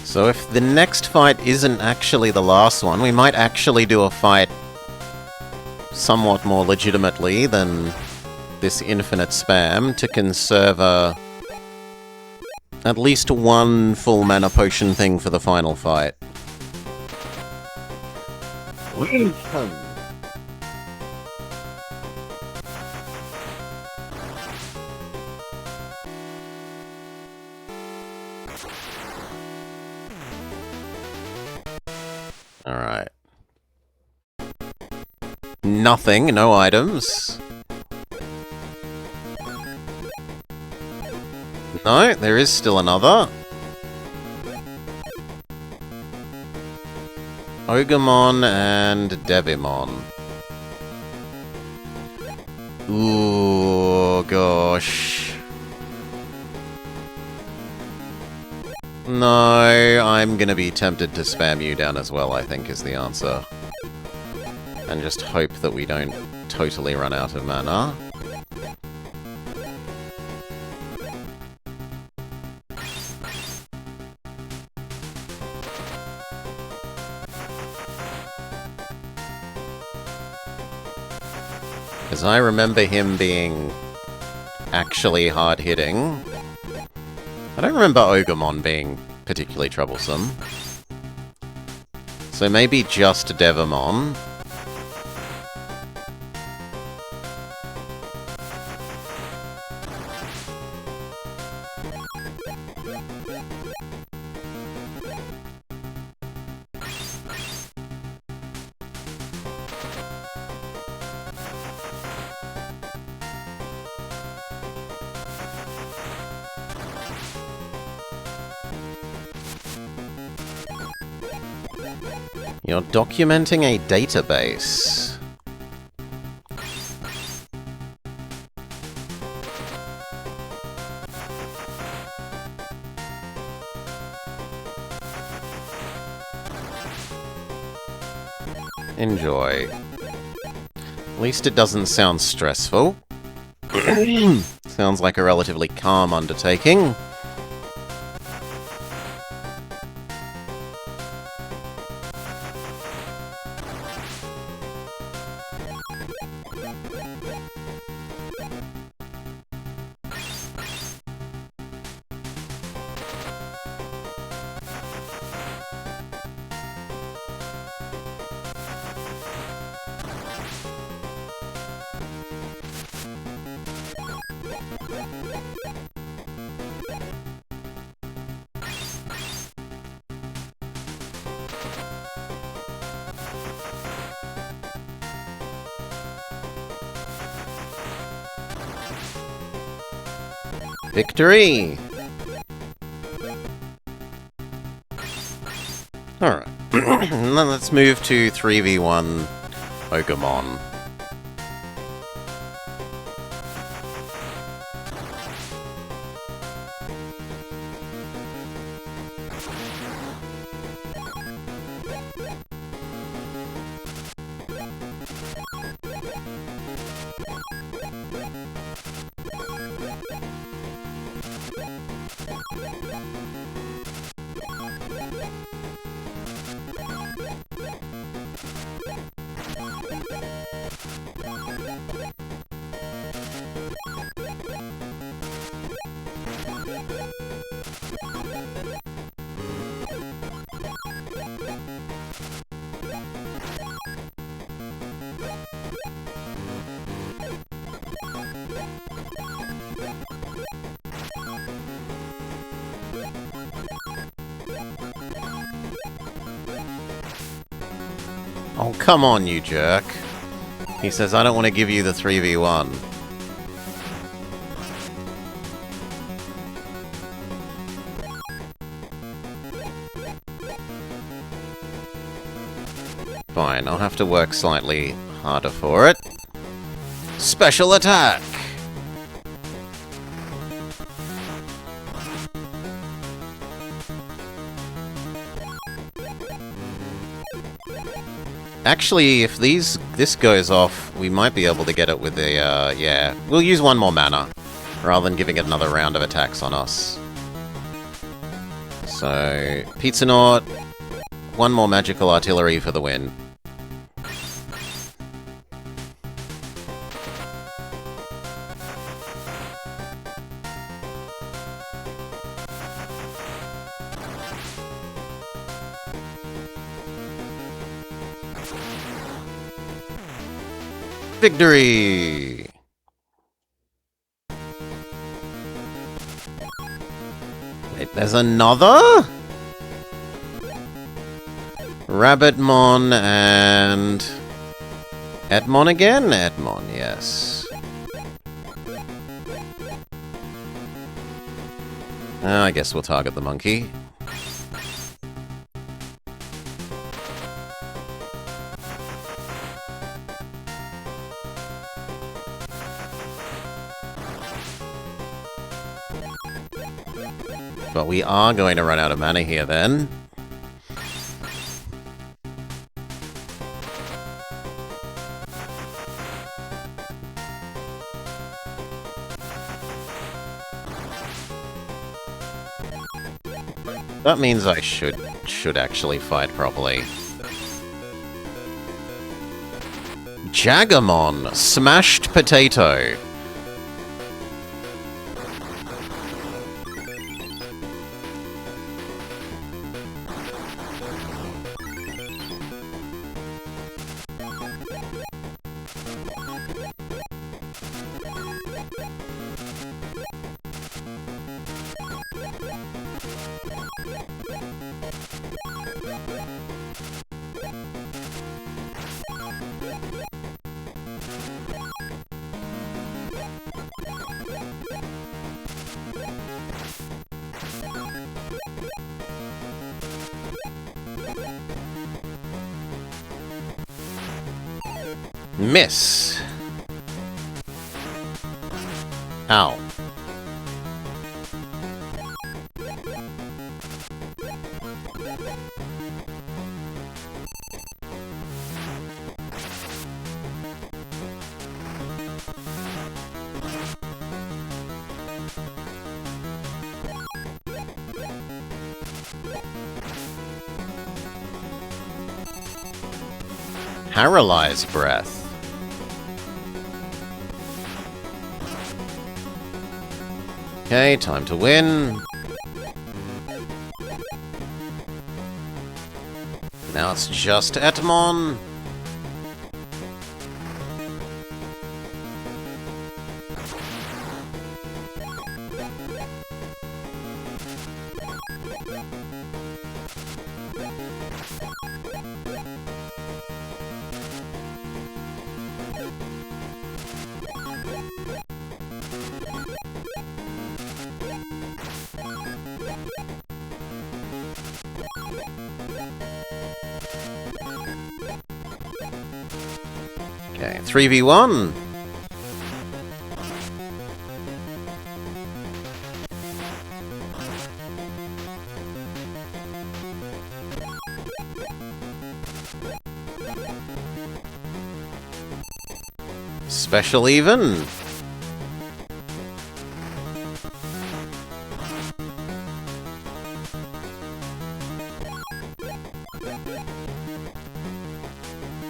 So if the next fight isn't actually the last one, we might actually do a fight somewhat more legitimately than this infinite spam to conserve at least one full mana potion thing for the final fight. Alright. Nothing, no items. No, there is still another. Ogremon and Devimon. Ooh, gosh. No, I'm gonna be tempted to spam you down as well, I think is the answer. And just hope that we don't totally run out of mana. Because I remember him being actually hard-hitting. I don't remember Ogremon being particularly troublesome. So maybe just Devimon. You're documenting a database. Enjoy. At least it doesn't sound stressful. Sounds like a relatively calm undertaking. Victory! Alright. Then let's move to 3v1 Ogremon. Oh, come on, you jerk. He says, I don't want to give you the 3v1. Fine, I'll have to work slightly harder for it. Special attack! Actually, if this goes off, we might be able to get it with the, yeah. We'll use one more mana, rather than giving it another round of attacks on us. So, Pizza Naut, one more magical artillery for the win. Victory! Wait, there's another? Rabbitmon and... Edmon again? Edmon, yes. I guess we'll target the monkey. But we are going to run out of mana here, then. That means I should actually fight properly. Jagamon! Smashed potato! Miss. Ow. Paralyze breath. Okay, time to win. Now it's just Edmon. Okay, 3v1. Special even.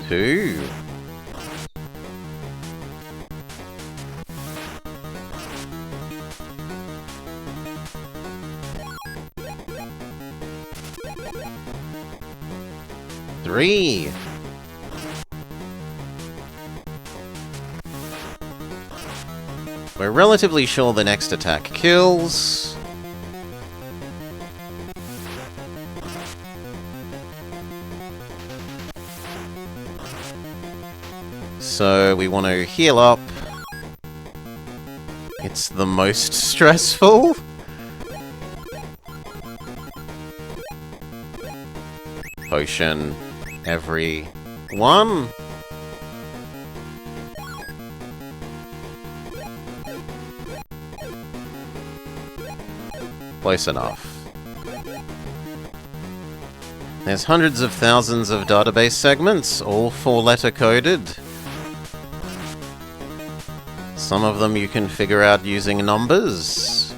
Two. Three. We're relatively sure the next attack kills. So we want to heal up. It's the most stressful. Potion every 1. Close enough. There's hundreds of thousands of database segments, all 4-letter coded. Some of them you can figure out using numbers.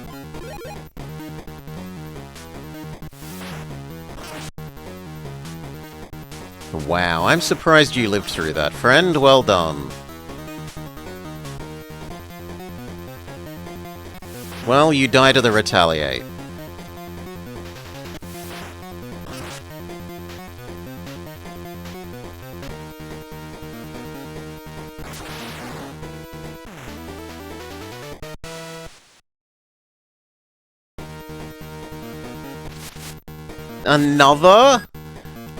Wow, I'm surprised you lived through that, friend. Well done. Well, you die to the retaliate. Another?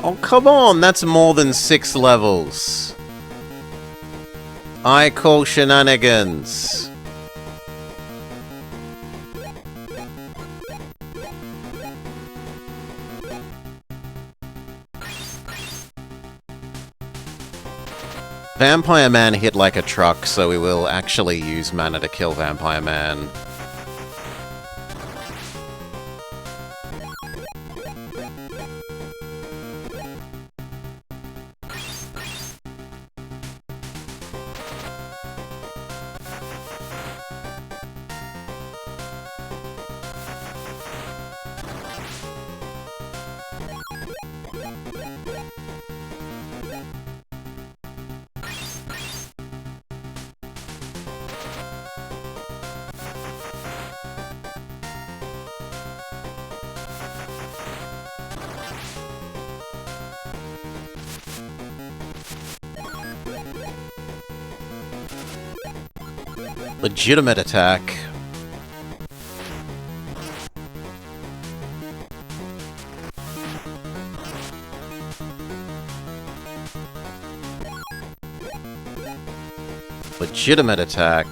Oh, come on, that's more than 6 levels. I call shenanigans. Vampire Man hit like a truck, so we will actually use mana to kill Vampire Man. Legitimate attack. Legitimate attack.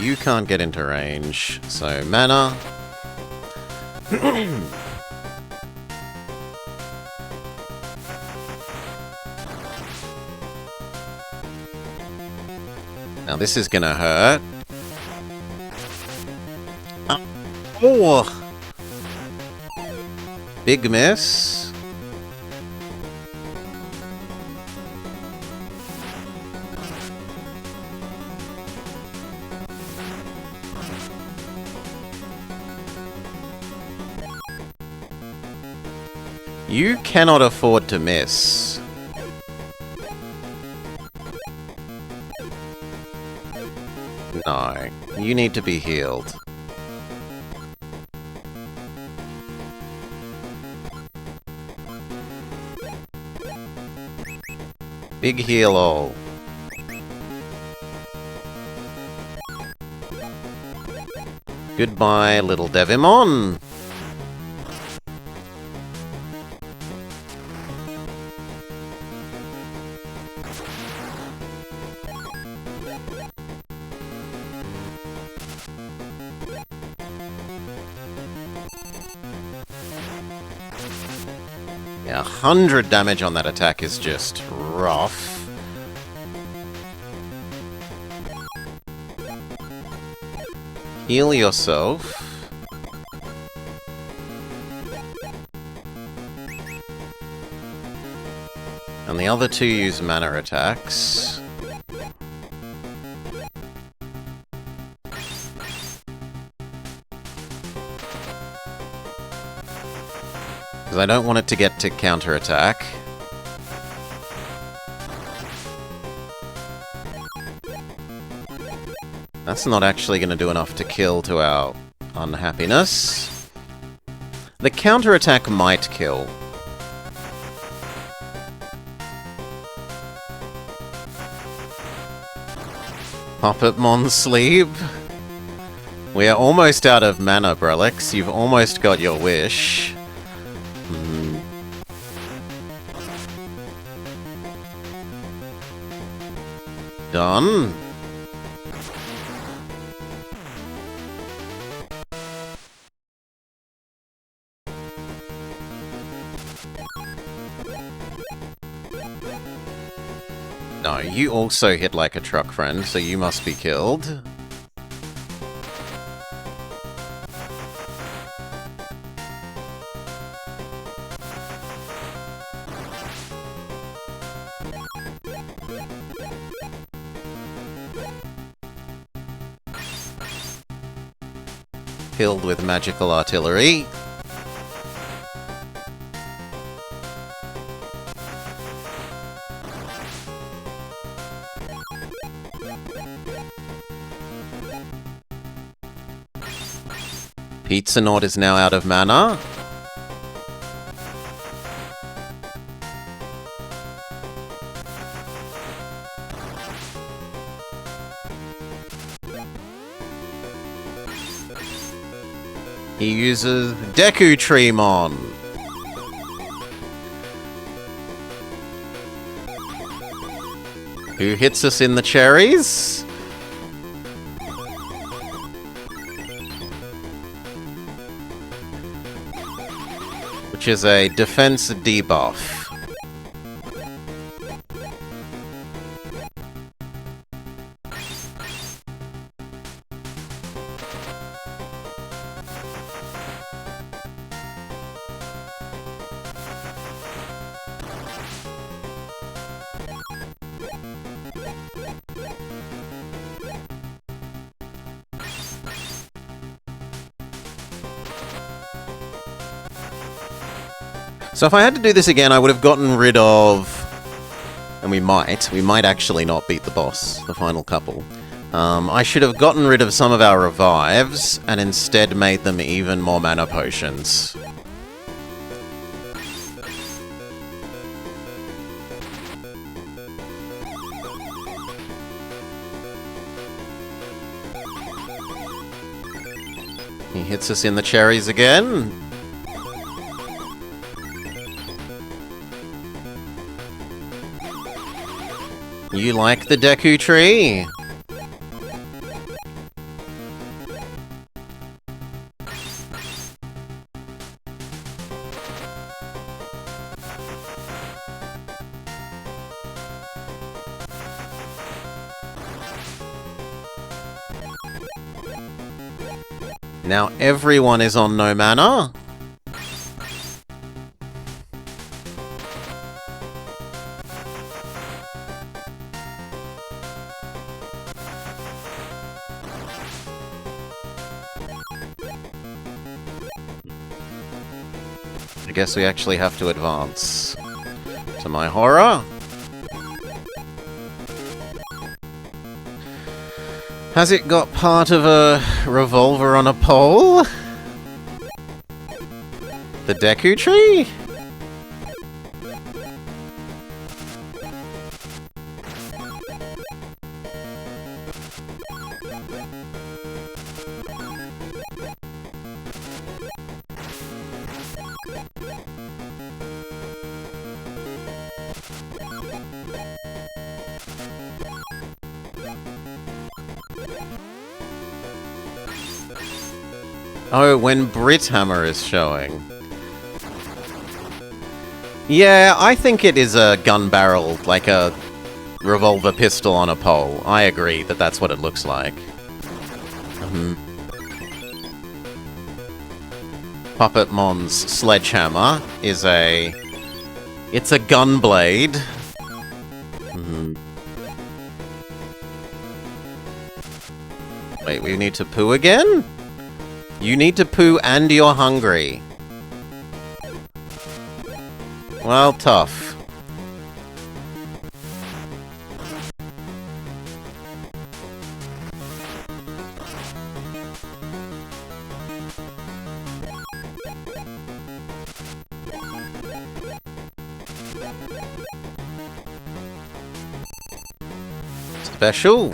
You can't get into range, so mana. Now this is gonna hurt. Oh! Big miss. You cannot afford to miss. No, you need to be healed. Big heal all. Goodbye, little Digimon. Yeah, 100 damage on that attack is just rough. Heal yourself. And the other two use mana attacks. Because I don't want it to get to counterattack. That's not actually going to do enough to kill to our unhappiness. The counterattack might kill. Puppetmon sleep. We are almost out of mana, Brelix. You've almost got your wish. Done. No, you also hit like a truck, friend, so you must be killed. Killed with magical artillery. Pizza Nord is now out of mana. He uses Veedramon. Who hits us in the cherries? Which is a defense debuff. So if I had to do this again, I would have gotten rid of... And we might actually not beat the boss, the final couple. I should have gotten rid of some of our revives, and instead made them even more mana potions. He hits us in the cherries again. You like the Deku Tree? Now everyone is on no mana. I guess we actually have to advance. To my horror. Has it got part of a revolver on a pole? The Deku Tree? Oh, when Brithammer is showing. Yeah, I think it is a gun barrel, like a revolver pistol on a pole. I agree that that's what it looks like. Puppetmon's sledgehammer is a... It's a gun blade. Wait, we need to poo again? You need to poo and you're hungry. Well, tough. Special?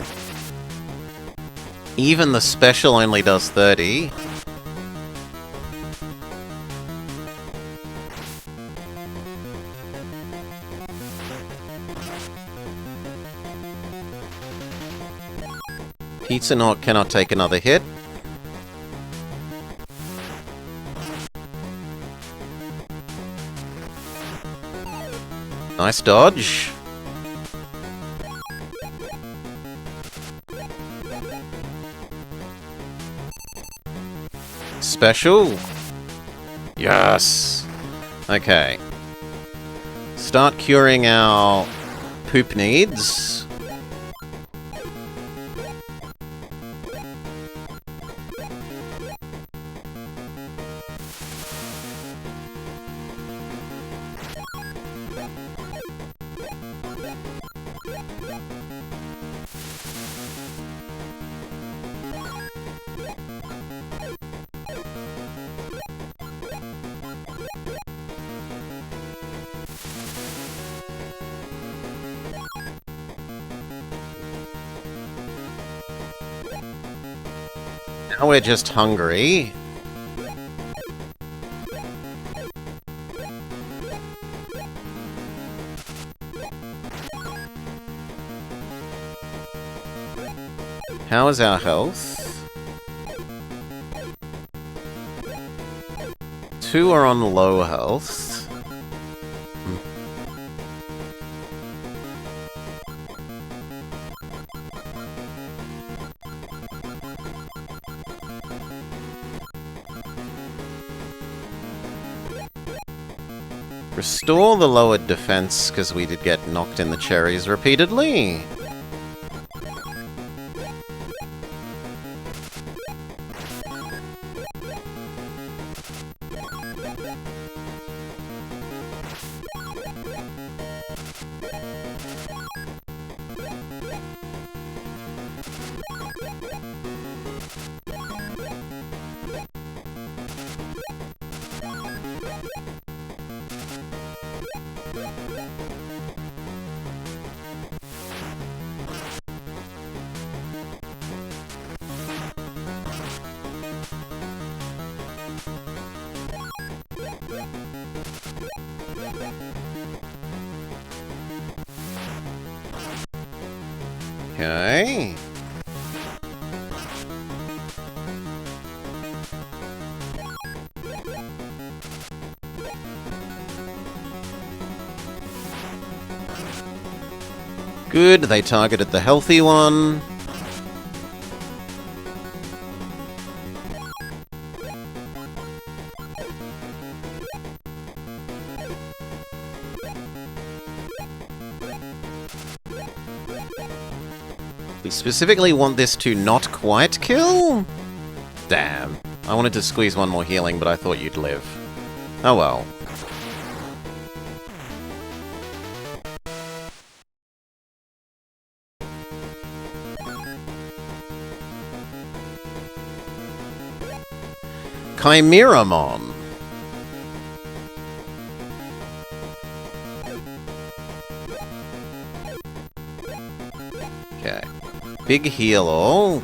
Even the special only does 30. Pizza Knot cannot take another hit. Nice dodge. Special. Yes. Okay. Start curing our poop needs. Now we're just hungry. How is our health? 2 are on low health. Restore the lowered defense, because we did get knocked in the cherries repeatedly. Okay. Good, they targeted the healthy one. We specifically want this to not quite kill? Damn. I wanted to squeeze one more healing, but I thought you'd live. Oh well. Chimeramon. Okay. Big heal all.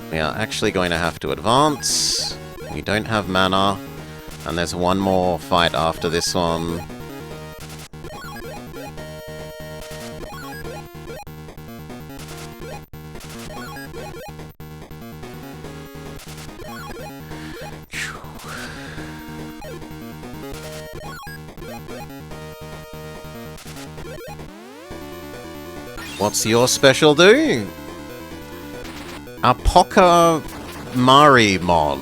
We are actually going to have to advance. We don't have mana. And there's one more fight after this one. What's your special do? Apoca Marimon.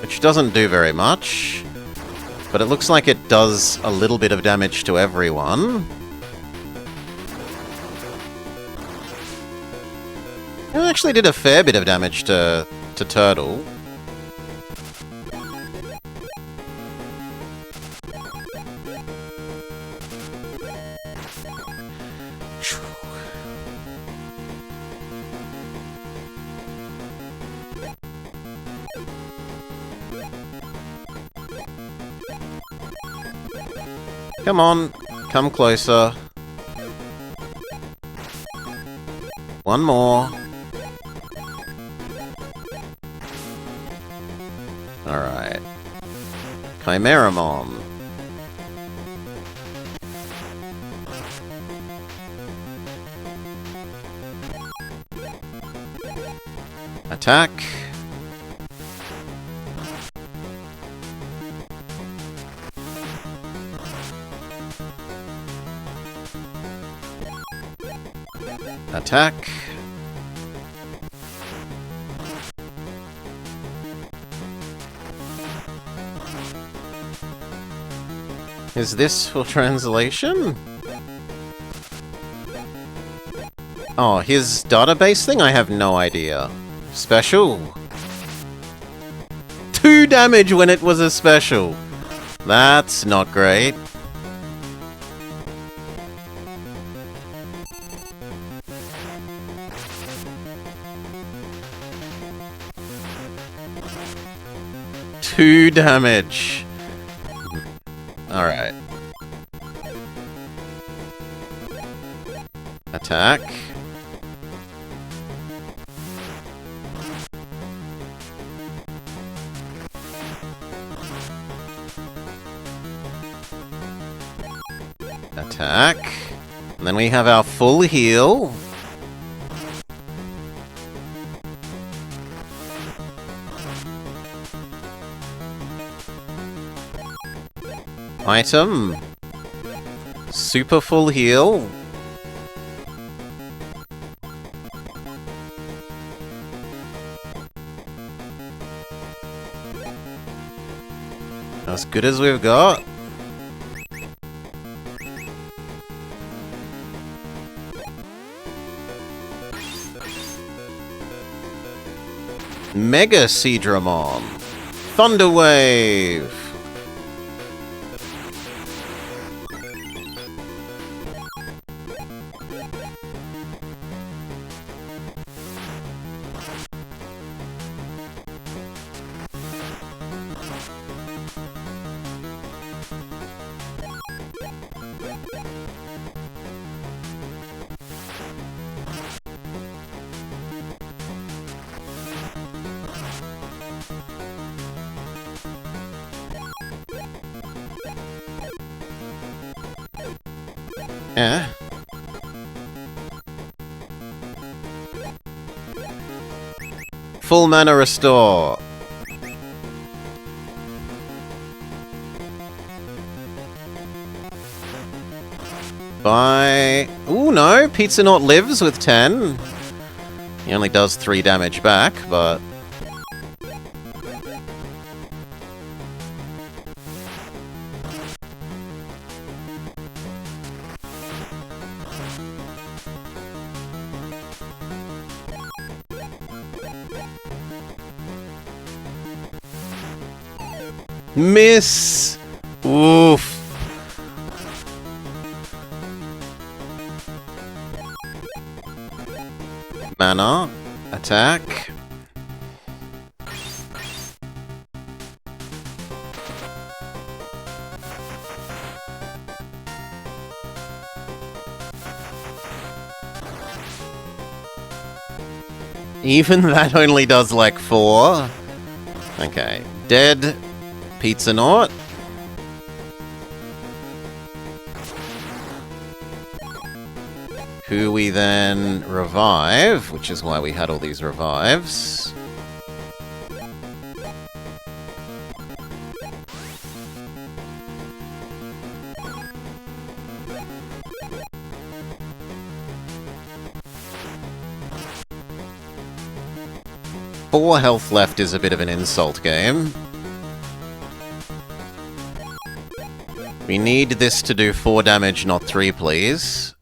Which doesn't do very much, but it looks like it does a little bit of damage to everyone. It actually did a fair bit of damage to Turtle. Come on, come closer. One more. Alright. Chimeramon. Attack. Attack. Is this for translation? Oh, his database thing? I have no idea. Special. 2 damage when it was a special. That's not great. Two damage. Alright. Attack. Attack. And then we have our full heal. Item. Super full heal. As good as we've got. Mega Veedramon. Thunder Wave. Yeah. Full mana restore. Bye. Ooh, no. Pizza Not lives with 10. He only does 3 damage back, but... Miss! Oof. Mana. Attack. Even that only does like 4. Okay. Dead. Pizza Not. Who we then revive, which is why we had all these revives. Four health left is a bit of an insult game. We need this to do 4 damage, not 3, please.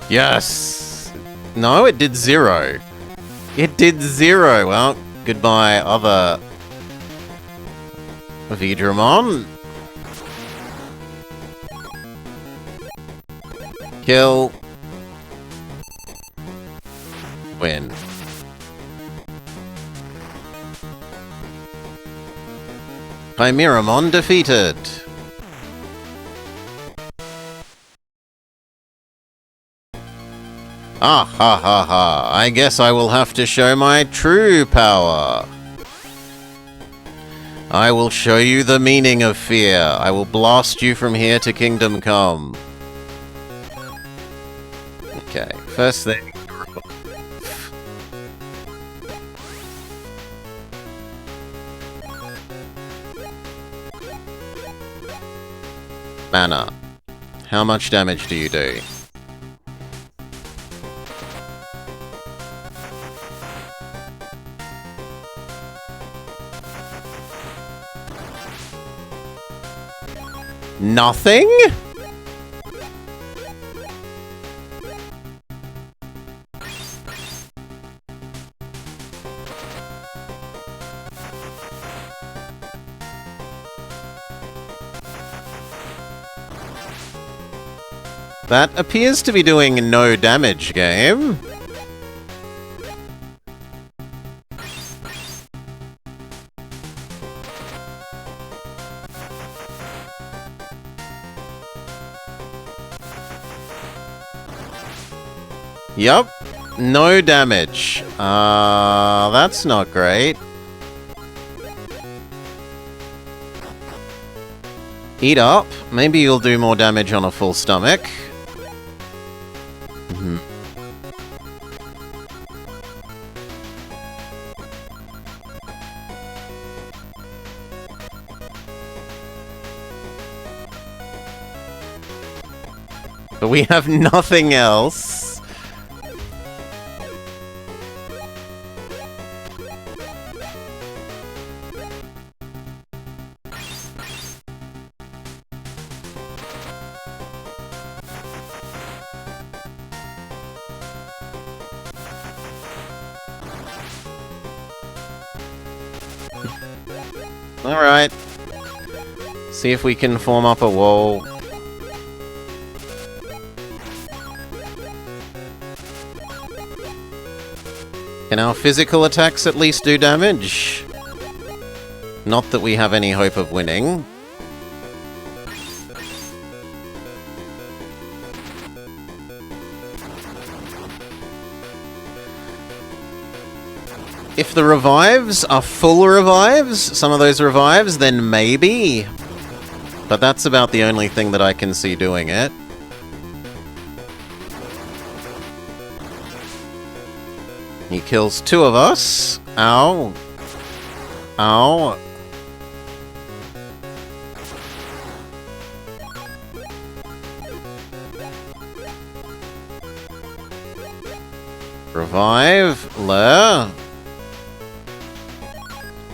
Yes! No, it did 0. It did 0! Well, goodbye, other... Veedramon. Kill. Win. Veedramon defeated. Ah ha ha ha, I guess I will have to show my true power. I will show you the meaning of fear. I will blast you from here to Kingdom Come. Okay, first thing. Mana. How much damage do you do? Nothing? That appears to be doing no damage, game. Yup, no damage. That's not great. Eat up. Maybe you'll do more damage on a full stomach. But we have nothing else. Alright. See if we can form up a wall. Can our physical attacks at least do damage? Not that we have any hope of winning. If the revives are full revives, some of those revives, then maybe. But that's about the only thing that I can see doing it. He kills two of us. Ow. Ow. Revive. Lair.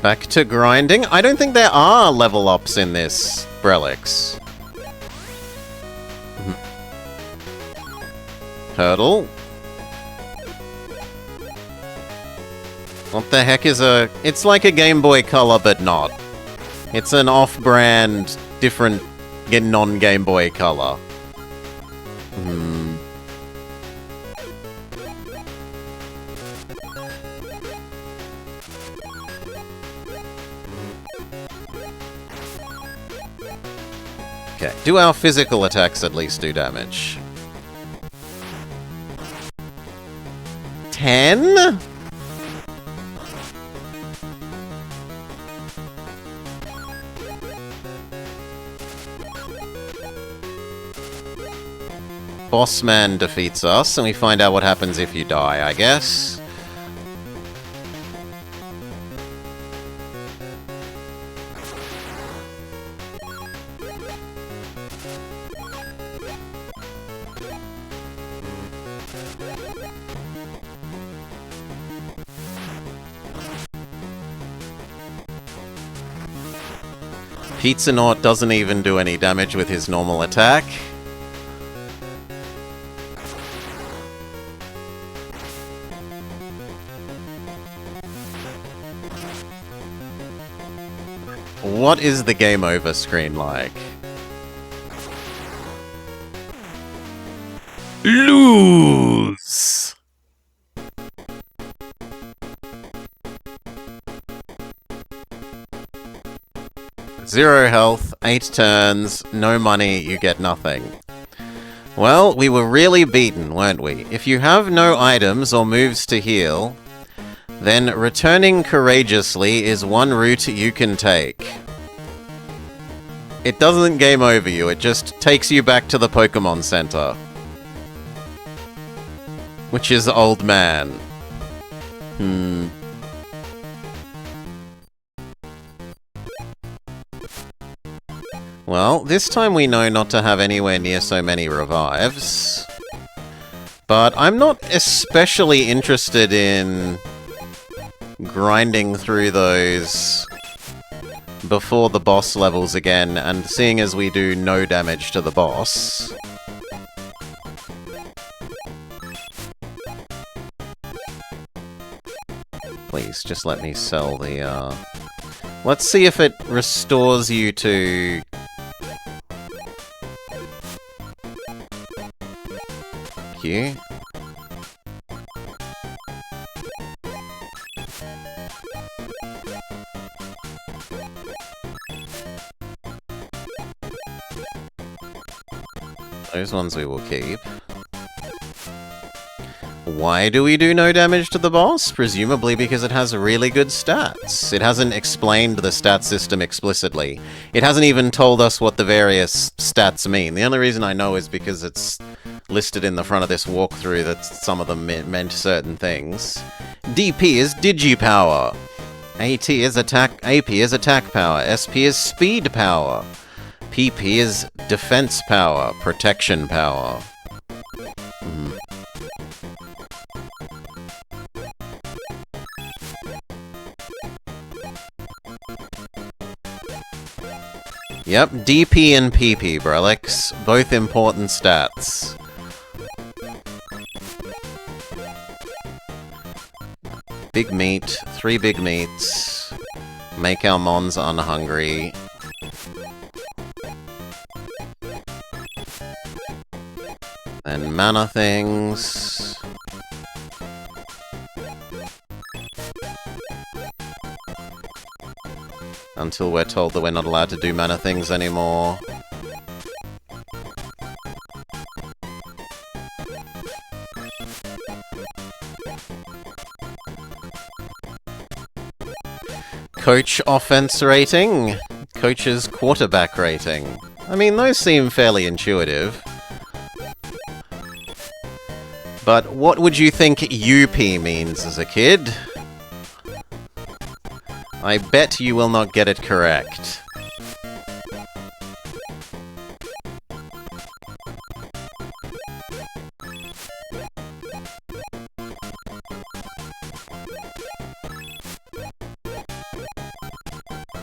Back to grinding. I don't think there are level ups in this, Brelix. Hurdle. What the heck is a... It's like a Game Boy Color, but not. It's an off-brand, different, non-Game Boy Color. Okay, do our physical attacks at least do damage? 10? Bossman defeats us, and we find out what happens if you die, I guess. Pizzanaut doesn't even do any damage with his normal attack. What is the game over screen like? Lose! 0 health, 8 turns, no money, you get nothing. Well, we were really beaten, weren't we? If you have no items or moves to heal, then returning courageously is one route you can take. It doesn't game over you, it just takes you back to the Pokemon Center. Which is Old Man. Well, this time we know not to have anywhere near so many revives. But I'm not especially interested in grinding through those before the boss levels again, and seeing as we do no damage to the boss. Please, just let me sell the, Let's see if it restores you to... Q. Those ones we will keep. Why do we do no damage to the boss? Presumably because it has really good stats. It hasn't explained the stat system explicitly. It hasn't even told us what the various stats mean. The only reason I know is because it's listed in the front of this walkthrough that some of them meant certain things. DP is Digipower. AT is attack. AP is attack power. SP is speed power. PP is defense power. Protection power. Yep, DP and PP, Brelix. Both important stats. Big meat, 3 big meats. Make our mons unhungry. And mana things. Until we're told that we're not allowed to do mana things anymore. Coach offense rating. Coach's quarterback rating. I mean, those seem fairly intuitive. But what would you think UP means as a kid? I bet you will not get it correct.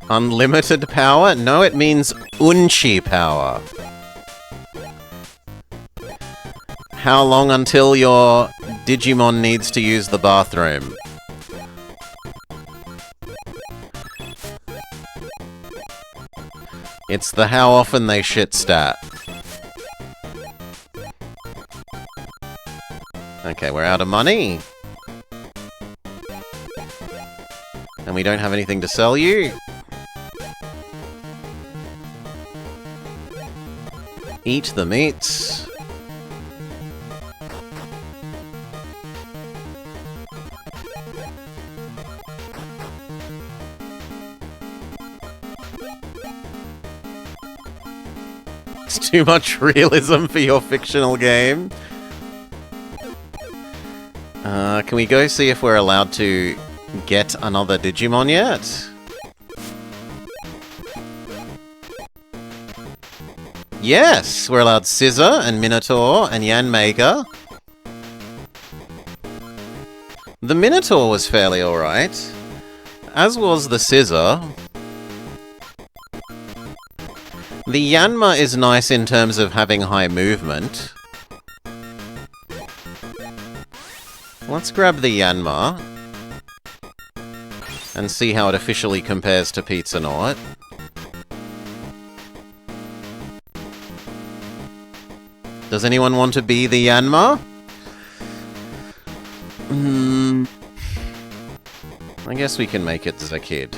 Unlimited power? No, it means Unchi power. How long until your Digimon needs to use the bathroom? It's the how often they shit stat. Okay, we're out of money. And we don't have anything to sell you. Eat the meats. It's too much realism for your fictional game. Can we go see if we're allowed to get another Digimon yet? Yes! We're allowed Scissor and Minotaur and Yanmega. The Minotaur was fairly alright. As was the Scissor. The Yanma is nice in terms of having high movement. Let's grab the Yanma and see how it officially compares to Pizza Nort. Does anyone want to be the Yanma? I guess we can make it as a kid.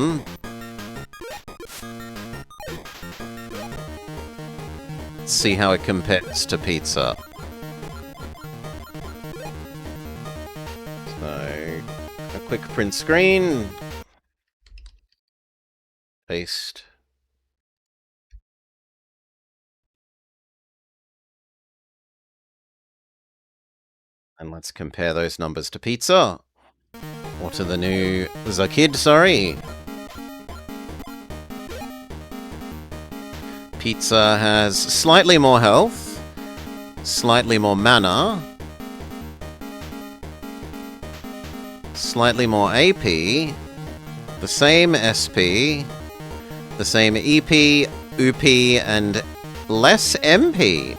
one. Let's see how it compares to pizza. So, a quick print screen. Paste. And let's compare those numbers to pizza. Or to the new Zakid, sorry. Pizza has slightly more health, slightly more mana, slightly more AP, the same SP, the same EP, UP, and less MP.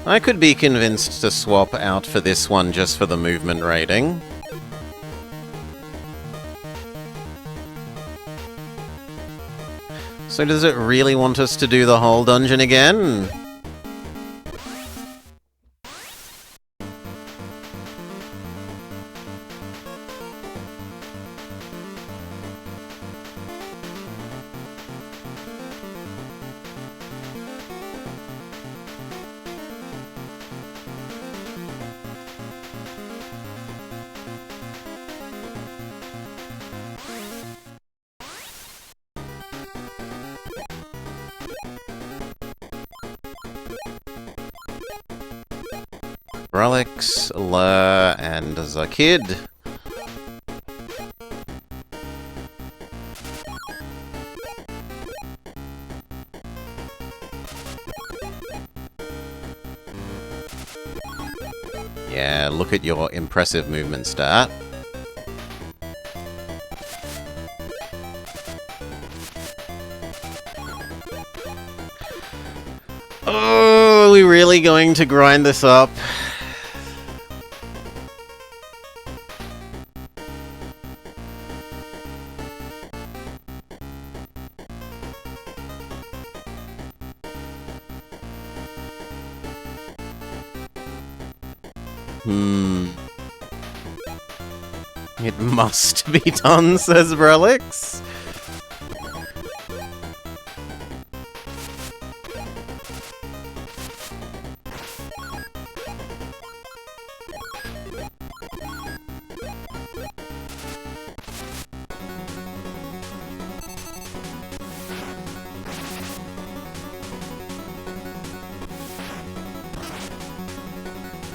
I could be convinced to swap out for this one just for the movement rating. So does it really want us to do the whole dungeon again? Relics, Lur, and Zakid. Yeah, look at your impressive movement stat. Oh, are we really going to grind this up? It must be done, says Relics.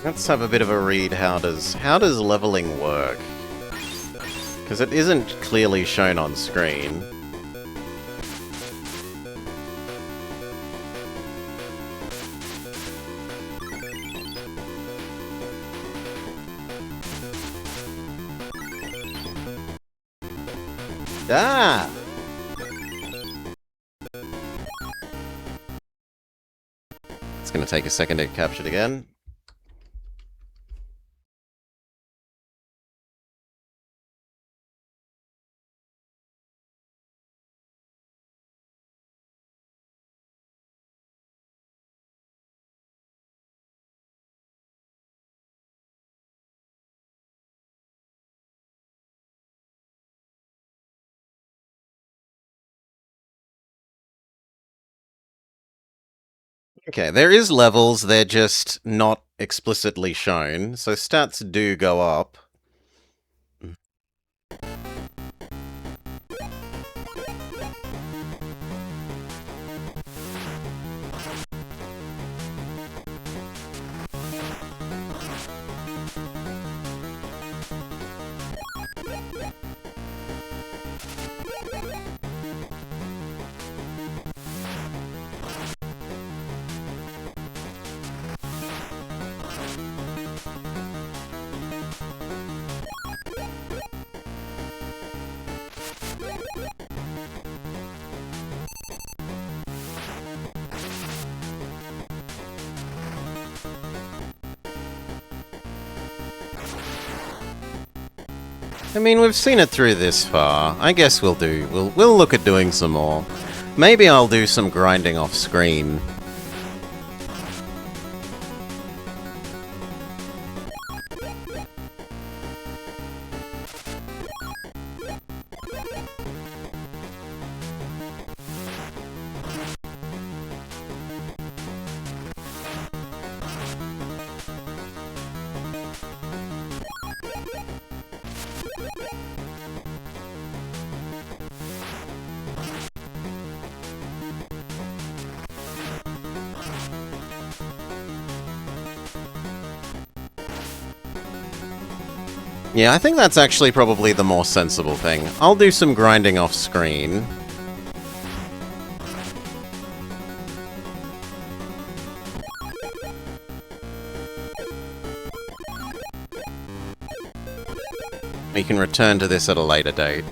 Let's have a bit of a read. How does leveling work? Because it isn't clearly shown on screen. Ah! It's going to take a second to capture it again. Okay, there is levels, they're just not explicitly shown, so stats do go up. I mean, we've seen it through this far. I guess we'll look at doing some more. Maybe I'll do some grinding off screen. Yeah, I think that's actually probably the more sensible thing. I'll do some grinding off screen. We can return to this at a later date,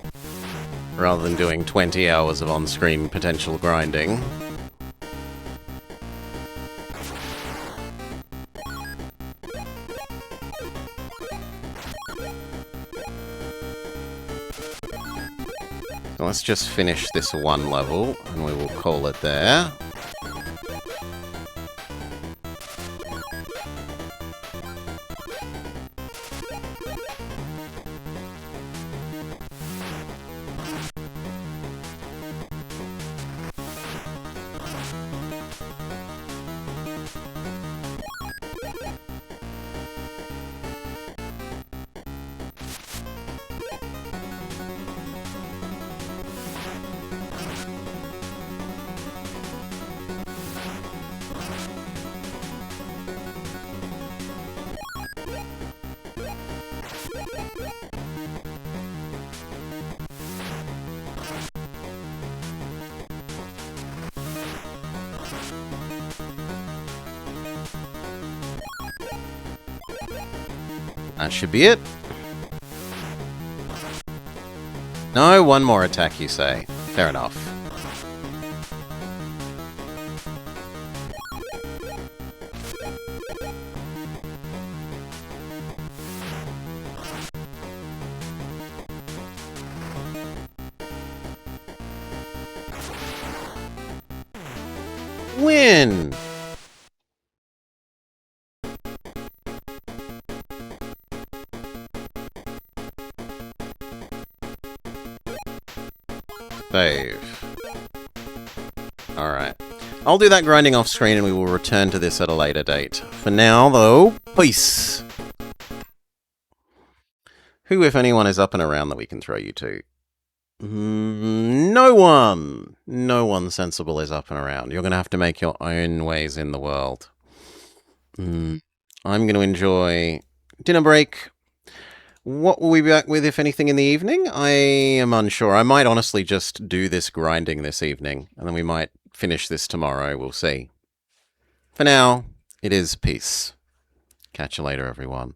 rather than doing 20 hours of on-screen potential grinding. So let's just finish this one level, and we will call it there. That should be it. No, one more attack, you say. Fair enough. Win! Save. Alright. I'll do that grinding off screen and we will return to this at a later date. For now, though, peace! Who, if anyone, is up and around that we can throw you to? No one! No one sensible is up and around. You're going to have to make your own ways in the world. I'm going to enjoy dinner break. What will we be back with, if anything, in the evening? I am unsure. I might honestly just do this grinding this evening, and then we might finish this tomorrow. We'll see. For now, it is peace. Catch you later, everyone.